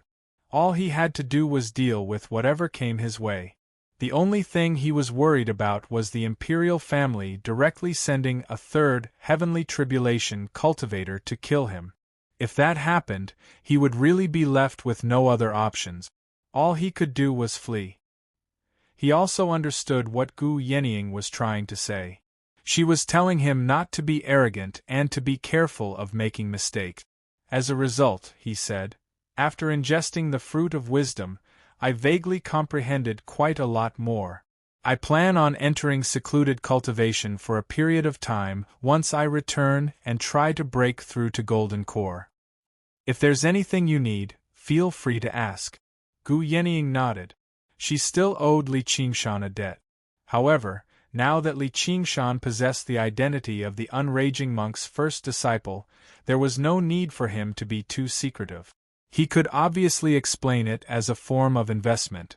All he had to do was deal with whatever came his way. The only thing he was worried about was the imperial family directly sending a third heavenly tribulation cultivator to kill him. If that happened, he would really be left with no other options. All he could do was flee. He also understood what Gu Yenying was trying to say. She was telling him not to be arrogant and to be careful of making mistakes. As a result, he said, after ingesting the fruit of wisdom, I vaguely comprehended quite a lot more. I plan on entering secluded cultivation for a period of time once I return and try to break through to Golden Core. If there's anything you need, feel free to ask. Gu Yenying nodded. She still owed Li Qingshan a debt. However, now that Li Qingshan possessed the identity of the Unraging Monk's first disciple, there was no need for him to be too secretive. He could obviously explain it as a form of investment.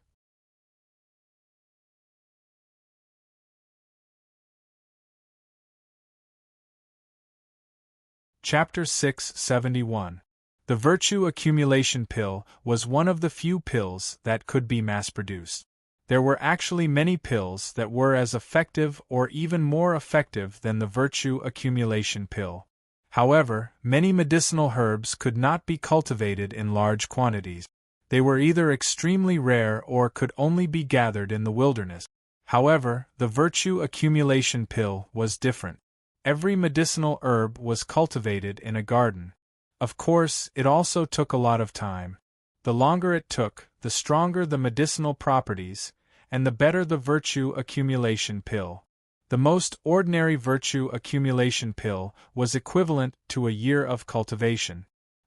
Chapter 671. The Virtue Accumulation Pill was one of the few pills that could be mass-produced. There were actually many pills that were as effective or even more effective than the Virtue Accumulation Pill. However, many medicinal herbs could not be cultivated in large quantities. They were either extremely rare or could only be gathered in the wilderness. However, the Virtue Accumulation Pill was different. Every medicinal herb was cultivated in a garden. Of course, it also took a lot of time. The longer it took, the stronger the medicinal properties, and the better the Virtue Accumulation Pill. The most ordinary Virtue Accumulation Pill was equivalent to a year of cultivation.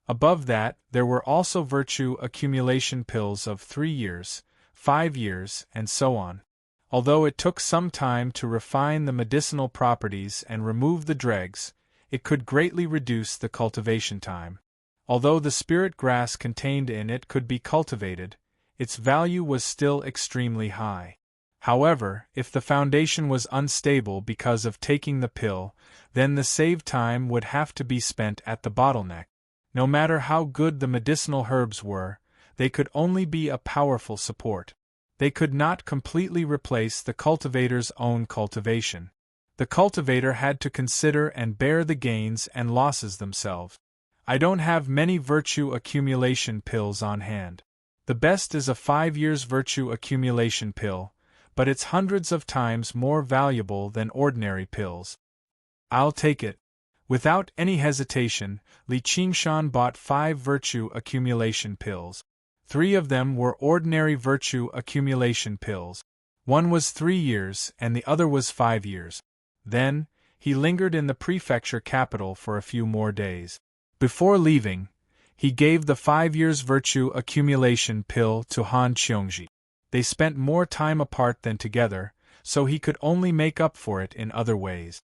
Above that, there were also Virtue Accumulation Pills of 3 years, 5 years, and so on. Although it took some time to refine the medicinal properties and remove the dregs, it could greatly reduce the cultivation time. Although the spirit grass contained in it could be cultivated, its value was still extremely high. However, if the foundation was unstable because of taking the pill, then the saved time would have to be spent at the bottleneck. No matter how good the medicinal herbs were, they could only be a powerful support. They could not completely replace the cultivator's own cultivation. The cultivator had to consider and bear the gains and losses themselves. I don't have many virtue accumulation pills on hand. The best is a 5 years virtue accumulation pill, but it's hundreds of times more valuable than ordinary pills. I'll take it. Without any hesitation, Li Qingshan bought 5 virtue accumulation pills. 3 of them were ordinary virtue accumulation pills. One was 3 years and the other was 5 years. Then, he lingered in the prefecture capital for a few more days. Before leaving, he gave the 5 years virtue accumulation pill to Han Qiongji. They spent more time apart than together, so he could only make up for it in other ways.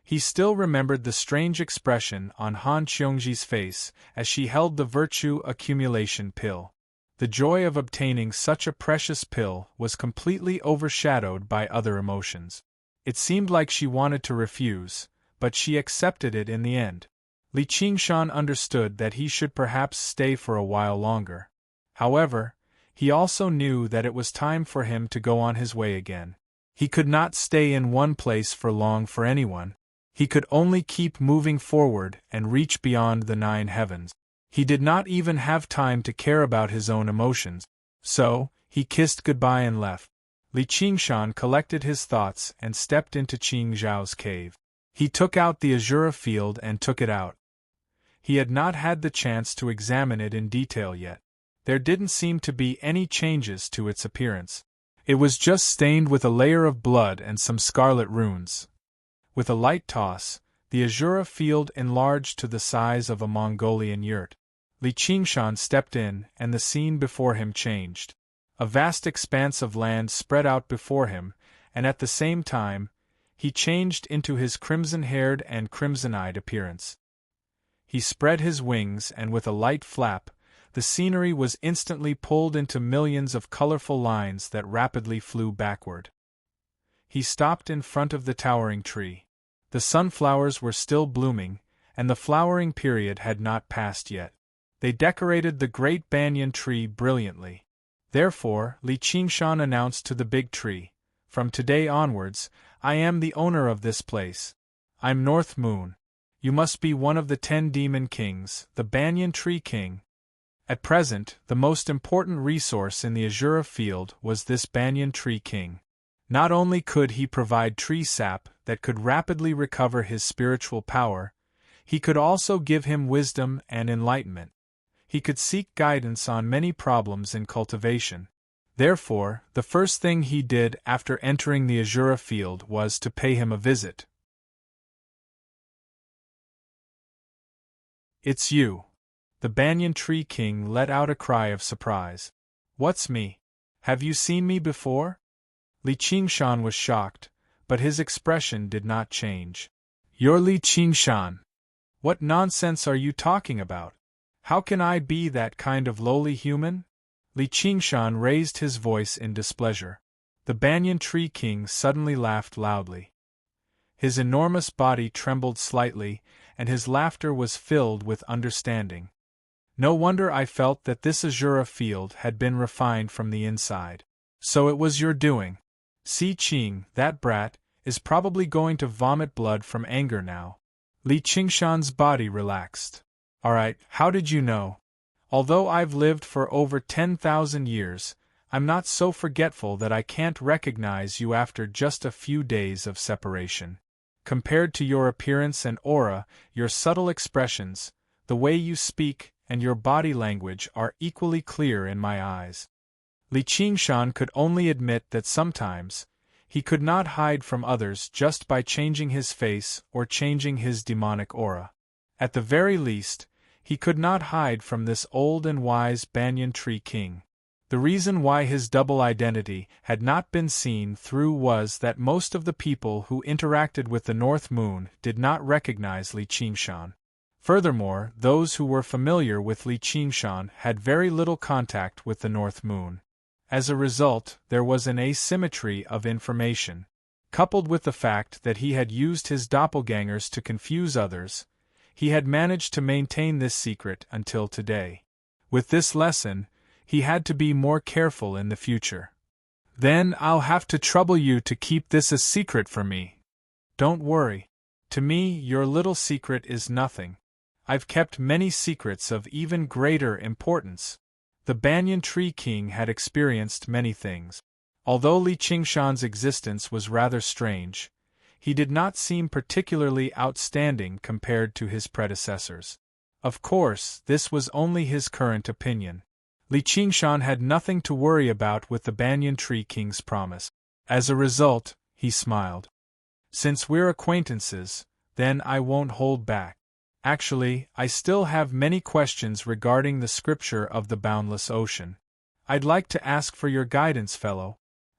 He still remembered the strange expression on Han Qiongji's face as she held the virtue accumulation pill. The joy of obtaining such a precious pill was completely overshadowed by other emotions. It seemed like she wanted to refuse, but she accepted it in the end. Li Qingshan understood that he should perhaps stay for a while longer. However, he also knew that it was time for him to go on his way again. He could not stay in one place for long for anyone. He could only keep moving forward and reach beyond the 9 heavens. He did not even have time to care about his own emotions. So, he kissed goodbye and left. Li Qingshan collected his thoughts and stepped into Qing Zhao's cave. He took out the Azura field and took it out. He had not had the chance to examine it in detail yet. There didn't seem to be any changes to its appearance. It was just stained with a layer of blood and some scarlet runes. With a light toss, the Azura field enlarged to the size of a Mongolian yurt. Li Qingshan stepped in, and the scene before him changed. A vast expanse of land spread out before him, and at the same time, he changed into his crimson-haired and crimson-eyed appearance. He spread his wings, and with a light flap, the scenery was instantly pulled into millions of colorful lines that rapidly flew backward. He stopped in front of the towering tree. The sunflowers were still blooming, and the flowering period had not passed yet. They decorated the great banyan tree brilliantly. Therefore, Li Qingshan announced to the big tree, "From today onwards, I am the owner of this place. I'm North Moon. You must be one of the 10 demon kings, the banyan tree king." At present, the most important resource in the Azura field was this banyan tree king. Not only could he provide tree sap that could rapidly recover his spiritual power, he could also give him wisdom and enlightenment. He could seek guidance on many problems in cultivation. Therefore, the first thing he did after entering the Azura field was to pay him a visit. "It's you." The banyan tree king let out a cry of surprise. "What's me? Have you seen me before?" Li Qingshan was shocked, but his expression did not change. "You're Li Qingshan. What nonsense are you talking about? How can I be that kind of lowly human?" Li Qingshan raised his voice in displeasure. The banyan tree king suddenly laughed loudly. His enormous body trembled slightly, and his laughter was filled with understanding. "No wonder I felt that this Azura field had been refined from the inside. So it was your doing. Si Qing, that brat, is probably going to vomit blood from anger now." Li Qingshan's body relaxed. "Alright, how did you know? Although I've lived for over 10,000 years, I'm not so forgetful that I can't recognize you after just a few days of separation. Compared to your appearance and aura, your subtle expressions, the way you speak, and your body language are equally clear in my eyes." Li Qingshan could only admit that sometimes, he could not hide from others just by changing his face or changing his demonic aura. At the very least, he could not hide from this old and wise banyan tree king. The reason why his double identity had not been seen through was that most of the people who interacted with the North Moon did not recognize Li Qingshan. Furthermore, those who were familiar with Li Qingshan had very little contact with the North Moon. As a result, there was an asymmetry of information. Coupled with the fact that he had used his doppelgangers to confuse others, He had managed to maintain this secret until today. With this lesson, he had to be more careful in the future. Then I'll have to trouble you to keep this a secret from me. Don't worry. To me, your little secret is nothing. I've kept many secrets of even greater importance. The Banyan Tree King had experienced many things. Although Li Qingshan's existence was rather strange, he did not seem particularly outstanding compared to his predecessors. Of course, this was only his current opinion. Li Qingshan had nothing to worry about with the Banyan Tree King's promise. As a result, he smiled. Since we're acquaintances, then I won't hold back. Actually, I still have many questions regarding the scripture of the boundless ocean. I'd like to ask for your guidance, fellow.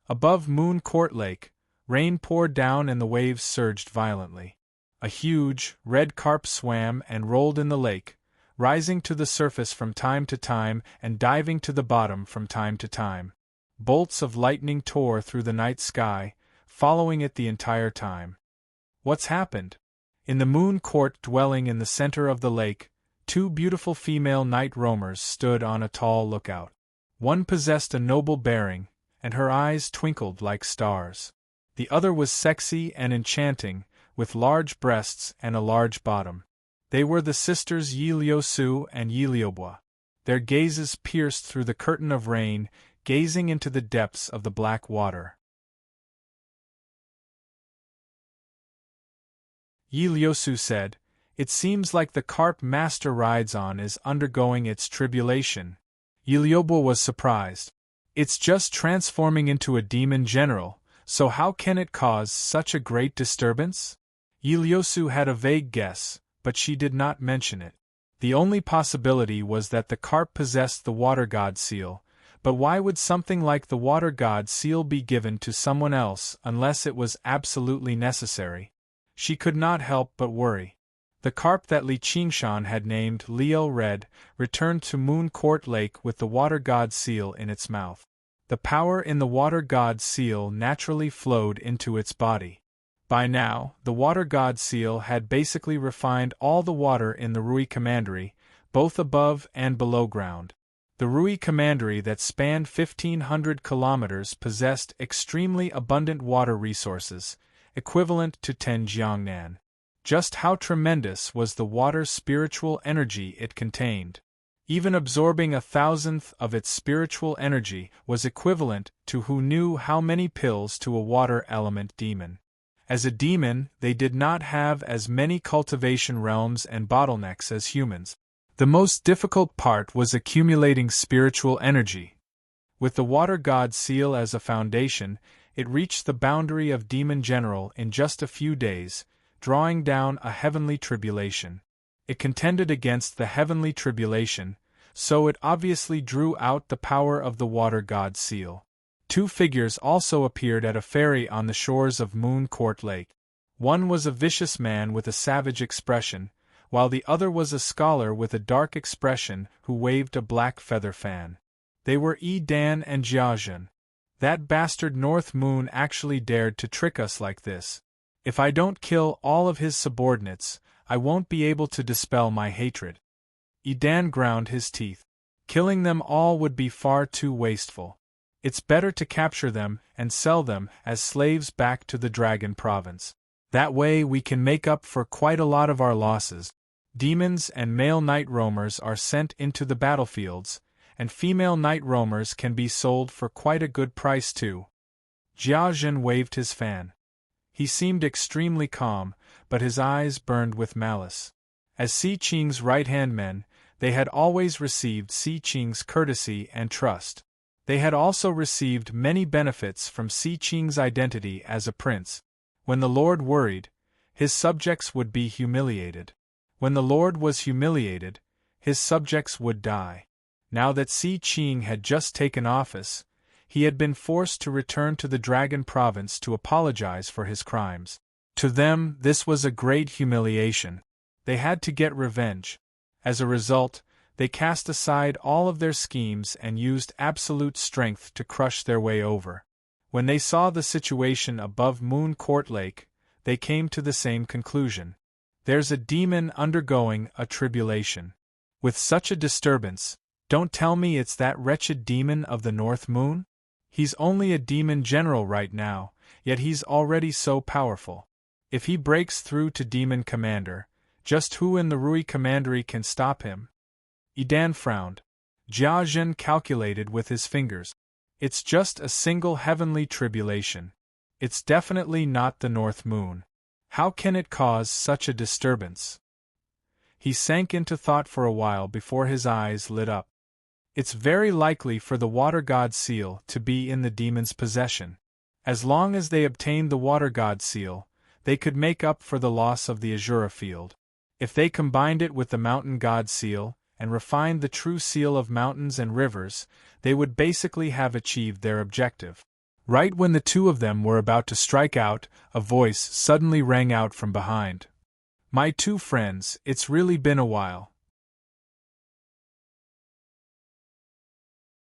Above Moon Court Lake, rain poured down and the waves surged violently. A huge, red carp swam and rolled in the lake, rising to the surface from time to time and diving to the bottom from time to time. Bolts of lightning tore through the night sky, following it the entire time. What's happened? In the Moon Court dwelling in the center of the lake, two beautiful female night roamers stood on a tall lookout. One possessed a noble bearing, and her eyes twinkled like stars. The other was sexy and enchanting, with large breasts and a large bottom. They were the sisters Yi Liusu and Yi Liubo. Their gazes pierced through the curtain of rain, gazing into the depths of the black water. Yi Liusu said, "It seems like the carp Master rides on is undergoing its tribulation." Yi Liubo was surprised. "It's just transforming into a demon general, so how can it cause such a great disturbance?" Yi Liusu had a vague guess, but she did not mention it. The only possibility was that the carp possessed the water god seal, but why would something like the water god seal be given to someone else unless it was absolutely necessary? She could not help but worry. The carp that Li Qingshan had named Leo Red returned to Moon Court Lake with the water god seal in its mouth. The power in the water god seal naturally flowed into its body. By now, the water god seal had basically refined all the water in the Rui Commandery, both above and below ground. The Rui Commandery that spanned 1,500 kilometers possessed extremely abundant water resources, equivalent to 10 jiangnan. Just how tremendous was the water's spiritual energy it contained? Even absorbing 1,000th of its spiritual energy was equivalent to who knew how many pills to a water element demon. As a demon, they did not have as many cultivation realms and bottlenecks as humans. The most difficult part was accumulating spiritual energy. With the water god seal as a foundation, it reached the boundary of demon general in just a few days, drawing down a heavenly tribulation. It contended against the heavenly tribulation, so it obviously drew out the power of the water god seal. Two figures also appeared at a ferry on the shores of Moon Court Lake. One was a vicious man with a savage expression, while the other was a scholar with a dark expression who waved a black feather fan. They were Yi Dan and Jiazhen. That bastard North Moon actually dared to trick us like this. If I don't kill all of his subordinates, I won't be able to dispel my hatred. Yi Dan ground his teeth. Killing them all would be far too wasteful. It's better to capture them and sell them as slaves back to the Dragon Province. That way we can make up for quite a lot of our losses. Demons and male night roamers are sent into the battlefields, and female night roamers can be sold for quite a good price too. Jiazhen waved his fan. He seemed extremely calm, but his eyes burned with malice. As Si Qing's right-hand men, they had always received Si Qing's courtesy and trust. They had also received many benefits from Si Qing's identity as a prince. When the Lord worried, his subjects would be humiliated. When the Lord was humiliated, his subjects would die. Now that Si Qing had just taken office, he had been forced to return to the Dragon Province to apologize for his crimes. To them, this was a great humiliation. They had to get revenge. As a result, they cast aside all of their schemes and used absolute strength to crush their way over. When they saw the situation above Moon Court Lake, they came to the same conclusion. There's a demon undergoing a tribulation. With such a disturbance, don't tell me it's that wretched demon of the North Moon? He's only a demon general right now, yet he's already so powerful. If he breaks through to demon commander, just who in the Rui commandery can stop him? Idan frowned. Jia Zhen calculated with his fingers. It's just a single heavenly tribulation. It's definitely not the North Moon. How can it cause such a disturbance? He sank into thought for a while before his eyes lit up. It's very likely for the Water God Seal to be in the demon's possession. As long as they obtained the Water God Seal, they could make up for the loss of the Azura Field. If they combined it with the Mountain God Seal, and refined the true seal of mountains and rivers, they would basically have achieved their objective. Right when the two of them were about to strike out, a voice suddenly rang out from behind. My two friends, it's really been a while.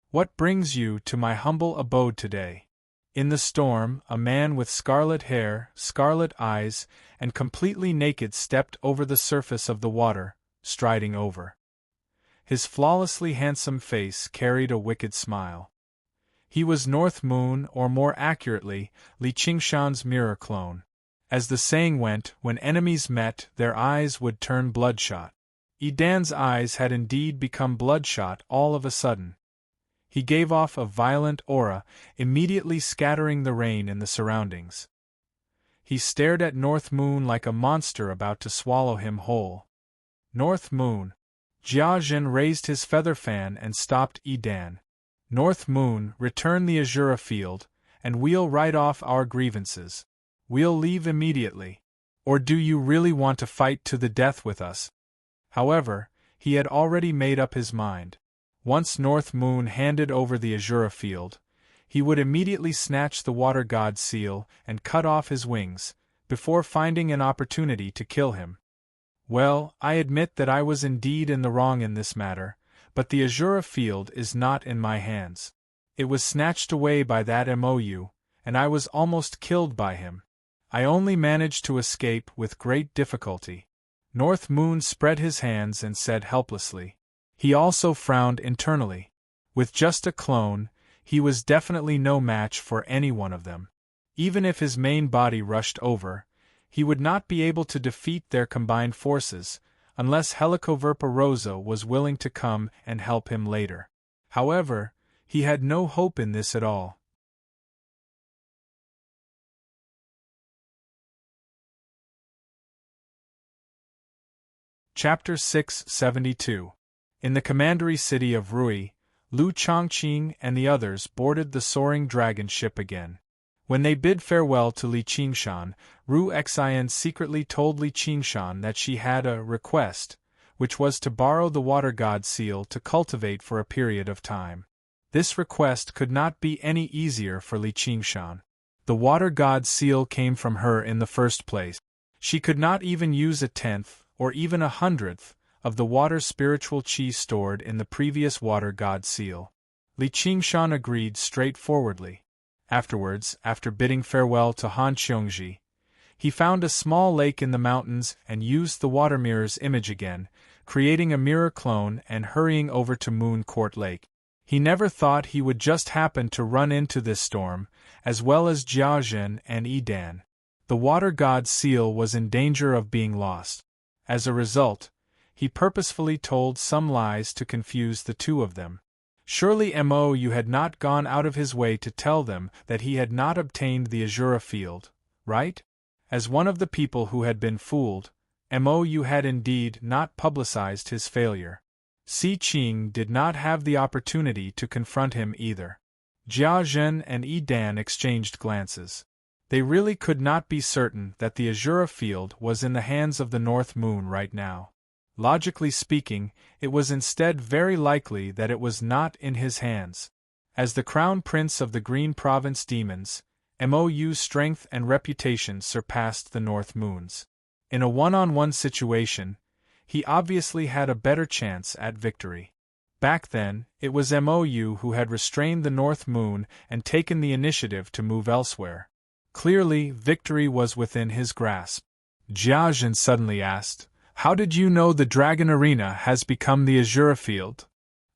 What brings you to my humble abode today? In the storm, a man with scarlet hair, scarlet eyes, and completely naked stepped over the surface of the water, striding over. His flawlessly handsome face carried a wicked smile. He was North Moon, or more accurately, Li Qingshan's mirror clone. As the saying went, when enemies met, their eyes would turn bloodshot. Idan's eyes had indeed become bloodshot all of a sudden. He gave off a violent aura, immediately scattering the rain in the surroundings. He stared at North Moon like a monster about to swallow him whole. North Moon. Jia Zhen raised his feather fan and stopped Idan. North Moon, return the Azura Field, and we'll write off our grievances. We'll leave immediately. Or do you really want to fight to the death with us? However, he had already made up his mind. Once North Moon handed over the Azura Field, he would immediately snatch the Water God Seal and cut off his wings, before finding an opportunity to kill him. Well, I admit that I was indeed in the wrong in this matter, but the Azura Field is not in my hands. It was snatched away by that MOU, and I was almost killed by him. I only managed to escape with great difficulty. North Moon spread his hands and said helplessly. He also frowned internally. With just a clone, he was definitely no match for any one of them. Even if his main body rushed over, he would not be able to defeat their combined forces, unless Helicoverpa Rosa was willing to come and help him later. However, he had no hope in this at all. Chapter 672. In the commandery city of Rui, Lu Chongqing and the others boarded the soaring dragon ship again. When they bid farewell to Li Qingshan, Ru Xian secretly told Li Qingshan that she had a request, which was to borrow the Water God Seal to cultivate for a period of time. This request could not be any easier for Li Qingshan. The Water God Seal came from her in the first place. She could not even use 1/10, or even 100th, of the water spiritual chi stored in the previous Water God Seal. Li Qingshan agreed straightforwardly. Afterwards, after bidding farewell to Han Qiongji, he found a small lake in the mountains and used the water mirror's image again, creating a mirror clone and hurrying over to Moon Court Lake. He never thought he would just happen to run into this storm, as well as Jia Zhen and Idan. The Water God Seal was in danger of being lost. As a result, he purposefully told some lies to confuse the two of them. Surely MOU had not gone out of his way to tell them that he had not obtained the Azura Field, right? As one of the people who had been fooled, MOU had indeed not publicized his failure. Si Qing did not have the opportunity to confront him either. Jia Zhen and Idan exchanged glances. They really could not be certain that the Azura Field was in the hands of the North Moon right now. Logically speaking, it was instead very likely that it was not in his hands. As the Crown Prince of the Green Province Demons, MOU's strength and reputation surpassed the North Moon's. In a one-on-one situation, he obviously had a better chance at victory. Back then, it was MOU who had restrained the North Moon and taken the initiative to move elsewhere. Clearly, victory was within his grasp. Jiazhen suddenly asked. How did you know the Dragon Arena has become the Azura Field?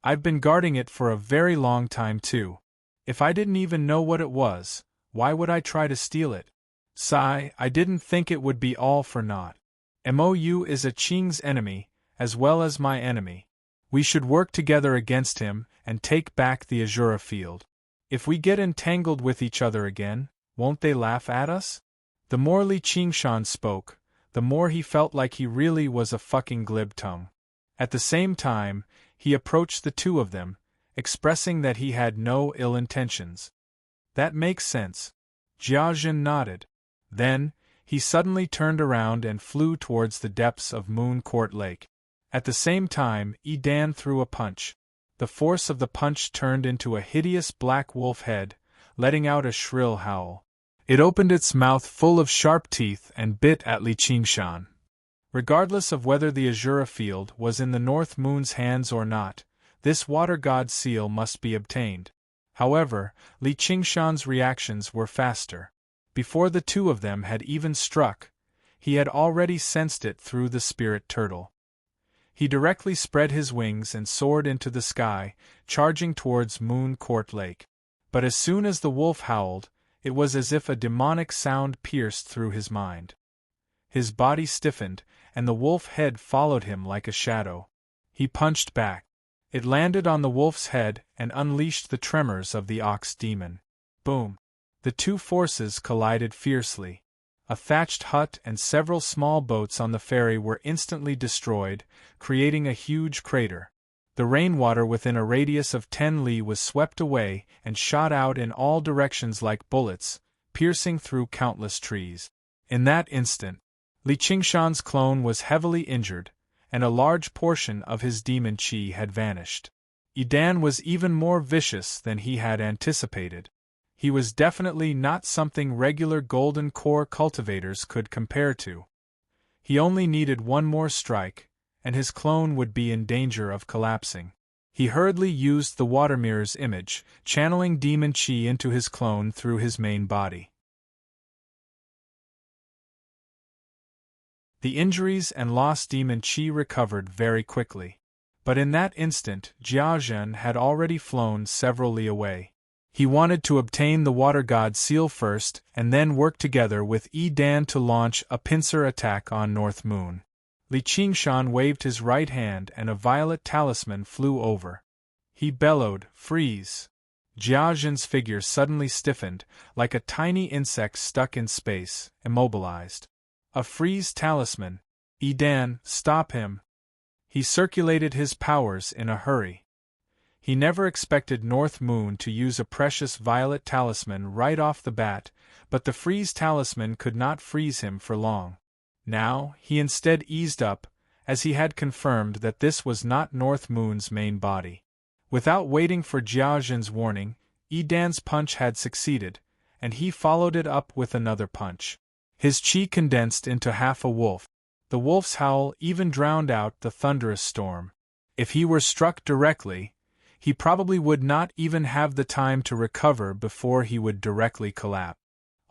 I've been guarding it for a very long time too. If I didn't even know what it was, why would I try to steal it? Sigh, I didn't think it would be all for naught. Mou is a Qing's enemy, as well as my enemy. We should work together against him and take back the Azura Field. If we get entangled with each other again, won't they laugh at us? The more Li Qingshan spoke, the more he felt like he really was a fucking glib tongue. At the same time, he approached the two of them, expressing that he had no ill intentions. That makes sense. Jiazhen nodded. Then, he suddenly turned around and flew towards the depths of Moon Court Lake. At the same time, Dan threw a punch. The force of the punch turned into a hideous black wolf head, letting out a shrill howl. It opened its mouth full of sharp teeth and bit at Li Qingshan. Regardless of whether the Azura Field was in the North Moon's hands or not, this Water God seal must be obtained. However, Li Qingshan's reactions were faster. Before the two of them had even struck, he had already sensed it through the spirit turtle. He directly spread his wings and soared into the sky, charging towards Moon Court Lake. But as soon as the wolf howled, it was as if a demonic sound pierced through his mind. His body stiffened, and the wolf head followed him like a shadow. He punched back. It landed on the wolf's head and unleashed the tremors of the ox demon. Boom! The two forces collided fiercely. A thatched hut and several small boats on the ferry were instantly destroyed, creating a huge crater. The rainwater within a radius of 10 li was swept away and shot out in all directions like bullets, piercing through countless trees. In that instant, Li Qingshan's clone was heavily injured, and a large portion of his demon chi had vanished. Dan was even more vicious than he had anticipated. He was definitely not something regular golden core cultivators could compare to. He only needed one more strike, and his clone would be in danger of collapsing. He hurriedly used the water mirror's image, channeling demon chi into his clone through his main body. The injuries and lost demon chi recovered very quickly. But in that instant, Jiazhen had already flown several li away. He wanted to obtain the Water God seal first and then work together with Dan to launch a pincer attack on North Moon. Li Qingshan waved his right hand and a violet talisman flew over. He bellowed, "Freeze!" Jiazhen's figure suddenly stiffened, like a tiny insect stuck in space, immobilized. A freeze talisman. Dan, stop him. He circulated his powers in a hurry. He never expected North Moon to use a precious violet talisman right off the bat, but the freeze talisman could not freeze him for long. Now, he instead eased up, as he had confirmed that this was not North Moon's main body. Without waiting for Jiazhen's warning, Dan's punch had succeeded, and he followed it up with another punch. His chi condensed into half a wolf. The wolf's howl even drowned out the thunderous storm. If he were struck directly, he probably would not even have the time to recover before he would directly collapse.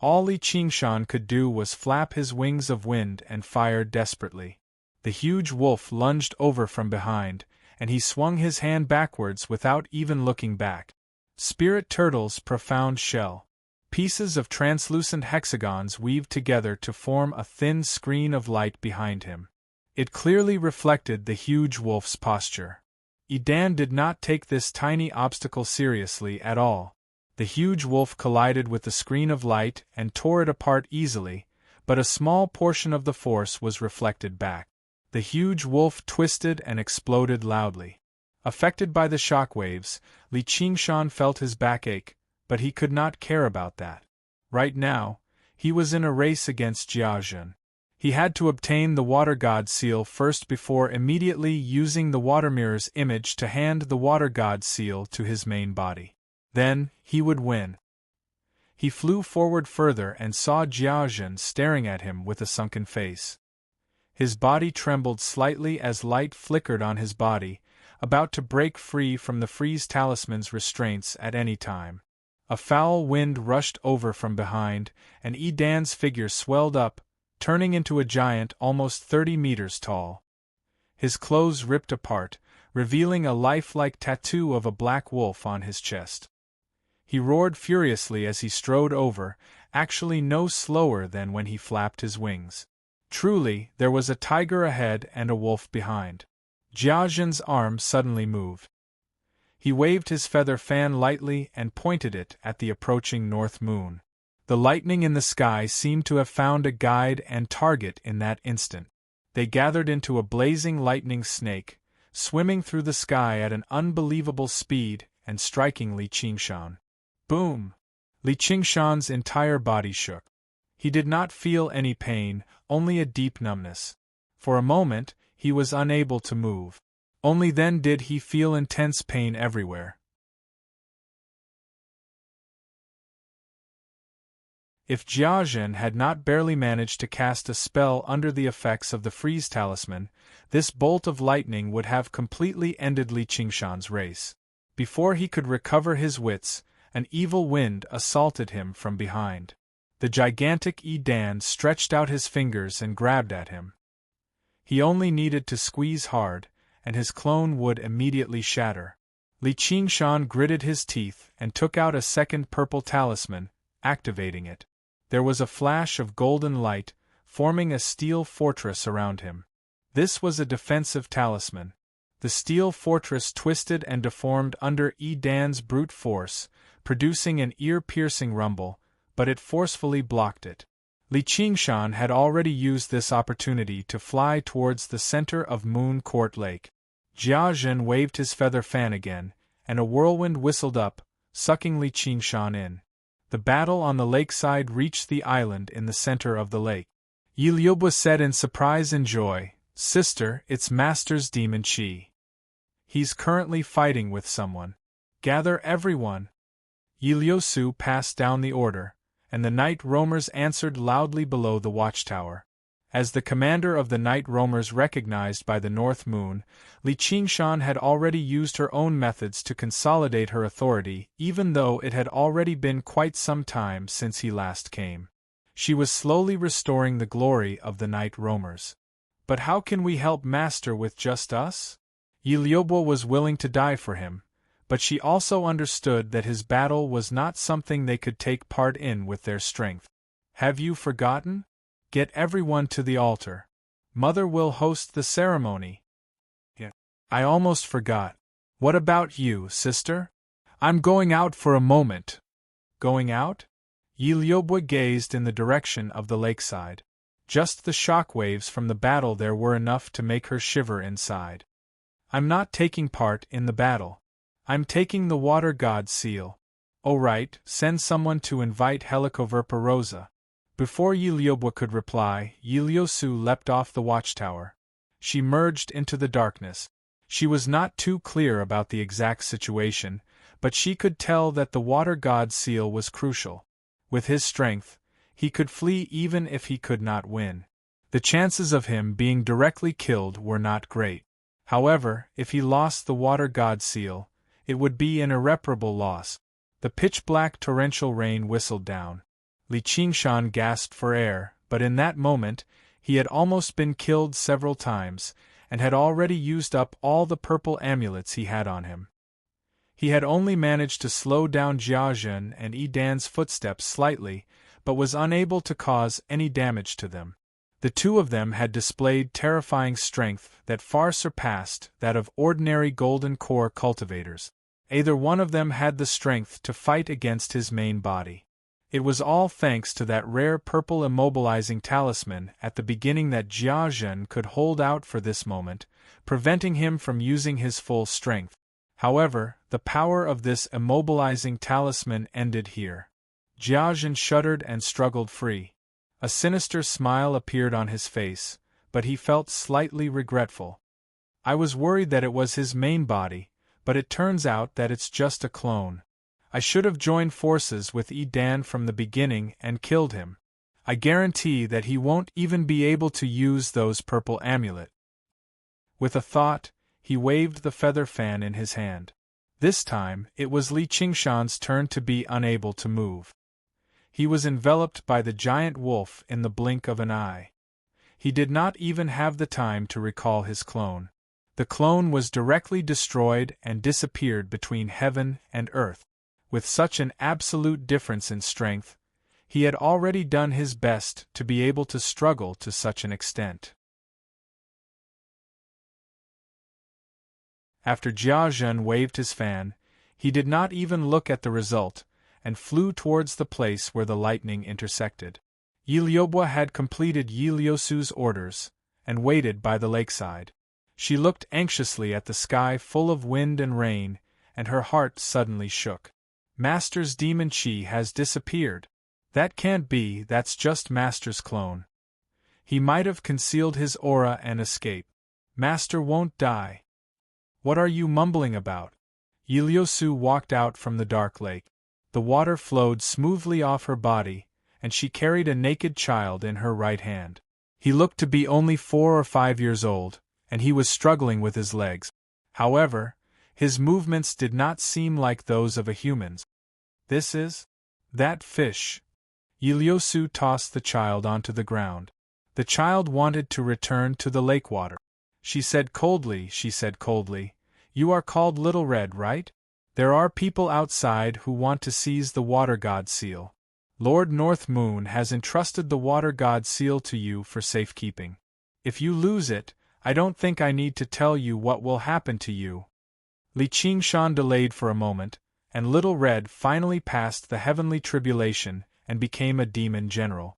All Li Qingshan could do was flap his wings of wind and fire desperately. The huge wolf lunged over from behind, and he swung his hand backwards without even looking back. Spirit Turtle's profound shell. Pieces of translucent hexagons weaved together to form a thin screen of light behind him. It clearly reflected the huge wolf's posture. Dan did not take this tiny obstacle seriously at all. The huge wolf collided with the screen of light and tore it apart easily, but a small portion of the force was reflected back. The huge wolf twisted and exploded loudly. Affected by the shockwaves, Li Qingshan felt his back ache, but he could not care about that. Right now, he was in a race against Jiazhen. He had to obtain the Water God seal first before immediately using the water mirror's image to hand the Water God seal to his main body. Then, he would win. He flew forward further and saw Jiazhen staring at him with a sunken face. His body trembled slightly as light flickered on his body, about to break free from the freeze talisman's restraints at any time. A foul wind rushed over from behind, and Dan's figure swelled up, turning into a giant almost 30 meters tall. His clothes ripped apart, revealing a lifelike tattoo of a black wolf on his chest. He roared furiously as he strode over, actually no slower than when he flapped his wings. Truly, there was a tiger ahead and a wolf behind. Jiazhen's arm suddenly moved. He waved his feather fan lightly and pointed it at the approaching north moon. The lightning in the sky seemed to have found a guide and target in that instant. They gathered into a blazing lightning snake, swimming through the sky at an unbelievable speed and striking Li Qingshan. Boom! Li Qingshan's entire body shook. He did not feel any pain, only a deep numbness. For a moment, he was unable to move. Only then did he feel intense pain everywhere. If Jiazhen had not barely managed to cast a spell under the effects of the freeze talisman, this bolt of lightning would have completely ended Li Qingshan's race. Before he could recover his wits, an evil wind assaulted him from behind. The gigantic Yi Dan stretched out his fingers and grabbed at him. He only needed to squeeze hard, and his clone would immediately shatter. Li Qingshan gritted his teeth and took out a second purple talisman, activating it. There was a flash of golden light, forming a steel fortress around him. This was a defensive talisman. The steel fortress twisted and deformed under Yi Dan's brute force, producing an ear-piercing rumble, but it forcefully blocked it. Li Qingshan had already used this opportunity to fly towards the center of Moon Court Lake. Jiazhen waved his feather fan again, and a whirlwind whistled up, sucking Li Qingshan in. The battle on the lakeside reached the island in the center of the lake. Yi Liubo said in surprise and joy, "Sister, it's Master's demon Qi. He's currently fighting with someone. Gather everyone." Yi Liusu passed down the order, and the night roamers answered loudly below the watchtower. As the commander of the night roamers recognized by the North Moon, Li Qingshan had already used her own methods to consolidate her authority, even though it had already been quite some time since he last came. She was slowly restoring the glory of the night roamers. "But how can we help Master with just us?" Yi Liubo was willing to die for him, but she also understood that his battle was not something they could take part in with their strength. "Have you forgotten? Get everyone to the altar. Mother will host the ceremony." "Yeah, I almost forgot. What about you, sister?" "I'm going out for a moment." "Going out?" Yi Liubo gazed in the direction of the lakeside. Just the shock waves from the battle there were enough to make her shiver inside. "I'm not taking part in the battle. I'm taking the water god's seal." "Oh right, send someone to invite Helicoverpa. Before Yi Liubo could reply, Yi Liusu leapt off the watchtower. She merged into the darkness. She was not too clear about the exact situation, but she could tell that the water god's seal was crucial. With his strength, he could flee even if he could not win. The chances of him being directly killed were not great. However, if he lost the water god's seal, it would be an irreparable loss. The pitch-black torrential rain whistled down. Li Qingshan gasped for air, but in that moment, he had almost been killed several times, and had already used up all the purple amulets he had on him. He had only managed to slow down Jiazhen and Yi Dan's footsteps slightly, but was unable to cause any damage to them. The two of them had displayed terrifying strength that far surpassed that of ordinary golden core cultivators. Either one of them had the strength to fight against his main body. It was all thanks to that rare purple immobilizing talisman at the beginning that Jiazhen could hold out for this moment, preventing him from using his full strength. However, the power of this immobilizing talisman ended here. Jiazhen shuddered and struggled free. A sinister smile appeared on his face, but he felt slightly regretful. "I was worried that it was his main body, but it turns out that it's just a clone. I should have joined forces with Yi Dan from the beginning and killed him. I guarantee that he won't even be able to use those purple amulet." With a thought, he waved the feather fan in his hand. This time, it was Li Qingshan's turn to be unable to move. He was enveloped by the giant wolf in the blink of an eye. He did not even have the time to recall his clone. The clone was directly destroyed and disappeared between heaven and earth. With such an absolute difference in strength, he had already done his best to be able to struggle to such an extent. After Jiazhen waved his fan, he did not even look at the result, and flew towards the place where the lightning intersected. Yi Liuba had completed Yi Liusu's orders, and waited by the lakeside. She looked anxiously at the sky full of wind and rain, and her heart suddenly shook. Master's demon chi has disappeared. That can't be, that's just Master's clone. He might have concealed his aura and escaped. Master won't die. What are you mumbling about? Yi Liusu walked out from the dark lake. The water flowed smoothly off her body, and she carried a naked child in her right hand. He looked to be only 4 or 5 years old, and he was struggling with his legs. However, his movements did not seem like those of a human's. This is that fish. Yi Liusu tossed the child onto the ground. The child wanted to return to the lake water. She said coldly, "You are called Little Red, right? There are people outside who want to seize the Water God Seal. Lord North Moon has entrusted the Water God Seal to you for safekeeping. If you lose it, I don't think I need to tell you what will happen to you." Li Qingshan delayed for a moment, and Little Red finally passed the heavenly tribulation and became a demon general.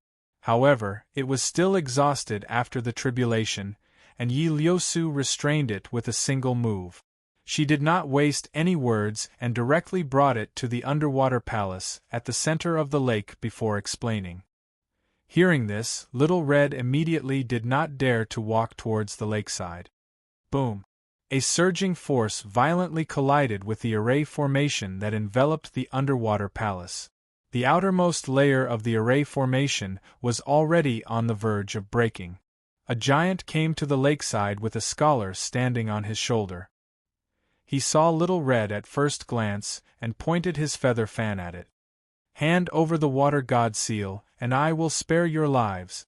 However, it was still exhausted after the tribulation, and Yi Liusu restrained it with a single move. She did not waste any words and directly brought it to the underwater palace at the center of the lake before explaining. Hearing this, Little Red immediately did not dare to walk towards the lakeside. Boom! A surging force violently collided with the array formation that enveloped the underwater palace. The outermost layer of the array formation was already on the verge of breaking. A giant came to the lakeside with a scholar standing on his shoulder. He saw Little Red at first glance and pointed his feather fan at it. "Hand over the Water God Seal, and I will spare your lives."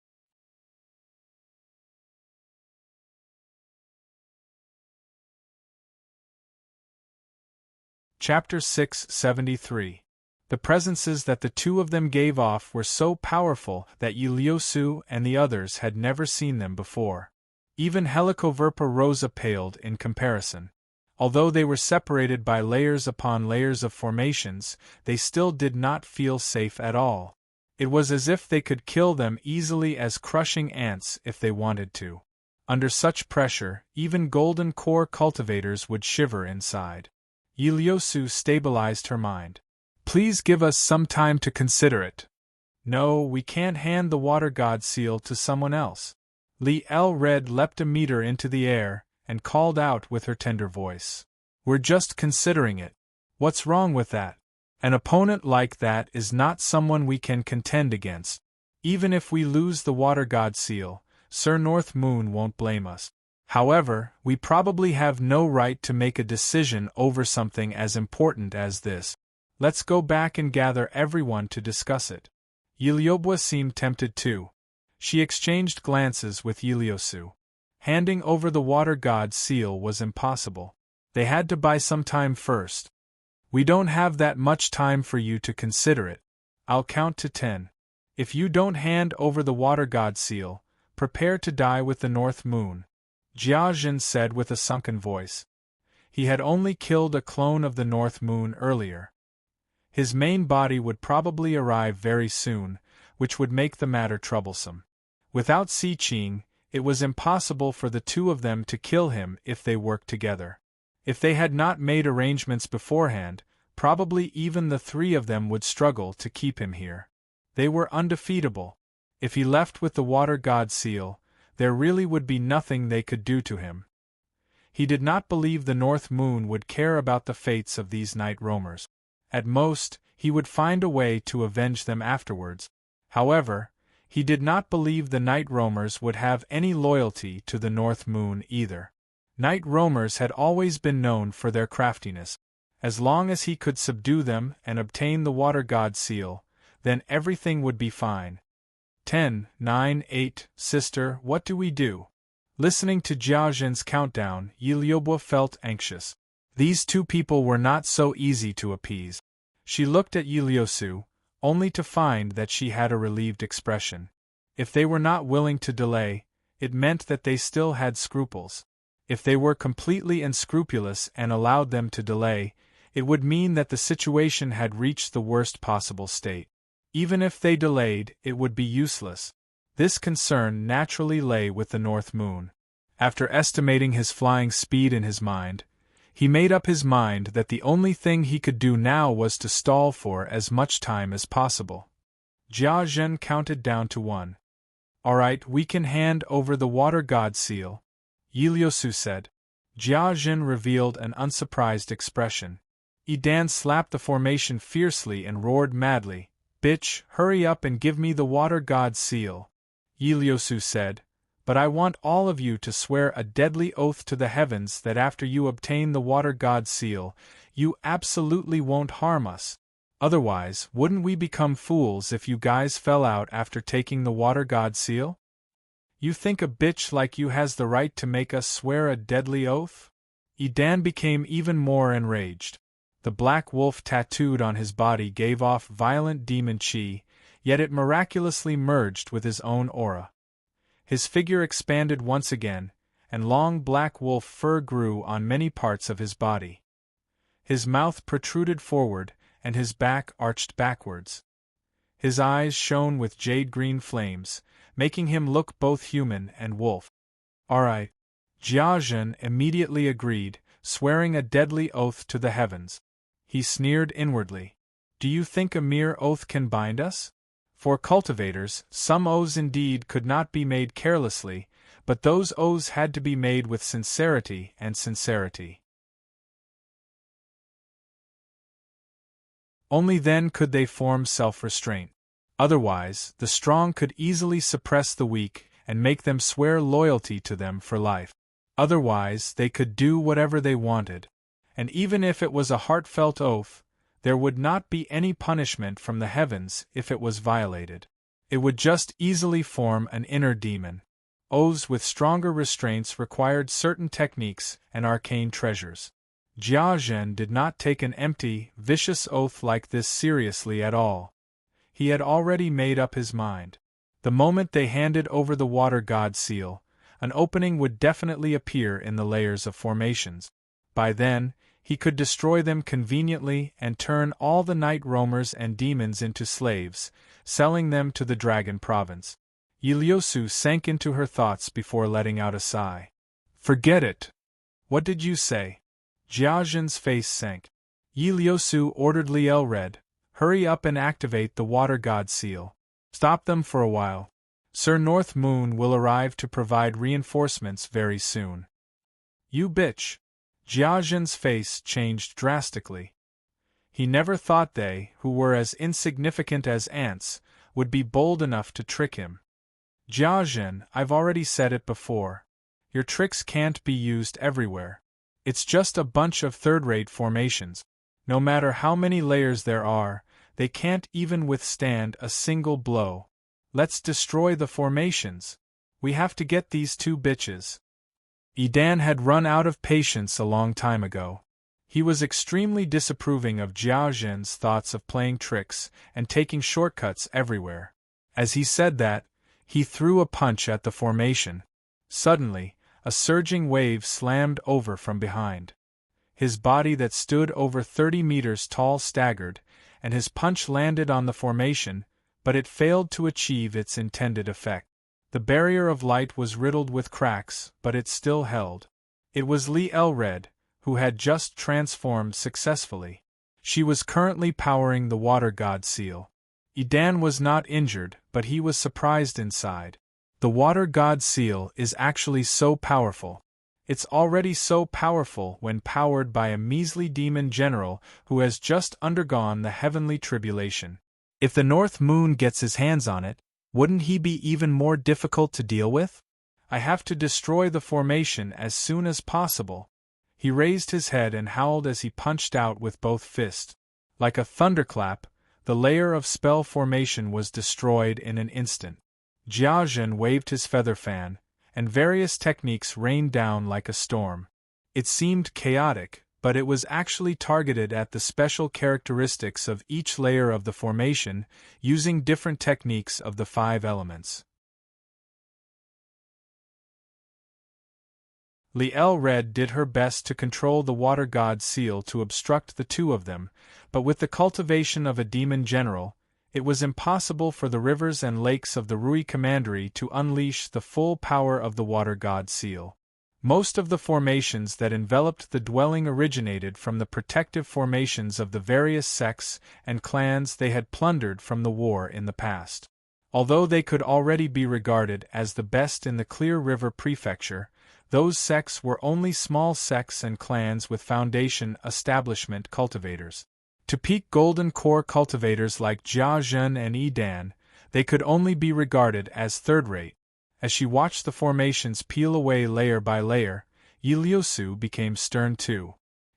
Chapter 673. The presences that the two of them gave off were so powerful that Yi Liusu and the others had never seen them before. Even Helicoverpa Rosa paled in comparison. Although they were separated by layers upon layers of formations, they still did not feel safe at all. It was as if they could kill them easily as crushing ants if they wanted to. Under such pressure, even golden core cultivators would shiver inside. Yi Liusu stabilized her mind. "Please give us some time to consider it. No, we can't hand the Water God Seal to someone else." Li Red leapt a meter into the air and called out with her tender voice. "We're just considering it. What's wrong with that? An opponent like that is not someone we can contend against. Even if we lose the Water God Seal, Sir North Moon won't blame us. However, we probably have no right to make a decision over something as important as this. Let's go back and gather everyone to discuss it." Yi Liuba seemed tempted too. She exchanged glances with Yi Liusu. Handing over the Water God Seal was impossible. They had to buy some time first. "We don't have that much time for you to consider it. I'll count to 10. If you don't hand over the Water God Seal, prepare to die with the North Moon," Jiazhen said with a sunken voice. He had only killed a clone of the North Moon earlier. His main body would probably arrive very soon, which would make the matter troublesome. Without Siqing, it was impossible for the two of them to kill him if they worked together. If they had not made arrangements beforehand, probably even the three of them would struggle to keep him here. They were undefeatable. If he left with the Water God Seal, there really would be nothing they could do to him. He did not believe the North Moon would care about the fates of these night roamers. At most, he would find a way to avenge them afterwards. However, he did not believe the night roamers would have any loyalty to the North Moon either. Night roamers had always been known for their craftiness. As long as he could subdue them and obtain the Water God Seal, then everything would be fine. 10, 9, 8, sister, what do we do? Listening to Jiazhen's countdown, Yiliobo felt anxious. These two people were not so easy to appease. She looked at Yiliosu, only to find that she had a relieved expression. If they were not willing to delay, it meant that they still had scruples. If they were completely unscrupulous and allowed them to delay, it would mean that the situation had reached the worst possible state. Even if they delayed, it would be useless. This concern naturally lay with the North Moon. After estimating his flying speed in his mind, he made up his mind that the only thing he could do now was to stall for as much time as possible. Jia Zhen counted down to 1. All right, we can hand over the water god seal, Yiliosu said. Jia Zhen revealed an unsurprised expression. Idan slapped the formation fiercely and roared madly, "Bitch, hurry up and give me the water god seal," Yiliosu said, "but I want all of you to swear a deadly oath to the heavens that after you obtain the water god seal, you absolutely won't harm us. Otherwise, wouldn't we become fools if you guys fell out after taking the water god seal? You think a bitch like you has the right to make us swear a deadly oath?" Idan became even more enraged. The black wolf tattooed on his body gave off violent demon chi, yet it miraculously merged with his own aura. His figure expanded once again, and long black wolf fur grew on many parts of his body. His mouth protruded forward, and his back arched backwards. His eyes shone with jade-green flames, making him look both human and wolf. "All right." Jia Zhen immediately agreed, swearing a deadly oath to the heavens. He sneered inwardly. "Do you think a mere oath can bind us?" For cultivators, some oaths indeed could not be made carelessly, but those oaths had to be made with sincerity and sincerity. Only then could they form self-restraint. Otherwise, the strong could easily suppress the weak and make them swear loyalty to them for life. Otherwise, they could do whatever they wanted. And even if it was a heartfelt oath, there would not be any punishment from the heavens if it was violated. It would just easily form an inner demon. Oaths with stronger restraints required certain techniques and arcane treasures. Jia Zhen did not take an empty, vicious oath like this seriously at all. He had already made up his mind. The moment they handed over the water god seal, an opening would definitely appear in the layers of formations. By then, he could destroy them conveniently and turn all the night roamers and demons into slaves, selling them to the Dragon Province. Yiliosu sank into her thoughts before letting out a sigh. "Forget it." "What did you say?" Jia Zhen's face sank. Yiliosu ordered Liel Red, "Hurry up and activate the water god seal. Stop them for a while. Sir North Moon will arrive to provide reinforcements very soon." "You bitch." Jia Zhen's face changed drastically. He never thought they, who were as insignificant as ants, would be bold enough to trick him. "Jia Zhen, I've already said it before. Your tricks can't be used everywhere. It's just a bunch of third-rate formations. No matter how many layers there are, they can't even withstand a single blow. Let's destroy the formations. We have to get these two bitches." Idan had run out of patience a long time ago. He was extremely disapproving of Jia Zhen's thoughts of playing tricks and taking shortcuts everywhere. As he said that, he threw a punch at the formation. Suddenly, a surging wave slammed over from behind. His body that stood over 30 meters tall staggered, and his punch landed on the formation, but it failed to achieve its intended effect. The barrier of light was riddled with cracks, but it still held. It was Liel Red, who had just transformed successfully. She was currently powering the water god seal. Idan was not injured, but he was surprised inside. The water god seal is actually so powerful. It's already so powerful when powered by a measly demon general who has just undergone the heavenly tribulation. If the North Moon gets his hands on it, wouldn't he be even more difficult to deal with? I have to destroy the formation as soon as possible. He raised his head and howled as he punched out with both fists. Like a thunderclap, the layer of spell formation was destroyed in an instant. Jia Zhen waved his feather fan, and various techniques rained down like a storm. It seemed chaotic, but it was actually targeted at the special characteristics of each layer of the formation, using different techniques of the 5 elements. Liel Red did her best to control the water god seal to obstruct the two of them, but with the cultivation of a demon general, it was impossible for the rivers and lakes of the Rui Commandery to unleash the full power of the water god seal. Most of the formations that enveloped the dwelling originated from the protective formations of the various sects and clans they had plundered from the war in the past. Although they could already be regarded as the best in the Clear River Prefecture, those sects were only small sects and clans with foundation establishment cultivators. To peak golden core cultivators like Jia Zhen and Yi Dan, they could only be regarded as third-rate. As she watched the formations peel away layer by layer, Yi Liusu became stern too.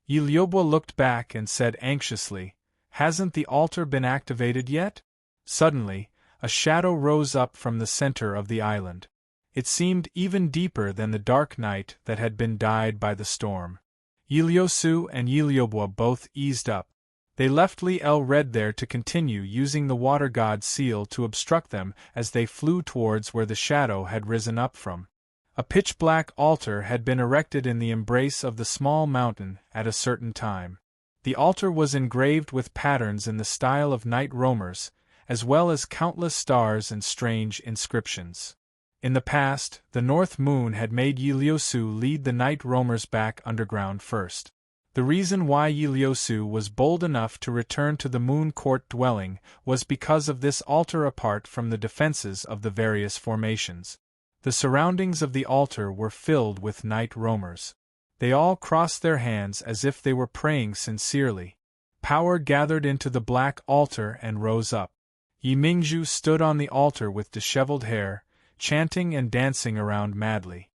Yi Liubo looked back and said anxiously, "Hasn't the altar been activated yet?" Suddenly, a shadow rose up from the center of the island. It seemed even deeper than the dark night that had been dyed by the storm. Yi Liusu and Yi Liubo both eased up. They left Liel Red there to continue using the water god seal to obstruct them as they flew towards where the shadow had risen up from. A pitch-black altar had been erected in the embrace of the small mountain at a certain time. The altar was engraved with patterns in the style of night roamers, as well as countless stars and strange inscriptions. In the past, the North Moon had made Yi Liusu lead the night roamers back underground first. The reason why Yi Liusu was bold enough to return to the Moon Court dwelling was because of this altar apart from the defenses of the various formations. The surroundings of the altar were filled with night roamers. They all crossed their hands as if they were praying sincerely. Power gathered into the black altar and rose up. Yi Mingzhu stood on the altar with disheveled hair, chanting and dancing around madly.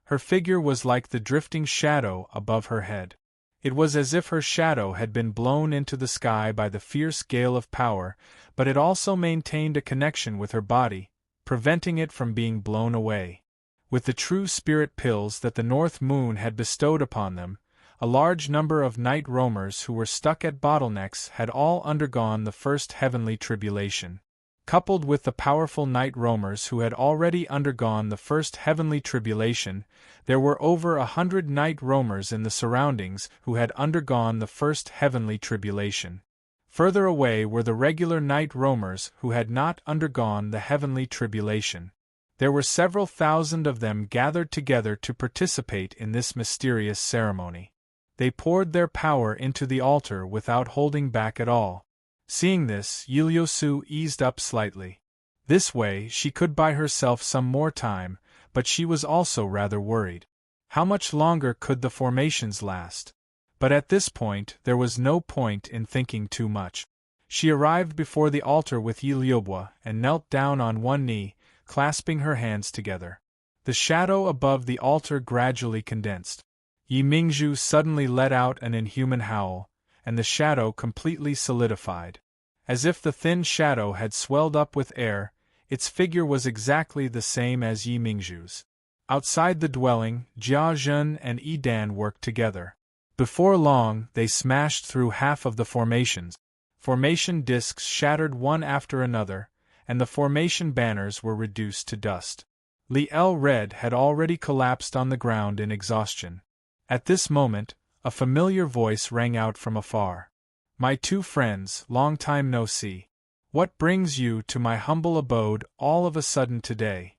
Her figure was like the drifting shadow above her head. It was as if her shadow had been blown into the sky by the fierce gale of power, but it also maintained a connection with her body, preventing it from being blown away. With the true spirit pills that the North Moon had bestowed upon them, a large number of night roamers who were stuck at bottlenecks had all undergone the first heavenly tribulation. Coupled with the powerful night roamers who had already undergone the first heavenly tribulation, there were over 100 night roamers in the surroundings who had undergone the first heavenly tribulation. Further away were the regular night roamers who had not undergone the heavenly tribulation. There were several thousand of them gathered together to participate in this mysterious ceremony. They poured their power into the altar without holding back at all. Seeing this, Yi Liusu eased up slightly. This way she could buy herself some more time, but she was also rather worried. How much longer could the formations last? But at this point there was no point in thinking too much. She arrived before the altar with Yi Liubo and knelt down on one knee, clasping her hands together. The shadow above the altar gradually condensed. Yi Mingzhu suddenly let out an inhuman howl, and the shadow completely solidified. As if the thin shadow had swelled up with air, its figure was exactly the same as Yi Mingzhu's. Outside the dwelling, Jia Zhen and Yi Dan worked together. Before long, they smashed through half of the formations. Formation discs shattered one after another, and the formation banners were reduced to dust. Liel Red had already collapsed on the ground in exhaustion. At this moment, a familiar voice rang out from afar. "My two friends, long time no see. What brings you to my humble abode all of a sudden today?"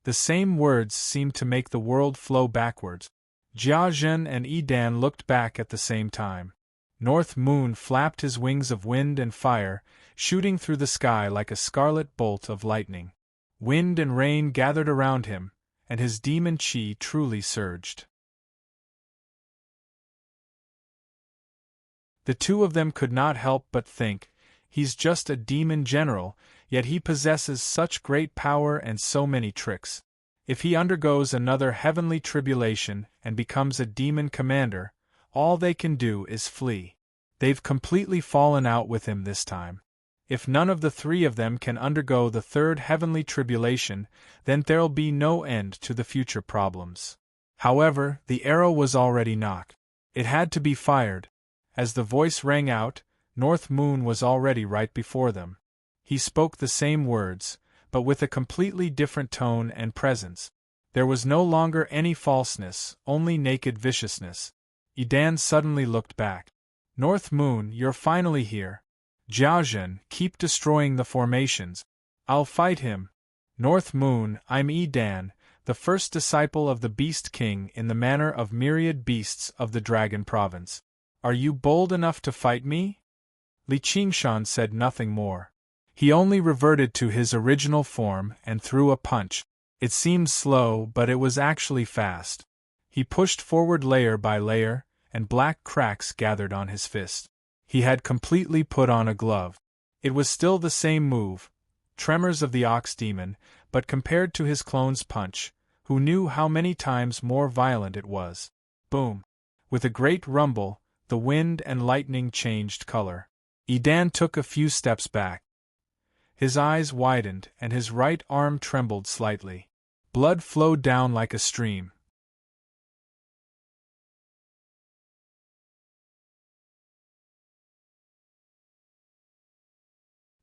The same words seemed to make the world flow backwards. Jia Zhen and Yi Dan looked back at the same time. North Moon flapped his wings of wind and fire, shooting through the sky like a scarlet bolt of lightning. Wind and rain gathered around him, and his demon chi truly surged. The two of them could not help but think, he's just a demon general, yet he possesses such great power and so many tricks. If he undergoes another heavenly tribulation and becomes a demon commander, all they can do is flee. They've completely fallen out with him this time. If none of the three of them can undergo the third heavenly tribulation, then there'll be no end to the future problems. However, the arrow was already knocked. It had to be fired. As the voice rang out, North Moon was already right before them. He spoke the same words, but with a completely different tone and presence. There was no longer any falseness, only naked viciousness. Edan suddenly looked back. North Moon, you're finally here. Jiaozhen, keep destroying the formations. I'll fight him. North Moon, I'm Edan, the first disciple of the Beast King in the manner of myriad beasts of the Dragon Province. Are you bold enough to fight me? Li Qingshan said nothing more. He only reverted to his original form and threw a punch. It seemed slow, but it was actually fast. He pushed forward layer by layer, and black cracks gathered on his fist. He had completely put on a glove. It was still the same move, tremors of the ox demon, but compared to his clone's punch, who knew how many times more violent it was. Boom! With a great rumble, the wind and lightning changed color. Edan took a few steps back. His eyes widened and his right arm trembled slightly. Blood flowed down like a stream.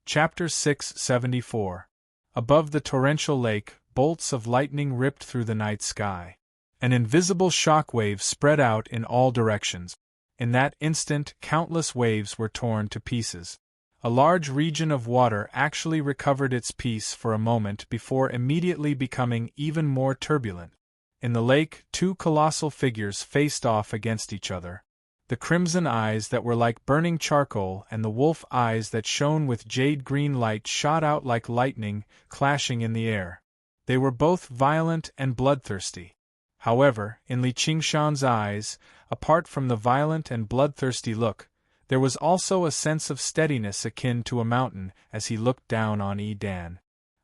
Chapter 674. Above the torrential lake, bolts of lightning ripped through the night sky. An invisible shock wave spread out in all directions. In that instant, countless waves were torn to pieces. A large region of water actually recovered its peace for a moment before immediately becoming even more turbulent. In the lake, two colossal figures faced off against each other. The crimson eyes that were like burning charcoal and the wolf eyes that shone with jade-green light shot out like lightning, clashing in the air. They were both violent and bloodthirsty. However, in Li Qingshan's eyes, apart from the violent and bloodthirsty look, there was also a sense of steadiness akin to a mountain as he looked down on Edan.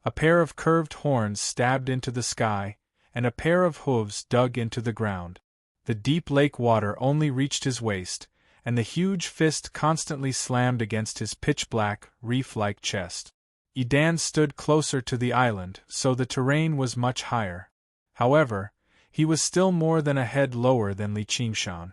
A pair of curved horns stabbed into the sky, and a pair of hooves dug into the ground. The deep lake water only reached his waist, and the huge fist constantly slammed against his pitch-black, reef-like chest. Edan stood closer to the island, so the terrain was much higher. However, he was still more than a head lower than Li Qingshan.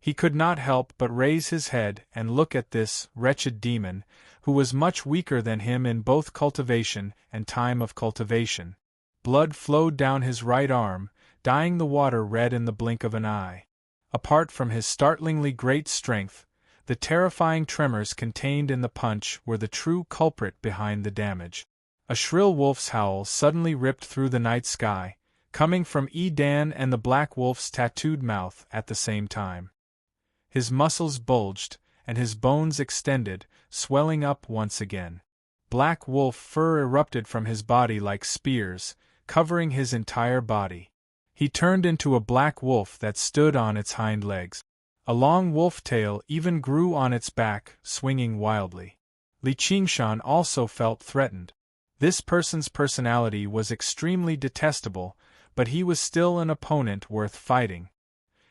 He could not help but raise his head and look at this wretched demon, who was much weaker than him in both cultivation and time of cultivation. Blood flowed down his right arm, dyeing the water red in the blink of an eye. Apart from his startlingly great strength, the terrifying tremors contained in the punch were the true culprit behind the damage. A shrill wolf's howl suddenly ripped through the night sky, coming from Edan and the black wolf's tattooed mouth at the same time. His muscles bulged, and his bones extended, swelling up once again. Black wolf fur erupted from his body like spears, covering his entire body. He turned into a black wolf that stood on its hind legs. A long wolf tail even grew on its back, swinging wildly. Li Qingshan also felt threatened. This person's personality was extremely detestable, but he was still an opponent worth fighting.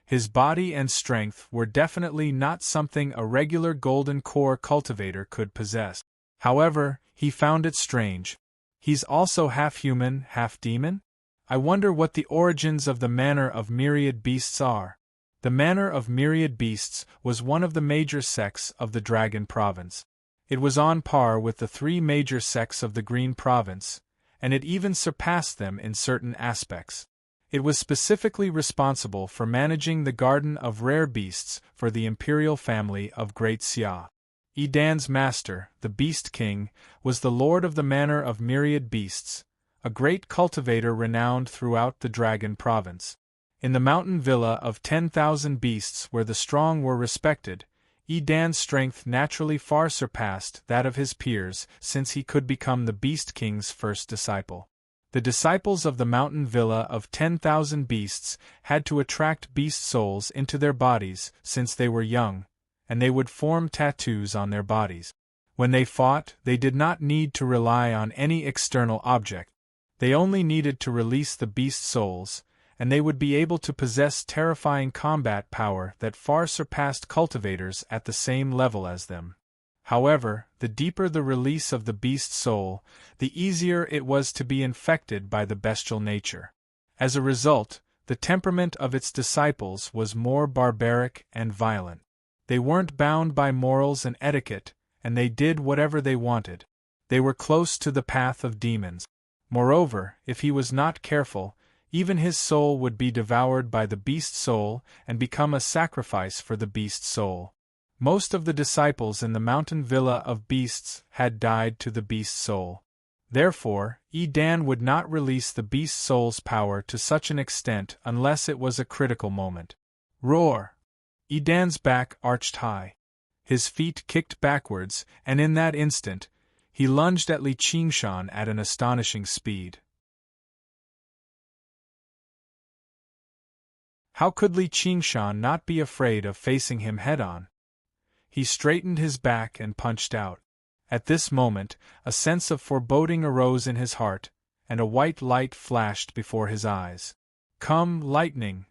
His body and strength were definitely not something a regular golden core cultivator could possess. However, he found it strange. He's also half human, half demon? I wonder what the origins of the manor of myriad beasts are. The manor of myriad beasts was one of the major sects of the Dragon Province. It was on par with the three major sects of the Green Province, and it even surpassed them in certain aspects. It was specifically responsible for managing the Garden of Rare Beasts for the imperial family of Great Xia. Edan's master, the Beast King, was the lord of the manor of myriad beasts, a great cultivator renowned throughout the Dragon Province. In the mountain villa of 10,000 beasts where the strong were respected, Edan's strength naturally far surpassed that of his peers since he could become the Beast King's first disciple. The disciples of the mountain villa of 10,000 beasts had to attract beast souls into their bodies since they were young, and they would form tattoos on their bodies. When they fought, they did not need to rely on any external object. They only needed to release the beast souls, and they would be able to possess terrifying combat power that far surpassed cultivators at the same level as them. However, the deeper the release of the beast's soul, the easier it was to be infected by the bestial nature. As a result, the temperament of its disciples was more barbaric and violent. They weren't bound by morals and etiquette, and they did whatever they wanted. They were close to the path of demons. Moreover, if he was not careful, even his soul would be devoured by the beast's soul and become a sacrifice for the beast's soul. Most of the disciples in the mountain villa of beasts had died to the beast's soul. Therefore, Edan would not release the beast's soul's power to such an extent unless it was a critical moment. Roar! Edan's back arched high. His feet kicked backwards, and in that instant, he lunged at Li Qingshan at an astonishing speed. How could Li Qingshan not be afraid of facing him head-on? He straightened his back and punched out. At this moment, a sense of foreboding arose in his heart, and a white light flashed before his eyes. "Come, lightning!"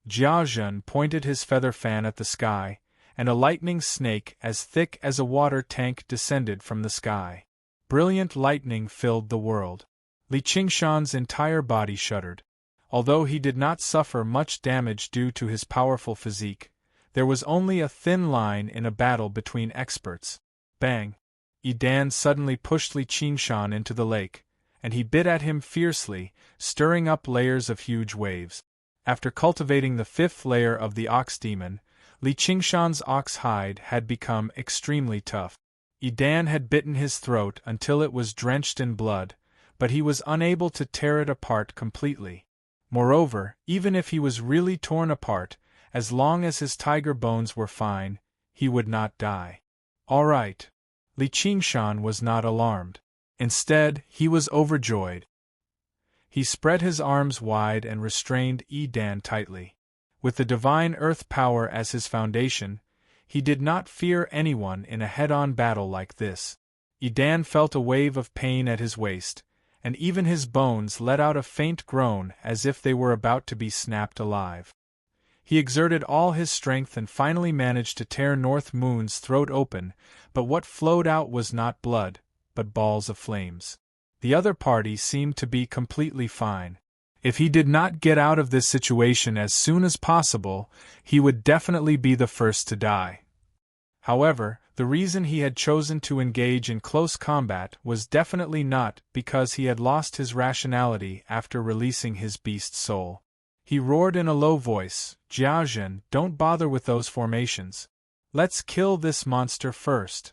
Jiazhen pointed his feather fan at the sky, and a lightning snake as thick as a water tank descended from the sky. Brilliant lightning filled the world. Li Qingshan's entire body shuddered. Although he did not suffer much damage due to his powerful physique, there was only a thin line in a battle between experts. Bang! Edan suddenly pushed Li Qingshan into the lake, and he bit at him fiercely, stirring up layers of huge waves. After cultivating the fifth layer of the ox demon, Li Qingshan's ox hide had become extremely tough. Edan had bitten his throat until it was drenched in blood, but he was unable to tear it apart completely. Moreover, even if he was really torn apart, as long as his tiger bones were fine, he would not die. All right. Li Qingshan was not alarmed. Instead, he was overjoyed. He spread his arms wide and restrained Edan tightly. With the divine earth power as his foundation, he did not fear anyone in a head-on battle like this. Edan felt a wave of pain at his waist, and even his bones let out a faint groan as if they were about to be snapped alive. He exerted all his strength and finally managed to tear North Moon's throat open, but what flowed out was not blood, but balls of flames. The other party seemed to be completely fine. If he did not get out of this situation as soon as possible, he would definitely be the first to die. However, the reason he had chosen to engage in close combat was definitely not because he had lost his rationality after releasing his beast soul. He roared in a low voice, "Jiazhen, don't bother with those formations. Let's kill this monster first."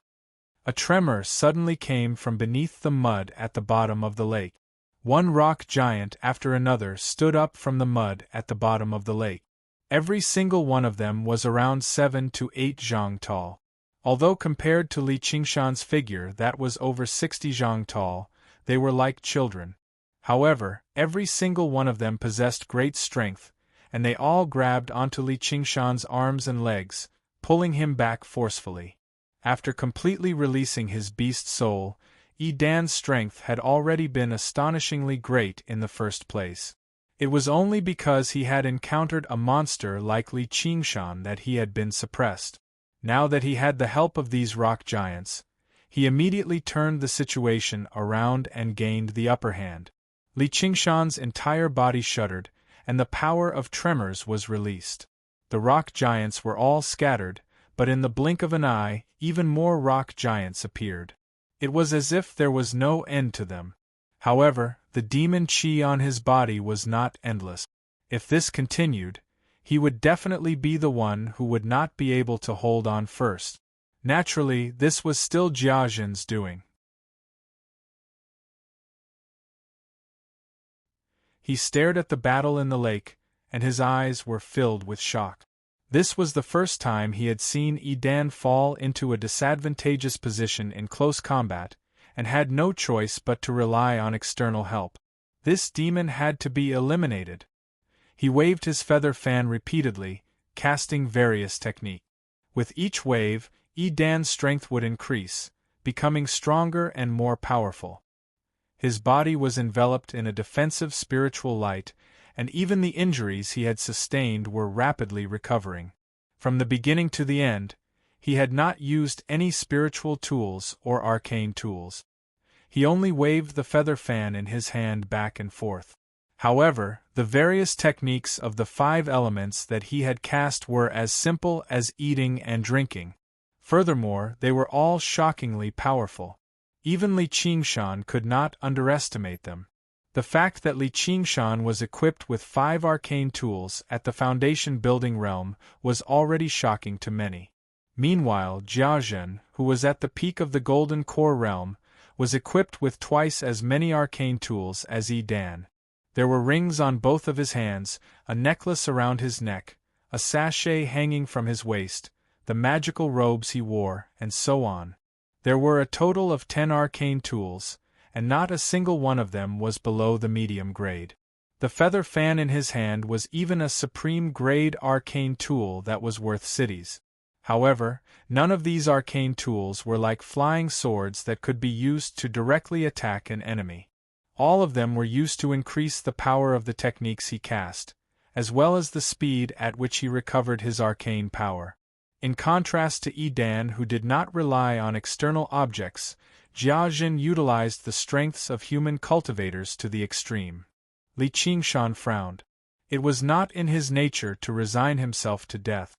A tremor suddenly came from beneath the mud at the bottom of the lake. One rock giant after another stood up from the mud at the bottom of the lake. Every single one of them was around 7 to 8 zhang tall. Although compared to Li Qingshan's figure that was over 60 zhang tall, they were like children. However, every single one of them possessed great strength, and they all grabbed onto Li Qingshan's arms and legs, pulling him back forcefully. After completely releasing his beast soul, Edan's strength had already been astonishingly great in the first place. It was only because he had encountered a monster like Li Qingshan that he had been suppressed. Now that he had the help of these rock giants, he immediately turned the situation around and gained the upper hand. Li Qingshan's entire body shuddered, and the power of tremors was released. The rock giants were all scattered, but in the blink of an eye, even more rock giants appeared. It was as if there was no end to them. However, the demon chi on his body was not endless. If this continued, he would definitely be the one who would not be able to hold on first. Naturally, this was still Jiazhen's doing. He stared at the battle in the lake, and his eyes were filled with shock. This was the first time he had seen Edan fall into a disadvantageous position in close combat, and had no choice but to rely on external help. This demon had to be eliminated. He waved his feather fan repeatedly, casting various techniques. With each wave, Edan's strength would increase, becoming stronger and more powerful. His body was enveloped in a defensive spiritual light, and even the injuries he had sustained were rapidly recovering. From the beginning to the end, He had not used any spiritual tools or arcane tools. He only waved the feather fan in his hand back and forth. However, the various techniques of the 5 elements that he had cast were as simple as eating and drinking. Furthermore, they were all shockingly powerful. Even Li Qingshan could not underestimate them. The fact that Li Qingshan was equipped with 5 arcane tools at the foundation building realm was already shocking to many. Meanwhile, Jiazhen, who was at the peak of the Golden Core realm, was equipped with twice as many arcane tools as Yi Dan. There were rings on both of his hands, a necklace around his neck, a sachet hanging from his waist, the magical robes he wore, and so on. There were a total of 10 arcane tools, and not a single one of them was below the medium grade. The feather fan in his hand was even a supreme grade arcane tool that was worth cities. However, none of these arcane tools were like flying swords that could be used to directly attack an enemy. All of them were used to increase the power of the techniques he cast, as well as the speed at which he recovered his arcane power. In contrast to Yi Dan, who did not rely on external objects, Jiazhen utilized the strengths of human cultivators to the extreme. Li Qingshan frowned. It was not in his nature to resign himself to death.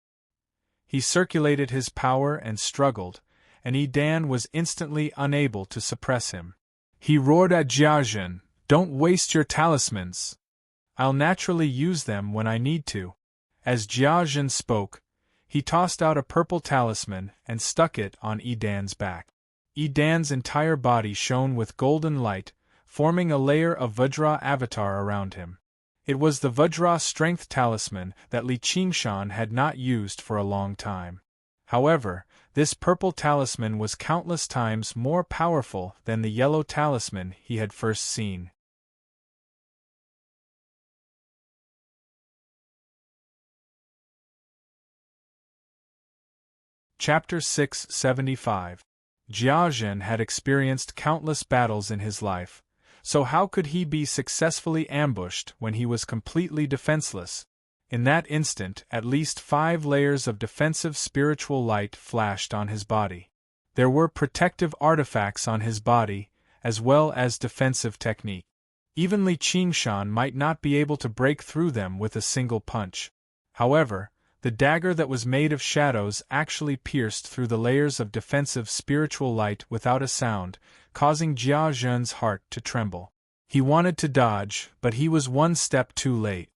He circulated his power and struggled, and Yi Dan was instantly unable to suppress him. He roared at Jiazhen, "Don't waste your talismans! I'll naturally use them when I need to." As Jiazhen spoke, he tossed out a purple talisman and stuck it on Yi Dan's back. Yi Dan's entire body shone with golden light, forming a layer of Vajra avatar around him. It was the Vajra strength talisman that Li Qingshan had not used for a long time. However, this purple talisman was countless times more powerful than the yellow talisman he had first seen. Chapter 675. Jiazhen had experienced countless battles in his life, so how could he be successfully ambushed when he was completely defenseless? In that instant, at least 5 layers of defensive spiritual light flashed on his body. There were protective artifacts on his body, as well as defensive technique. Even Li Qingshan might not be able to break through them with a single punch. However, the dagger that was made of shadows actually pierced through the layers of defensive spiritual light without a sound, causing Jiazhen's heart to tremble. He wanted to dodge, but he was one step too late.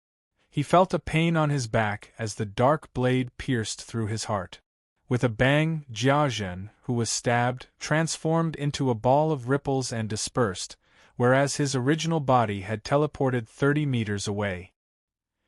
He felt a pain on his back as the dark blade pierced through his heart. With a bang, Jiazhen, who was stabbed, transformed into a ball of ripples and dispersed, whereas his original body had teleported 30 meters away.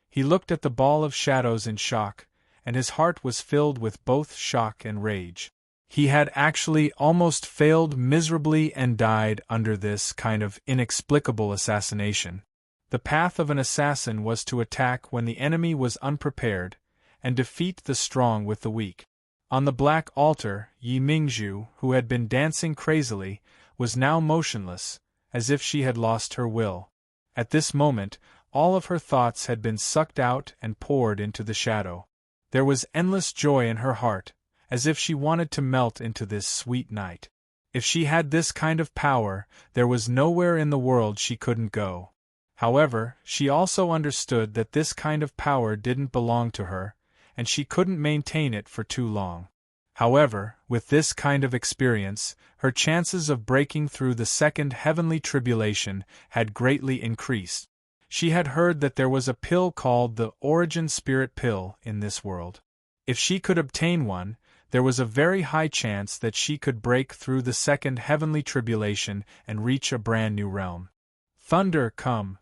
He looked at the ball of shadows in shock, and his heart was filled with both shock and rage. He had actually almost failed miserably and died under this kind of inexplicable assassination. The path of an assassin was to attack when the enemy was unprepared, and defeat the strong with the weak. On the black altar, Yi Mingzhu, who had been dancing crazily, was now motionless, as if she had lost her will. At this moment, all of her thoughts had been sucked out and poured into the shadow. There was endless joy in her heart, as if she wanted to melt into this sweet night. If she had this kind of power, there was nowhere in the world she couldn't go. However, she also understood that this kind of power didn't belong to her, and she couldn't maintain it for too long. However, with this kind of experience, her chances of breaking through the second heavenly tribulation had greatly increased. She had heard that there was a pill called the Origin Spirit Pill in this world. If she could obtain one, there was a very high chance that she could break through the second heavenly tribulation and reach a brand new realm. Thunder, come!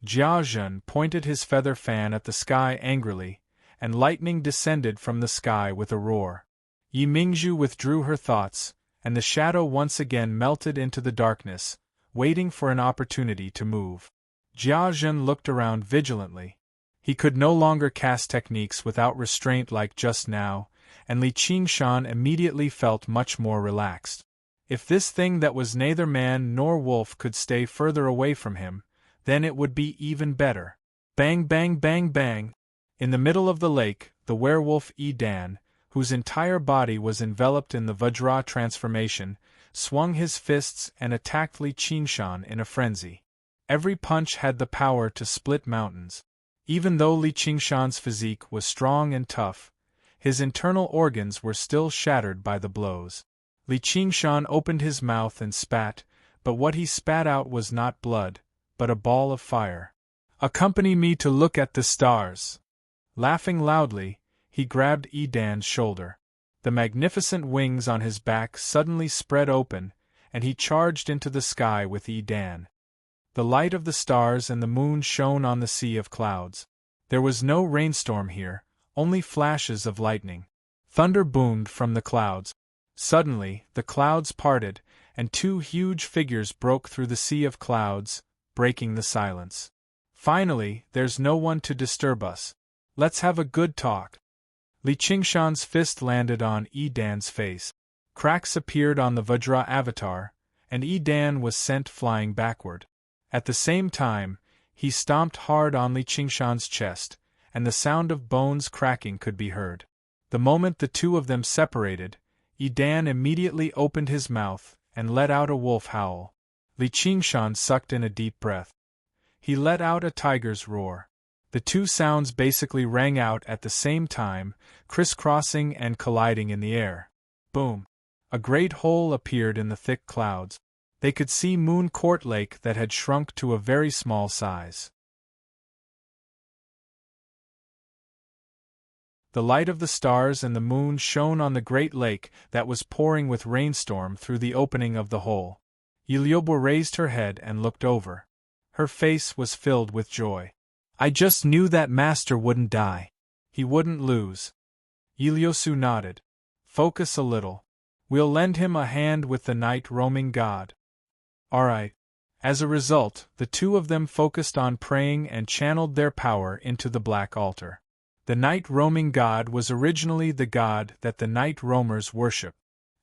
Jiazhen pointed his feather fan at the sky angrily, and lightning descended from the sky with a roar. Yi Mingzhu withdrew her thoughts, and the shadow once again melted into the darkness, waiting for an opportunity to move. Jiazhen looked around vigilantly. He could no longer cast techniques without restraint like just now, and Li Qingshan immediately felt much more relaxed. If this thing that was neither man nor wolf could stay further away from him, then it would be even better. Bang, bang, bang, bang! In the middle of the lake, the werewolf Yi Dan, whose entire body was enveloped in the Vajra transformation, swung his fists and attacked Li Qingshan in a frenzy. Every punch had the power to split mountains. Even though Li Qingshan's physique was strong and tough, his internal organs were still shattered by the blows. Li Qingshan opened his mouth and spat, but what he spat out was not blood, but a ball of fire. "Accompany me to look at the stars." Laughing loudly, he grabbed Edan's shoulder. The magnificent wings on his back suddenly spread open, and he charged into the sky with Edan. The light of the stars and the moon shone on the sea of clouds. There was no rainstorm here, only flashes of lightning. Thunder boomed from the clouds. Suddenly, the clouds parted, and two huge figures broke through the sea of clouds, breaking the silence. "Finally, there's no one to disturb us. Let's have a good talk." Li Qingshan's fist landed on Edan's face. Cracks appeared on the Vajra avatar, and Edan was sent flying backward. At the same time, he stomped hard on Li Qingshan's chest, and the sound of bones cracking could be heard. The moment the two of them separated, Edan immediately opened his mouth and let out a wolf howl. Li Qingshan sucked in a deep breath. He let out a tiger's roar. The two sounds basically rang out at the same time, crisscrossing and colliding in the air. Boom! A great hole appeared in the thick clouds. They could see Moon Court Lake that had shrunk to a very small size. The light of the stars and the moon shone on the great lake that was pouring with rainstorm through the opening of the hole. Ilyobo raised her head and looked over. Her face was filled with joy. "I just knew that master wouldn't die. He wouldn't lose." Ilyosu nodded. "Focus a little. We'll lend him a hand with the night roaming god." "Alright." As a result, the two of them focused on praying and channeled their power into the black altar. The night roaming god was originally the god that the night roamers worship.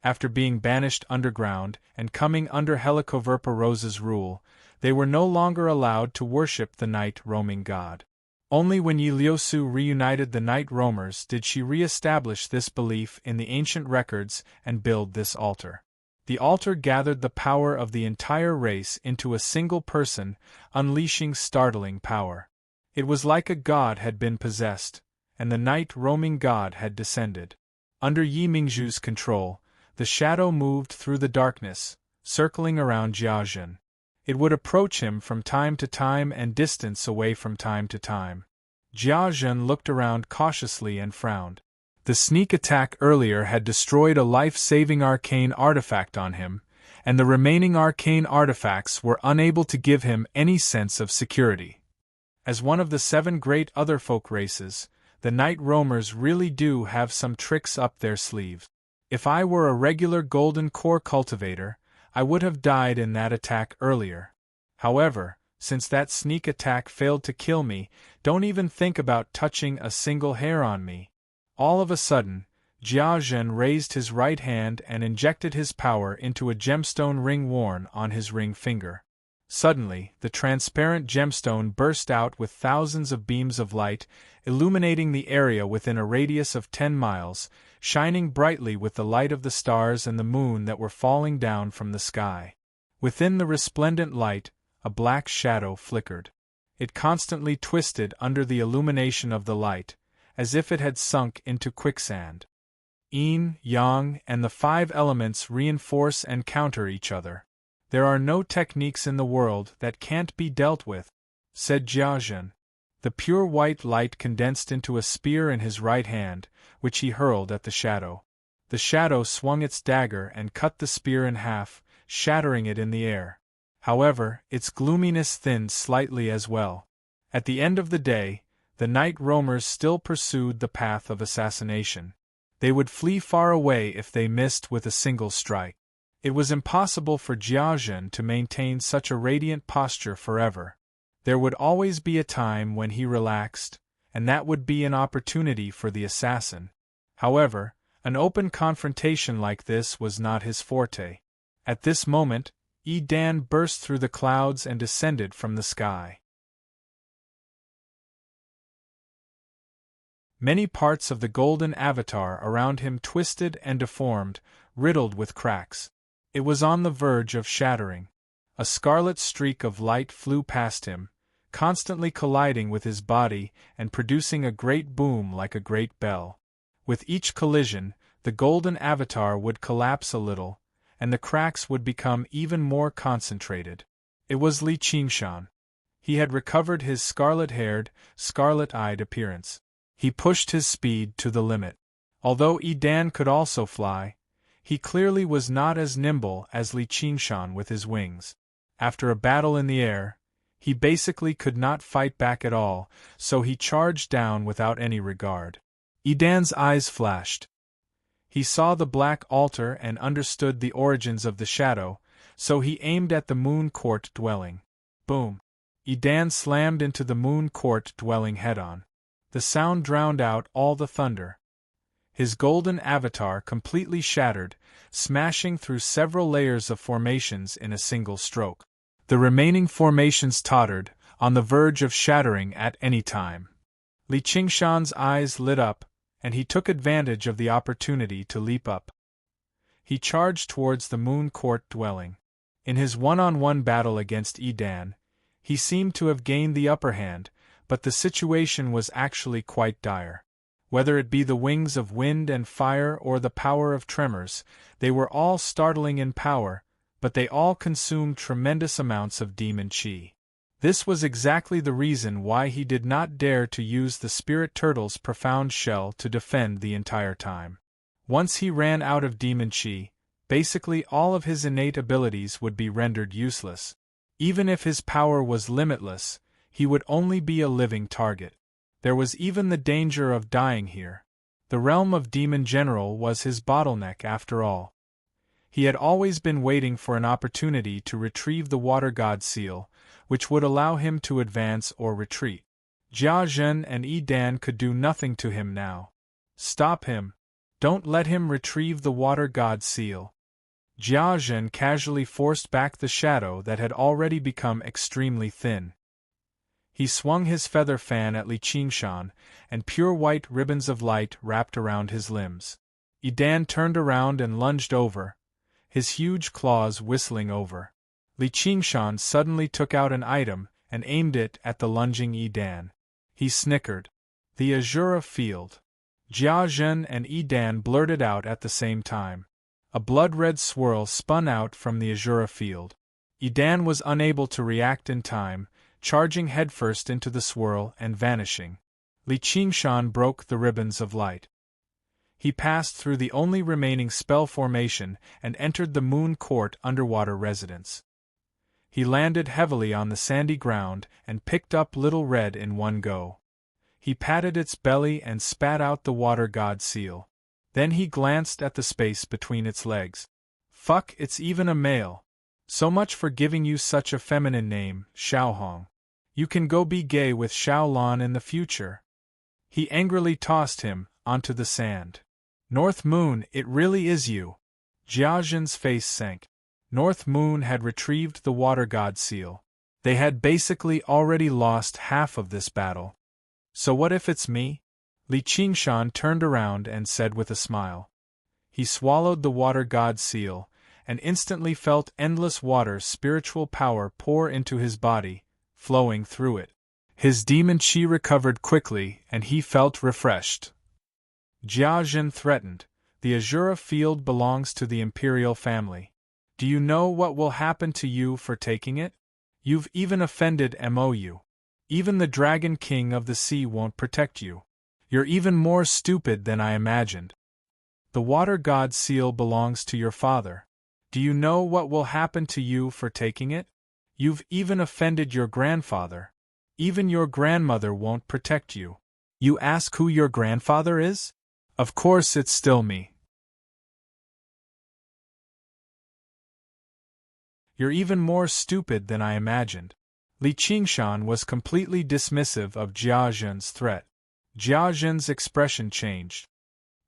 After being banished underground and coming under Helicoverpa Rose's rule, they were no longer allowed to worship the night roaming god. Only when Ilyosu reunited the night roamers did she re-establish this belief in the ancient records and build this altar. The altar gathered the power of the entire race into a single person, unleashing startling power. It was like a god had been possessed, and the night roaming god had descended. Under Yi Mingzhu's control, the shadow moved through the darkness, circling around Jiazhen. It would approach him from time to time and distance away from time to time. Jiazhen looked around cautiously and frowned. The sneak attack earlier had destroyed a life-saving arcane artifact on him, and the remaining arcane artifacts were unable to give him any sense of security. As one of the 7 great other folk races, the night roamers really do have some tricks up their sleeves. If I were a regular golden core cultivator, I would have died in that attack earlier. However, since that sneak attack failed to kill me, don't even think about touching a single hair on me. All of a sudden, Jiazhen raised his right hand and injected his power into a gemstone ring worn on his ring finger. Suddenly, the transparent gemstone burst out with thousands of beams of light, illuminating the area within a radius of 10 miles, shining brightly with the light of the stars and the moon that were falling down from the sky. Within the resplendent light, a black shadow flickered. It constantly twisted under the illumination of the light, as if it had sunk into quicksand. Yin, Yang, and the 5 elements reinforce and counter each other. "There are no techniques in the world that can't be dealt with," said Jiazhen. The pure white light condensed into a spear in his right hand, which he hurled at the shadow. The shadow swung its dagger and cut the spear in half, shattering it in the air. However, its gloominess thinned slightly as well. At the end of the day, the night roamers still pursued the path of assassination. They would flee far away if they missed with a single strike. It was impossible for Jiazhen to maintain such a radiant posture forever. There would always be a time when he relaxed, and that would be an opportunity for the assassin. However, an open confrontation like this was not his forte. At this moment, Edan burst through the clouds and descended from the sky. Many parts of the golden avatar around him twisted and deformed, riddled with cracks. It was on the verge of shattering. A scarlet streak of light flew past him, constantly colliding with his body and producing a great boom like a great bell. With each collision, the golden avatar would collapse a little, and the cracks would become even more concentrated. It was Li Qingshan. He had recovered his scarlet-haired, scarlet-eyed appearance. He pushed his speed to the limit. Although Edan could also fly, he clearly was not as nimble as Li Qingshan with his wings. After a battle in the air, he basically could not fight back at all, so he charged down without any regard. Edan's eyes flashed. He saw the black altar and understood the origins of the shadow, so he aimed at the Moon Court dwelling. Boom! Edan slammed into the Moon Court dwelling head-on. The sound drowned out all the thunder. His golden avatar completely shattered, smashing through several layers of formations in a single stroke. The remaining formations tottered, on the verge of shattering at any time. Li Qingshan's eyes lit up, and he took advantage of the opportunity to leap up. He charged towards the Moon Court dwelling. In his one-on-one battle against Edan, he seemed to have gained the upper hand, but the situation was actually quite dire. Whether it be the wings of wind and fire or the power of tremors, they were all startling in power, but they all consumed tremendous amounts of demon chi. This was exactly the reason why he did not dare to use the spirit turtle's profound shell to defend the entire time. Once he ran out of demon chi, basically all of his innate abilities would be rendered useless. Even if his power was limitless, he would only be a living target. There was even the danger of dying here. The realm of Demon General was his bottleneck after all. He had always been waiting for an opportunity to retrieve the Water God seal, which would allow him to advance or retreat. Jia Zhen and Edan could do nothing to him now. Stop him. Don't let him retrieve the Water God seal. Jia Zhen casually forced back the shadow that had already become extremely thin. He swung his feather fan at Li Qingshan, and pure white ribbons of light wrapped around his limbs. Edan turned around and lunged over, his huge claws whistling over. Li Qingshan suddenly took out an item and aimed it at the lunging Edan. He snickered. The Azura Field. Jia Zhen and Edan blurted out at the same time. A blood-red swirl spun out from the Azura Field. Edan was unable to react in time, charging headfirst into the swirl and vanishing. Li Qingshan broke the ribbons of light. He passed through the only remaining spell formation and entered the Moon Court underwater residence. He landed heavily on the sandy ground and picked up Little Red in one go. He patted its belly and spat out the Water God seal. Then he glanced at the space between its legs. Fuck, it's even a male. So much for giving you such a feminine name, Xiaohong. You can go be gay with Xiaolan in the future. He angrily tossed him onto the sand. North Moon, it really is you. Jia Zhen's face sank. North Moon had retrieved the Water God seal. They had basically already lost half of this battle. So what if it's me? Li Qingshan turned around and said with a smile. He swallowed the Water God seal, and instantly felt endless water spiritual power pour into his body, flowing through it. His demon chi recovered quickly and he felt refreshed. Jia Zhen threatened, the Azura Field belongs to the Imperial family. Do you know what will happen to you for taking it? You've even offended Mou. Even the Dragon King of the Sea won't protect you. You're even more stupid than I imagined. The Water God seal belongs to your father. Do you know what will happen to you for taking it? You've even offended your grandfather. Even your grandmother won't protect you. You ask who your grandfather is? Of course it's still me. You're even more stupid than I imagined. Li Qingshan was completely dismissive of Jia Zhen's threat. Jia Zhen's expression changed.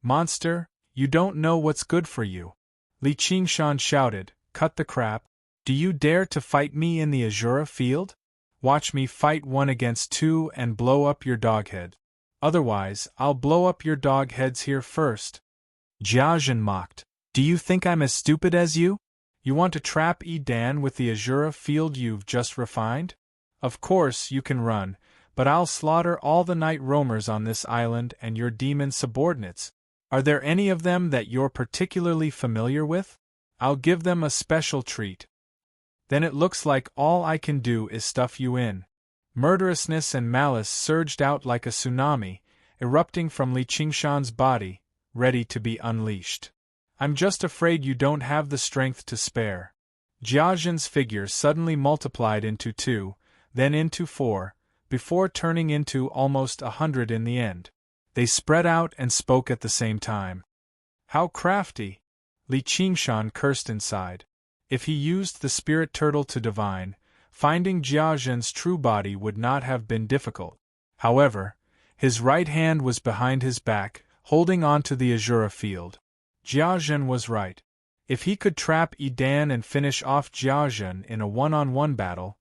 Monster, you don't know what's good for you. Li Qingshan shouted, cut the crap. Do you dare to fight me in the Azura Field? Watch me fight 1 against 2 and blow up your doghead. Otherwise, I'll blow up your dog heads here first. Jiazhen mocked. Do you think I'm as stupid as you? You want to trap Edan with the Azura field you've just refined? Of course you can run, but I'll slaughter all the night roamers on this island and your demon subordinates. Are there any of them that you're particularly familiar with? I'll give them a special treat. Then it looks like all I can do is stuff you in. Murderousness and malice surged out like a tsunami, erupting from Li Qingshan's body, ready to be unleashed. I'm just afraid you don't have the strength to spare. Jiazhen's figure suddenly multiplied into 2, then into 4, before turning into almost 100 in the end. They spread out and spoke at the same time. How crafty! Li Qingshan cursed inside. If he used the spirit turtle to divine, finding Jiazhen's true body would not have been difficult. However, his right hand was behind his back, holding on to the Azura field. Jiazhen was right. If he could trap Edan and finish off Jiazhen in a one-on-one battle,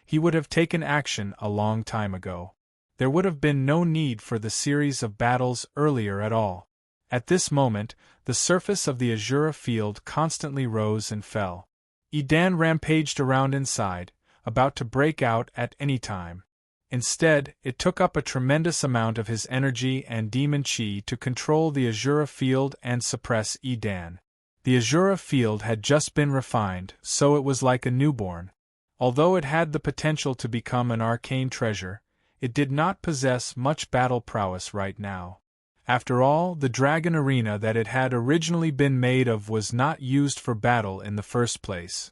he would have taken action a long time ago. There would have been no need for the series of battles earlier at all. At this moment, the surface of the Azura field constantly rose and fell. Edan rampaged around inside, about to break out at any time. Instead, it took up a tremendous amount of his energy and demon chi to control the Azura field and suppress Edan. The Azura field had just been refined, so it was like a newborn. Although it had the potential to become an arcane treasure, it did not possess much battle prowess right now. After all, the dragon arena that it had originally been made of was not used for battle in the first place.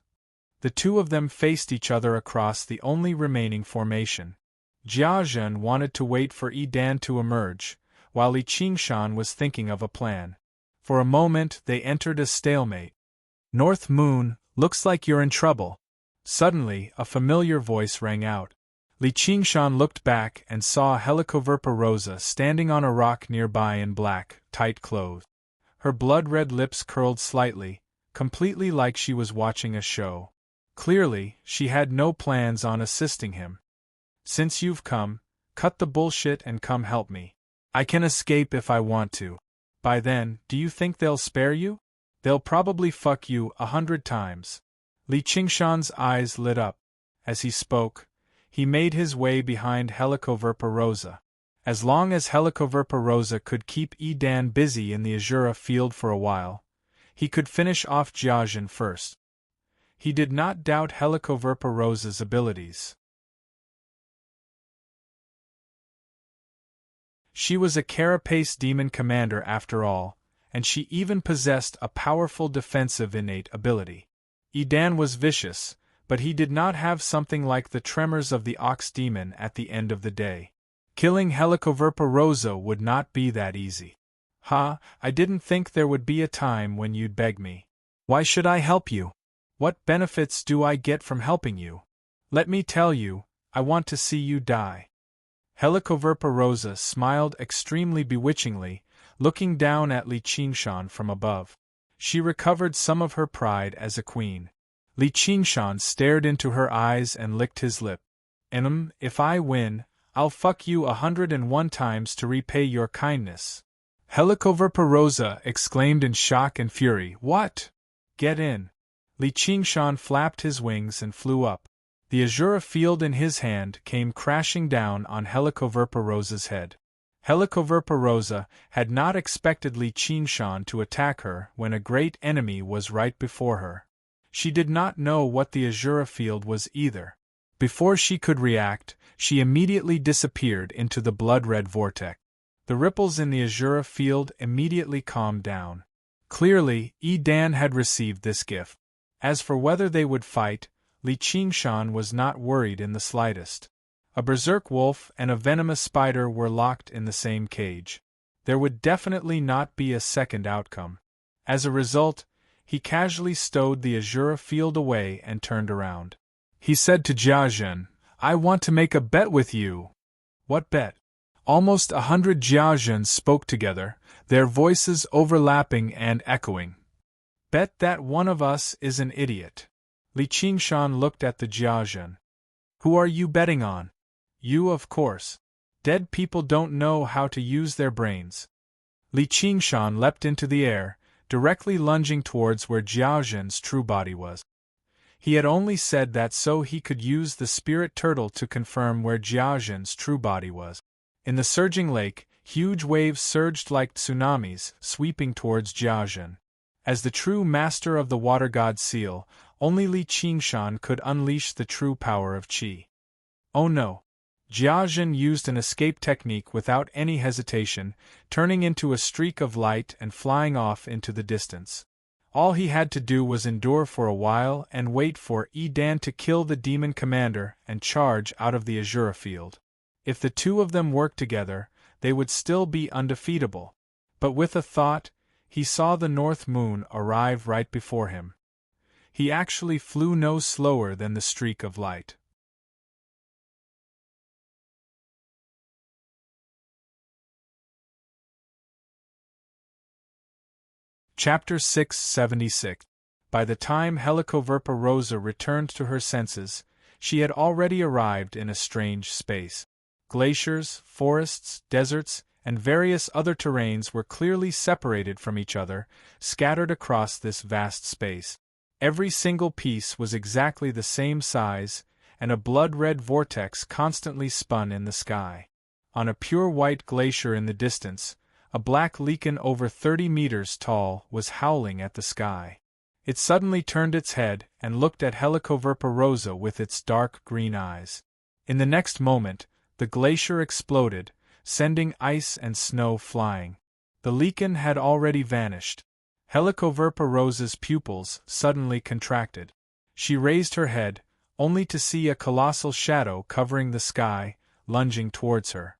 The two of them faced each other across the only remaining formation. Jiazhen wanted to wait for Edan to emerge, while Li Qingshan was thinking of a plan. For a moment they entered a stalemate. North Moon, looks like you're in trouble. Suddenly, a familiar voice rang out. Li Qingshan looked back and saw Helicoverpa Rosa standing on a rock nearby in black, tight clothes. Her blood-red lips curled slightly, completely like she was watching a show. Clearly, she had no plans on assisting him. Since you've come, cut the bullshit and come help me. I can escape if I want to. By then, do you think they'll spare you? They'll probably fuck you 100 times. Li Qingshan's eyes lit up. As he spoke, he made his way behind Helicoverpa Rosa. As long as Helicoverpa Rosa could keep Edan busy in the Azura field for a while, he could finish off Jiazhen first. He did not doubt Helicoverpa Rosa's abilities. She was a carapace demon commander after all, and she even possessed a powerful defensive innate ability. Edan was vicious, but he did not have something like the tremors of the ox demon at the end of the day. Killing Helicoverpa Rosa would not be that easy. I didn't think there would be a time when you'd beg me. Why should I help you? What benefits do I get from helping you? Let me tell you, I want to see you die. Helicoverpa Rosa smiled extremely bewitchingly, looking down at Li Qingshan from above. She recovered some of her pride as a queen. Li Qingshan stared into her eyes and licked his lip. If I win, I'll fuck you 101 times to repay your kindness. Helicoverpa Rosa exclaimed in shock and fury. What? Get in. Li Qingshan flapped his wings and flew up. The Azura field in his hand came crashing down on Helicoverpa Rosa's head. Helicoverpa Rosa had not expected Li Qingshan to attack her when a great enemy was right before her. She did not know what the Azura field was either. Before she could react, she immediately disappeared into the blood-red vortex. The ripples in the Azura field immediately calmed down. Clearly, Edan had received this gift. As for whether they would fight, Li Qingshan was not worried in the slightest. A berserk wolf and a venomous spider were locked in the same cage. There would definitely not be a second outcome. As a result, he casually stowed the Azura field away and turned around. He said to Jiazhen, I want to make a bet with you. What bet? Almost 100 Jiazhens spoke together, their voices overlapping and echoing. Bet that one of us is an idiot. Li Qingshan looked at the Jiazhen. Who are you betting on? You, of course. Dead people don't know how to use their brains. Li Qingshan leapt into the air, directly lunging towards where Jiaozhen's true body was. He had only said that so he could use the spirit turtle to confirm where Jiaozhen's true body was. In the surging lake, huge waves surged like tsunamis, sweeping towards Jiaozhen. As the true master of the water god seal, only Li Qingshan could unleash the true power of qi. Oh no! Jiaozhen used an escape technique without any hesitation, turning into a streak of light and flying off into the distance. All he had to do was endure for a while and wait for Dan to kill the demon commander and charge out of the Azura field. If the two of them worked together, they would still be undefeatable. But with a thought, he saw the North Moon arrive right before him. He actually flew no slower than the streak of light. Chapter 676. By the time Helicoverpa Rosa returned to her senses, she had already arrived in a strange space. Glaciers, forests, deserts, and various other terrains were clearly separated from each other, scattered across this vast space. Every single piece was exactly the same size, and a blood-red vortex constantly spun in the sky. On a pure white glacier in the distance, a black lichen over 30 meters tall was howling at the sky. It suddenly turned its head and looked at Helicoverpa Rosa with its dark green eyes. In the next moment, the glacier exploded, sending ice and snow flying. The lichen had already vanished. Helicoverpa Rosa's pupils suddenly contracted. She raised her head, only to see a colossal shadow covering the sky, lunging towards her.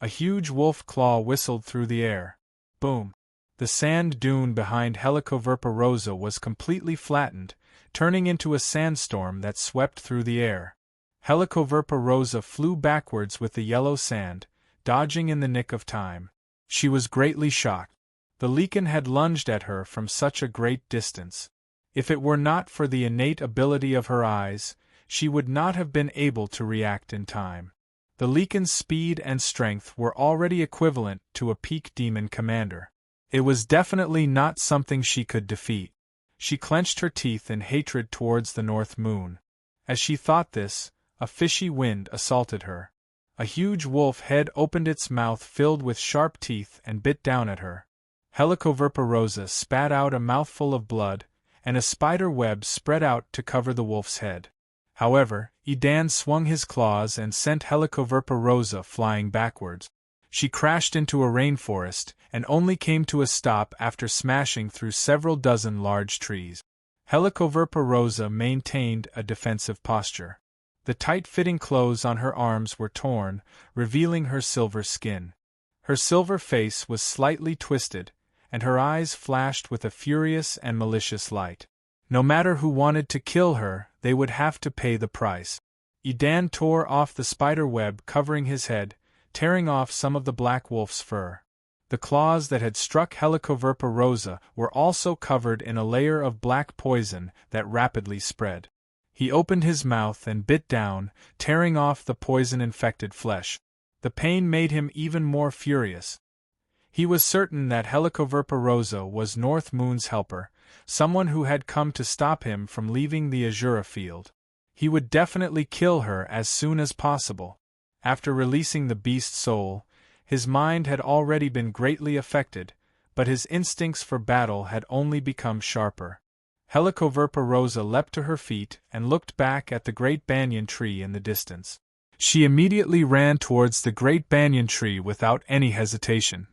A huge wolf claw whistled through the air. Boom! The sand dune behind Helicoverpa Rosa was completely flattened, turning into a sandstorm that swept through the air. Helicoverpa Rosa flew backwards with the yellow sand, dodging in the nick of time. She was greatly shocked. The lichen had lunged at her from such a great distance. If it were not for the innate ability of her eyes, she would not have been able to react in time. The lichen's speed and strength were already equivalent to a peak demon commander. It was definitely not something she could defeat. She clenched her teeth in hatred towards the North Moon. As she thought this, a fishy wind assaulted her. A huge wolf head opened its mouth filled with sharp teeth and bit down at her. Helicoverpa Rosa spat out a mouthful of blood, and a spider web spread out to cover the wolf's head. However, Dan swung his claws and sent Helicoverpa Rosa flying backwards. She crashed into a rainforest, and only came to a stop after smashing through several dozen large trees. Helicoverpa Rosa maintained a defensive posture. The tight-fitting clothes on her arms were torn, revealing her silver skin. Her silver face was slightly twisted, and her eyes flashed with a furious and malicious light. No matter who wanted to kill her, they would have to pay the price. Dan tore off the spider web covering his head, tearing off some of the black wolf's fur. The claws that had struck Helicoverpa Rosa were also covered in a layer of black poison that rapidly spread. He opened his mouth and bit down, tearing off the poison-infected flesh. The pain made him even more furious. He was certain that Helicoverpa Rosa was North Moon's helper, someone who had come to stop him from leaving the Azura field. He would definitely kill her as soon as possible. After releasing the beast's soul, his mind had already been greatly affected, but his instincts for battle had only become sharper. Helicoverpa Rosa leapt to her feet and looked back at the great banyan tree in the distance. She immediately ran towards the great banyan tree without any hesitation.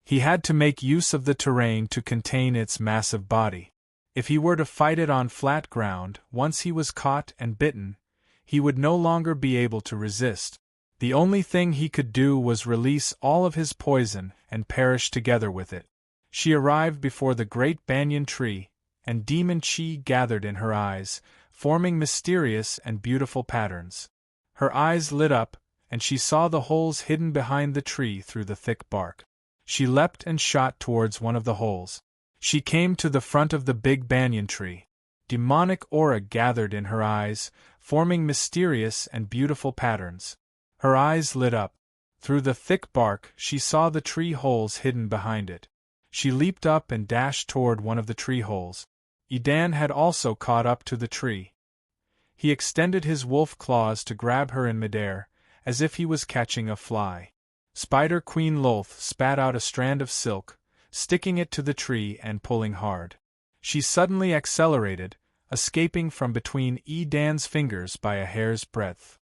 He had to make use of the terrain to contain its massive body. If he were to fight it on flat ground, once he was caught and bitten, he would no longer be able to resist. The only thing he could do was release all of his poison and perish together with it. She arrived before the great banyan tree, and demon qi gathered in her eyes, forming mysterious and beautiful patterns. Her eyes lit up, and she saw the holes hidden behind the tree through the thick bark. She leapt and shot towards one of the holes. She came to the front of the big banyan tree. Demonic aura gathered in her eyes, forming mysterious and beautiful patterns. Her eyes lit up. Through the thick bark, she saw the tree holes hidden behind it. She leaped up and dashed toward one of the tree holes. Edan had also caught up to the tree. He extended his wolf claws to grab her in midair, as if he was catching a fly. Spider Queen Lolth spat out a strand of silk, sticking it to the tree and pulling hard. She suddenly accelerated, escaping from between Edan's fingers by a hair's breadth.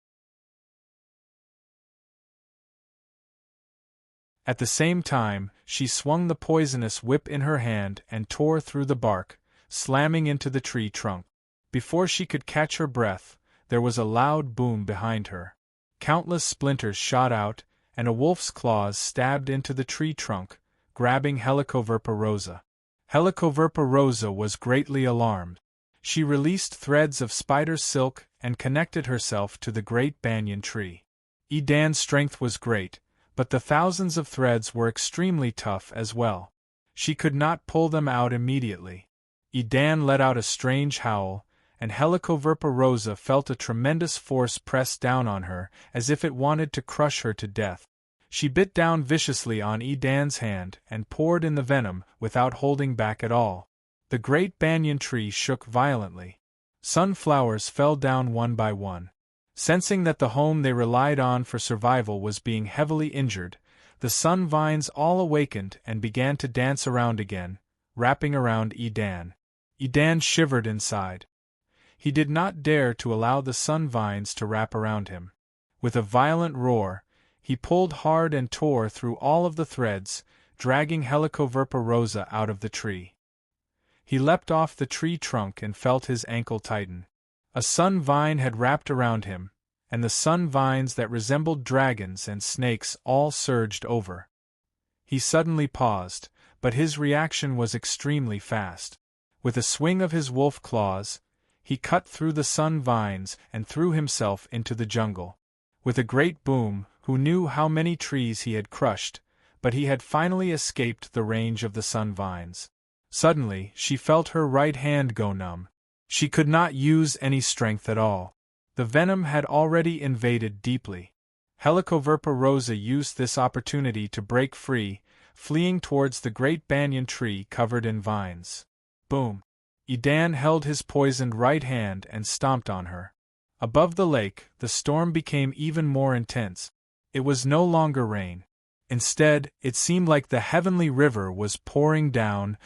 At the same time, she swung the poisonous whip in her hand and tore through the bark, slamming into the tree trunk. Before she could catch her breath, there was a loud boom behind her. Countless splinters shot out, and a wolf's claws stabbed into the tree trunk, grabbing Helicoverpa rosa. Helicoverpa rosa was greatly alarmed. She released threads of spider silk and connected herself to the great banyan tree. Edan's strength was great, but the thousands of threads were extremely tough as well. She could not pull them out immediately. Edan let out a strange howl, and Helicoverpa rosa felt a tremendous force press down on her, as if it wanted to crush her to death. She bit down viciously on Edan's hand and poured in the venom without holding back at all. The great banyan tree shook violently. Sunflowers fell down one by one. Sensing that the home they relied on for survival was being heavily injured, the sun vines all awakened and began to dance around again, wrapping around Edan. Edan shivered inside. He did not dare to allow the sun vines to wrap around him. With a violent roar, he pulled hard and tore through all of the threads, dragging Helicoverpa rosa out of the tree. He leapt off the tree trunk and felt his ankle tighten. A sun vine had wrapped around him, and the sun vines that resembled dragons and snakes all surged over. He suddenly paused, but his reaction was extremely fast. With a swing of his wolf claws, he cut through the sun vines and threw himself into the jungle. With a great boom, who knew how many trees he had crushed, but he had finally escaped the range of the sun vines. Suddenly, she felt her right hand go numb. She could not use any strength at all. The venom had already invaded deeply. Helicoverpa rosa used this opportunity to break free, fleeing towards the great banyan tree covered in vines. Boom! Edan held his poisoned right hand and stomped on her. Above the lake, the storm became even more intense. It was no longer rain. Instead, it seemed like the heavenly river was pouring down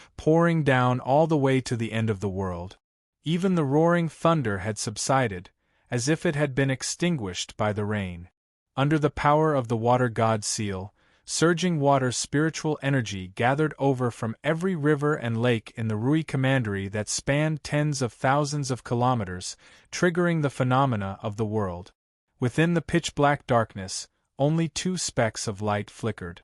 all the way to the end of the world. Even the roaring thunder had subsided, as if it had been extinguished by the rain. Under the power of the water god seal, surging water spiritual energy gathered over from every river and lake in the Rui Commandery that spanned tens of thousands of kilometers, triggering the phenomena of the world. Within the pitch-black darkness, only 2 specks of light flickered.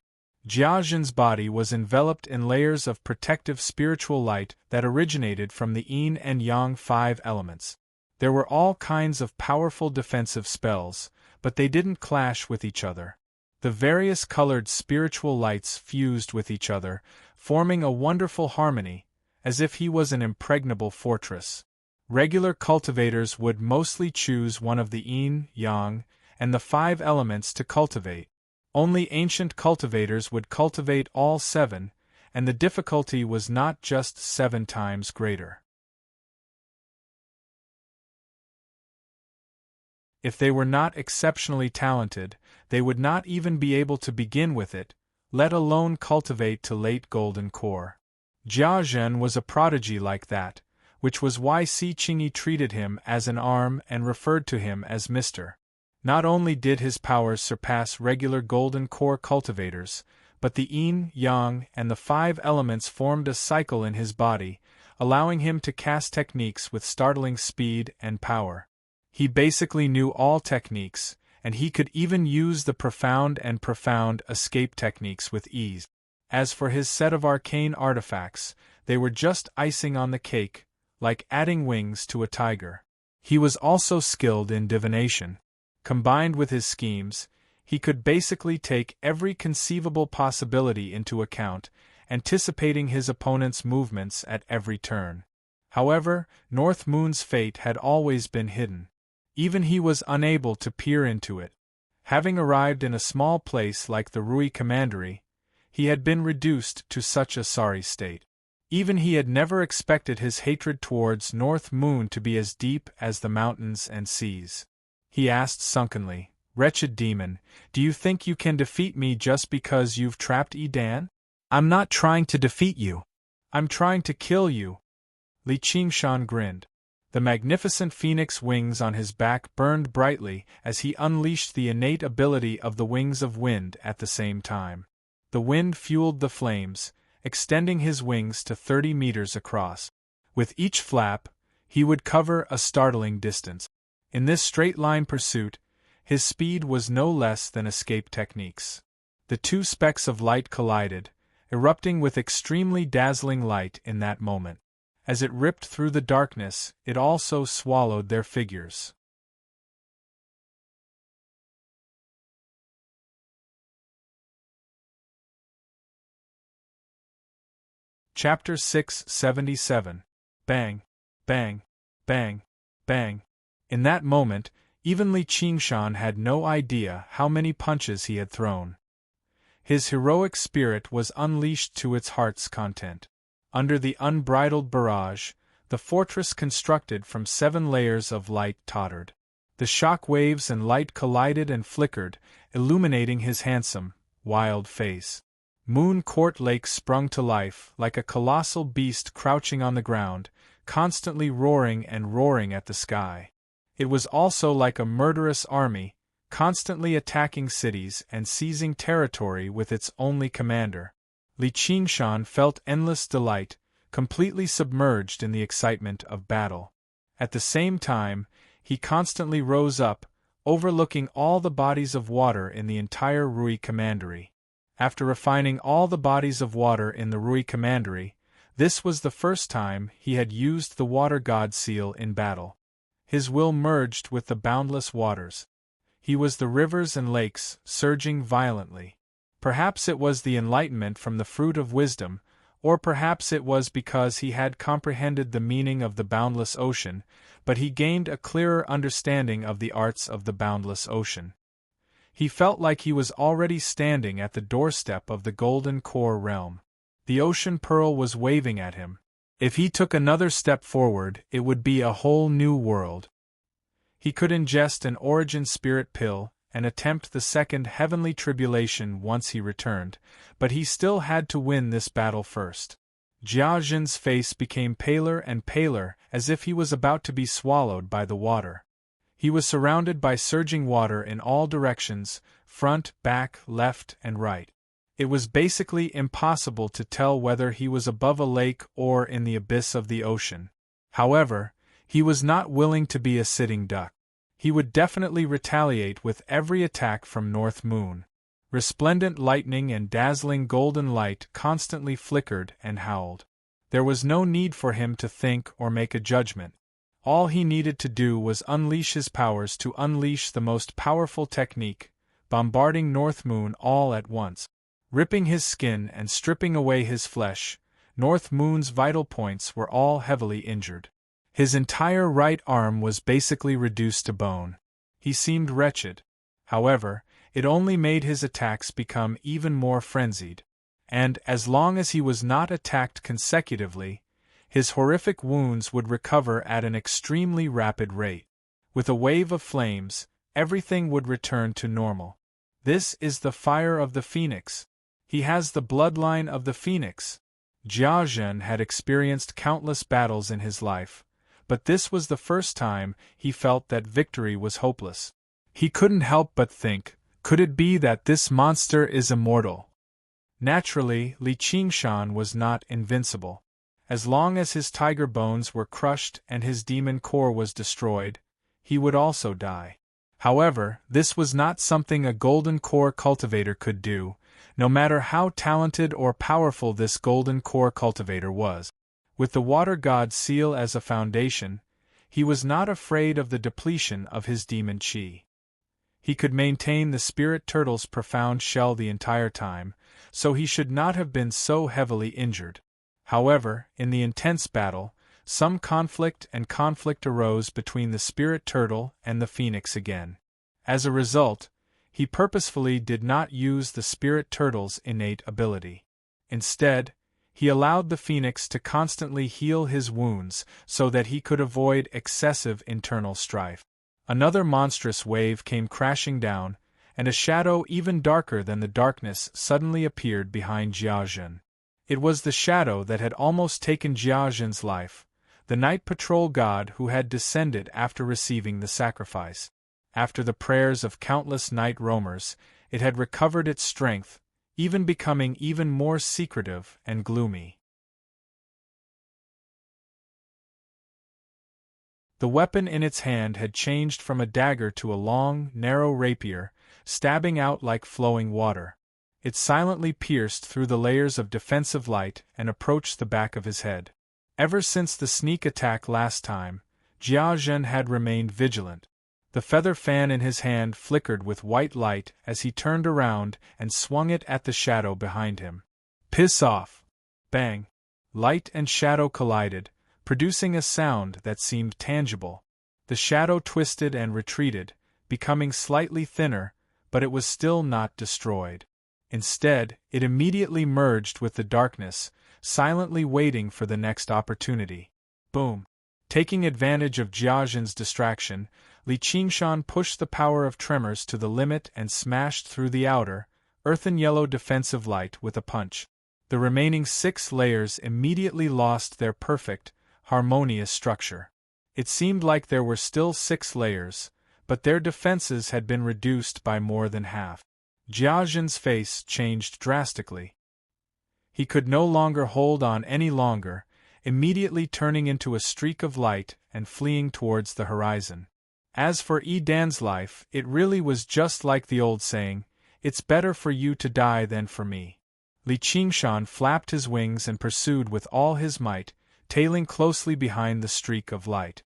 Jiajin's body was enveloped in layers of protective spiritual light that originated from the yin and yang 5 elements. There were all kinds of powerful defensive spells, but they didn't clash with each other. The various colored spiritual lights fused with each other, forming a wonderful harmony, as if he was an impregnable fortress. Regular cultivators would mostly choose one of the yin, yang, and the 5 elements to cultivate. Only ancient cultivators would cultivate all 7, and the difficulty was not just 7 times greater. If they were not exceptionally talented, they would not even be able to begin with it, let alone cultivate to late golden core. Jiazhen was a prodigy like that, which was why Si Qingyi treated him as an arm and referred to him as Mr. Not only did his powers surpass regular golden core cultivators, but the yin, yang, and the 5 elements formed a cycle in his body, allowing him to cast techniques with startling speed and power. He basically knew all techniques, and he could even use the profound escape techniques with ease. As for his set of arcane artifacts, they were just icing on the cake, like adding wings to a tiger. He was also skilled in divination. Combined with his schemes, he could basically take every conceivable possibility into account, anticipating his opponent's movements at every turn. However, North Moon's fate had always been hidden. Even he was unable to peer into it. Having arrived in a small place like the Rui Commandery, he had been reduced to such a sorry state. Even he had never expected his hatred towards North Moon to be as deep as the mountains and seas. He asked sunkenly, "Wretched demon, do you think you can defeat me just because you've trapped Edan?" "I'm not trying to defeat you. I'm trying to kill you." Li Qingshan grinned. The magnificent phoenix wings on his back burned brightly as he unleashed the innate ability of the wings of wind at the same time. The wind fueled the flames, extending his wings to 30 meters across. With each flap, he would cover a startling distance. In this straight-line pursuit, his speed was no less than escape techniques. The two specks of light collided, erupting with extremely dazzling light in that moment. As it ripped through the darkness, it also swallowed their figures. Chapter 677. Bang, bang, bang, bang. In that moment, even Li Qingshan had no idea how many punches he had thrown. His heroic spirit was unleashed to its heart's content. Under the unbridled barrage, the fortress constructed from 7 layers of light tottered. The shock waves and light collided and flickered, illuminating his handsome, wild face. Moon Court Lake sprung to life like a colossal beast crouching on the ground, constantly roaring and roaring at the sky. It was also like a murderous army, constantly attacking cities and seizing territory with its only commander. Li Qingshan felt endless delight, completely submerged in the excitement of battle. At the same time, he constantly rose up, overlooking all the bodies of water in the entire Rui Commandery. After refining all the bodies of water in the Rui Commandery, this was the first time he had used the water god seal in battle. His will merged with the boundless waters. He was the rivers and lakes, surging violently. Perhaps it was the enlightenment from the fruit of wisdom, or perhaps it was because he had comprehended the meaning of the boundless ocean, but he gained a clearer understanding of the arts of the boundless ocean. He felt like he was already standing at the doorstep of the Golden Core realm. The ocean pearl was waving at him. If he took another step forward, it would be a whole new world. He could ingest an origin spirit pill and attempt the second heavenly tribulation once he returned, but he still had to win this battle first. Jia Zhen's face became paler and paler as if he was about to be swallowed by the water. He was surrounded by surging water in all directions, front, back, left, and right. It was basically impossible to tell whether he was above a lake or in the abyss of the ocean. However, he was not willing to be a sitting duck. He would definitely retaliate with every attack from North Moon. Resplendent lightning and dazzling golden light constantly flickered and howled. There was no need for him to think or make a judgment. All he needed to do was unleash his powers to unleash the most powerful technique, bombarding North Moon all at once. Ripping his skin and stripping away his flesh, North Moon's vital points were all heavily injured. His entire right arm was basically reduced to bone. He seemed wretched. However, it only made his attacks become even more frenzied. And as long as he was not attacked consecutively, his horrific wounds would recover at an extremely rapid rate. With a wave of flames, everything would return to normal. This is the fire of the phoenix. He has the bloodline of the phoenix. Jia Zhen had experienced countless battles in his life, but this was the first time he felt that victory was hopeless. He couldn't help but think, could it be that this monster is immortal? Naturally, Li Qingshan was not invincible. As long as his tiger bones were crushed and his demon core was destroyed, he would also die. However, this was not something a golden core cultivator could do, no matter how talented or powerful this golden core cultivator was. With the water god seal as a foundation, he was not afraid of the depletion of his demon chi. He could maintain the spirit turtle's profound shell the entire time, so he should not have been so heavily injured. However, in the intense battle, some conflict arose between the spirit turtle and the phoenix again. As a result, he purposefully did not use the spirit turtle's innate ability. Instead, he allowed the phoenix to constantly heal his wounds so that he could avoid excessive internal strife. Another monstrous wave came crashing down, and a shadow even darker than the darkness suddenly appeared behind Jiazhen. It was the shadow that had almost taken Jiazhen's life, the night patrol god who had descended after receiving the sacrifice. After the prayers of countless night roamers, it had recovered its strength, even becoming even more secretive and gloomy. The weapon in its hand had changed from a dagger to a long, narrow rapier, stabbing out like flowing water. It silently pierced through the layers of defensive light and approached the back of his head. Ever since the sneak attack last time, Jiazhen had remained vigilant. The feather fan in his hand flickered with white light as he turned around and swung it at the shadow behind him. "Piss off!" Bang! Light and shadow collided, producing a sound that seemed tangible. The shadow twisted and retreated, becoming slightly thinner, but it was still not destroyed. Instead, it immediately merged with the darkness, silently waiting for the next opportunity. Boom! Taking advantage of Jiazhen's distraction, Li Qingshan pushed the power of tremors to the limit and smashed through the outer, earthen-yellow defensive light with a punch. The remaining 6 layers immediately lost their perfect, harmonious structure. It seemed like there were still 6 layers, but their defenses had been reduced by more than half. Jiazhen's face changed drastically. He could no longer hold on any longer, immediately turning into a streak of light and fleeing towards the horizon. As for Dan's life, it really was just like the old saying, "It's better for you to die than for me." Li Qingshan flapped his wings and pursued with all his might, tailing closely behind the streak of light.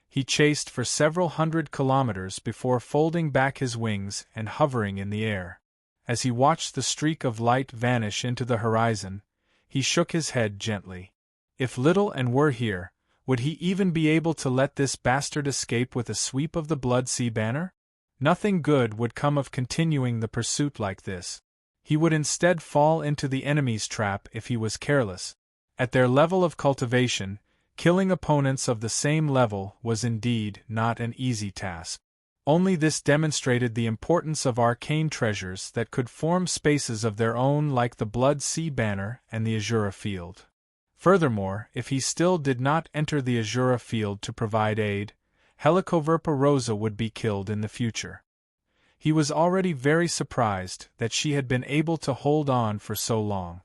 He chased for several hundred kilometers before folding back his wings and hovering in the air. As he watched the streak of light vanish into the horizon, he shook his head gently. If Little and were here, would he even be able to let this bastard escape with a sweep of the Blood Sea banner? Nothing good would come of continuing the pursuit like this. He would instead fall into the enemy's trap if he was careless. At their level of cultivation, killing opponents of the same level was indeed not an easy task. Only this demonstrated the importance of arcane treasures that could form spaces of their own like the Blood Sea banner and the Azura field. Furthermore, if he still did not enter the Azura field to provide aid, Helicoverpa Rosa would be killed in the future. He was already very surprised that she had been able to hold on for so long.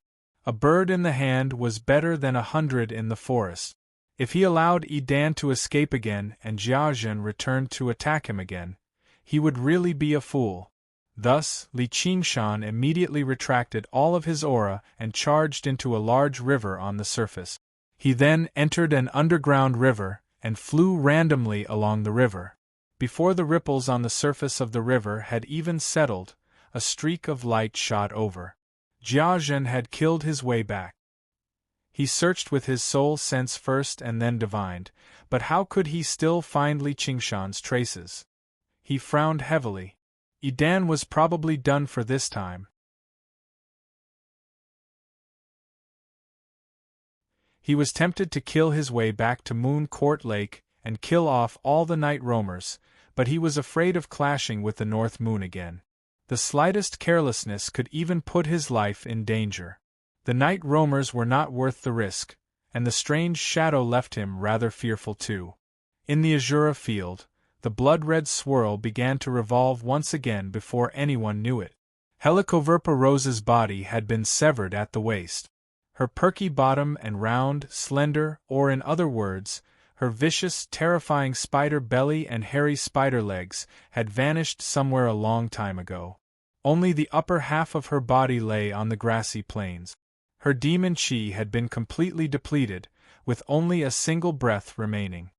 A bird in the hand was better than 100 in the forest. If he allowed Dan to escape again and Jiazhen returned to attack him again, he would really be a fool. Thus, Li Qingshan immediately retracted all of his aura and charged into a large river on the surface. He then entered an underground river and flew randomly along the river. Before the ripples on the surface of the river had even settled, a streak of light shot over. Jiazhen had killed his way back. He searched with his soul sense first and then divined, but how could he still find Li Qingshan's traces? He frowned heavily. Dan was probably done for this time. He was tempted to kill his way back to Moon Court Lake and kill off all the night roamers, but he was afraid of clashing with the North Moon again. The slightest carelessness could even put his life in danger. The night roamers were not worth the risk, and the strange shadow left him rather fearful too. In the Azura field, the blood-red swirl began to revolve once again before anyone knew it. Helicoverpa Rosa's body had been severed at the waist. Her perky bottom and round, slender, or in other words, her vicious, terrifying spider belly and hairy spider legs had vanished somewhere a long time ago. Only the upper half of her body lay on the grassy plains. Her demon chi had been completely depleted, with only a single breath remaining.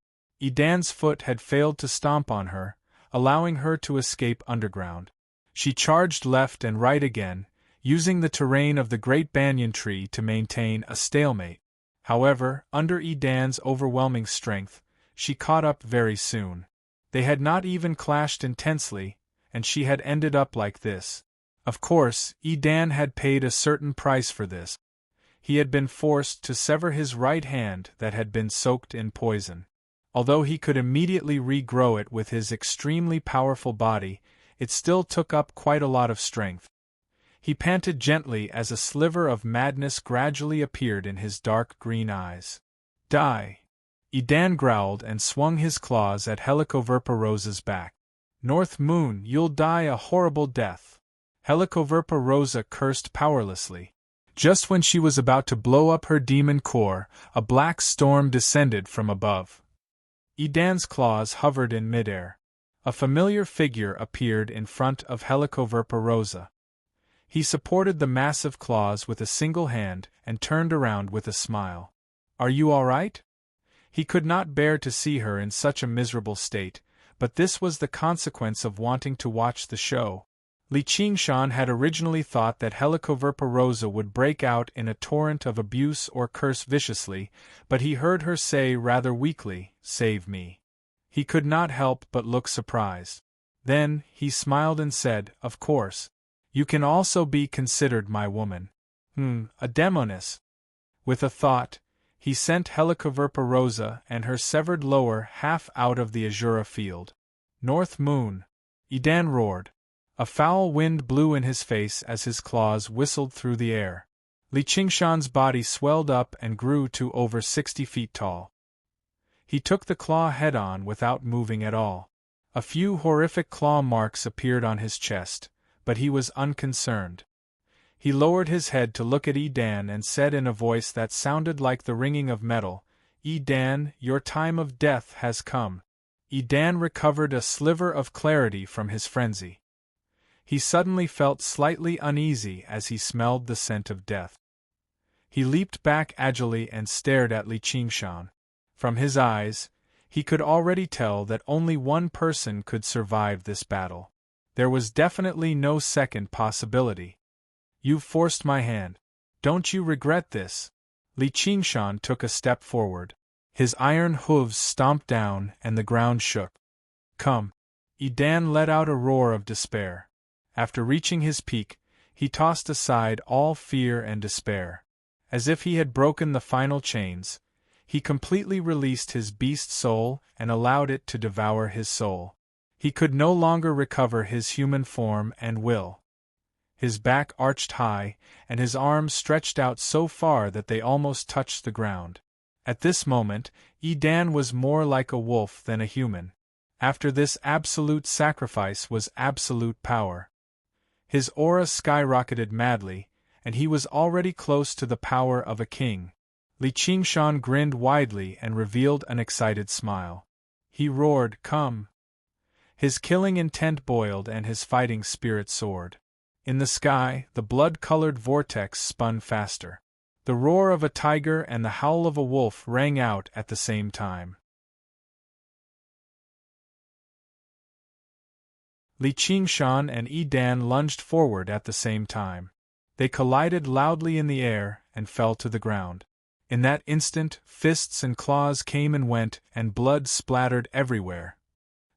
Dan's foot had failed to stomp on her, allowing her to escape underground. She charged left and right again, using the terrain of the great banyan tree to maintain a stalemate. However, under Dan's overwhelming strength, she caught up very soon. They had not even clashed intensely, and she had ended up like this. Of course, Edan had paid a certain price for this. He had been forced to sever his right hand that had been soaked in poison. Although he could immediately regrow it with his extremely powerful body, it still took up quite a lot of strength. He panted gently as a sliver of madness gradually appeared in his dark green eyes. Die! Edan growled and swung his claws at Helicoverpa back. North Moon, you'll die a horrible death. Helicoverpa cursed powerlessly. Just when she was about to blow up her demon core, a black storm descended from above. Edan's claws hovered in midair. A familiar figure appeared in front of Helicoverpa. He supported the massive claws with a single hand and turned around with a smile. Are you all right? He could not bear to see her in such a miserable state, but this was the consequence of wanting to watch the show. Li Qingshan had originally thought that Helicoverpa would break out in a torrent of abuse or curse viciously, but he heard her say rather weakly, "Save me." He could not help but look surprised. Then, he smiled and said, "Of course. You can also be considered my woman." A demoness. With a thought, he sent Helicoverpa and her severed lower half out of the Azura field. North Moon! Edan roared. A foul wind blew in his face as his claws whistled through the air. Li Qingshan's body swelled up and grew to over 60 feet tall. He took the claw head-on without moving at all. A few horrific claw marks appeared on his chest, but he was unconcerned. He lowered his head to look at Edan and said in a voice that sounded like the ringing of metal, "Edan, your time of death has come." Edan recovered a sliver of clarity from his frenzy. He suddenly felt slightly uneasy as he smelled the scent of death. He leaped back agilely and stared at Li Qingshan. From his eyes, he could already tell that only one person could survive this battle. There was definitely no second possibility. "You've forced my hand. Don't you regret this?" Li Qingshan took a step forward. His iron hooves stomped down and the ground shook. "Come!" Edan let out a roar of despair. After reaching his peak, he tossed aside all fear and despair. As if he had broken the final chains, he completely released his beast soul and allowed it to devour his soul. He could no longer recover his human form and will. His back arched high, and his arms stretched out so far that they almost touched the ground. At this moment, Edan was more like a wolf than a human. After this absolute sacrifice was absolute power. His aura skyrocketed madly, and he was already close to the power of a king. Li Qingshan grinned widely and revealed an excited smile. He roared, "Come!" His killing intent boiled and his fighting spirit soared. In the sky, the blood-colored vortex spun faster. The roar of a tiger and the howl of a wolf rang out at the same time. Li Qingshan and Edan lunged forward at the same time. They collided loudly in the air and fell to the ground. In that instant, fists and claws came and went, and blood splattered everywhere.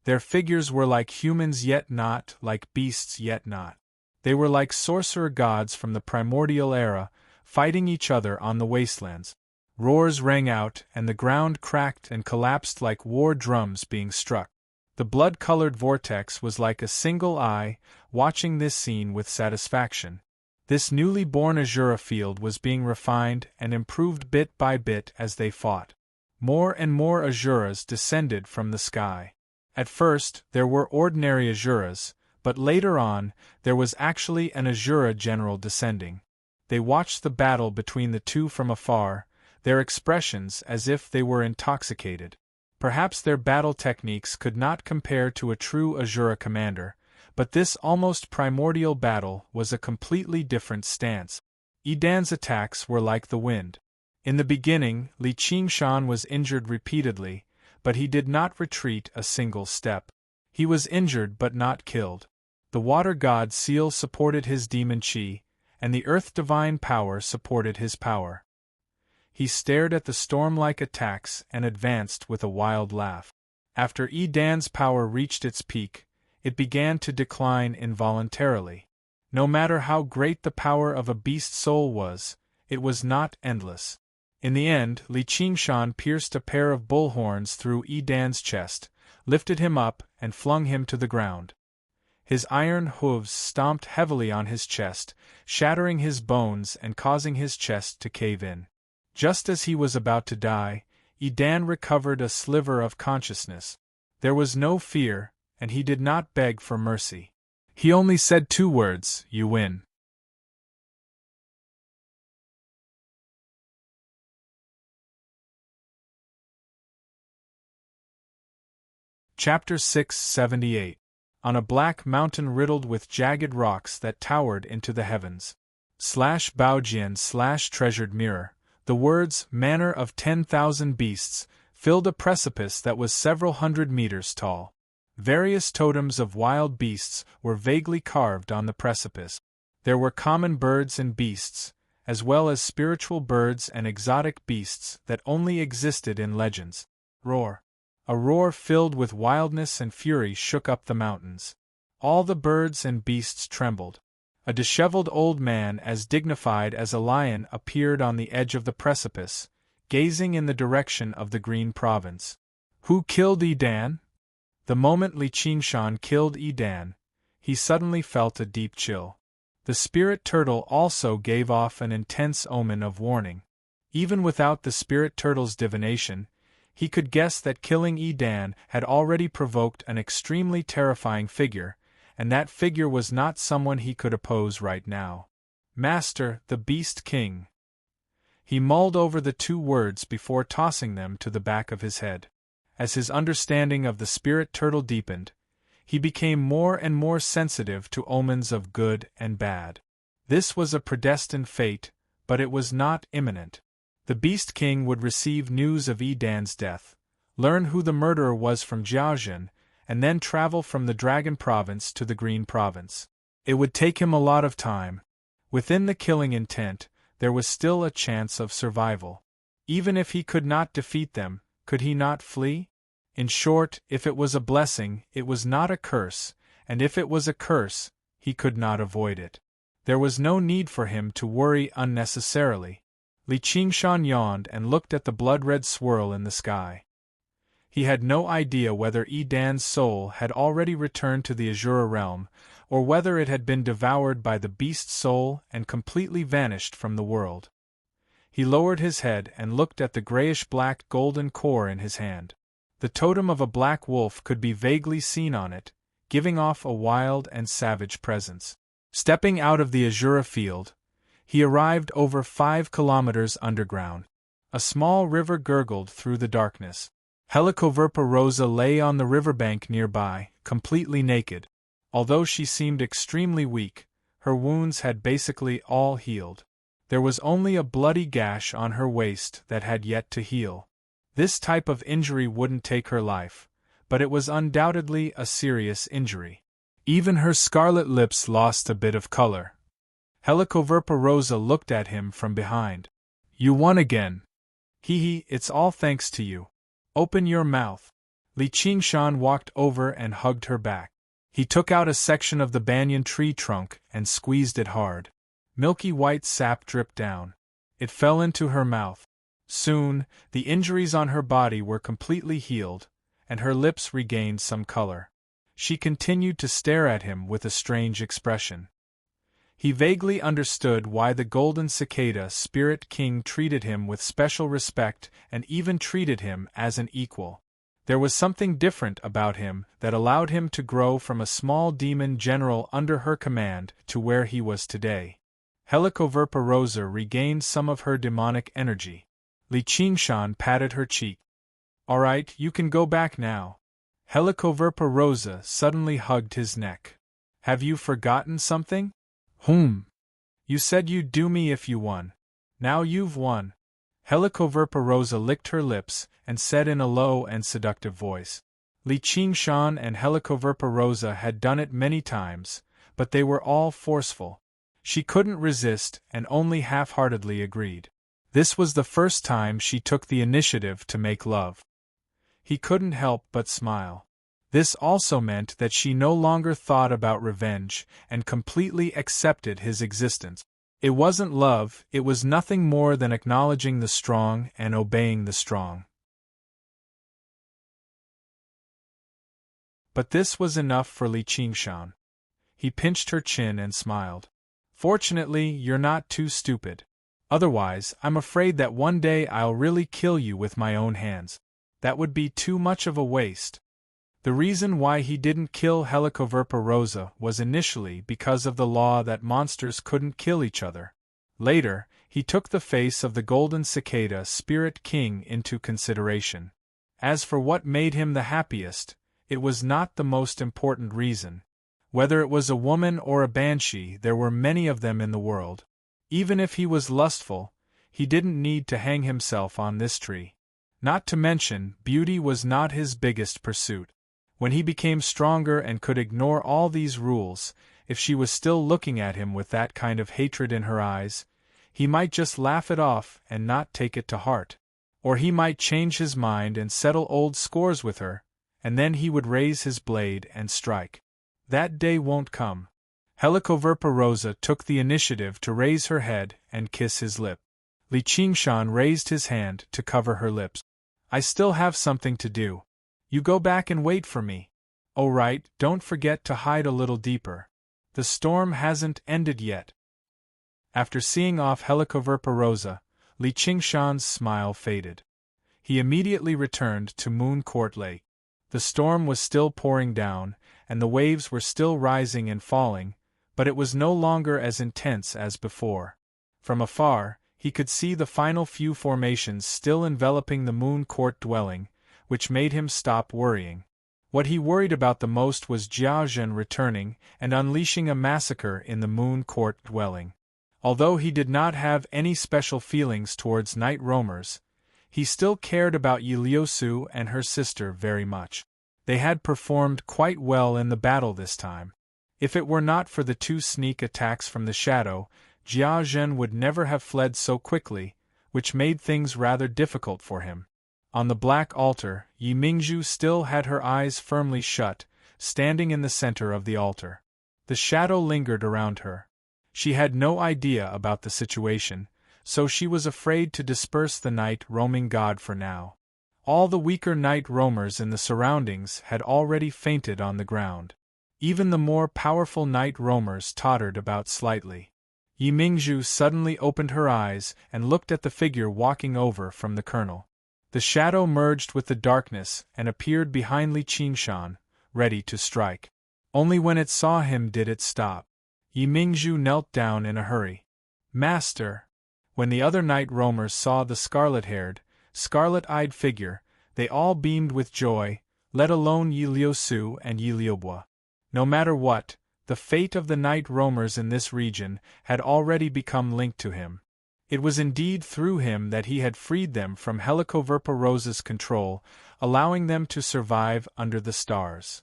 Their figures were like humans yet not, like beasts yet not. They were like sorcerer gods from the primordial era, fighting each other on the wastelands. Roars rang out, and the ground cracked and collapsed like war drums being struck. The blood-colored vortex was like a single eye, watching this scene with satisfaction. This newly born Azura field was being refined and improved bit by bit as they fought. More and more Azuras descended from the sky. At first, there were ordinary Azuras, but later on, there was actually an Azura general descending. They watched the battle between the two from afar, their expressions as if they were intoxicated. Perhaps their battle techniques could not compare to a true Azura commander, but this almost primordial battle was a completely different stance. Edan's attacks were like the wind. In the beginning, Li Qingshan was injured repeatedly, but he did not retreat a single step. He was injured but not killed. The water god Seal supported his demon chi, and the earth divine power supported his power. He stared at the storm-like attacks and advanced with a wild laugh. After Edan's power reached its peak, it began to decline involuntarily. No matter how great the power of a beast soul was, it was not endless. In the end, Li Qingshan pierced a pair of bullhorns through Yi Dan's chest, lifted him up, and flung him to the ground. His iron hooves stomped heavily on his chest, shattering his bones and causing his chest to cave in. Just as he was about to die, Yi Dan recovered a sliver of consciousness. There was no fear, and he did not beg for mercy. He only said 2 words, "You win." Chapter 678. On a black mountain riddled with jagged rocks that towered into the heavens. /Baojian/treasured mirror, the words "manor of 10,000 beasts" filled a precipice that was several hundred meters tall. Various totems of wild beasts were vaguely carved on the precipice. There were common birds and beasts, as well as spiritual birds and exotic beasts that only existed in legends. Roar. A roar filled with wildness and fury shook up the mountains. All the birds and beasts trembled. A disheveled old man as dignified as a lion appeared on the edge of the precipice, gazing in the direction of the Green Province. Who killed Yi Dan? The moment Li Qingshan killed Yi Dan, he suddenly felt a deep chill. The spirit turtle also gave off an intense omen of warning. Even without the spirit turtle's divination, he could guess that killing Yi Dan had already provoked an extremely terrifying figure, and that figure was not someone he could oppose right now. Master, the Beast King. He mulled over the 2 words before tossing them to the back of his head. As his understanding of the spirit turtle deepened, he became more and more sensitive to omens of good and bad. This was a predestined fate, but it was not imminent. The Beast King would receive news of Yi Dan's death, learn who the murderer was from Jiaojin, and then travel from the Dragon Province to the Green Province. It would take him a lot of time. Within the killing intent, there was still a chance of survival. Even if he could not defeat them, could he not flee? In short, if it was a blessing, it was not a curse, and if it was a curse, he could not avoid it. There was no need for him to worry unnecessarily. Li Qingshan yawned and looked at the blood-red swirl in the sky. He had no idea whether Yi Dan's soul had already returned to the Azura realm, or whether it had been devoured by the beast soul and completely vanished from the world. He lowered his head and looked at the grayish-black golden core in his hand. The totem of a black wolf could be vaguely seen on it, giving off a wild and savage presence. Stepping out of the Azura field, he arrived over 5 kilometers underground. A small river gurgled through the darkness. Helicoverpa Rosa lay on the riverbank nearby, completely naked. Although she seemed extremely weak, her wounds had basically all healed. There was only a bloody gash on her waist that had yet to heal. This type of injury wouldn't take her life, but it was undoubtedly a serious injury. Even her scarlet lips lost a bit of color. Helicoverpa Rosa looked at him from behind. "You won again. Hee, it's all thanks to you. Open your mouth." Li Qingshan walked over and hugged her back. He took out a section of the banyan tree trunk and squeezed it hard. Milky white sap dripped down. It fell into her mouth. Soon, the injuries on her body were completely healed, and her lips regained some color. She continued to stare at him with a strange expression. He vaguely understood why the Golden Cicada Spirit King treated him with special respect and even treated him as an equal. There was something different about him that allowed him to grow from a small demon general under her command to where he was today. Helicoverpa Rosa regained some of her demonic energy. Li Qingshan patted her cheek. "All right, you can go back now." Helicoverpa Rosa suddenly hugged his neck. "Have you forgotten something?" You said you'd do me if you won. Now you've won." Helicoverpa Rosa licked her lips and said in a low and seductive voice. Li Qingshan and Helicoverpa Rosa had done it many times, but they were all forceful. She couldn't resist and only half-heartedly agreed. This was the first time she took the initiative to make love. He couldn't help but smile. This also meant that she no longer thought about revenge and completely accepted his existence. It wasn't love, it was nothing more than acknowledging the strong and obeying the strong. But this was enough for Li Qingshan. He pinched her chin and smiled. Fortunately, you're not too stupid. Otherwise, I'm afraid that one day I'll really kill you with my own hands. That would be too much of a waste. The reason why he didn't kill Helicoverpa rosa was initially because of the law that monsters couldn't kill each other. Later, he took the face of the golden cicada spirit king into consideration. As for what made him the happiest, it was not the most important reason. Whether it was a woman or a banshee, there were many of them in the world. Even if he was lustful, he didn't need to hang himself on this tree. Not to mention, beauty was not his biggest pursuit. When he became stronger and could ignore all these rules, if she was still looking at him with that kind of hatred in her eyes, he might just laugh it off and not take it to heart. Or he might change his mind and settle old scores with her, and then he would raise his blade and strike. That day won't come. Helicoverpa rosa took the initiative to raise her head and kiss his lip. Li Qingshan raised his hand to cover her lips. I still have something to do. You go back and wait for me. Oh right, don't forget to hide a little deeper. The storm hasn't ended yet. After seeing off Helicoverpa rosa, Li Qingshan's smile faded. He immediately returned to Moon Court Lake. The storm was still pouring down, and the waves were still rising and falling, but it was no longer as intense as before. From afar, he could see the final few formations still enveloping the Moon Court dwelling, which made him stop worrying. What he worried about the most was Jia Zhen returning and unleashing a massacre in the Moon Court dwelling. Although he did not have any special feelings towards night roamers, he still cared about Yi Liusu and her sister very much. They had performed quite well in the battle this time. If it were not for the 2 sneak attacks from the shadow, Jia Zhen would never have fled so quickly, which made things rather difficult for him. On the black altar, Yi Mingzhu still had her eyes firmly shut, standing in the center of the altar. The shadow lingered around her. She had no idea about the situation, so she was afraid to disperse the night roaming god for now. All the weaker night roamers in the surroundings had already fainted on the ground. Even the more powerful night roamers tottered about slightly. Yi Mingzhu suddenly opened her eyes and looked at the figure walking over from the colonel. The shadow merged with the darkness and appeared behind Li Qingshan, ready to strike. Only when it saw him did it stop. Yi Mingzhu knelt down in a hurry. Master! When the other night roamers saw the scarlet-haired, scarlet-eyed figure, they all beamed with joy, let alone Yi Liusu and Yi Liubo. No matter what, the fate of the night roamers in this region had already become linked to him. It was indeed through him that he had freed them from Helicoverpa rosa's control, allowing them to survive under the stars.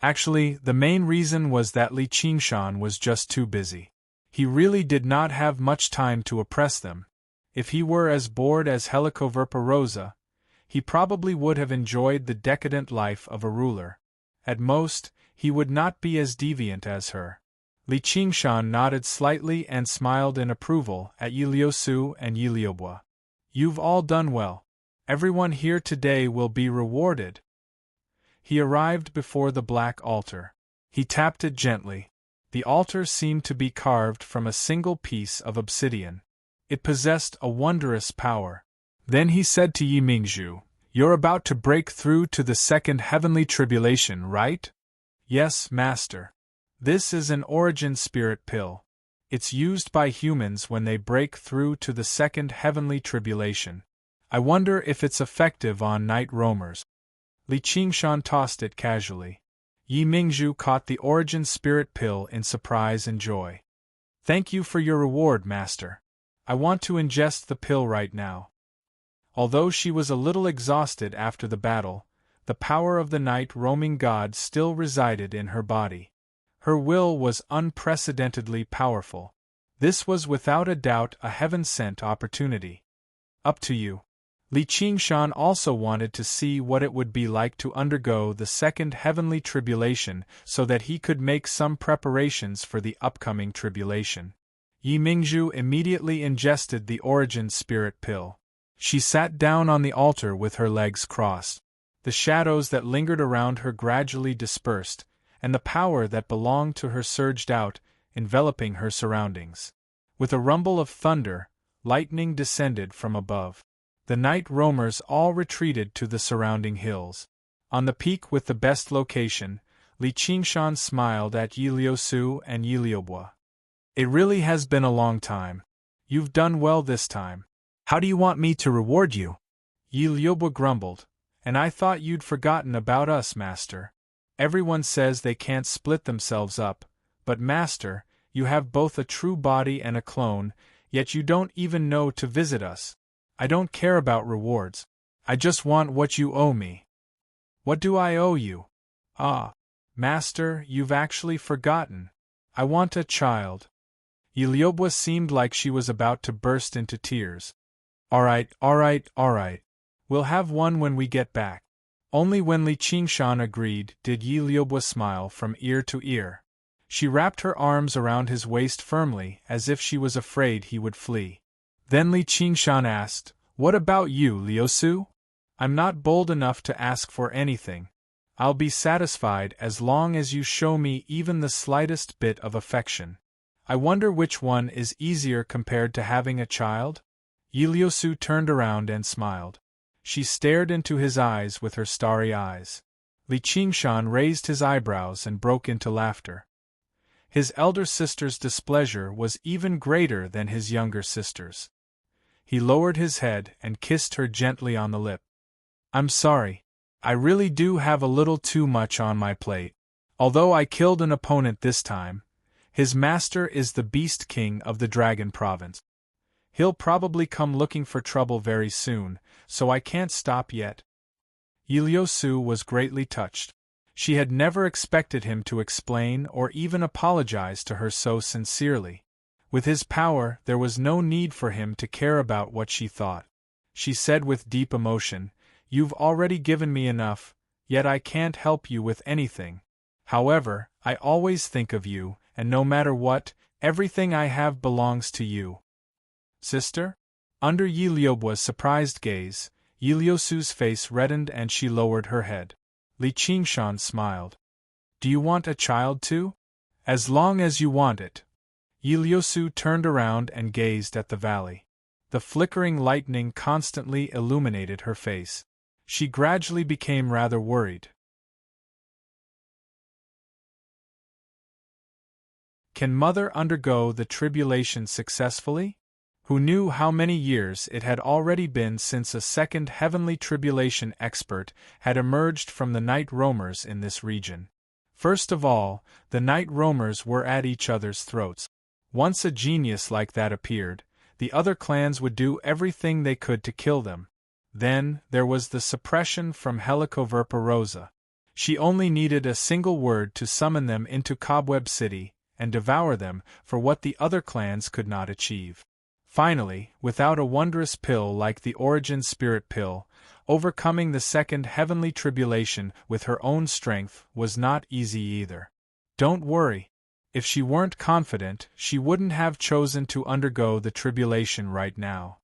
Actually, the main reason was that Li Qingshan was just too busy. He really did not have much time to oppress them. If he were as bored as Helicoverpa rosa, he probably would have enjoyed the decadent life of a ruler. At most, he would not be as deviant as her. Li Qingshan nodded slightly and smiled in approval at Yi Liusu and Yi Liubo. You've all done well. Everyone here today will be rewarded. He arrived before the black altar. He tapped it gently. The altar seemed to be carved from a single piece of obsidian. It possessed a wondrous power. Then he said to Yi Mingzhu, "You're about to break through to the second heavenly tribulation, right?" "Yes, master. This is an origin spirit pill. It's used by humans when they break through to the second heavenly tribulation. I wonder if it's effective on night roamers." Li Qingshan tossed it casually. Yi Mingzhu caught the origin spirit pill in surprise and joy. "Thank you for your reward, master. I want to ingest the pill right now." Although she was a little exhausted after the battle, the power of the night roaming god still resided in her body. Her will was unprecedentedly powerful. This was without a doubt a heaven-sent opportunity. "Up to you." Li Qingshan also wanted to see what it would be like to undergo the second heavenly tribulation so that he could make some preparations for the upcoming tribulation. Yi Mingzhu immediately ingested the origin spirit pill. She sat down on the altar with her legs crossed. The shadows that lingered around her gradually dispersed, and the power that belonged to her surged out, enveloping her surroundings. With a rumble of thunder, lightning descended from above. The night roamers all retreated to the surrounding hills. On the peak with the best location, Li Qingshan smiled at Yi Liusu and Yi Liubo. It really has been a long time. You've done well this time. How do you want me to reward you? Yi Liubo grumbled. And I thought you'd forgotten about us, Master. Everyone says they can't split themselves up, but Master, you have both a true body and a clone, yet you don't even know to visit us. I don't care about rewards. I just want what you owe me. What do I owe you? Ah, Master, you've actually forgotten. I want a child. Yi Liubo seemed like she was about to burst into tears. All right. We'll have one when we get back. Only when Li Qingshan agreed did Yi Liubo smile from ear to ear. She wrapped her arms around his waist firmly as if she was afraid he would flee. Then Li Qingshan asked, "What about you, Liusu?" "I'm not bold enough to ask for anything. I'll be satisfied as long as you show me even the slightest bit of affection. I wonder which one is easier compared to having a child?" Yi Liusu turned around and smiled. She stared into his eyes with her starry eyes. Li Qingshan raised his eyebrows and broke into laughter. His elder sister's displeasure was even greater than his younger sister's. He lowered his head and kissed her gently on the lip. "I'm sorry. I really do have a little too much on my plate. Although I killed an opponent this time, his master is the Beast King of the Dragon Province. He'll probably come looking for trouble very soon, so I can't stop yet." Yi Liusu was greatly touched. She had never expected him to explain or even apologize to her so sincerely. With his power, there was no need for him to care about what she thought. She said with deep emotion, "You've already given me enough, yet I can't help you with anything. However, I always think of you, and no matter what, everything I have belongs to you." "Sister?" Under Yi Liubo's surprised gaze, Yi Liusu's face reddened and she lowered her head. Li Qingshan smiled. "Do you want a child too?" "As long as you want it." Yi Liusu turned around and gazed at the valley. The flickering lightning constantly illuminated her face. She gradually became rather worried. Can Mother undergo the tribulation successfully? Who knew how many years it had already been since a second heavenly tribulation expert had emerged from the night roamers in this region? First of all, the night roamers were at each other's throats. Once a genius like that appeared, the other clans would do everything they could to kill them. Then, there was the suppression from Helicoverpa Rosa. She only needed a single word to summon them into Cobweb City, and devour them for what the other clans could not achieve. Finally, without a wondrous pill like the Origin Spirit Pill, overcoming the second heavenly tribulation with her own strength was not easy either. Don't worry. If she weren't confident, she wouldn't have chosen to undergo the tribulation right now.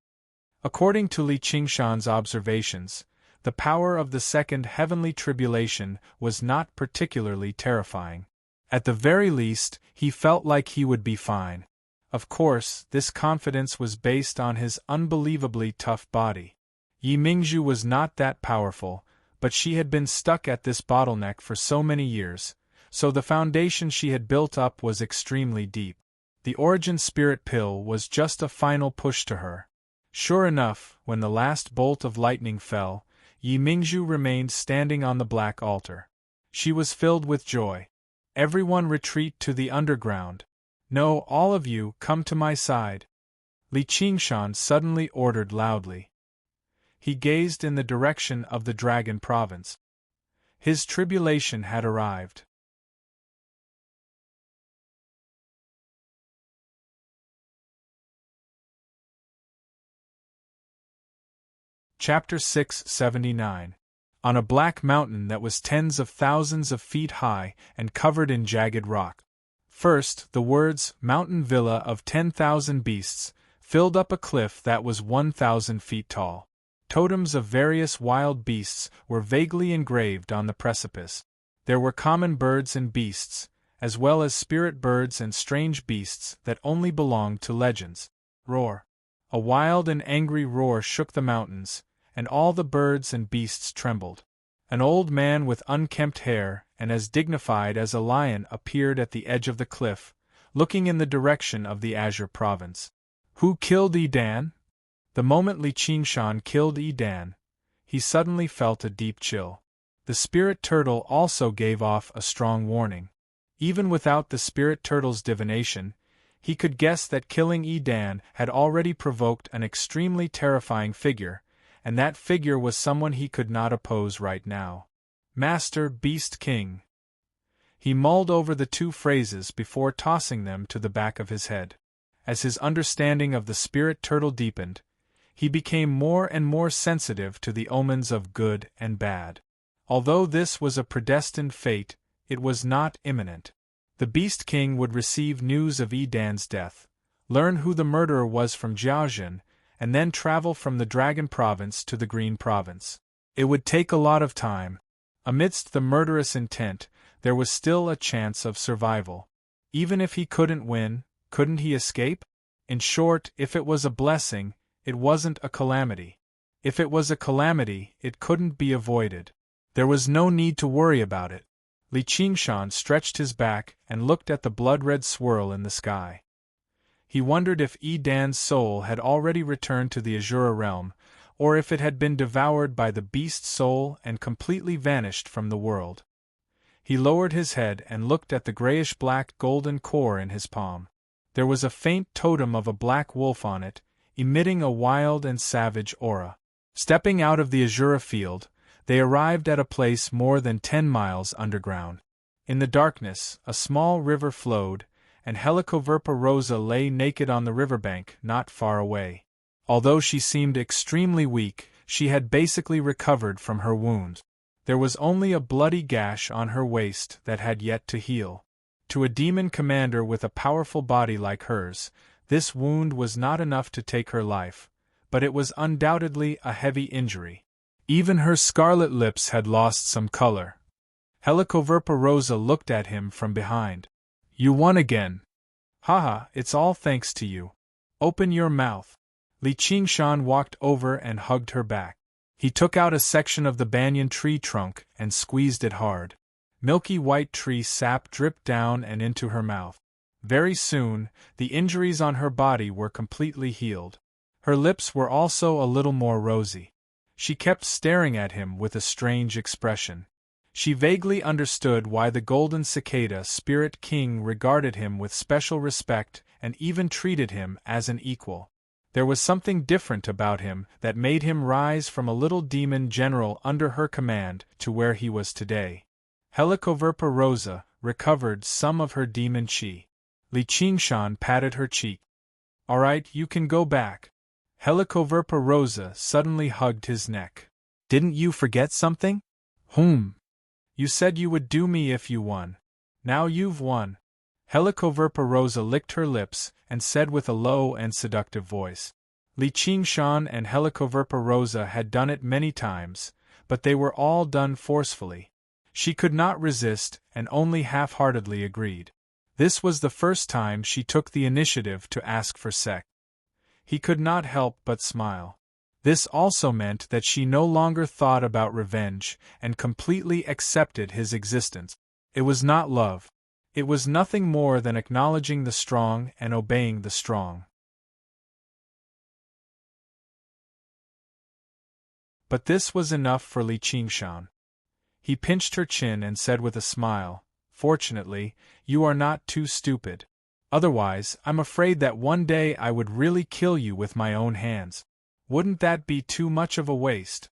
According to Li Qingshan's observations, the power of the second heavenly tribulation was not particularly terrifying. At the very least, he felt like he would be fine. Of course, this confidence was based on his unbelievably tough body. Yi Mingzhu was not that powerful, but she had been stuck at this bottleneck for so many years, so the foundation she had built up was extremely deep. The Origin Spirit Pill was just a final push to her. Sure enough, when the last bolt of lightning fell, Yi Mingzhu remained standing on the black altar. She was filled with joy. "Everyone retreat to the underground. No, all of you, come to my side," Li Qingshan suddenly ordered loudly. He gazed in the direction of the Dragon Province. His tribulation had arrived. Chapter 679. On a black mountain that was tens of thousands of feet high and covered in jagged rock. First, the words, "Mountain Villa of 10,000 Beasts," filled up a cliff that was 1,000 feet tall. Totems of various wild beasts were vaguely engraved on the precipice. There were common birds and beasts, as well as spirit birds and strange beasts that only belonged to legends. Roar. A wild and angry roar shook the mountains, and all the birds and beasts trembled. An old man with unkempt hair and as dignified as a lion appeared at the edge of the cliff, looking in the direction of the Azure Province. Who killed Edan? The moment Li Qingshan killed Edan, he suddenly felt a deep chill. The spirit turtle also gave off a strong warning. Even without the spirit turtle's divination, he could guess that killing Edan had already provoked an extremely terrifying figure, and that figure was someone he could not oppose right now. Master Beast King. He mulled over the two phrases before tossing them to the back of his head. As his understanding of the spirit turtle deepened, he became more and more sensitive to the omens of good and bad. Although this was a predestined fate, it was not imminent. The Beast King would receive news of Edan's death, learn who the murderer was from Jiaojin, and then travel from the Dragon Province to the Green Province. It would take a lot of time. Amidst the murderous intent, there was still a chance of survival. Even if he couldn't win, couldn't he escape? In short, if it was a blessing, it wasn't a calamity. If it was a calamity, it couldn't be avoided. There was no need to worry about it. Li Qingshan stretched his back and looked at the blood-red swirl in the sky. He wondered if Edan's soul had already returned to the Azura realm, or if it had been devoured by the beast soul and completely vanished from the world. He lowered his head and looked at the grayish-black golden core in his palm. There was a faint totem of a black wolf on it, emitting a wild and savage aura. Stepping out of the Azura field, they arrived at a place more than 10 miles underground. In the darkness, a small river flowed, and Helicoverpa Rosa lay naked on the riverbank not far away. Although she seemed extremely weak, she had basically recovered from her wound. There was only a bloody gash on her waist that had yet to heal. To a demon commander with a powerful body like hers, this wound was not enough to take her life, but it was undoubtedly a heavy injury. Even her scarlet lips had lost some color. Helicoverpa Rosa looked at him from behind. You won again. Haha, it's all thanks to you. Open your mouth. Li Qingshan walked over and hugged her back. He took out a section of the banyan tree trunk and squeezed it hard. Milky white tree sap dripped down and into her mouth. Very soon, the injuries on her body were completely healed. Her lips were also a little more rosy. She kept staring at him with a strange expression. She vaguely understood why the Golden Cicada Spirit King regarded him with special respect and even treated him as an equal. There was something different about him that made him rise from a little demon general under her command to where he was today. Helicoverpa Rosa recovered some of her demon chi. Li Qingshan patted her cheek. All right, you can go back. Helicoverpa Rosa suddenly hugged his neck. Didn't you forget something? You said you would do me if you won. Now you've won. Helicoverpa Rosa licked her lips and said with a low and seductive voice. Li Qingshan and Helicoverpa Rosa had done it many times, but they were all done forcefully. She could not resist and only half-heartedly agreed. This was the first time she took the initiative to ask for sex. He could not help but smile. This also meant that she no longer thought about revenge and completely accepted his existence. It was not love. It was nothing more than acknowledging the strong and obeying the strong. But this was enough for Li Qingshan. He pinched her chin and said with a smile, "Fortunately, you are not too stupid. Otherwise, I'm afraid that one day I would really kill you with my own hands. Wouldn't that be too much of a waste?"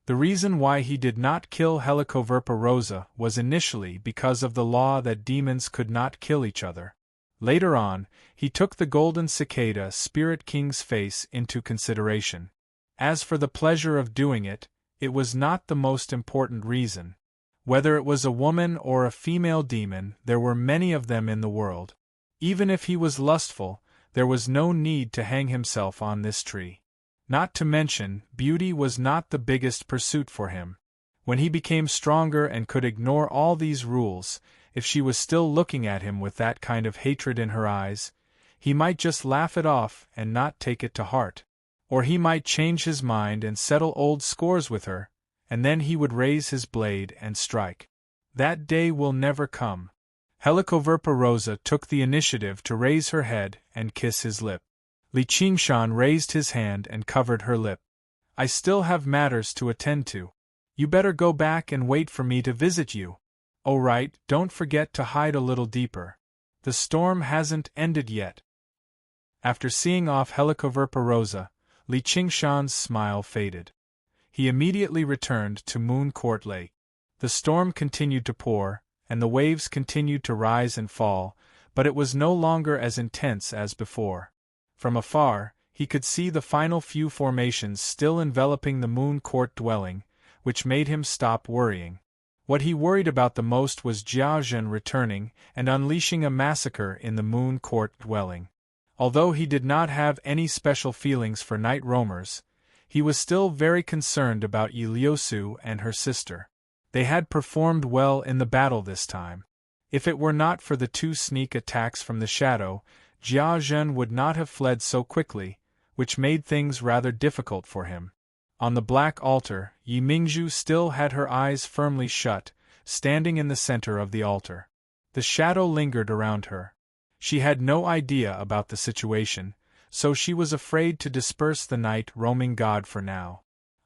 The reason why he did not kill Helicoverpa Rosa was initially because of the law that demons could not kill each other. Later on, he took the Golden Cicada Spirit King's face into consideration. As for the pleasure of doing it, it was not the most important reason. Whether it was a woman or a female demon, there were many of them in the world. Even if he was lustful, there was no need to hang himself on this tree. Not to mention, beauty was not the biggest pursuit for him. When he became stronger and could ignore all these rules, if she was still looking at him with that kind of hatred in her eyes, he might just laugh it off and not take it to heart. Or he might change his mind and settle old scores with her, and then he would raise his blade and strike. That day will never come. Helicoverpa took the initiative to raise her head and kiss his lip. Li Qingshan raised his hand and covered her lip. I still have matters to attend to. You better go back and wait for me to visit you. Oh right, don't forget to hide a little deeper. The storm hasn't ended yet. After seeing off Helicoverpa, Li Qingshan's smile faded. He immediately returned to Moon Court Lake. The storm continued to pour, and the waves continued to rise and fall, but it was no longer as intense as before. From afar, he could see the final few formations still enveloping the Moon Court dwelling, which made him stop worrying. What he worried about the most was Jia Zhen returning and unleashing a massacre in the Moon Court dwelling. Although he did not have any special feelings for night roamers, he was still very concerned about Yi Liusu and her sister. They had performed well in the battle this time. If it were not for the 2 sneak attacks from the shadow, Jia Zhen would not have fled so quickly, which made things rather difficult for him. On the black altar, Yi Mingzhu still had her eyes firmly shut, standing in the center of the altar. The shadow lingered around her. She had no idea about the situation, so she was afraid to disperse the night roaming god for now.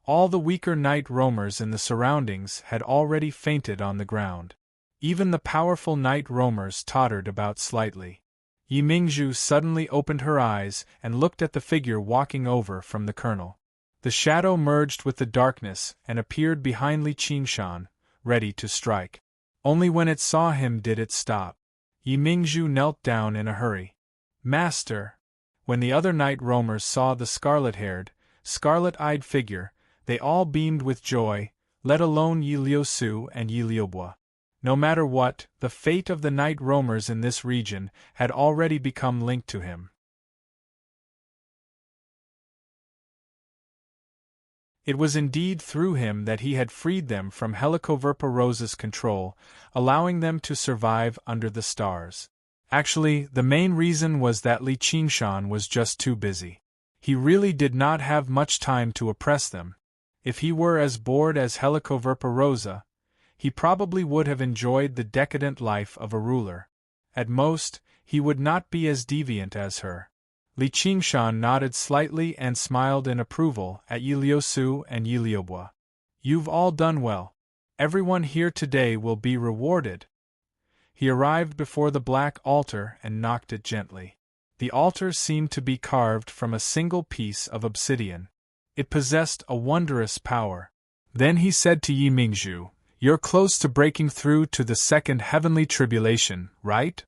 All the weaker night roamers in the surroundings had already fainted on the ground. Even the powerful night roamers tottered about slightly. Yi Mingzhu suddenly opened her eyes and looked at the figure walking over from the colonel. The shadow merged with the darkness and appeared behind Li Qingshan, ready to strike. Only when it saw him did it stop. Yi Mingzhu knelt down in a hurry. Master! When the other night roamers saw the scarlet-haired, scarlet-eyed figure, they all beamed with joy, let alone Yi Liusu and Yi Liubua. No matter what, the fate of the night roamers in this region had already become linked to him. It was indeed through him that he had freed them from Helicoverpa's control, allowing them to survive under the stars. Actually, the main reason was that Li Qingshan was just too busy. He really did not have much time to oppress them. If he were as bored as Helicoverpa, he probably would have enjoyed the decadent life of a ruler. At most, he would not be as deviant as her. Li Qingshan nodded slightly and smiled in approval at Yi Liusu and Yi Liubua. You've all done well. Everyone here today will be rewarded. He arrived before the black altar and knocked it gently. The altar seemed to be carved from a single piece of obsidian. It possessed a wondrous power. Then he said to Yi Mingzhu, "You're close to breaking through to the second heavenly tribulation, right?"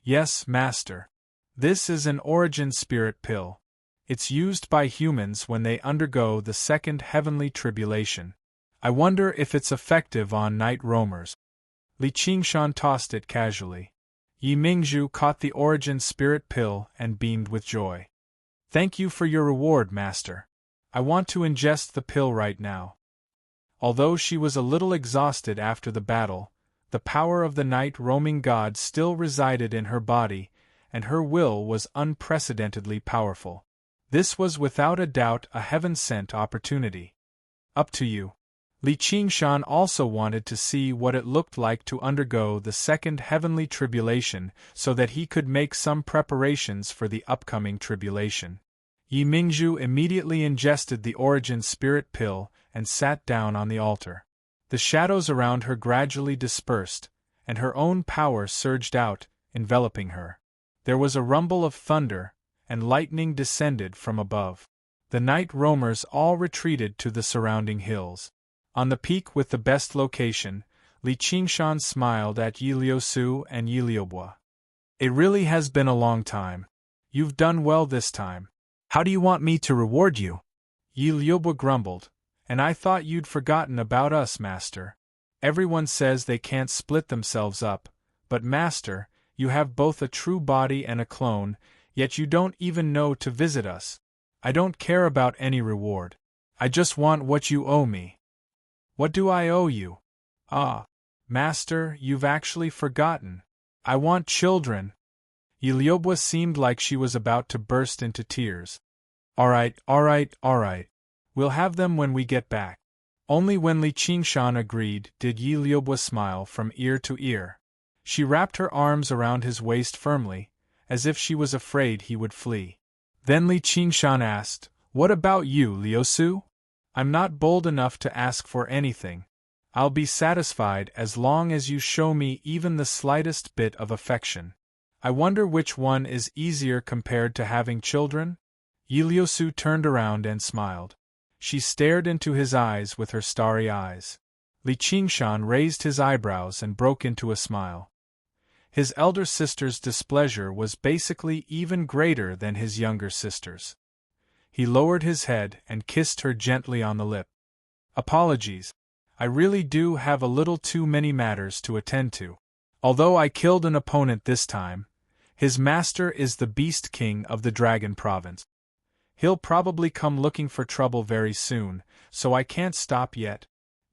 "Yes, master. This is an origin spirit pill. It's used by humans when they undergo the second heavenly tribulation. I wonder if it's effective on night roamers." Li Qingshan tossed it casually. Yi Mingzhu caught the origin spirit pill and beamed with joy. "Thank you for your reward, master. I want to ingest the pill right now." Although she was a little exhausted after the battle, the power of the night roaming god still resided in her body, and her will was unprecedentedly powerful. This was without a doubt a heaven-sent opportunity. Up to you. Li Qingshan also wanted to see what it looked like to undergo the second heavenly tribulation so that he could make some preparations for the upcoming tribulation. Yi Mingzhu immediately ingested the origin spirit pill and sat down on the altar. The shadows around her gradually dispersed, and her own power surged out, enveloping her. There was a rumble of thunder, and lightning descended from above. The night roamers all retreated to the surrounding hills. On the peak with the best location, Li Qingshan smiled at Yi Liusu and Yi Liubua. "It really has been a long time. You've done well this time. How do you want me to reward you?" Yi Liuba grumbled. And I thought you'd forgotten about us, master. Everyone says they can't split themselves up, but master, you have both a true body and a clone, yet you don't even know to visit us. I don't care about any reward. I just want what you owe me. What do I owe you? Ah, master, you've actually forgotten. I want children. Yi Liuba seemed like she was about to burst into tears. All right. We'll have them when we get back. Only when Li Qingshan agreed did Yi Liuba smile from ear to ear. She wrapped her arms around his waist firmly, as if she was afraid he would flee. Then Li Qingshan asked, "What about you, Liusu?" "I'm not bold enough to ask for anything. I'll be satisfied as long as you show me even the slightest bit of affection. I wonder which one is easier compared to having children?" Yi Liusu turned around and smiled. She stared into his eyes with her starry eyes. Li Qingshan raised his eyebrows and broke into a smile. His elder sister's displeasure was basically even greater than his younger sister's. He lowered his head and kissed her gently on the lip. "Apologies. I really do have a little too many matters to attend to. Although I killed an opponent this time, his master is the Beast King of the Dragon Province. He'll probably come looking for trouble very soon, so I can't stop yet."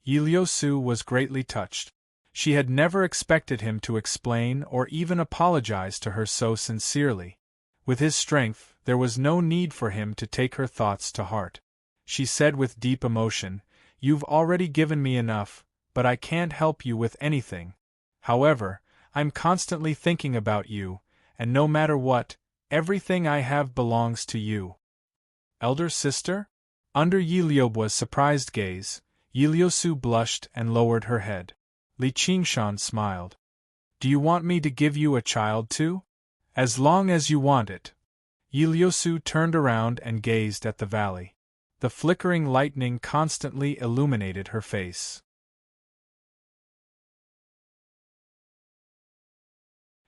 Yi Liusu was greatly touched. She had never expected him to explain or even apologize to her so sincerely. With his strength, there was no need for him to take her thoughts to heart. She said with deep emotion, "You've already given me enough, but I can't help you with anything. However, I'm constantly thinking about you, and no matter what, everything I have belongs to you." "Elder sister?" Under Yi Liuba's surprised gaze, Yi Liusu blushed and lowered her head. Li Qingshan smiled. "Do you want me to give you a child too?" "As long as you want it." Yi Liusu turned around and gazed at the valley. The flickering lightning constantly illuminated her face.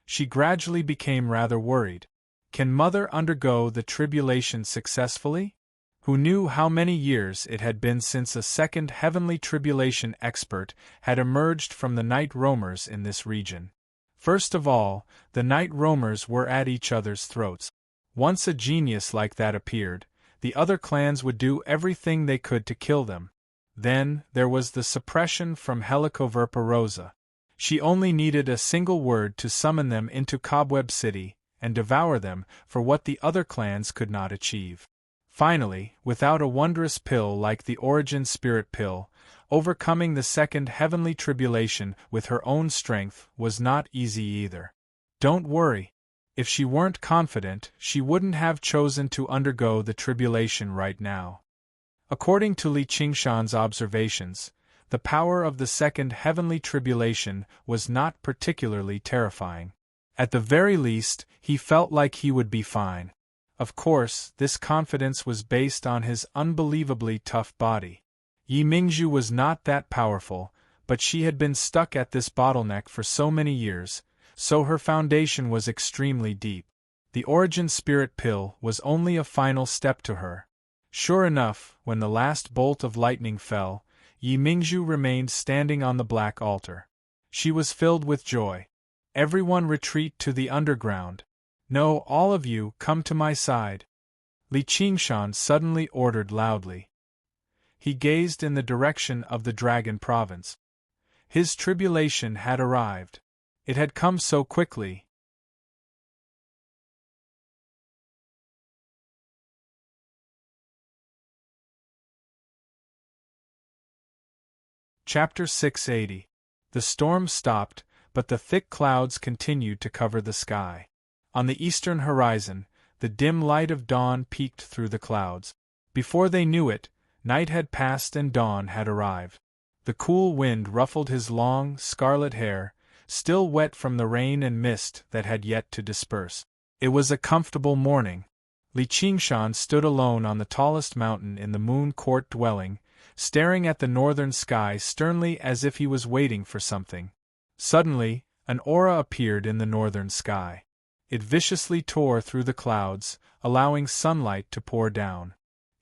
She gradually became rather worried. Can Mother undergo the tribulation successfully? Who knew how many years it had been since a second heavenly tribulation expert had emerged from the night roamers in this region? First of all, the night roamers were at each other's throats. Once a genius like that appeared, the other clans would do everything they could to kill them. Then, there was the suppression from Helicoverpa Rosa. She only needed a single word to summon them into Cobweb City, and devour them for what the other clans could not achieve. Finally, without a wondrous pill like the Origin Spirit Pill, overcoming the second heavenly tribulation with her own strength was not easy either. Don't worry. If she weren't confident, she wouldn't have chosen to undergo the tribulation right now. According to Li Qingshan's observations, the power of the second heavenly tribulation was not particularly terrifying. At the very least, he felt like he would be fine. Of course, this confidence was based on his unbelievably tough body. Yi Mingzhu was not that powerful, but she had been stuck at this bottleneck for so many years, so her foundation was extremely deep. The Origin Spirit Pill was only a final step to her. Sure enough, when the last bolt of lightning fell, Yi Mingzhu remained standing on the black altar. She was filled with joy. "Everyone retreat to the underground. No, all of you, come to my side," Li Qingshan suddenly ordered loudly. He gazed in the direction of the Dragon Province. His tribulation had arrived. It had come so quickly. Chapter 680. The storm stopped, but the thick clouds continued to cover the sky. On the eastern horizon, the dim light of dawn peeked through the clouds. Before they knew it, night had passed and dawn had arrived. The cool wind ruffled his long, scarlet hair, still wet from the rain and mist that had yet to disperse. It was a comfortable morning. Li Qingshan stood alone on the tallest mountain in the Moon Court dwelling, staring at the northern sky sternly as if he was waiting for something. Suddenly, an aura appeared in the northern sky. It viciously tore through the clouds, allowing sunlight to pour down.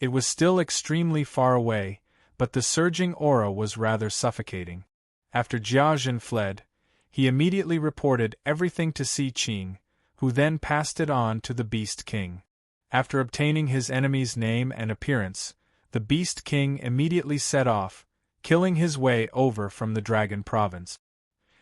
It was still extremely far away, but the surging aura was rather suffocating. After Jiazhen fled, he immediately reported everything to Si Qing, who then passed it on to the Beast King. After obtaining his enemy's name and appearance, the Beast King immediately set off, killing his way over from the Dragon Province.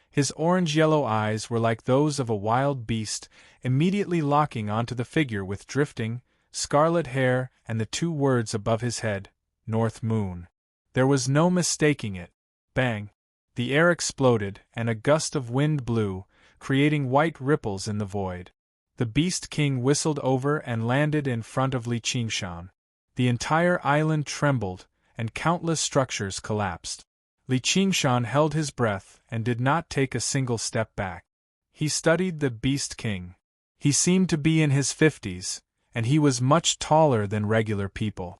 His orange-yellow eyes were like those of a wild beast, immediately locking onto the figure with drifting, scarlet hair and the two words above his head, North Moon. There was no mistaking it. Bang! The air exploded, and a gust of wind blew, creating white ripples in the void. The Beast King whistled over and landed in front of Li Qingshan. The entire island trembled, and countless structures collapsed. Li Qingshan held his breath and did not take a single step back. He studied the Beast King. He seemed to be in his 50s, and he was much taller than regular people.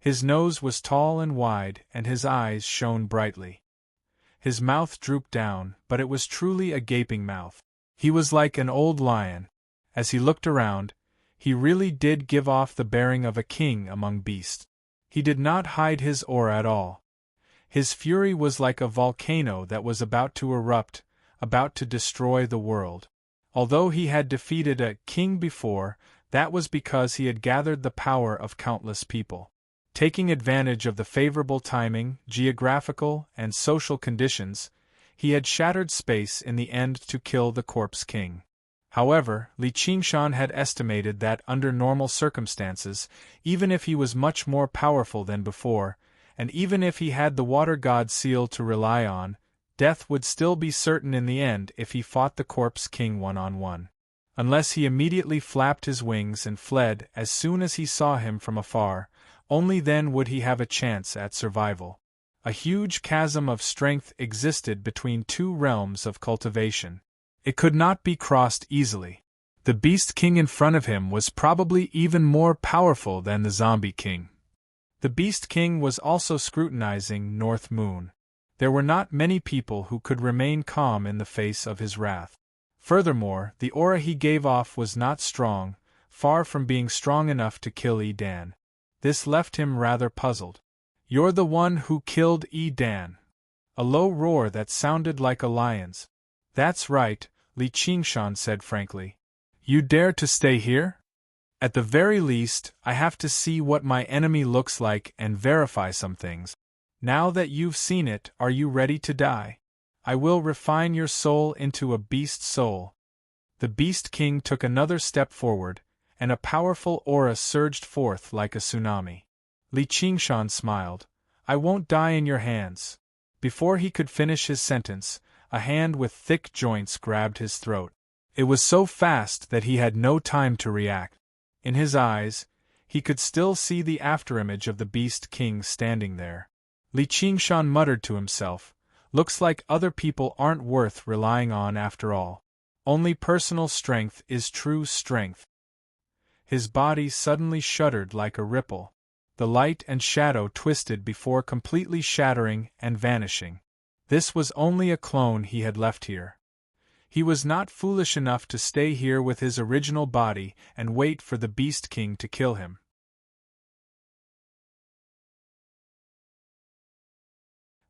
His nose was tall and wide, and his eyes shone brightly. His mouth drooped down, but it was truly a gaping mouth. He was like an old lion. As he looked around, he really did give off the bearing of a king among beasts. He did not hide his aura at all. His fury was like a volcano that was about to erupt, about to destroy the world. Although he had defeated a king before, that was because he had gathered the power of countless people. Taking advantage of the favorable timing, geographical, and social conditions, he had shattered space in the end to kill the Corpse King. However, Li Qingshan had estimated that under normal circumstances, even if he was much more powerful than before, and even if he had the Water God seal to rely on, death would still be certain in the end if he fought the Corpse King one-on-one. Unless he immediately flapped his wings and fled as soon as he saw him from afar, only then would he have a chance at survival. A huge chasm of strength existed between two realms of cultivation. It could not be crossed easily. The Beast King in front of him was probably even more powerful than the Zombie King. The Beast King was also scrutinizing North Moon. There were not many people who could remain calm in the face of his wrath. Furthermore, the aura he gave off was not strong, far from being strong enough to kill Dan. This left him rather puzzled. "You're the one who killed Dan." A low roar that sounded like a lion's. "That's right," Li Qingshan said frankly. "You dare to stay here? At the very least, I have to see what my enemy looks like and verify some things. Now that you've seen it, are you ready to die? I will refine your soul into a beast soul." The Beast King took another step forward, and a powerful aura surged forth like a tsunami. Li Qingshan smiled. "I won't die in your hands." Before he could finish his sentence, a hand with thick joints grabbed his throat. It was so fast that he had no time to react. In his eyes, he could still see the afterimage of the Beast King standing there. Li Qingshan muttered to himself, "Looks like other people aren't worth relying on after all. Only personal strength is true strength." His body suddenly shuddered like a ripple. The light and shadow twisted before completely shattering and vanishing. This was only a clone he had left here. He was not foolish enough to stay here with his original body and wait for the Beast King to kill him.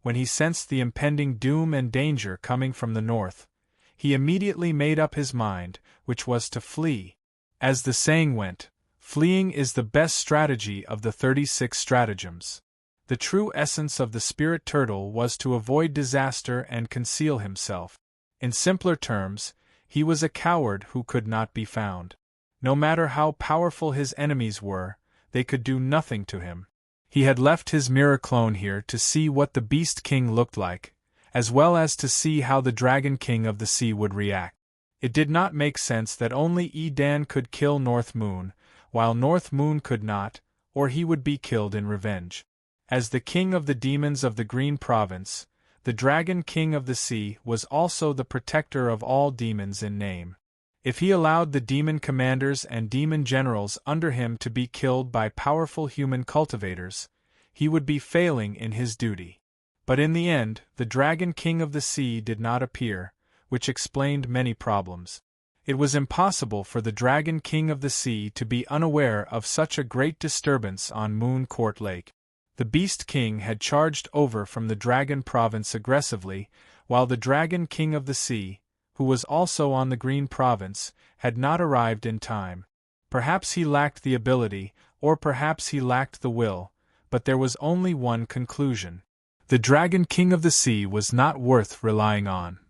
When he sensed the impending doom and danger coming from the north, he immediately made up his mind, which was to flee. As the saying went, fleeing is the best strategy of the 36 stratagems. The true essence of the spirit turtle was to avoid disaster and conceal himself. In simpler terms, he was a coward who could not be found. No matter how powerful his enemies were, they could do nothing to him. He had left his mirror clone here to see what the Beast King looked like, as well as to see how the Dragon King of the Sea would react. It did not make sense that only Dan could kill North Moon, while North Moon could not, or he would be killed in revenge. As the king of the demons of the Green Province, the Dragon King of the Sea was also the protector of all demons in name. If he allowed the demon commanders and demon generals under him to be killed by powerful human cultivators, he would be failing in his duty. But in the end, the Dragon King of the Sea did not appear, which explained many problems. It was impossible for the Dragon King of the Sea to be unaware of such a great disturbance on Moon Court Lake. The Beast King had charged over from the Dragon Province aggressively, while the Dragon King of the Sea, who was also on the Green Province, had not arrived in time. Perhaps he lacked the ability, or perhaps he lacked the will, but there was only one conclusion. The Dragon King of the Sea was not worth relying on.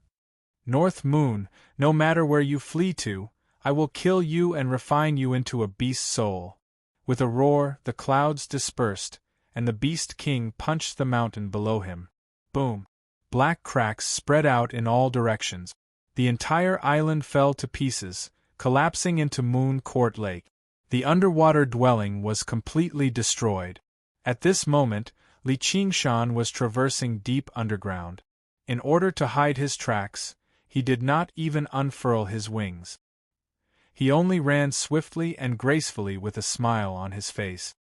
North Moon, no matter where you flee to, I will kill you and refine you into a beast's soul. With a roar, the clouds dispersed, and the Beast King punched the mountain below him. Boom! Black cracks spread out in all directions. The entire island fell to pieces, collapsing into Moon Court Lake. The underwater dwelling was completely destroyed. At this moment, Li Qingshan was traversing deep underground. In order to hide his tracks, he did not even unfurl his wings. He only ran swiftly and gracefully with a smile on his face.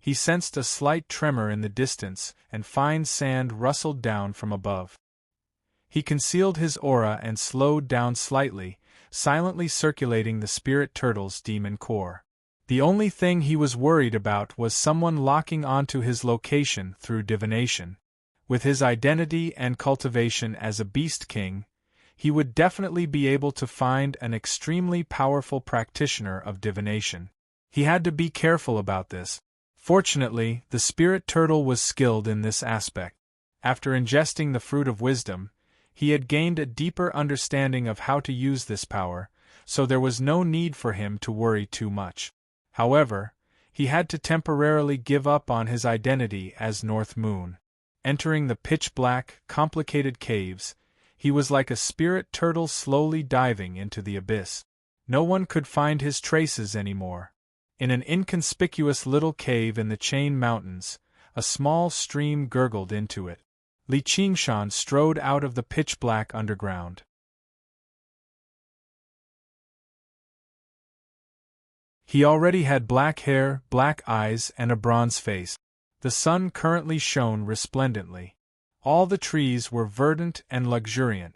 He sensed a slight tremor in the distance, and fine sand rustled down from above. He concealed his aura and slowed down slightly, silently circulating the spirit turtle's demon core. The only thing he was worried about was someone locking onto his location through divination. With his identity and cultivation as a Beast King, he would definitely be able to find an extremely powerful practitioner of divination. He had to be careful about this. Fortunately, the spirit turtle was skilled in this aspect. After ingesting the fruit of wisdom, he had gained a deeper understanding of how to use this power, so there was no need for him to worry too much. However, he had to temporarily give up on his identity as North Moon. Entering the pitch-black, complicated caves, he was like a spirit turtle slowly diving into the abyss. No one could find his traces anymore. In an inconspicuous little cave in the Chain Mountains, a small stream gurgled into it. Li Qingshan strode out of the pitch-black underground. He already had black hair, black eyes, and a bronze face. The sun currently shone resplendently. All the trees were verdant and luxuriant.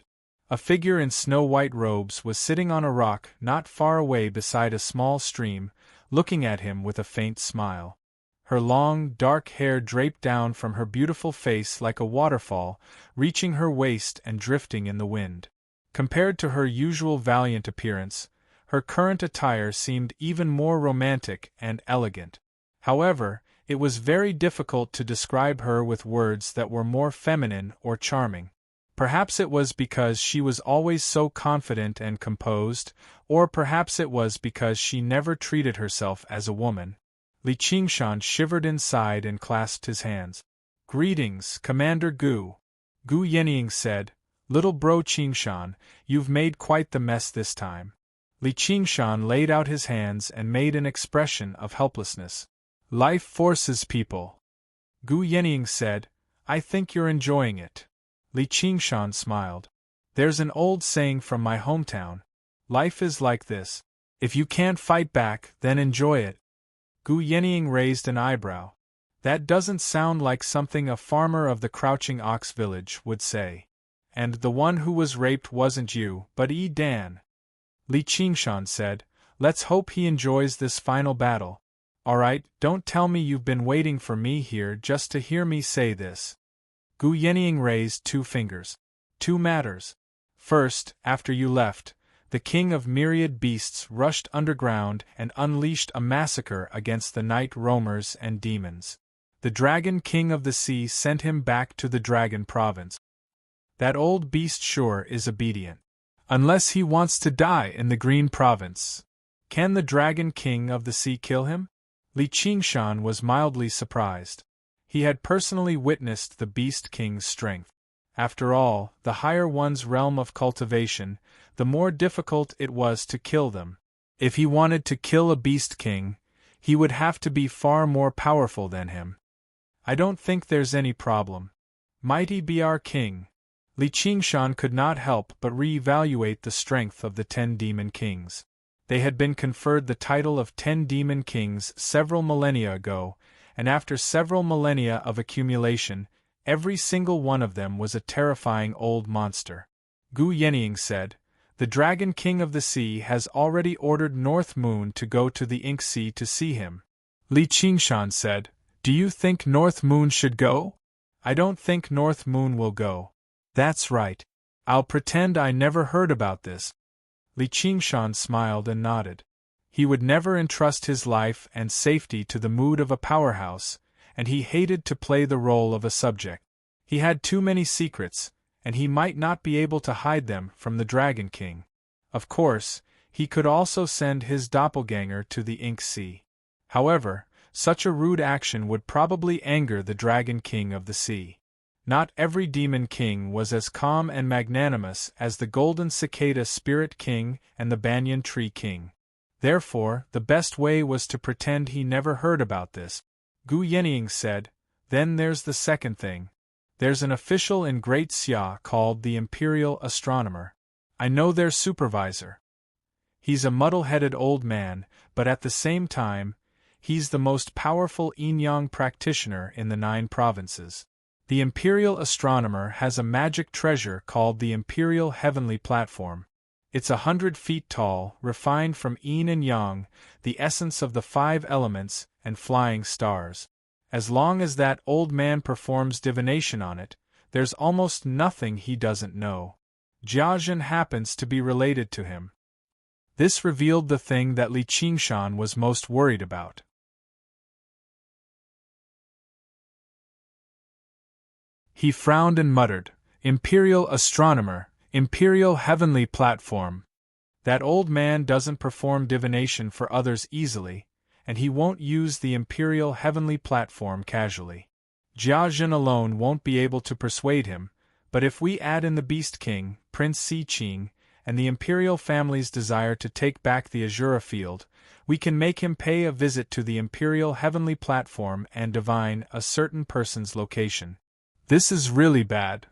A figure in snow-white robes was sitting on a rock not far away beside a small stream, looking at him with a faint smile. Her long, dark hair draped down from her beautiful face like a waterfall, reaching her waist and drifting in the wind. Compared to her usual valiant appearance, her current attire seemed even more romantic and elegant. However, it was very difficult to describe her with words that were more feminine or charming. Perhaps it was because she was always so confident and composed, or perhaps it was because she never treated herself as a woman. Li Qingshan shivered inside and clasped his hands. "Greetings, Commander Gu." Gu Yenying said, "Little bro Qingshan, you've made quite the mess this time." Li Qingshan laid out his hands and made an expression of helplessness. "Life forces people." Gu Yenying said, "I think you're enjoying it." Li Qingshan smiled. "There's an old saying from my hometown. Life is like this. If you can't fight back, then enjoy it." Gu Yenying raised an eyebrow. "That doesn't sound like something a farmer of the Crouching Ox village would say. And the one who was raped wasn't you, but Dan." Li Qingshan said, "Let's hope he enjoys this final battle. Alright, don't tell me you've been waiting for me here just to hear me say this." Gu Yenying raised 2 fingers. "2 matters. First, after you left, the king of myriad beasts rushed underground and unleashed a massacre against the night roamers and demons. The Dragon King of the Sea sent him back to the Dragon Province. That old beast sure is obedient. Unless he wants to die in the Green Province. Can the Dragon King of the Sea kill him?" Li Qingshan was mildly surprised. He had personally witnessed the Beast King's strength. After all, the higher one's realm of cultivation, the more difficult it was to kill them. If he wanted to kill a Beast King, he would have to be far more powerful than him. "I don't think there's any problem. Mighty be our king." Li Qingshan could not help but re-evaluate the strength of the 10 Demon Kings. They had been conferred the title of 10 Demon Kings several millennia ago, and after several millennia of accumulation, every single one of them was a terrifying old monster. Gu Yenying said, The Dragon King of the Sea has already ordered North Moon to go to the Ink Sea to see him. Li Qingshan said, "Do you think North Moon should go?" "I don't think North Moon will go." "That's right. I'll pretend I never heard about this." Li Qingshan smiled and nodded. He would never entrust his life and safety to the mood of a powerhouse, and he hated to play the role of a subject. He had too many secrets, and he might not be able to hide them from the Dragon King. Of course, he could also send his doppelganger to the Ink Sea. However, such a rude action would probably anger the Dragon King of the Sea. Not every Demon King was as calm and magnanimous as the Golden Cicada Spirit King and the Banyan Tree King. Therefore, the best way was to pretend he never heard about this. Gu Yenying said, "Then there's the second thing. There's an official in Great Xia called the Imperial Astronomer. I know their supervisor. He's a muddle-headed old man, but at the same time, he's the most powerful yin-yang practitioner in the 9 provinces. The Imperial Astronomer has a magic treasure called the Imperial Heavenly Platform. It's 100 feet tall, refined from yin and yang, the essence of the 5 elements and flying stars. As long as that old man performs divination on it, there's almost nothing he doesn't know. Jiazhen happens to be related to him." This revealed the thing that Li Qingshan was most worried about. He frowned and muttered, "Imperial Astronomer, Imperial Heavenly Platform. That old man doesn't perform divination for others easily, and he won't use the Imperial Heavenly Platform casually. Jiazhen alone won't be able to persuade him, but if we add in the Beast King, Prince Siqing, and the Imperial family's desire to take back the Azura Field, we can make him pay a visit to the Imperial Heavenly Platform and divine a certain person's location. This is really bad.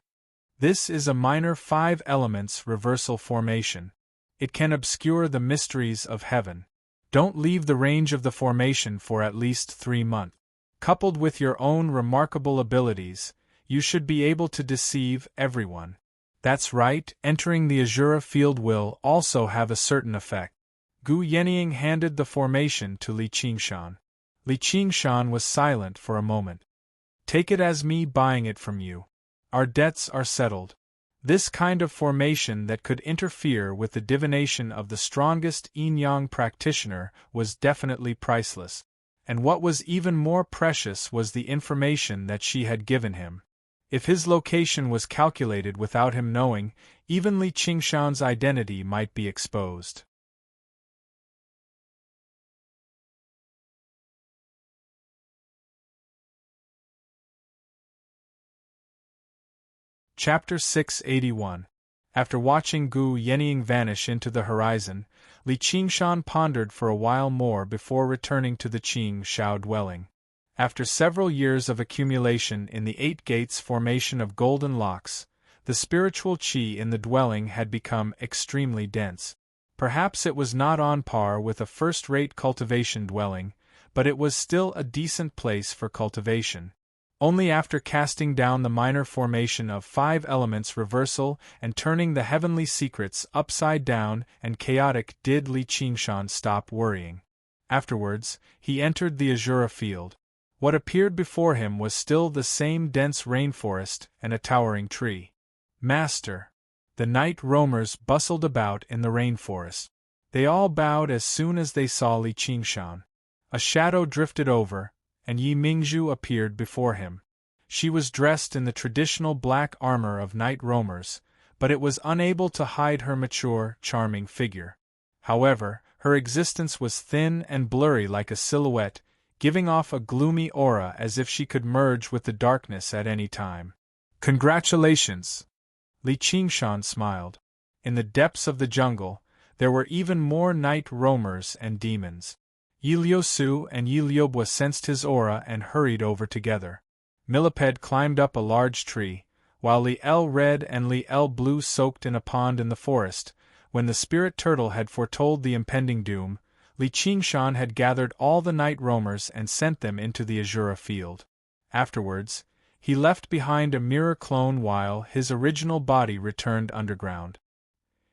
This is a minor 5 elements reversal formation. It can obscure the mysteries of heaven. Don't leave the range of the formation for at least 3 months. Coupled with your own remarkable abilities, you should be able to deceive everyone. That's right, entering the Azura Field will also have a certain effect." Gu Yenying handed the formation to Li Qingshan. Li Qingshan was silent for a moment. "Take it as me buying it from you. Our debts are settled. This kind of formation that could interfere with the divination of the strongest yin-yang practitioner was definitely priceless. And what was even more precious was the information that she had given him. If his location was calculated without him knowing, even Li Qingshan's identity might be exposed. Chapter 681. After watching Gu Yenying vanish into the horizon, Li Qingshan pondered for a while more before returning to the Qing Shao dwelling. After several years of accumulation in the 8 gates formation of golden locks, the spiritual qi in the dwelling had become extremely dense. Perhaps it was not on par with a first-rate cultivation dwelling, but it was still a decent place for cultivation. Only after casting down the minor formation of 5 elements reversal and turning the heavenly secrets upside down and chaotic did Li Qingshan stop worrying. Afterwards, he entered the Azura Field. What appeared before him was still the same dense rainforest and a towering tree. "Master!" The night roamers bustled about in the rainforest. They all bowed as soon as they saw Li Qingshan. A shadow drifted over, and Yi Mingzhu appeared before him. She was dressed in the traditional black armor of night roamers, but it was unable to hide her mature, charming figure. However, her existence was thin and blurry like a silhouette, giving off a gloomy aura as if she could merge with the darkness at any time. "Congratulations!" Li Qingshan smiled. In the depths of the jungle, there were even more night roamers and demons. Yi Liusu and Yi Liubwa sensed his aura and hurried over together. Millipede climbed up a large tree, while Li El Red and Li El Blue soaked in a pond in the forest. When the spirit turtle had foretold the impending doom, Li Qingshan had gathered all the night roamers and sent them into the Azura Field. Afterwards, he left behind a mirror clone while his original body returned underground.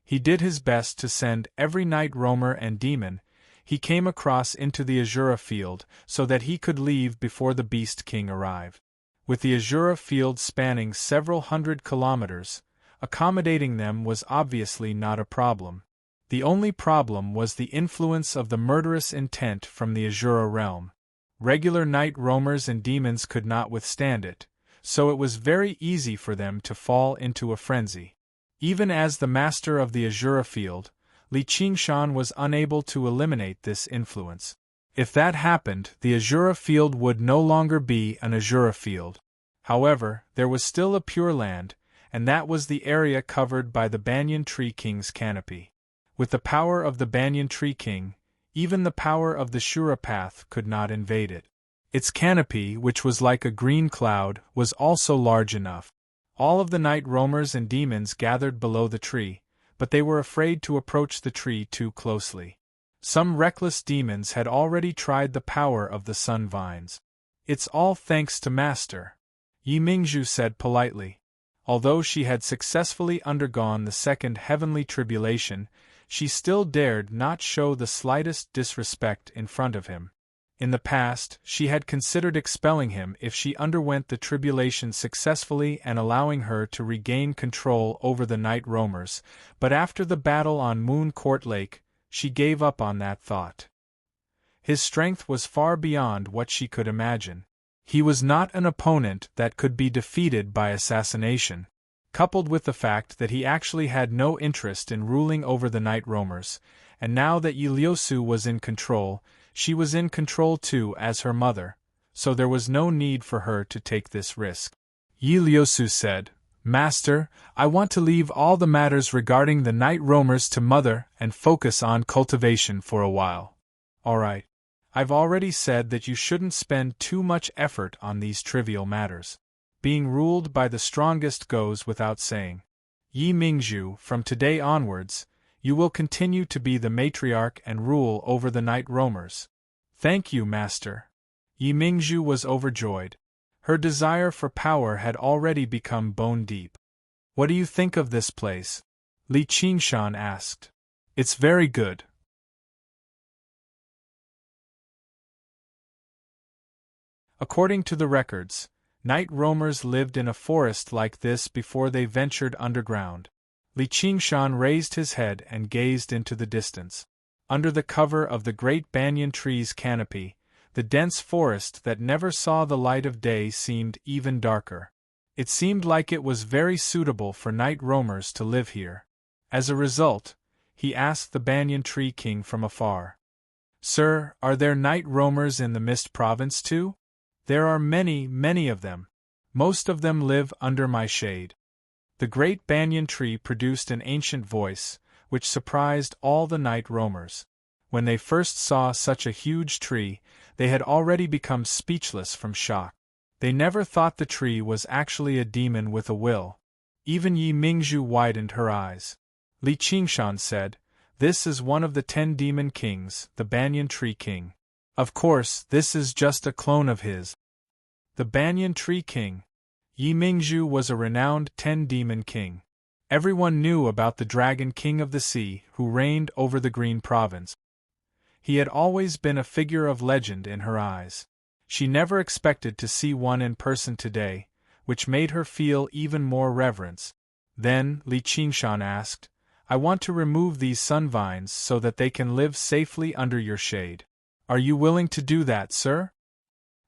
He did his best to send every night roamer and demon he came across into the Azura field so that he could leave before the Beast King arrived. With the Azura field spanning several hundred kilometers, accommodating them was obviously not a problem. The only problem was the influence of the murderous intent from the Azura realm. Regular night roamers and demons could not withstand it, so it was very easy for them to fall into a frenzy. Even as the master of the Azura field, Li Qingshan was unable to eliminate this influence. If that happened, the Azura field would no longer be an Azura field. However, there was still a Pure Land, and that was the area covered by the Banyan Tree King's canopy. With the power of the Banyan Tree King, even the power of the Shura Path could not invade it. Its canopy, which was like a green cloud, was also large enough. All of the night roamers and demons gathered below the tree, but they were afraid to approach the tree too closely. Some reckless demons had already tried the power of the sun vines. "It's all thanks to Master," Yi Mingzhu said politely. Although she had successfully undergone the second heavenly tribulation, she still dared not show the slightest disrespect in front of him. In the past, she had considered expelling him if she underwent the tribulation successfully and allowing her to regain control over the night roamers, but after the battle on Moon Court Lake, she gave up on that thought. His strength was far beyond what she could imagine. He was not an opponent that could be defeated by assassination. Coupled with the fact that he actually had no interest in ruling over the night roamers, and now that Yi Liusu was in control, she was in control too as her mother, so there was no need for her to take this risk. Yi Liusu said, "Master, I want to leave all the matters regarding the night roamers to Mother and focus on cultivation for a while." "All right. I've already said that you shouldn't spend too much effort on these trivial matters. Being ruled by the strongest goes without saying. Yi Mingzhu, from today onwards, you will continue to be the matriarch and rule over the night roamers." "Thank you, Master." Yi Mingzhu was overjoyed. Her desire for power had already become bone deep. "What do you think of this place?" Li Qingshan asked. "It's very good." According to the records, night roamers lived in a forest like this before they ventured underground. Li Qingshan raised his head and gazed into the distance. Under the cover of the great banyan tree's canopy, the dense forest that never saw the light of day seemed even darker. It seemed like it was very suitable for night roamers to live here. As a result, he asked the Banyan Tree King from afar, "Sir, are there night roamers in the Mist Province too?" "There are many, many of them. Most of them live under my shade." The great banyan tree produced an ancient voice, which surprised all the night roamers. When they first saw such a huge tree, they had already become speechless from shock. They never thought the tree was actually a demon with a will. Even Yi Mingzhu widened her eyes. Li Qingshan said, "This is one of the 10 demon kings, the Banyan Tree King. Of course, this is just a clone of his." The Banyan Tree King. Yi Mingzhu was a renowned 10-demon king. Everyone knew about the Dragon King of the Sea who reigned over the Green Province. He had always been a figure of legend in her eyes. She never expected to see one in person today, which made her feel even more reverence. Then, Li Qingshan asked, "I want to remove these sun vines so that they can live safely under your shade. Are you willing to do that, sir?"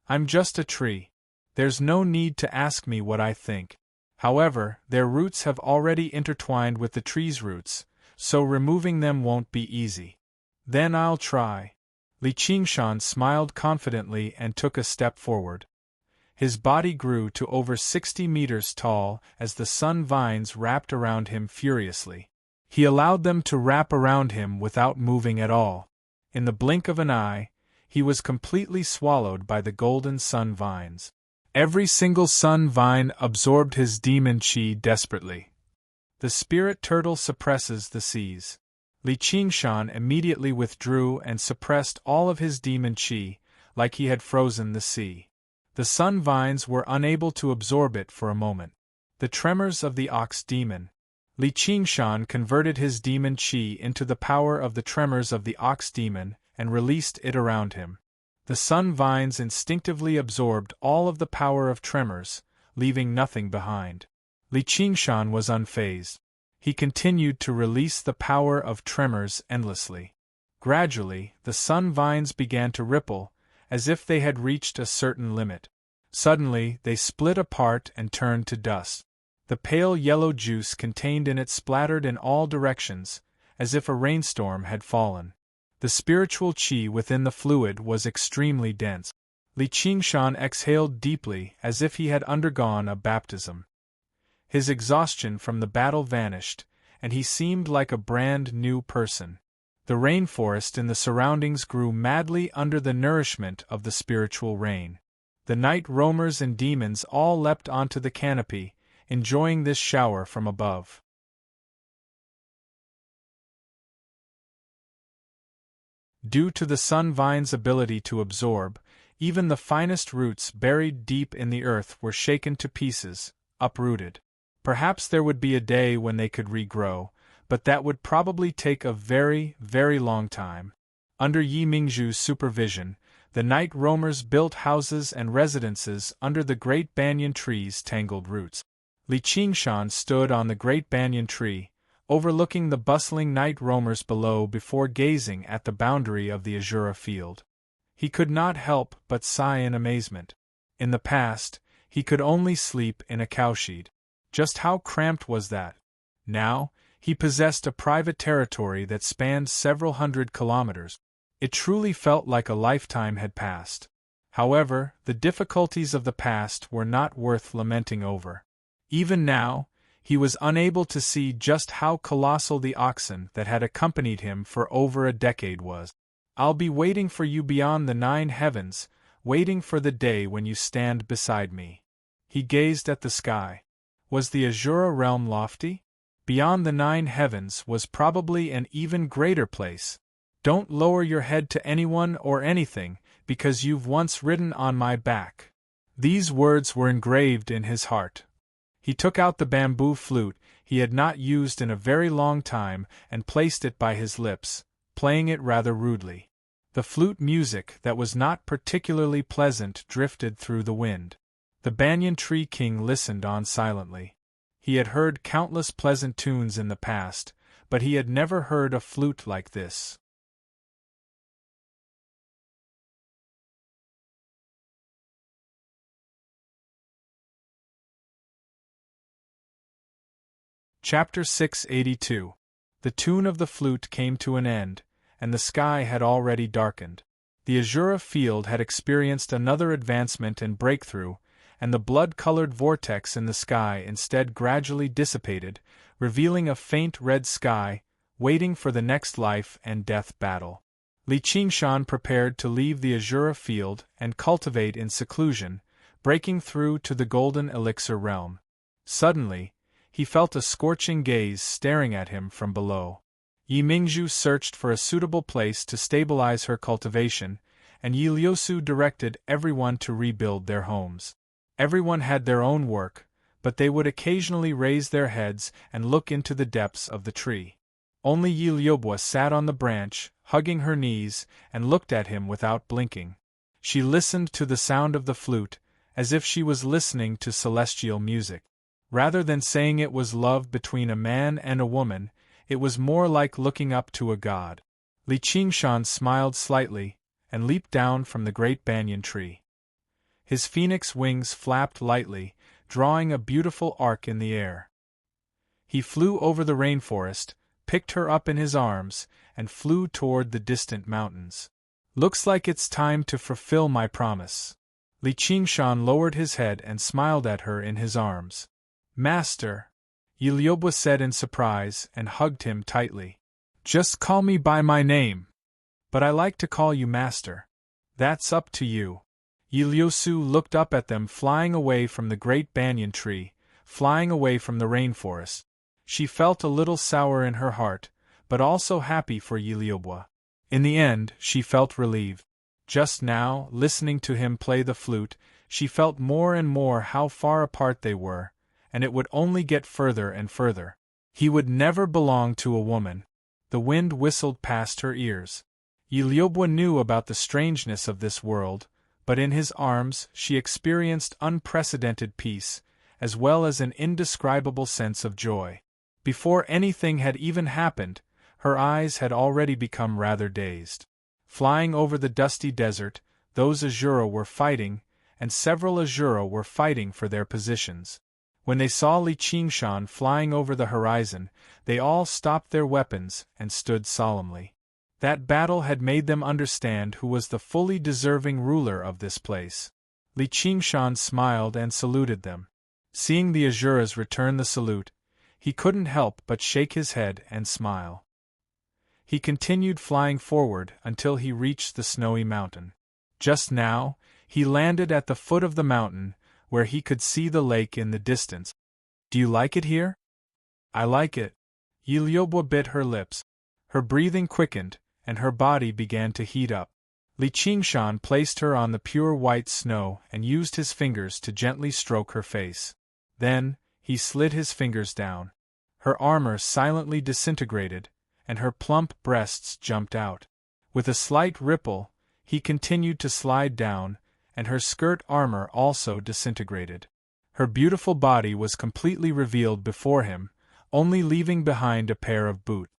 "I'm just a tree. There's no need to ask me what I think. However, their roots have already intertwined with the tree's roots, so removing them won't be easy." "Then I'll try." Li Qingshan smiled confidently and took a step forward. His body grew to over 60 meters tall as the sun vines wrapped around him furiously. He allowed them to wrap around him without moving at all. In the blink of an eye, he was completely swallowed by the golden sun vines. Every single sun vine absorbed his demon chi desperately. The spirit turtle suppresses the seas. Li Qingshan immediately withdrew and suppressed all of his demon chi, like he had frozen the sea. The sun vines were unable to absorb it for a moment. The tremors of the ox demon. Li Qingshan converted his demon qi into the power of the tremors of the ox demon and released it around him. The sun vines instinctively absorbed all of the power of tremors, leaving nothing behind. Li Qingshan was unfazed. He continued to release the power of tremors endlessly. Gradually, the sun vines began to ripple, as if they had reached a certain limit. Suddenly, they split apart and turned to dust. The pale yellow juice contained in it splattered in all directions, as if a rainstorm had fallen. The spiritual qi within the fluid was extremely dense. Li Qingshan exhaled deeply as if he had undergone a baptism. His exhaustion from the battle vanished, and he seemed like a brand new person. The rainforest in the surroundings grew madly under the nourishment of the spiritual rain. The night roamers and demons all leapt onto the canopy, enjoying this shower from above. Due to the sun vine's ability to absorb, even the finest roots buried deep in the earth were shaken to pieces, uprooted. Perhaps there would be a day when they could regrow, but that would probably take a very, very long time. Under Yi Mingzhu's supervision, the night roamers built houses and residences under the great banyan tree's tangled roots. Li Qingshan stood on the great banyan tree, overlooking the bustling night roamers below before gazing at the boundary of the Azura field. He could not help but sigh in amazement. In the past, he could only sleep in a cowshed. Just how cramped was that? Now, he possessed a private territory that spanned several hundred kilometers. It truly felt like a lifetime had passed. However, the difficulties of the past were not worth lamenting over. Even now, he was unable to see just how colossal the oxen that had accompanied him for over a decade was. "I'll be waiting for you beyond the 9 heavens, waiting for the day when you stand beside me." He gazed at the sky. Was the Azura realm lofty? Beyond the 9 heavens was probably an even greater place. "Don't lower your head to anyone or anything, because you've once ridden on my back." These words were engraved in his heart. He took out the bamboo flute he had not used in a very long time and placed it by his lips, playing it rather rudely. The flute music that was not particularly pleasant drifted through the wind. The banyan tree king listened on silently. He had heard countless pleasant tunes in the past, but he had never heard a flute like this. Chapter 682. The tune of the flute came to an end, and the sky had already darkened. The Azura field had experienced another advancement and breakthrough, and the blood-colored vortex in the sky instead gradually dissipated, revealing a faint red sky, waiting for the next life and death battle. Li Qingshan prepared to leave the Azura field and cultivate in seclusion, breaking through to the golden elixir realm. Suddenly, he felt a scorching gaze staring at him from below. Yi Mingzhu searched for a suitable place to stabilize her cultivation, and Yi Liusu directed everyone to rebuild their homes. Everyone had their own work, but they would occasionally raise their heads and look into the depths of the tree. Only Yi Liubo sat on the branch, hugging her knees, and looked at him without blinking. She listened to the sound of the flute, as if she was listening to celestial music. Rather than saying it was love between a man and a woman, it was more like looking up to a god. Li Qingshan smiled slightly, and leaped down from the great banyan tree. His phoenix wings flapped lightly, drawing a beautiful arc in the air. He flew over the rainforest, picked her up in his arms, and flew toward the distant mountains. "Looks like it's time to fulfill my promise." Li Qingshan lowered his head and smiled at her in his arms. "Master," Yi Liubo said in surprise and hugged him tightly. "Just call me by my name. But I like to call you Master." "That's up to you." Yi Liusu looked up at them flying away from the great banyan tree, flying away from the rainforest. She felt a little sour in her heart, but also happy for Yi Liubo. In the end, she felt relieved. Just now, listening to him play the flute, she felt more and more how far apart they were, and it would only get further and further. He would never belong to a woman. The wind whistled past her ears. Iliobwa knew about the strangeness of this world, but in his arms she experienced unprecedented peace, as well as an indescribable sense of joy. Before anything had even happened, her eyes had already become rather dazed. Flying over the dusty desert, those Azura were fighting, and several Azura were fighting for their positions. When they saw Li Qingshan flying over the horizon, they all stopped their weapons and stood solemnly. That battle had made them understand who was the fully deserving ruler of this place. Li Qingshan smiled and saluted them. Seeing the Azuras return the salute, he couldn't help but shake his head and smile. He continued flying forward until he reached the snowy mountain. Just now, he landed at the foot of the mountain, where he could see the lake in the distance. "Do you like it here?" "I like it." Iliobwa bit her lips. Her breathing quickened, and her body began to heat up. Li Qingshan placed her on the pure white snow and used his fingers to gently stroke her face. Then, he slid his fingers down. Her armor silently disintegrated, and her plump breasts jumped out. With a slight ripple, he continued to slide down, and her skirt armor also disintegrated. Her beautiful body was completely revealed before him, only leaving behind a pair of boots.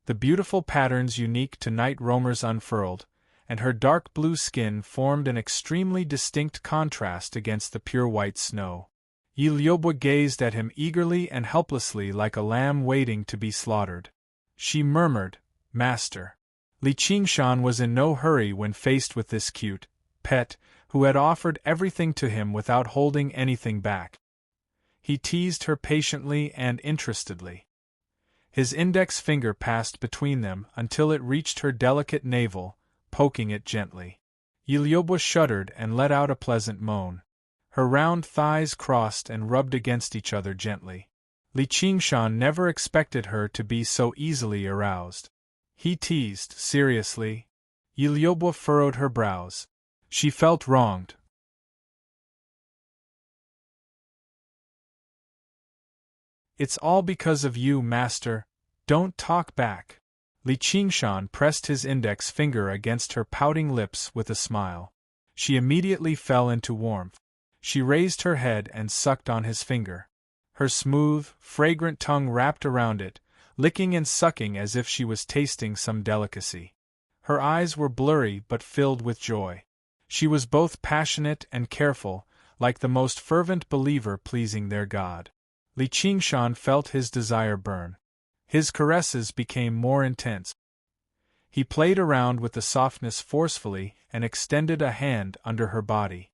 The beautiful patterns unique to night roamers unfurled, and her dark blue skin formed an extremely distinct contrast against the pure white snow. Iliobwa gazed at him eagerly and helplessly like a lamb waiting to be slaughtered. She murmured, "Master." Li Qingshan was in no hurry when faced with this cute pet, who had offered everything to him without holding anything back. He teased her patiently and interestedly. His index finger passed between them until it reached her delicate navel, poking it gently. Iliobwa shuddered and let out a pleasant moan. Her round thighs crossed and rubbed against each other gently. Li Qingshan never expected her to be so easily aroused. He teased, seriously. Iliobwa furrowed her brows. She felt wronged. "It's all because of you, master. Don't talk back." Li Qingshan pressed his index finger against her pouting lips with a smile. She immediately fell into warmth. She raised her head and sucked on his finger. Her smooth, fragrant tongue wrapped around it, licking and sucking as if she was tasting some delicacy. Her eyes were blurry but filled with joy. She was both passionate and careful, like the most fervent believer pleasing their God. Li Qingshan felt his desire burn. His caresses became more intense. He played around with the softness forcefully and extended a hand under her body.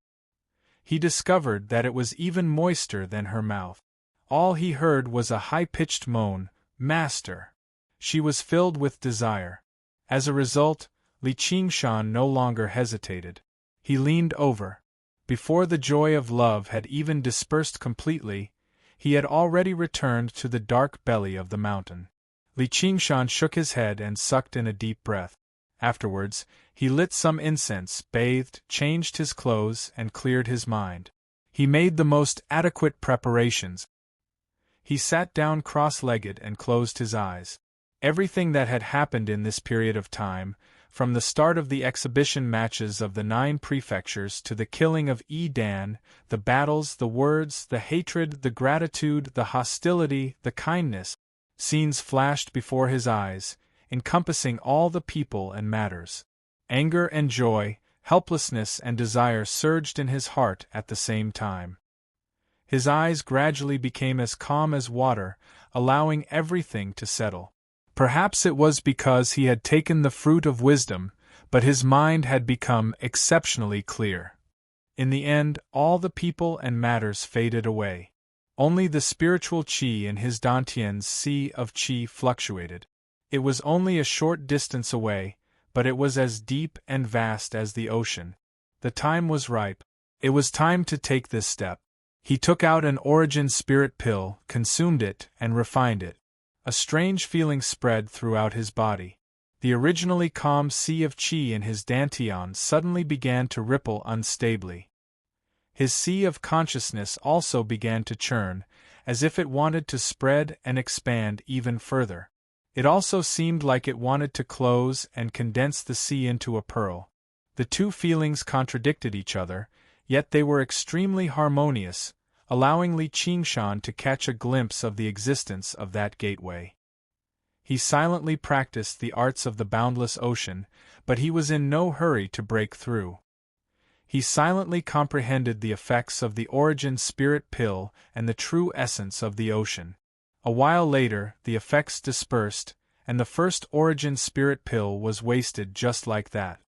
He discovered that it was even moister than her mouth. All he heard was a high-pitched moan, "Master!" She was filled with desire. As a result, Li Qingshan no longer hesitated. He leaned over. Before the joy of love had even dispersed completely, he had already returned to the dark belly of the mountain. Li Qingshan shook his head and sucked in a deep breath. Afterwards, he lit some incense, bathed, changed his clothes, and cleared his mind. He made the most adequate preparations. He sat down cross-legged and closed his eyes. Everything that had happened in this period of time, from the start of the exhibition matches of the 9 prefectures to the killing of Dan, the battles, the words, the hatred, the gratitude, the hostility, the kindness, scenes flashed before his eyes, encompassing all the people and matters. Anger and joy, helplessness and desire surged in his heart at the same time. His eyes gradually became as calm as water, allowing everything to settle. Perhaps it was because he had taken the fruit of wisdom, but his mind had become exceptionally clear. In the end, all the people and matters faded away. Only the spiritual qi in his Dantian's sea of qi fluctuated. It was only a short distance away, but it was as deep and vast as the ocean. The time was ripe. It was time to take this step. He took out an origin spirit pill, consumed it, and refined it. A strange feeling spread throughout his body. The originally calm sea of qi in his dantian suddenly began to ripple unstably. His sea of consciousness also began to churn, as if it wanted to spread and expand even further. It also seemed like it wanted to close and condense the sea into a pearl. The two feelings contradicted each other, yet they were extremely harmonious, allowing Li Qingshan to catch a glimpse of the existence of that gateway. He silently practiced the arts of the boundless ocean, but he was in no hurry to break through. He silently comprehended the effects of the origin spirit pill and the true essence of the ocean. A while later, the effects dispersed, and the first origin spirit pill was wasted just like that.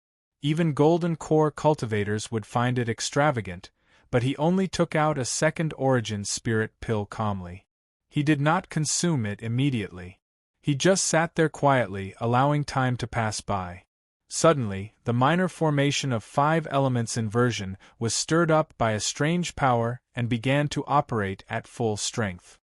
Even golden core cultivators would find it extravagant, but he only took out a second origin spirit pill calmly. He did not consume it immediately. He just sat there quietly, allowing time to pass by. Suddenly, the minor formation of 5 elements inversion was stirred up by a strange power and began to operate at full strength.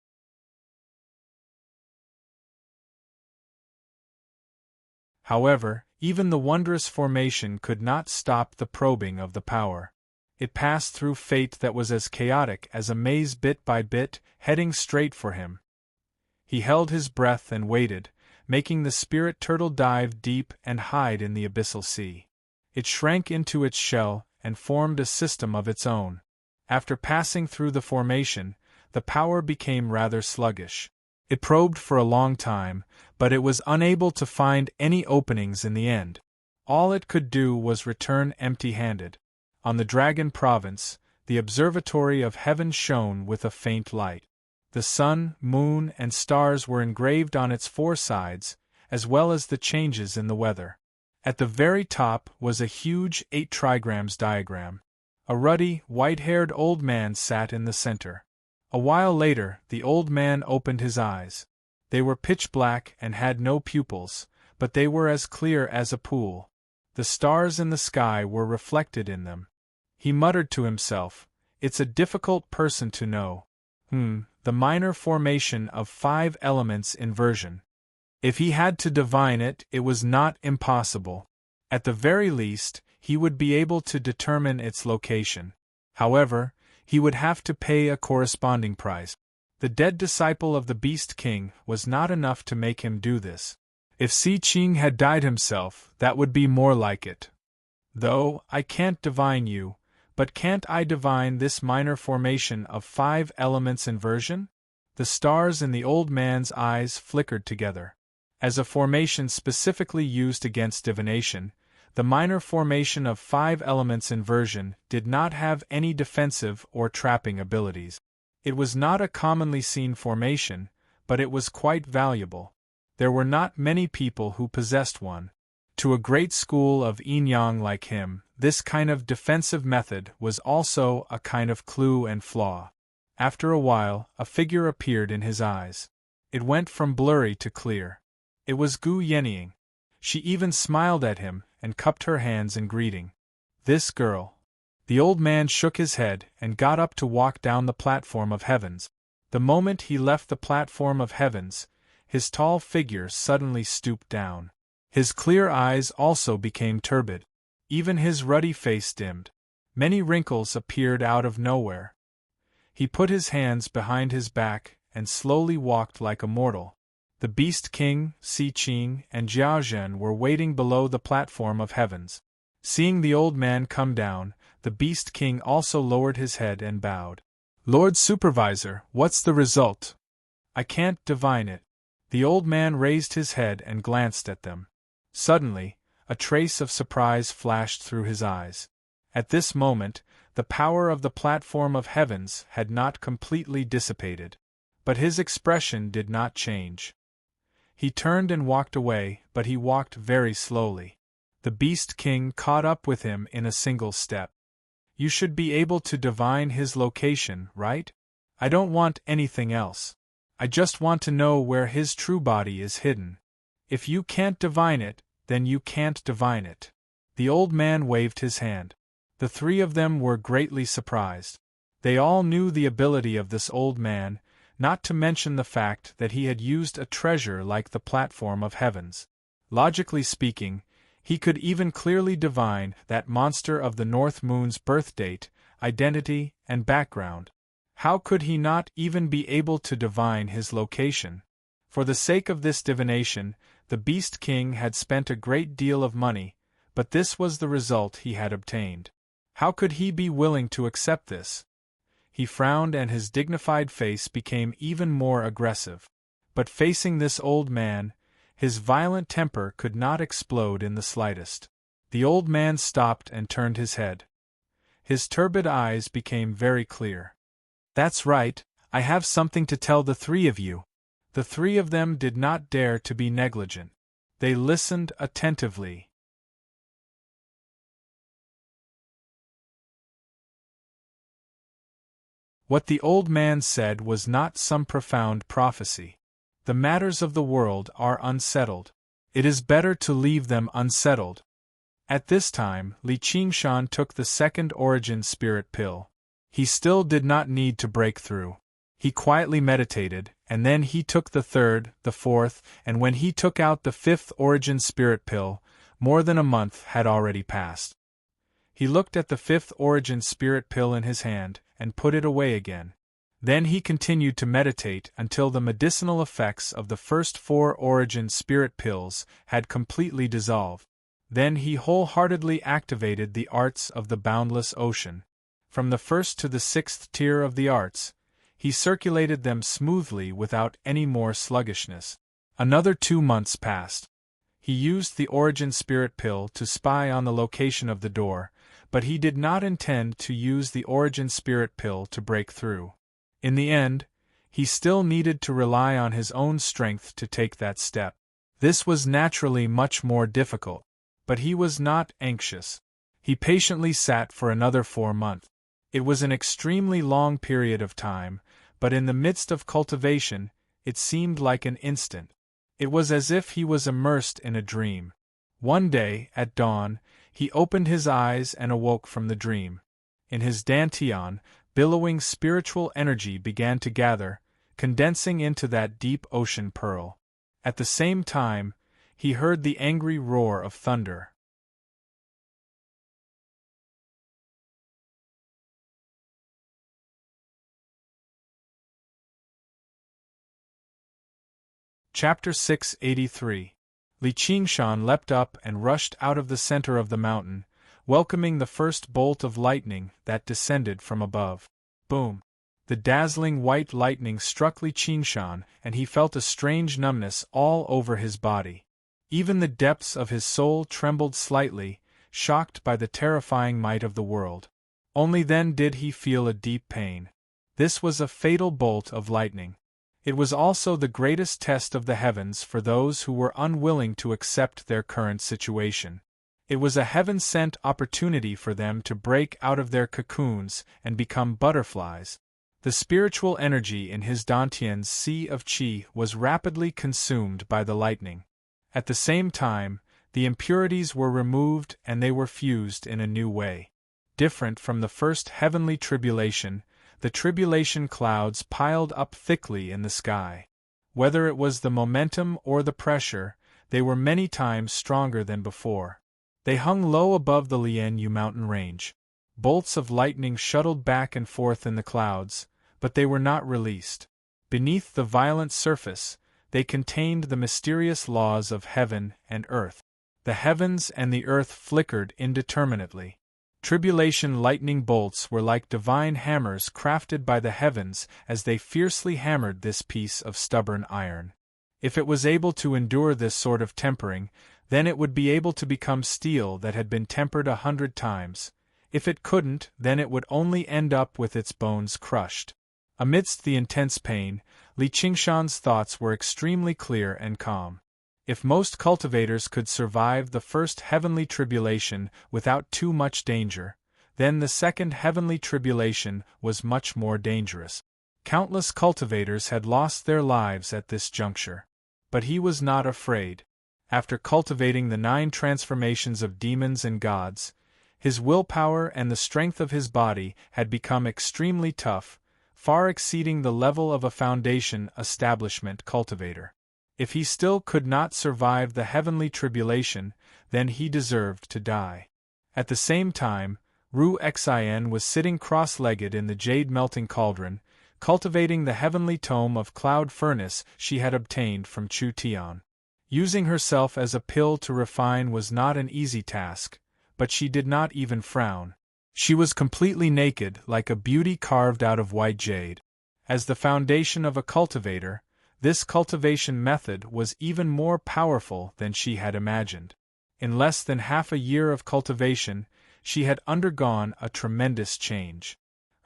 However, even the wondrous formation could not stop the probing of the power. It passed through fate that was as chaotic as a maze bit by bit, heading straight for him. He held his breath and waited, making the spirit turtle dive deep and hide in the abyssal sea. It shrank into its shell and formed a system of its own. After passing through the formation, the power became rather sluggish. It probed for a long time, but it was unable to find any openings in the end. All it could do was return empty-handed. On the Dragon Province, the observatory of heaven shone with a faint light. The sun, moon, and stars were engraved on its 4 sides, as well as the changes in the weather. At the very top was a huge 8 trigrams diagram. A ruddy, white-haired old man sat in the center. A while later, the old man opened his eyes. They were pitch black and had no pupils, but they were as clear as a pool. The stars in the sky were reflected in them. He muttered to himself, "It's a difficult person to know. The minor formation of 5 elements inversion. If he had to divine it, it was not impossible. At the very least, he would be able to determine its location. However, he would have to pay a corresponding price. The dead disciple of the Beast King was not enough to make him do this. If Si Qing had died himself, that would be more like it. Though, I can't divine you, but can't I divine this minor formation of 5 elements inversion?" The stars in the old man's eyes flickered together. As a formation specifically used against divination, the minor formation of 5 elements inversion did not have any defensive or trapping abilities. It was not a commonly seen formation, but it was quite valuable. There were not many people who possessed one. To a great school of yin-yang like him, this kind of defensive method was also a kind of clue and flaw. After a while, a figure appeared in his eyes. It went from blurry to clear. It was Gu Yenying. She even smiled at him and cupped her hands in greeting. "This girl." The old man shook his head and got up to walk down the platform of heavens. The moment he left the platform of heavens, his tall figure suddenly stooped down. His clear eyes also became turbid. Even his ruddy face dimmed. Many wrinkles appeared out of nowhere. He put his hands behind his back and slowly walked like a mortal. The Beast King, Si Qing, and Jiao Zhen were waiting below the platform of heavens. Seeing the old man come down, the Beast King also lowered his head and bowed. "Lord Supervisor, what's the result?" "I can't divine it." The old man raised his head and glanced at them. Suddenly, a trace of surprise flashed through his eyes. At this moment, the power of the platform of heavens had not completely dissipated. But his expression did not change. He turned and walked away, but he walked very slowly. The Beast King caught up with him in a single step. "You should be able to divine his location, right? I don't want anything else. I just want to know where his true body is hidden. If you can't divine it, then you can't divine it." The old man waved his hand. The 3 of them were greatly surprised. They all knew the ability of this old man, not to mention the fact that he had used a treasure like the platform of heavens. Logically speaking, he could even clearly divine that monster of the North Moon's birth date, identity, and background. How could he not even be able to divine his location? For the sake of this divination, the Beast King had spent a great deal of money, but this was the result he had obtained. How could he be willing to accept this? He frowned and his dignified face became even more aggressive. But facing this old man, his violent temper could not explode in the slightest. The old man stopped and turned his head. His turbid eyes became very clear. "That's right, I have something to tell the three of you." The three of them did not dare to be negligent. They listened attentively. What the old man said was not some profound prophecy. The matters of the world are unsettled. It is better to leave them unsettled. At this time, Li Qingshan took the second origin spirit pill. He still did not need to break through. He quietly meditated, and then he took the third, the fourth, and when he took out the fifth origin spirit pill, more than a month had already passed. He looked at the fifth origin spirit pill in his hand, and put it away again. Then he continued to meditate until the medicinal effects of the first four origin spirit pills had completely dissolved. Then he wholeheartedly activated the arts of the boundless ocean. From the first to the sixth tier of the arts, he circulated them smoothly without any more sluggishness. Another 2 months passed. He used the origin spirit pill to spy on the location of the door, but he did not intend to use the origin spirit pill to break through. In the end, he still needed to rely on his own strength to take that step. This was naturally much more difficult, but he was not anxious. He patiently sat for another 4 months. It was an extremely long period of time, but in the midst of cultivation, it seemed like an instant. It was as if he was immersed in a dream. One day, at dawn, he opened his eyes and awoke from the dream. In his dantian, billowing spiritual energy began to gather, condensing into that deep ocean pearl. At the same time, he heard the angry roar of thunder. Chapter 683. Li Qingshan leapt up and rushed out of the center of the mountain, welcoming the first bolt of lightning that descended from above. Boom! The dazzling white lightning struck Li Qingshan, and he felt a strange numbness all over his body. Even the depths of his soul trembled slightly, shocked by the terrifying might of the world. Only then did he feel a deep pain. This was a fatal bolt of lightning. It was also the greatest test of the heavens for those who were unwilling to accept their current situation. It was a heaven-sent opportunity for them to break out of their cocoons and become butterflies. The spiritual energy in his Dantian's sea of qi was rapidly consumed by the lightning. At the same time, the impurities were removed and they were fused in a new way. Different from the first heavenly tribulation, the tribulation clouds piled up thickly in the sky. Whether it was the momentum or the pressure, they were many times stronger than before. They hung low above the Lianyu mountain range. Bolts of lightning shuttled back and forth in the clouds, but they were not released. Beneath the violent surface, they contained the mysterious laws of heaven and earth. The heavens and the earth flickered indeterminately. Tribulation lightning bolts were like divine hammers crafted by the heavens as they fiercely hammered this piece of stubborn iron. If it was able to endure this sort of tempering, then it would be able to become steel that had been tempered 100 times. If it couldn't, then it would only end up with its bones crushed. Amidst the intense pain, Li Qingshan's thoughts were extremely clear and calm. If most cultivators could survive the first heavenly tribulation without too much danger, then the second heavenly tribulation was much more dangerous. Countless cultivators had lost their lives at this juncture. But he was not afraid. After cultivating the 9 transformations of demons and gods, his willpower and the strength of his body had become extremely tough, far exceeding the level of a foundation establishment cultivator. If he still could not survive the heavenly tribulation, then he deserved to die. At the same time, Ru Xin was sitting cross-legged in the jade melting cauldron, cultivating the heavenly tome of cloud furnace she had obtained from Chu Tian. Using herself as a pill to refine was not an easy task, but she did not even frown. She was completely naked, like a beauty carved out of white jade. As the foundation of a cultivator, this cultivation method was even more powerful than she had imagined. In less than half a year of cultivation, she had undergone a tremendous change.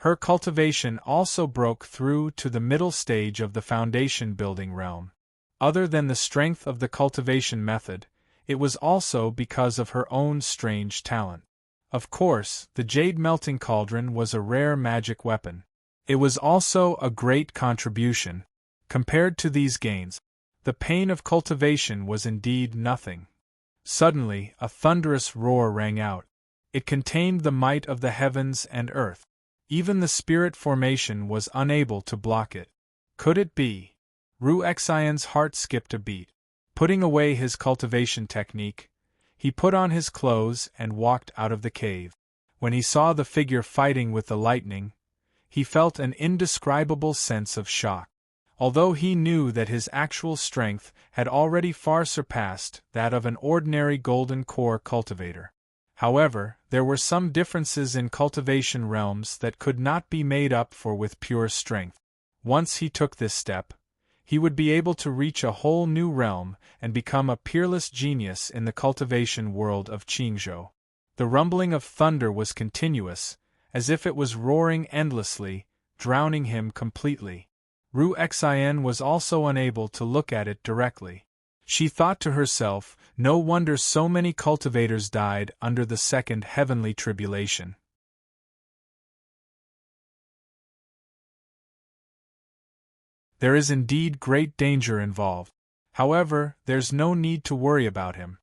Her cultivation also broke through to the middle stage of the foundation building realm. Other than the strength of the cultivation method, it was also because of her own strange talent. Of course, the jade melting cauldron was a rare magic weapon. It was also a great contribution. Compared to these gains, the pain of cultivation was indeed nothing. Suddenly, a thunderous roar rang out. It contained the might of the heavens and earth. Even the spirit formation was unable to block it. Could it be? Ru Xian's heart skipped a beat. Putting away his cultivation technique, he put on his clothes and walked out of the cave. When he saw the figure fighting with the lightning, he felt an indescribable sense of shock. Although he knew that his actual strength had already far surpassed that of an ordinary golden core cultivator. However, there were some differences in cultivation realms that could not be made up for with pure strength. Once he took this step, he would be able to reach a whole new realm and become a peerless genius in the cultivation world of Qingzhou. The rumbling of thunder was continuous, as if it was roaring endlessly, drowning him completely. Ru Xian was also unable to look at it directly. She thought to herself, no wonder so many cultivators died under the second heavenly tribulation. There is indeed great danger involved. However, there's no need to worry about him.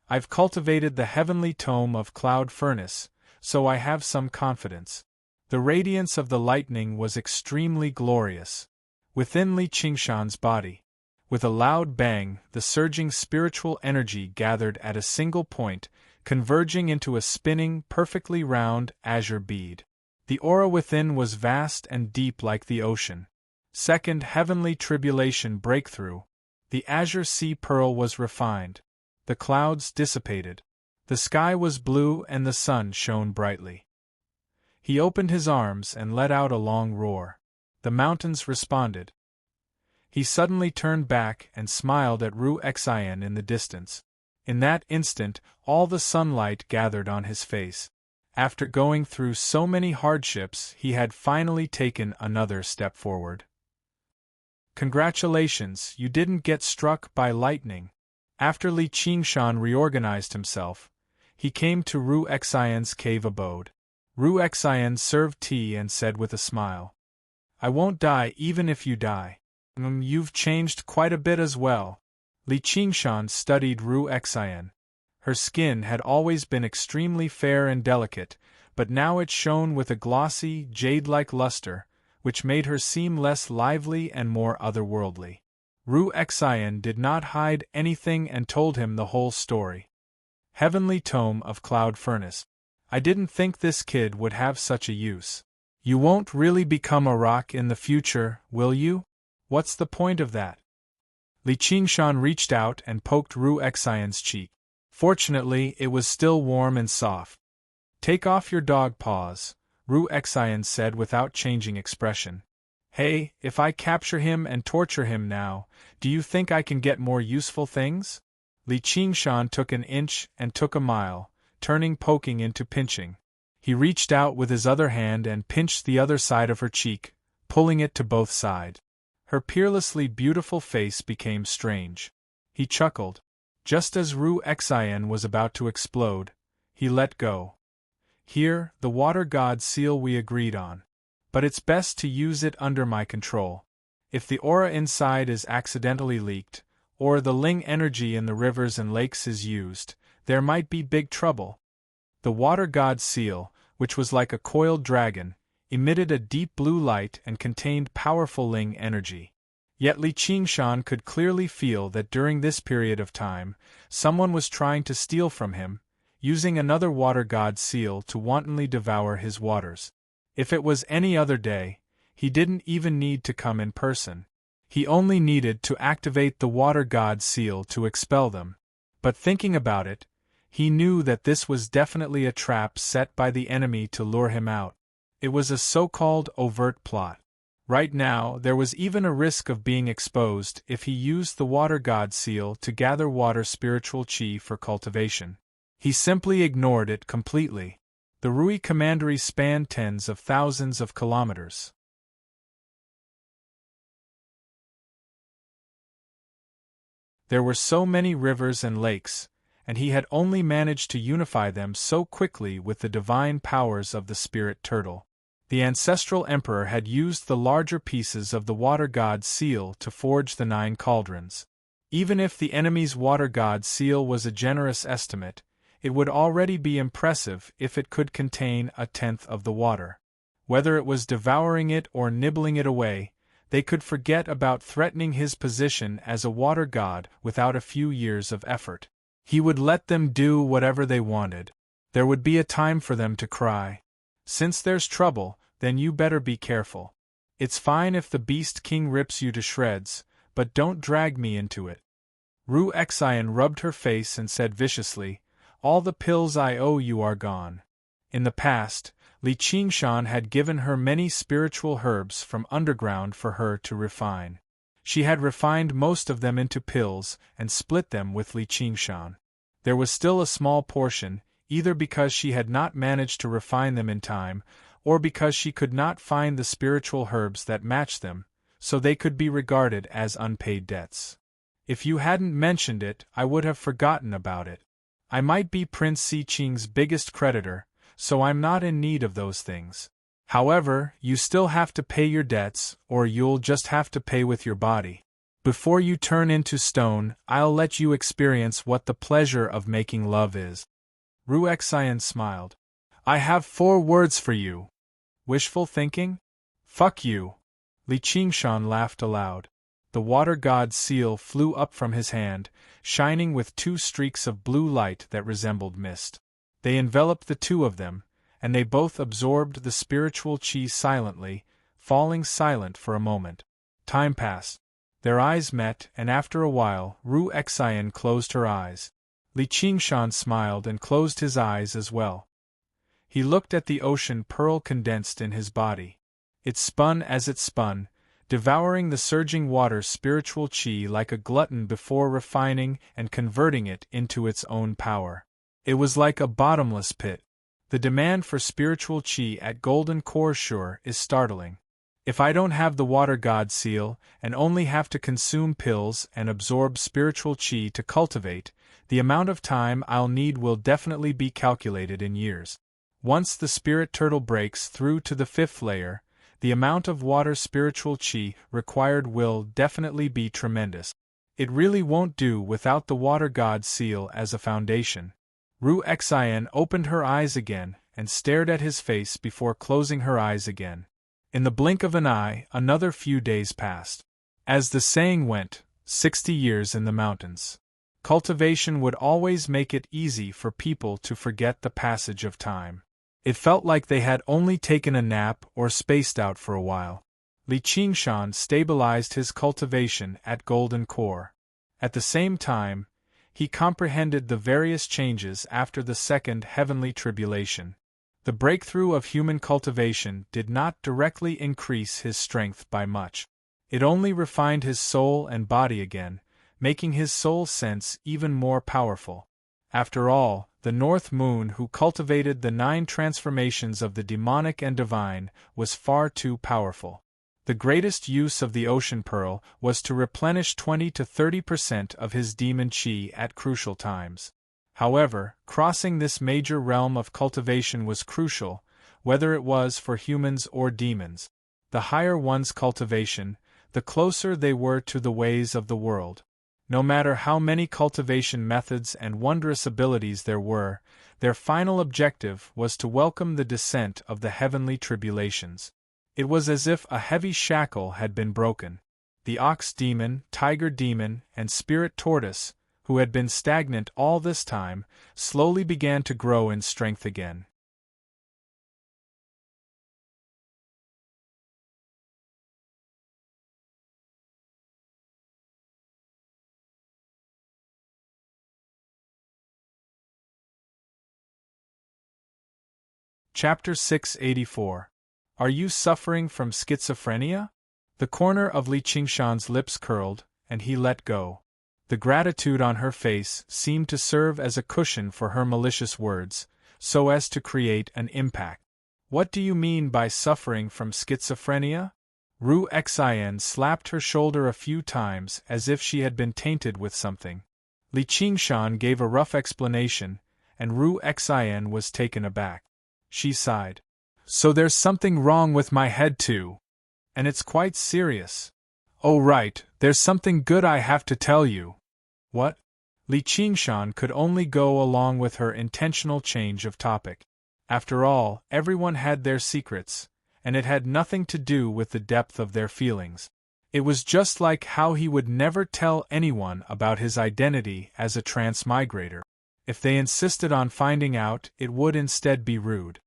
I've cultivated the heavenly tome of cloud furnace, so I have some confidence. The radiance of the lightning was extremely glorious. Within Li Qingshan's body, with a loud bang, the surging spiritual energy gathered at a single point, converging into a spinning, perfectly round, azure bead. The aura within was vast and deep like the ocean. Second heavenly tribulation breakthrough. The azure sea pearl was refined. The clouds dissipated. The sky was blue and the sun shone brightly. He opened his arms and let out a long roar. The mountains responded. He suddenly turned back and smiled at Ru Xian in the distance. In that instant, all the sunlight gathered on his face. After going through so many hardships, he had finally taken another step forward. Congratulations, you didn't get struck by lightning. After Li Qingshan reorganized himself, he came to Ru Xian's cave abode. Ru Xian served tea and said with a smile, I won't die even if you die. You've changed quite a bit as well. Li Qingshan studied Ru Xian. Her skin had always been extremely fair and delicate, but now it shone with a glossy, jade-like luster, which made her seem less lively and more otherworldly. Ru Xian did not hide anything and told him the whole story. Heavenly Tome of Cloud Furnace. I didn't think this kid would have such a use. You won't really become a rock in the future, will you? What's the point of that? Li Qingshan reached out and poked Ru Xian's cheek. Fortunately, it was still warm and soft. Take off your dog paws, Ru Xian said without changing expression. Hey, if I capture him and torture him now, do you think I can get more useful things? Li Qingshan took an inch and took a mile, turning poking into pinching. He reached out with his other hand and pinched the other side of her cheek, pulling it to both sides. Her peerlessly beautiful face became strange. He chuckled. Just as Ru Xian was about to explode, he let go. Here, the water god seal we agreed on. But it's best to use it under my control. If the aura inside is accidentally leaked, or the Ling energy in the rivers and lakes is used, there might be big trouble. The water god seal, which was like a coiled dragon, emitted a deep blue light and contained powerful Ling energy. Yet Li Qingshan could clearly feel that during this period of time, someone was trying to steal from him, using another water god seal to wantonly devour his waters. If it was any other day, He didn't even need to come in person. He only needed to activate the water god seal to expel them. But thinking about it, he knew that this was definitely a trap set by the enemy to lure him out. It was a so-called overt plot. Right now, there was even a risk of being exposed if he used the water god seal to gather water spiritual chi for cultivation. He simply ignored it completely. The Rui commandery spanned tens of thousands of kilometers. There were so many rivers and lakes, and he had only managed to unify them so quickly with the divine powers of the spirit turtle. The ancestral emperor had used the larger pieces of the water god's seal to forge the 9 cauldrons. Even if the enemy's water god's seal was a generous estimate, it would already be impressive if it could contain a tenth of the water. Whether it was devouring it or nibbling it away, they could forget about threatening his position as a water god without a few years of effort. He would let them do whatever they wanted. There would be a time for them to cry. Since there's trouble, then you better be careful. It's fine if the Beast King rips you to shreds, but don't drag me into it. Ru Xian rubbed her face and said viciously, "All the pills I owe you are gone." In the past, Li Qingshan had given her many spiritual herbs from underground for her to refine. She had refined most of them into pills and split them with Li Qingshan. There was still a small portion, either because she had not managed to refine them in time, or because she could not find the spiritual herbs that matched them, so they could be regarded as unpaid debts. If you hadn't mentioned it, I would have forgotten about it. I might be Prince Siqing's biggest creditor, so I'm not in need of those things. However, you still have to pay your debts, or you'll just have to pay with your body. Before you turn into stone, I'll let you experience what the pleasure of making love is. Ru Xian smiled. I have 4 words for you. Wishful thinking? Fuck you. Li Qingshan laughed aloud. The water god's seal flew up from his hand, shining with 2 streaks of blue light that resembled mist. They enveloped the 2 of them, and they both absorbed the spiritual chi silently, falling silent for a moment. Time passed. Their eyes met, and after a while, Ru Xian closed her eyes. Li Qingshan smiled and closed his eyes as well. He looked at the ocean pearl condensed in his body. It spun as it spun, devouring the surging water spiritual chi like a glutton before refining and converting it into its own power. It was like a bottomless pit. The demand for spiritual chi at Golden Core Shore is startling. If I don't have the water god seal, and only have to consume pills and absorb spiritual chi to cultivate, the amount of time I'll need will definitely be calculated in years. Once the spirit turtle breaks through to the 5th layer, the amount of water spiritual chi required will definitely be tremendous. It really won't do without the water god seal as a foundation. Ru Xian opened her eyes again and stared at his face before closing her eyes again. In the blink of an eye, another few days passed. As the saying went, 60 years in the mountains. Cultivation would always make it easy for people to forget the passage of time. It felt like they had only taken a nap or spaced out for a while. Li Qingshan stabilized his cultivation at Golden Core. At the same time, he comprehended the various changes after the second heavenly tribulation. The breakthrough of human cultivation did not directly increase his strength by much. It only refined his soul and body again, making his soul sense even more powerful. After all, the North Moon who cultivated the 9 transformations of the demonic and divine was far too powerful. The greatest use of the ocean pearl was to replenish 20 to 30% of his demon chi at crucial times. However, crossing this major realm of cultivation was crucial, whether it was for humans or demons. The higher one's cultivation, the closer they were to the ways of the world. No matter how many cultivation methods and wondrous abilities there were, their final objective was to welcome the descent of the heavenly tribulations. It was as if a heavy shackle had been broken. The ox demon, tiger demon, and spirit tortoise, who had been stagnant all this time, slowly began to grow in strength again. Chapter 684. Are you suffering from schizophrenia? The corner of Li Qingshan's lips curled, and he let go. The gratitude on her face seemed to serve as a cushion for her malicious words, so as to create an impact. What do you mean by suffering from schizophrenia? Ru Xian slapped her shoulder a few times as if she had been tainted with something. Li Qingshan gave a rough explanation, and Ru Xian was taken aback. She sighed. So there's something wrong with my head too. And it's quite serious. Oh right, there's something good I have to tell you. What? Li Qingshan could only go along with her intentional change of topic. After all, everyone had their secrets, and it had nothing to do with the depth of their feelings. It was just like how he would never tell anyone about his identity as a transmigrator. If they insisted on finding out, it would instead be rude.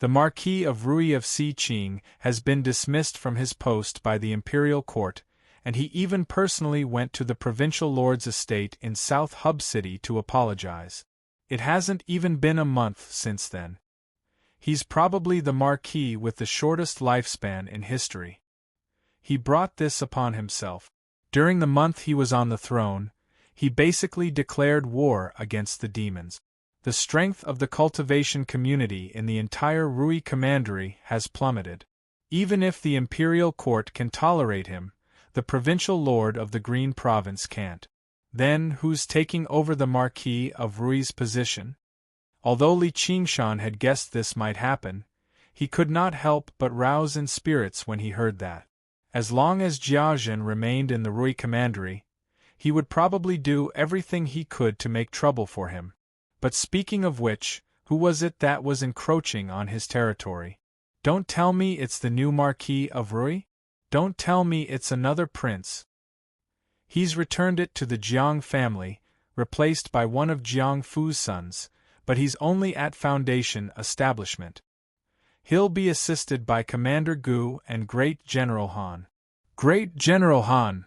The Marquis of Rui of Xiqing has been dismissed from his post by the imperial court, and he even personally went to the provincial lord's estate in South Hub City to apologize. It hasn't even been a month since then. He's probably the Marquis with the shortest lifespan in history. He brought this upon himself. During the month he was on the throne, he basically declared war against the demons. The strength of the cultivation community in the entire Rui Commandery has plummeted. Even if the imperial court can tolerate him, the provincial lord of the Green Province can't. Then who's taking over the Marquis of Rui's position? Although Li Qingshan had guessed this might happen, he could not help but rouse in spirits when he heard that. As long as Jiazhen remained in the Rui Commandery, he would probably do everything he could to make trouble for him. But speaking of which, who was it that was encroaching on his territory? Don't tell me it's the new Marquis of Rui? Don't tell me it's another prince. He's returned it to the Jiang family, replaced by one of Jiang Fu's sons, but he's only at Foundation establishment. He'll be assisted by Commander Gu and Great General Han. Great General Han!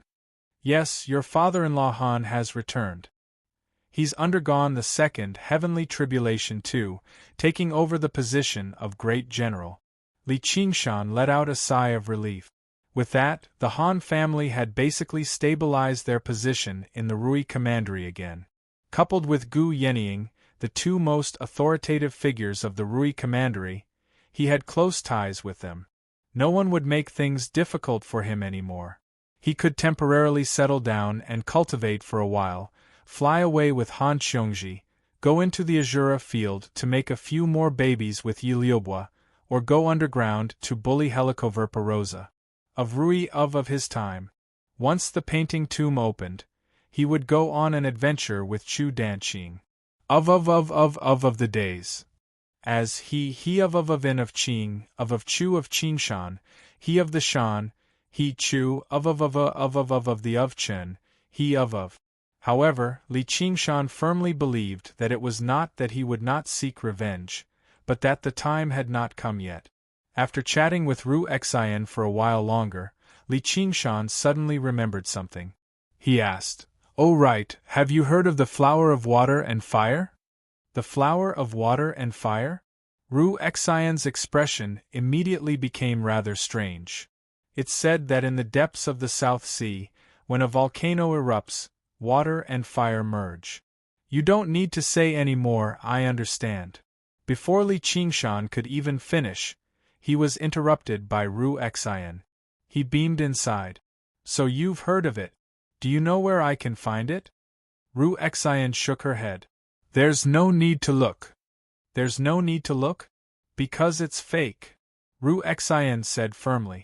Yes, your father-in-law Han has returned. He's undergone the second heavenly tribulation too, taking over the position of Great General. Li Qingshan let out a sigh of relief. With that, the Han family had basically stabilized their position in the Rui Commandery again. Coupled with Gu Yenying, the two most authoritative figures of the Rui Commandery, he had close ties with them. No one would make things difficult for him anymore. He could temporarily settle down and cultivate for a while, fly away with Han Xiongji, go into the Azura field to make a few more babies with Yi Liubo, or go underground to bully Helicoverpa Rosa. Of Rui of his time. Once the painting tomb opened, he would go on an adventure with Chu Danqing. Of the days. As he of in of Qing, of Chu of Qingshan, he of the Shan, he Chu of the of Chen, he of. However, Li Qingshan firmly believed that it was not that he would not seek revenge, but that the time had not come yet. After chatting with Ru Xian for a while longer, Li Qingshan suddenly remembered something. He asked, "Oh right, have you heard of the flower of water and fire?" The flower of water and fire? Ru Xian's expression immediately became rather strange. It's said that in the depths of the South Sea, when a volcano erupts, water and fire merge. You don't need to say any more, I understand. Before Li Qingshan could even finish, he was interrupted by Ru Xian. He beamed inside. So you've heard of it. Do you know where I can find it? Ru Xian shook her head. There's no need to look. There's no need to look? Because it's fake. Ru Xian said firmly.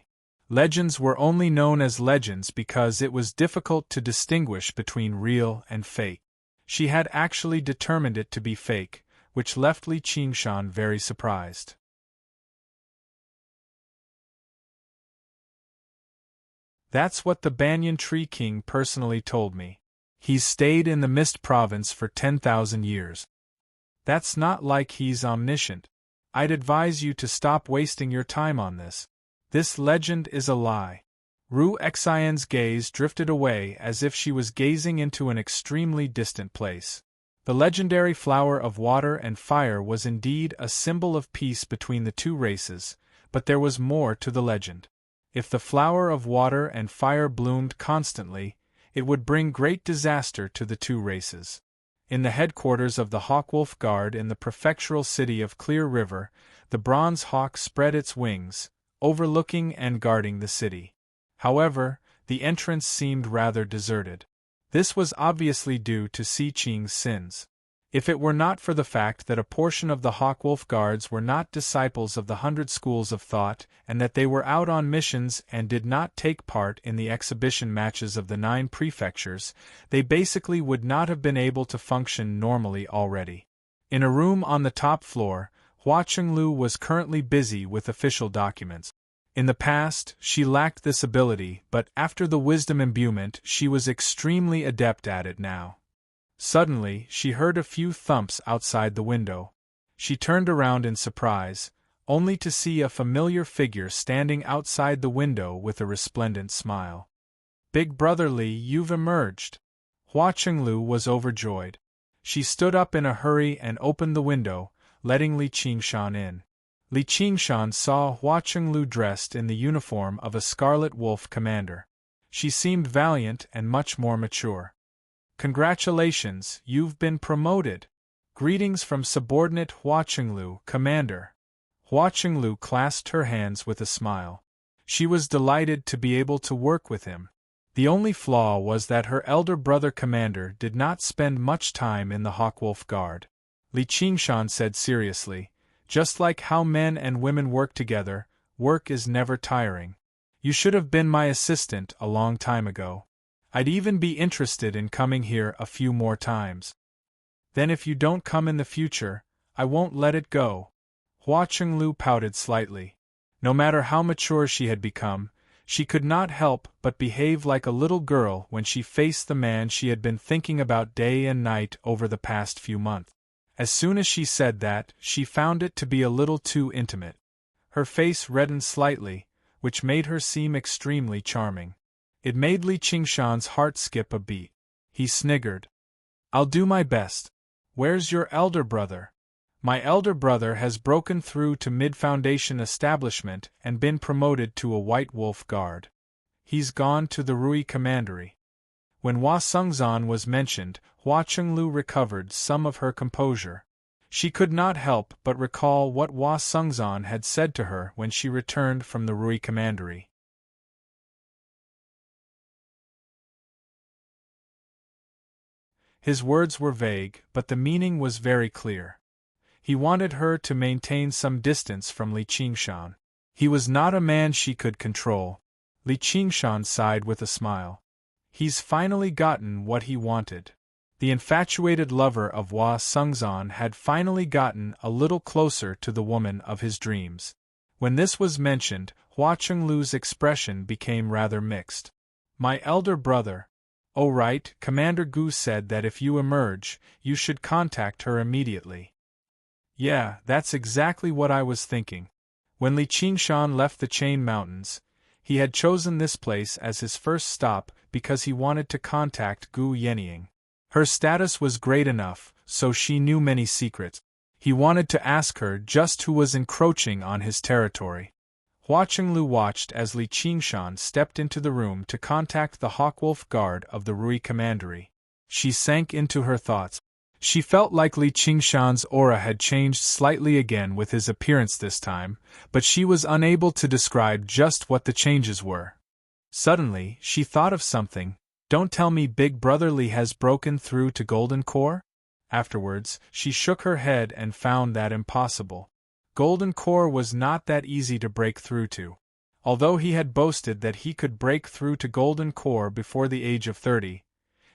Legends were only known as legends because it was difficult to distinguish between real and fake. She had actually determined it to be fake, which left Li Qingshan very surprised. That's what the Banyan Tree King personally told me. He's stayed in the Mist Province for 10,000 years. That's not like he's omniscient. I'd advise you to stop wasting your time on this. This legend is a lie. Ru Xian's gaze drifted away as if she was gazing into an extremely distant place. The legendary flower of water and fire was indeed a symbol of peace between the two races, but there was more to the legend. If the flower of water and fire bloomed constantly, it would bring great disaster to the two races. In the headquarters of the Hawkwolf Guard in the prefectural city of Clear River, the bronze hawk spread its wings, overlooking and guarding the city. However, the entrance seemed rather deserted. This was obviously due to Si Qing's sins. If it were not for the fact that a portion of the Hawkwolf Guards were not disciples of the 100 schools of thought and that they were out on missions and did not take part in the exhibition matches of the 9 prefectures, they basically would not have been able to function normally already. In a room on the top floor, Hua Chenglu was currently busy with official documents. In the past, she lacked this ability, but after the wisdom imbuement she was extremely adept at it now. Suddenly, she heard a few thumps outside the window. She turned around in surprise, only to see a familiar figure standing outside the window with a resplendent smile. "Big Brother Li, you've emerged!" Hua Chenglu was overjoyed. She stood up in a hurry and opened the window, letting Li Qingshan in. Li Qingshan saw Hua Chenglu dressed in the uniform of a Scarlet Wolf commander. She seemed valiant and much more mature. "Congratulations, you've been promoted. Greetings from subordinate Hua Chenglu, Commander." Hua Chenglu clasped her hands with a smile. She was delighted to be able to work with him. The only flaw was that her elder brother Commander did not spend much time in the Hawkwolf Guard. Li Qingshan said seriously, "Just like how men and women work together, work is never tiring. You should have been my assistant a long time ago. I'd even be interested in coming here a few more times." "Then if you don't come in the future, I won't let it go." Hua Chenglu pouted slightly. No matter how mature she had become, she could not help but behave like a little girl when she faced the man she had been thinking about day and night over the past few months. As soon as she said that, she found it to be a little too intimate. Her face reddened slightly, which made her seem extremely charming. It made Li Qingshan's heart skip a beat. He sniggered. "I'll do my best. Where's your elder brother?" "My elder brother has broken through to mid-foundation establishment and been promoted to a White Wolf Guard. He's gone to the Rui Commandery." When Hua Sungzan was mentioned, Hua Chenglu recovered some of her composure. She could not help but recall what Hua Sungzan had said to her when she returned from the Rui Commandery. His words were vague, but the meaning was very clear. He wanted her to maintain some distance from Li Qingshan. He was not a man she could control. Li Qingshan sighed with a smile. He's finally gotten what he wanted. The infatuated lover of Hua Sungzan had finally gotten a little closer to the woman of his dreams. When this was mentioned, Hua Chenglu's expression became rather mixed. "My elder brother. Oh right, Commander Gu said that if you emerge, you should contact her immediately." "Yeah, that's exactly what I was thinking." When Li Qingshan left the Chain Mountains, he had chosen this place as his first stop because he wanted to contact Gu Yenying. Her status was great enough, so she knew many secrets. He wanted to ask her just who was encroaching on his territory. Hua Chenglu watched as Li Qingshan stepped into the room to contact the Hawkwolf Guard of the Rui Commandery. She sank into her thoughts. She felt like Li Qingshan's aura had changed slightly again with his appearance this time, but she was unable to describe just what the changes were. Suddenly, she thought of something. "Don't tell me Big Brother Li has broken through to Golden Core?" Afterwards, she shook her head and found that impossible. Golden Core was not that easy to break through to. Although he had boasted that he could break through to Golden Core before the age of 30,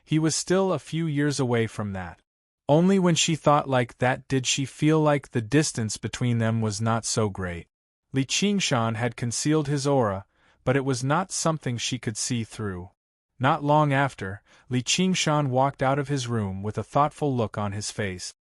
he was still a few years away from that. Only when she thought like that did she feel like the distance between them was not so great. Li Qingshan had concealed his aura, but it was not something she could see through. Not long after, Li Qingshan walked out of his room with a thoughtful look on his face.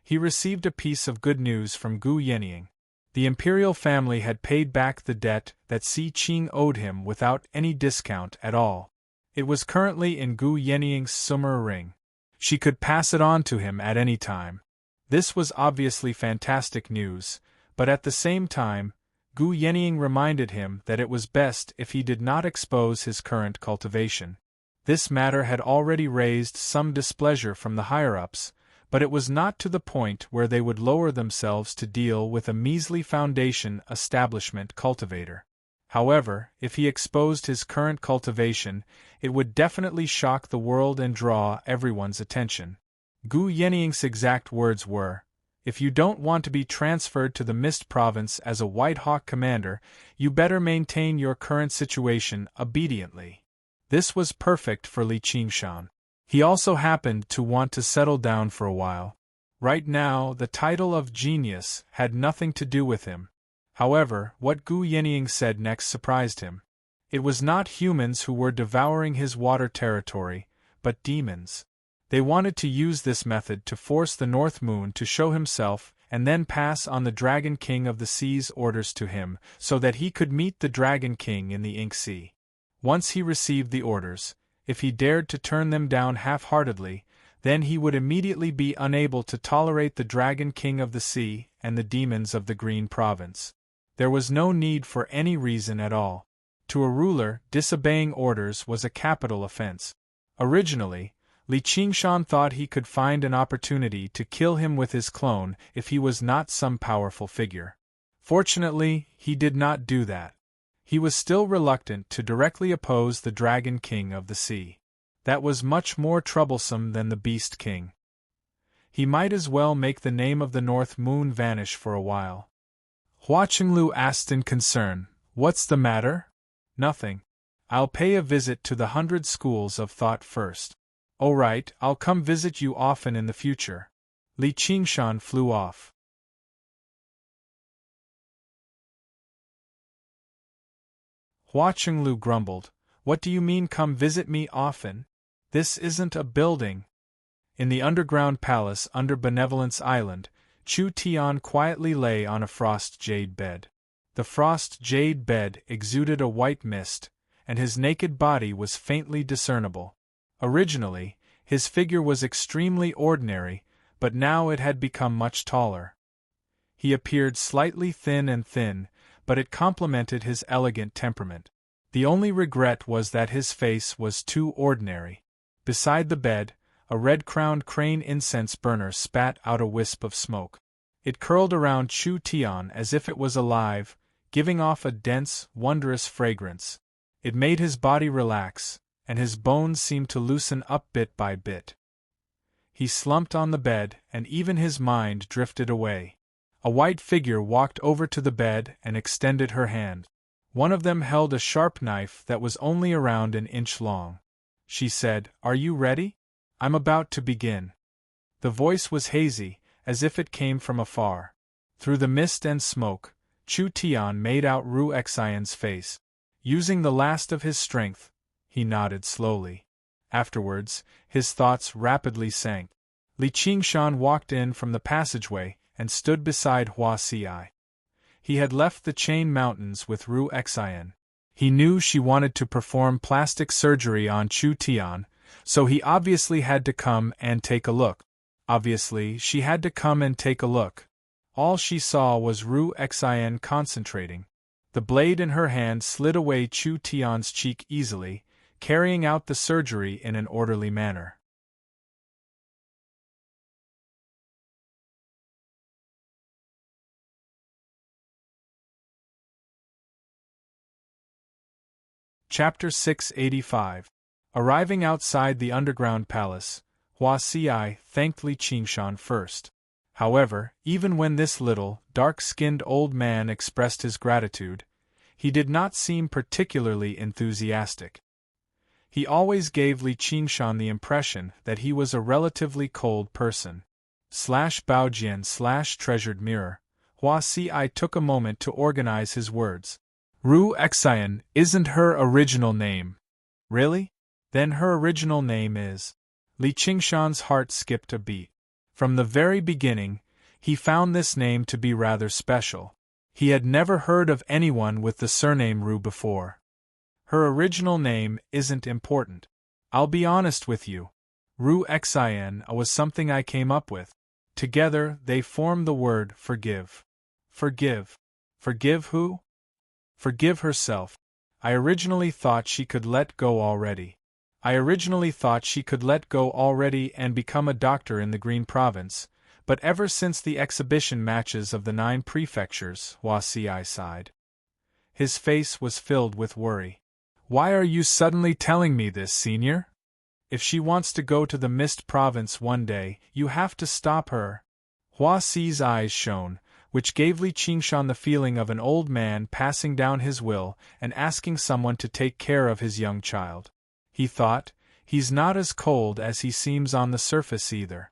He received a piece of good news from Gu Yenying. The imperial family had paid back the debt that Si Qing owed him without any discount at all. It was currently in Gu Yenying's summer ring. She could pass it on to him at any time. This was obviously fantastic news, but at the same time, Gu Yenying reminded him that it was best if he did not expose his current cultivation. This matter had already raised some displeasure from the higher-ups, but it was not to the point where they would lower themselves to deal with a measly foundation establishment cultivator. However, if he exposed his current cultivation, it would definitely shock the world and draw everyone's attention. Gu Yenying's exact words were, "If you don't want to be transferred to the Mist Province as a White Hawk commander, you better maintain your current situation obediently." This was perfect for Li Qingshan. He also happened to want to settle down for a while. Right now, the title of genius had nothing to do with him. However, what Gu Yenying said next surprised him. It was not humans who were devouring his water territory, but demons. They wanted to use this method to force the North Moon to show himself and then pass on the Dragon King of the Sea's orders to him so that he could meet the Dragon King in the Ink Sea. Once he received the orders, if he dared to turn them down half-heartedly, then he would immediately be unable to tolerate the Dragon King of the Sea and the demons of the Green Province. There was no need for any reason at all. To a ruler, disobeying orders was a capital offense. Originally, Li Qingshan thought he could find an opportunity to kill him with his clone if he was not some powerful figure. Fortunately, he did not do that. He was still reluctant to directly oppose the Dragon King of the Sea. That was much more troublesome than the Beast King. He might as well make the name of the North Moon vanish for a while. Hua Qinglu asked in concern, "What's the matter?" "Nothing. I'll pay a visit to the 100 schools of thought first." "Oh right, I'll come visit you often in the future." Li Qingshan flew off. Hua Qinglu grumbled, "What do you mean come visit me often? This isn't a building." In the underground palace under Benevolence Island, Chu Tian quietly lay on a frost jade bed. The frost jade bed exuded a white mist, and his naked body was faintly discernible. Originally, his figure was extremely ordinary, but now it had become much taller. He appeared slightly thin, but it complemented his elegant temperament. The only regret was that his face was too ordinary. Beside the bed, a red-crowned crane incense burner spat out a wisp of smoke. It curled around Chu Tian as if it was alive, giving off a dense, wondrous fragrance. It made his body relax, and his bones seemed to loosen up bit by bit. He slumped on the bed, and even his mind drifted away. A white figure walked over to the bed and extended her hand. One of them held a sharp knife that was only around an inch long. She said, "Are you ready? I'm about to begin." The voice was hazy, as if it came from afar. Through the mist and smoke, Chu Tian made out Ru Xian's face. Using the last of his strength, he nodded slowly. Afterwards, his thoughts rapidly sank. Li Qingshan walked in from the passageway and stood beside Hua Ci. He had left the Chain Mountains with Ru Xian. He knew she wanted to perform plastic surgery on Chu Tian, so he obviously had to come and take a look. Obviously, she had to come and take a look. All she saw was Ru Xian concentrating. The blade in her hand slid away Chu Tian's cheek easily, carrying out the surgery in an orderly manner. Chapter 685. Arriving outside the underground palace, Hua Ci thanked Li Qingshan first. However, even when this little, dark-skinned old man expressed his gratitude, he did not seem particularly enthusiastic. He always gave Li Qingshan the impression that he was a relatively cold person. /Baojian/treasured mirror, Hua Ci took a moment to organize his words. Ru Xian isn't her original name. Really? Then her original name is... Li Qingshan's heart skipped a beat. From the very beginning, he found this name to be rather special. He had never heard of anyone with the surname Ru before. Her original name isn't important. I'll be honest with you. Ru Xin was something I came up with. Together, they form the word forgive. Forgive. Forgive who? Forgive herself. I originally thought she could let go already. And become a doctor in the Green Province, but ever since the exhibition matches of the 9 prefectures, Hua Si sighed. His face was filled with worry. Why are you suddenly telling me this, senior? If she wants to go to the Mist Province one day, you have to stop her. Hua Si's eyes shone, which gave Li Qingshan the feeling of an old man passing down his will and asking someone to take care of his young child. He thought, he's not as cold as he seems on the surface either.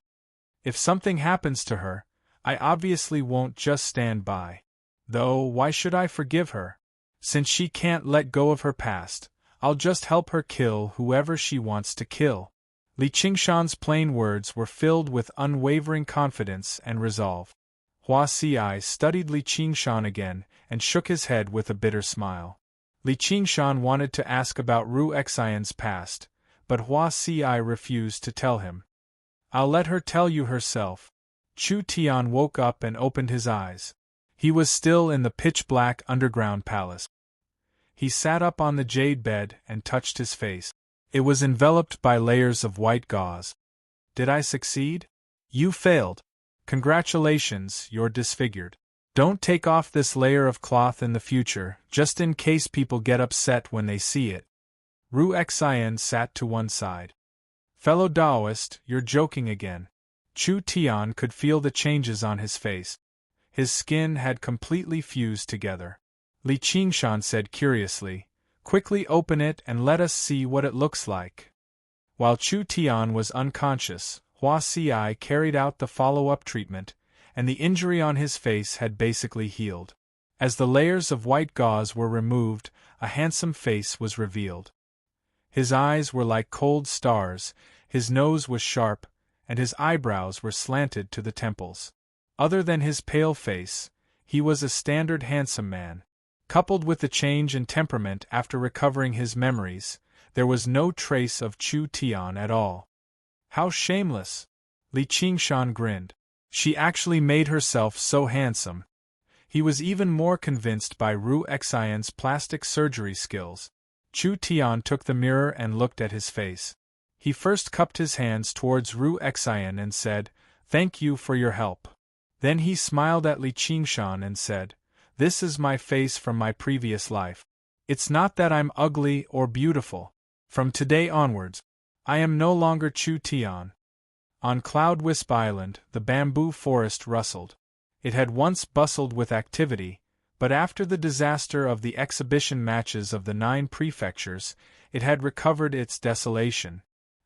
If something happens to her, I obviously won't just stand by. Though, why should I forgive her? Since she can't let go of her past, I'll just help her kill whoever she wants to kill. Li Qingshan's plain words were filled with unwavering confidence and resolve. Hua Si studied Li Qingshan again and shook his head with a bitter smile. Li Qingshan wanted to ask about Ru Xian's past, but Hua Si refused to tell him. I'll let her tell you herself. Chu Tian woke up and opened his eyes. He was still in the pitch-black underground palace. He sat up on the jade bed and touched his face. It was enveloped by layers of white gauze. Did I succeed? You failed. Congratulations, you're disfigured. Don't take off this layer of cloth in the future, just in case people get upset when they see it. Ru Xian sat to one side. Fellow Daoist, you're joking again. Chu Tian could feel the changes on his face. His skin had completely fused together. Li Qingshan said curiously, quickly open it and let us see what it looks like. While Chu Tian was unconscious, Hua Si carried out the follow-up treatment, and the injury on his face had basically healed. As the layers of white gauze were removed, a handsome face was revealed. His eyes were like cold stars, his nose was sharp, and his eyebrows were slanted to the temples. Other than his pale face, he was a standard handsome man. Coupled with the change in temperament after recovering his memories, there was no trace of Chu Tian at all. How shameless! Li Qingshan grinned. She actually made herself so handsome. He was even more convinced by Ru Xian's plastic surgery skills. Chu Tian took the mirror and looked at his face. He first cupped his hands towards Ru Xian and said, "Thank you for your help." Then he smiled at Li Qingshan and said, "This is my face from my previous life. It's not that I'm ugly or beautiful. From today onwards, I am no longer Chu Tian." On Cloud Wisp Island, the bamboo forest rustled. It had once bustled with activity, but after the disaster of the exhibition matches of the 9 prefectures, it had recovered its desolation.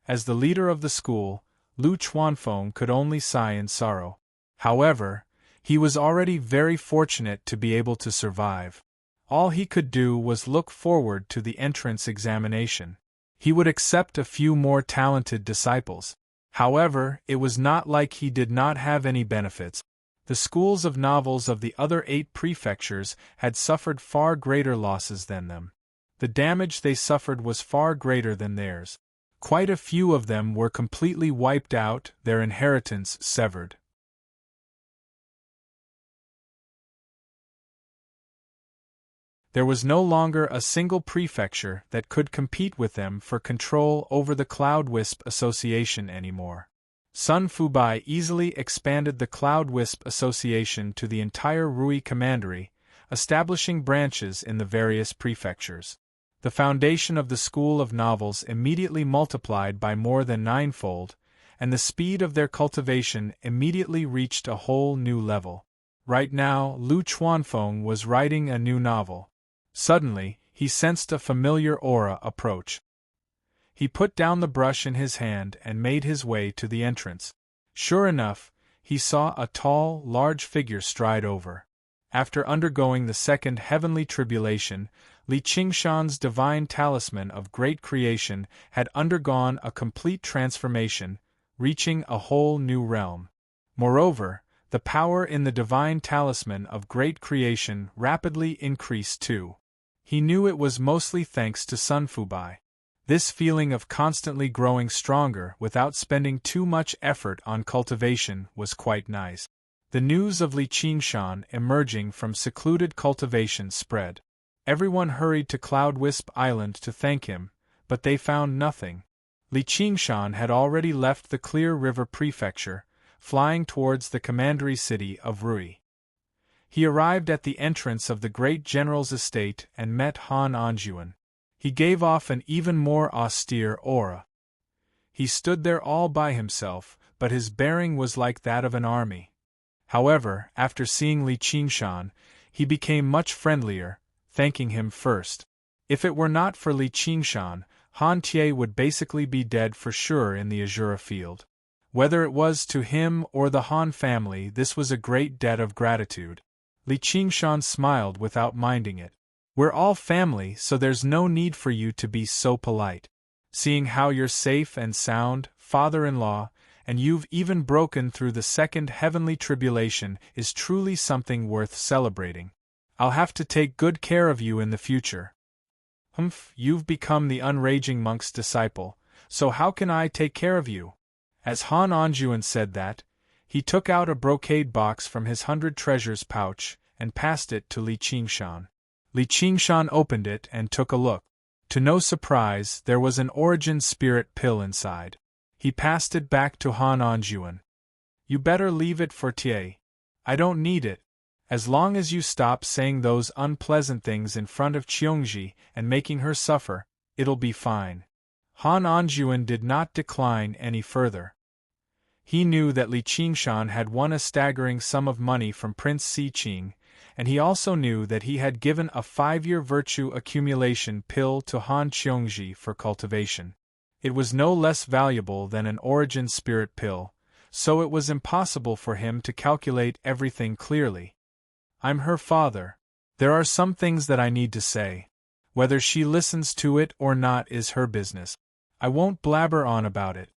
As the leader of the school, Lu Chuanfeng could only sigh in sorrow. However, he was already very fortunate to be able to survive. All he could do was look forward to the entrance examination. He would accept a few more talented disciples. However, it was not like he did not have any benefits. The schools of novels of the other 8 prefectures had suffered far greater losses than them. The damage they suffered was far greater than theirs. Quite a few of them were completely wiped out, their inheritance severed. There was no longer a single prefecture that could compete with them for control over the Cloud Wisp Association anymore. Sun Fubai easily expanded the Cloud Wisp Association to the entire Rui Commandery, establishing branches in the various prefectures. The foundation of the School of Novels immediately multiplied by more than 9-fold, and the speed of their cultivation immediately reached a whole new level. Right now, Lu Chuanfeng was writing a new novel. Suddenly, he sensed a familiar aura approach. He put down the brush in his hand and made his way to the entrance. Sure enough, he saw a tall, large figure stride over. After undergoing the second heavenly tribulation, Li Qingshan's divine talisman of great creation had undergone a complete transformation, reaching a whole new realm. Moreover, the power in the divine talisman of great creation rapidly increased too. He knew it was mostly thanks to Sun Fubai. This feeling of constantly growing stronger without spending too much effort on cultivation was quite nice. The news of Li Qingshan emerging from secluded cultivation spread. Everyone hurried to Cloud-Wisp Island to thank him, but they found nothing. Li Qingshan had already left the Clear River Prefecture, flying towards the commandery city of Rui. He arrived at the entrance of the great general's estate and met Han Anjuan. He gave off an even more austere aura. He stood there all by himself, but his bearing was like that of an army. However, after seeing Li Qingshan, he became much friendlier, thanking him first. If it were not for Li Qingshan, Han Tie would basically be dead for sure in the Azura field. Whether it was to him or the Han family, this was a great debt of gratitude. Li Qingshan smiled without minding it. We're all family, so there's no need for you to be so polite. Seeing how you're safe and sound, father-in-law, and you've even broken through the second heavenly tribulation is truly something worth celebrating. I'll have to take good care of you in the future. You've become the unraging monk's disciple, so how can I take care of you? As Han Anjuan said that, he took out a brocade box from his 100 treasures pouch and passed it to Li Qingshan. Li Qingshan opened it and took a look. To no surprise, there was an origin spirit pill inside. He passed it back to Han Anjuan. You better leave it for Tie. I don't need it. As long as you stop saying those unpleasant things in front of Cheongji and making her suffer, it'll be fine. Han Anjuan did not decline any further. He knew that Li Qingshan had won a staggering sum of money from Prince Siqing, and he also knew that he had given a 5-year virtue accumulation pill to Han Cheongji for cultivation. It was no less valuable than an origin spirit pill, so it was impossible for him to calculate everything clearly. I'm her father. There are some things that I need to say. Whether she listens to it or not is her business. I won't blabber on about it.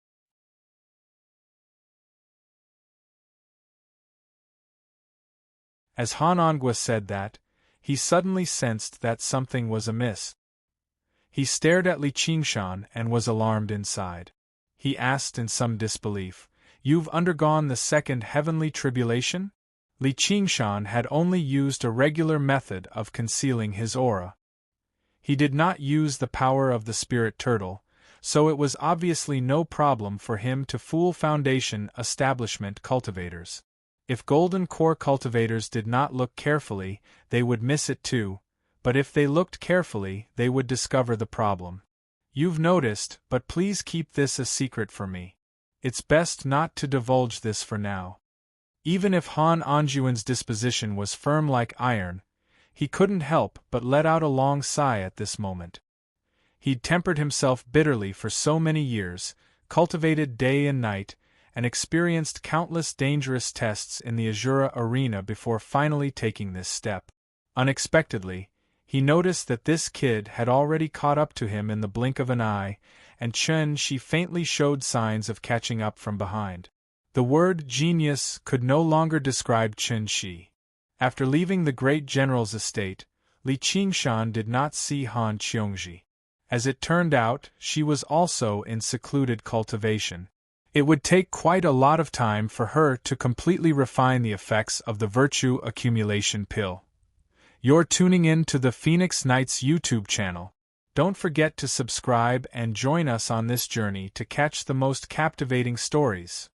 As Han Angua said that, he suddenly sensed that something was amiss. He stared at Li Qingshan and was alarmed inside. He asked in some disbelief, "You've undergone the second heavenly tribulation?" Li Qingshan had only used a regular method of concealing his aura. He did not use the power of the spirit turtle, so it was obviously no problem for him to fool Foundation establishment cultivators. If Golden Core cultivators did not look carefully, they would miss it too, but if they looked carefully, they would discover the problem. You've noticed, but please keep this a secret for me. It's best not to divulge this for now. Even if Han Anjuan's disposition was firm like iron, he couldn't help but let out a long sigh at this moment. He'd tempered himself bitterly for so many years, cultivated day and night, and experienced countless dangerous tests in the Azura arena before finally taking this step. Unexpectedly, he noticed that this kid had already caught up to him in the blink of an eye, and Chen-Shi faintly showed signs of catching up from behind. The word genius could no longer describe Chen-Shi. After leaving the great general's estate, Li Qingshan did not see Han Cheongji. As it turned out, she was also in secluded cultivation. It would take quite a lot of time for her to completely refine the effects of the virtue accumulation pill. You're tuning in to the Phoenix Knights YouTube channel. Don't forget to subscribe and join us on this journey to catch the most captivating stories.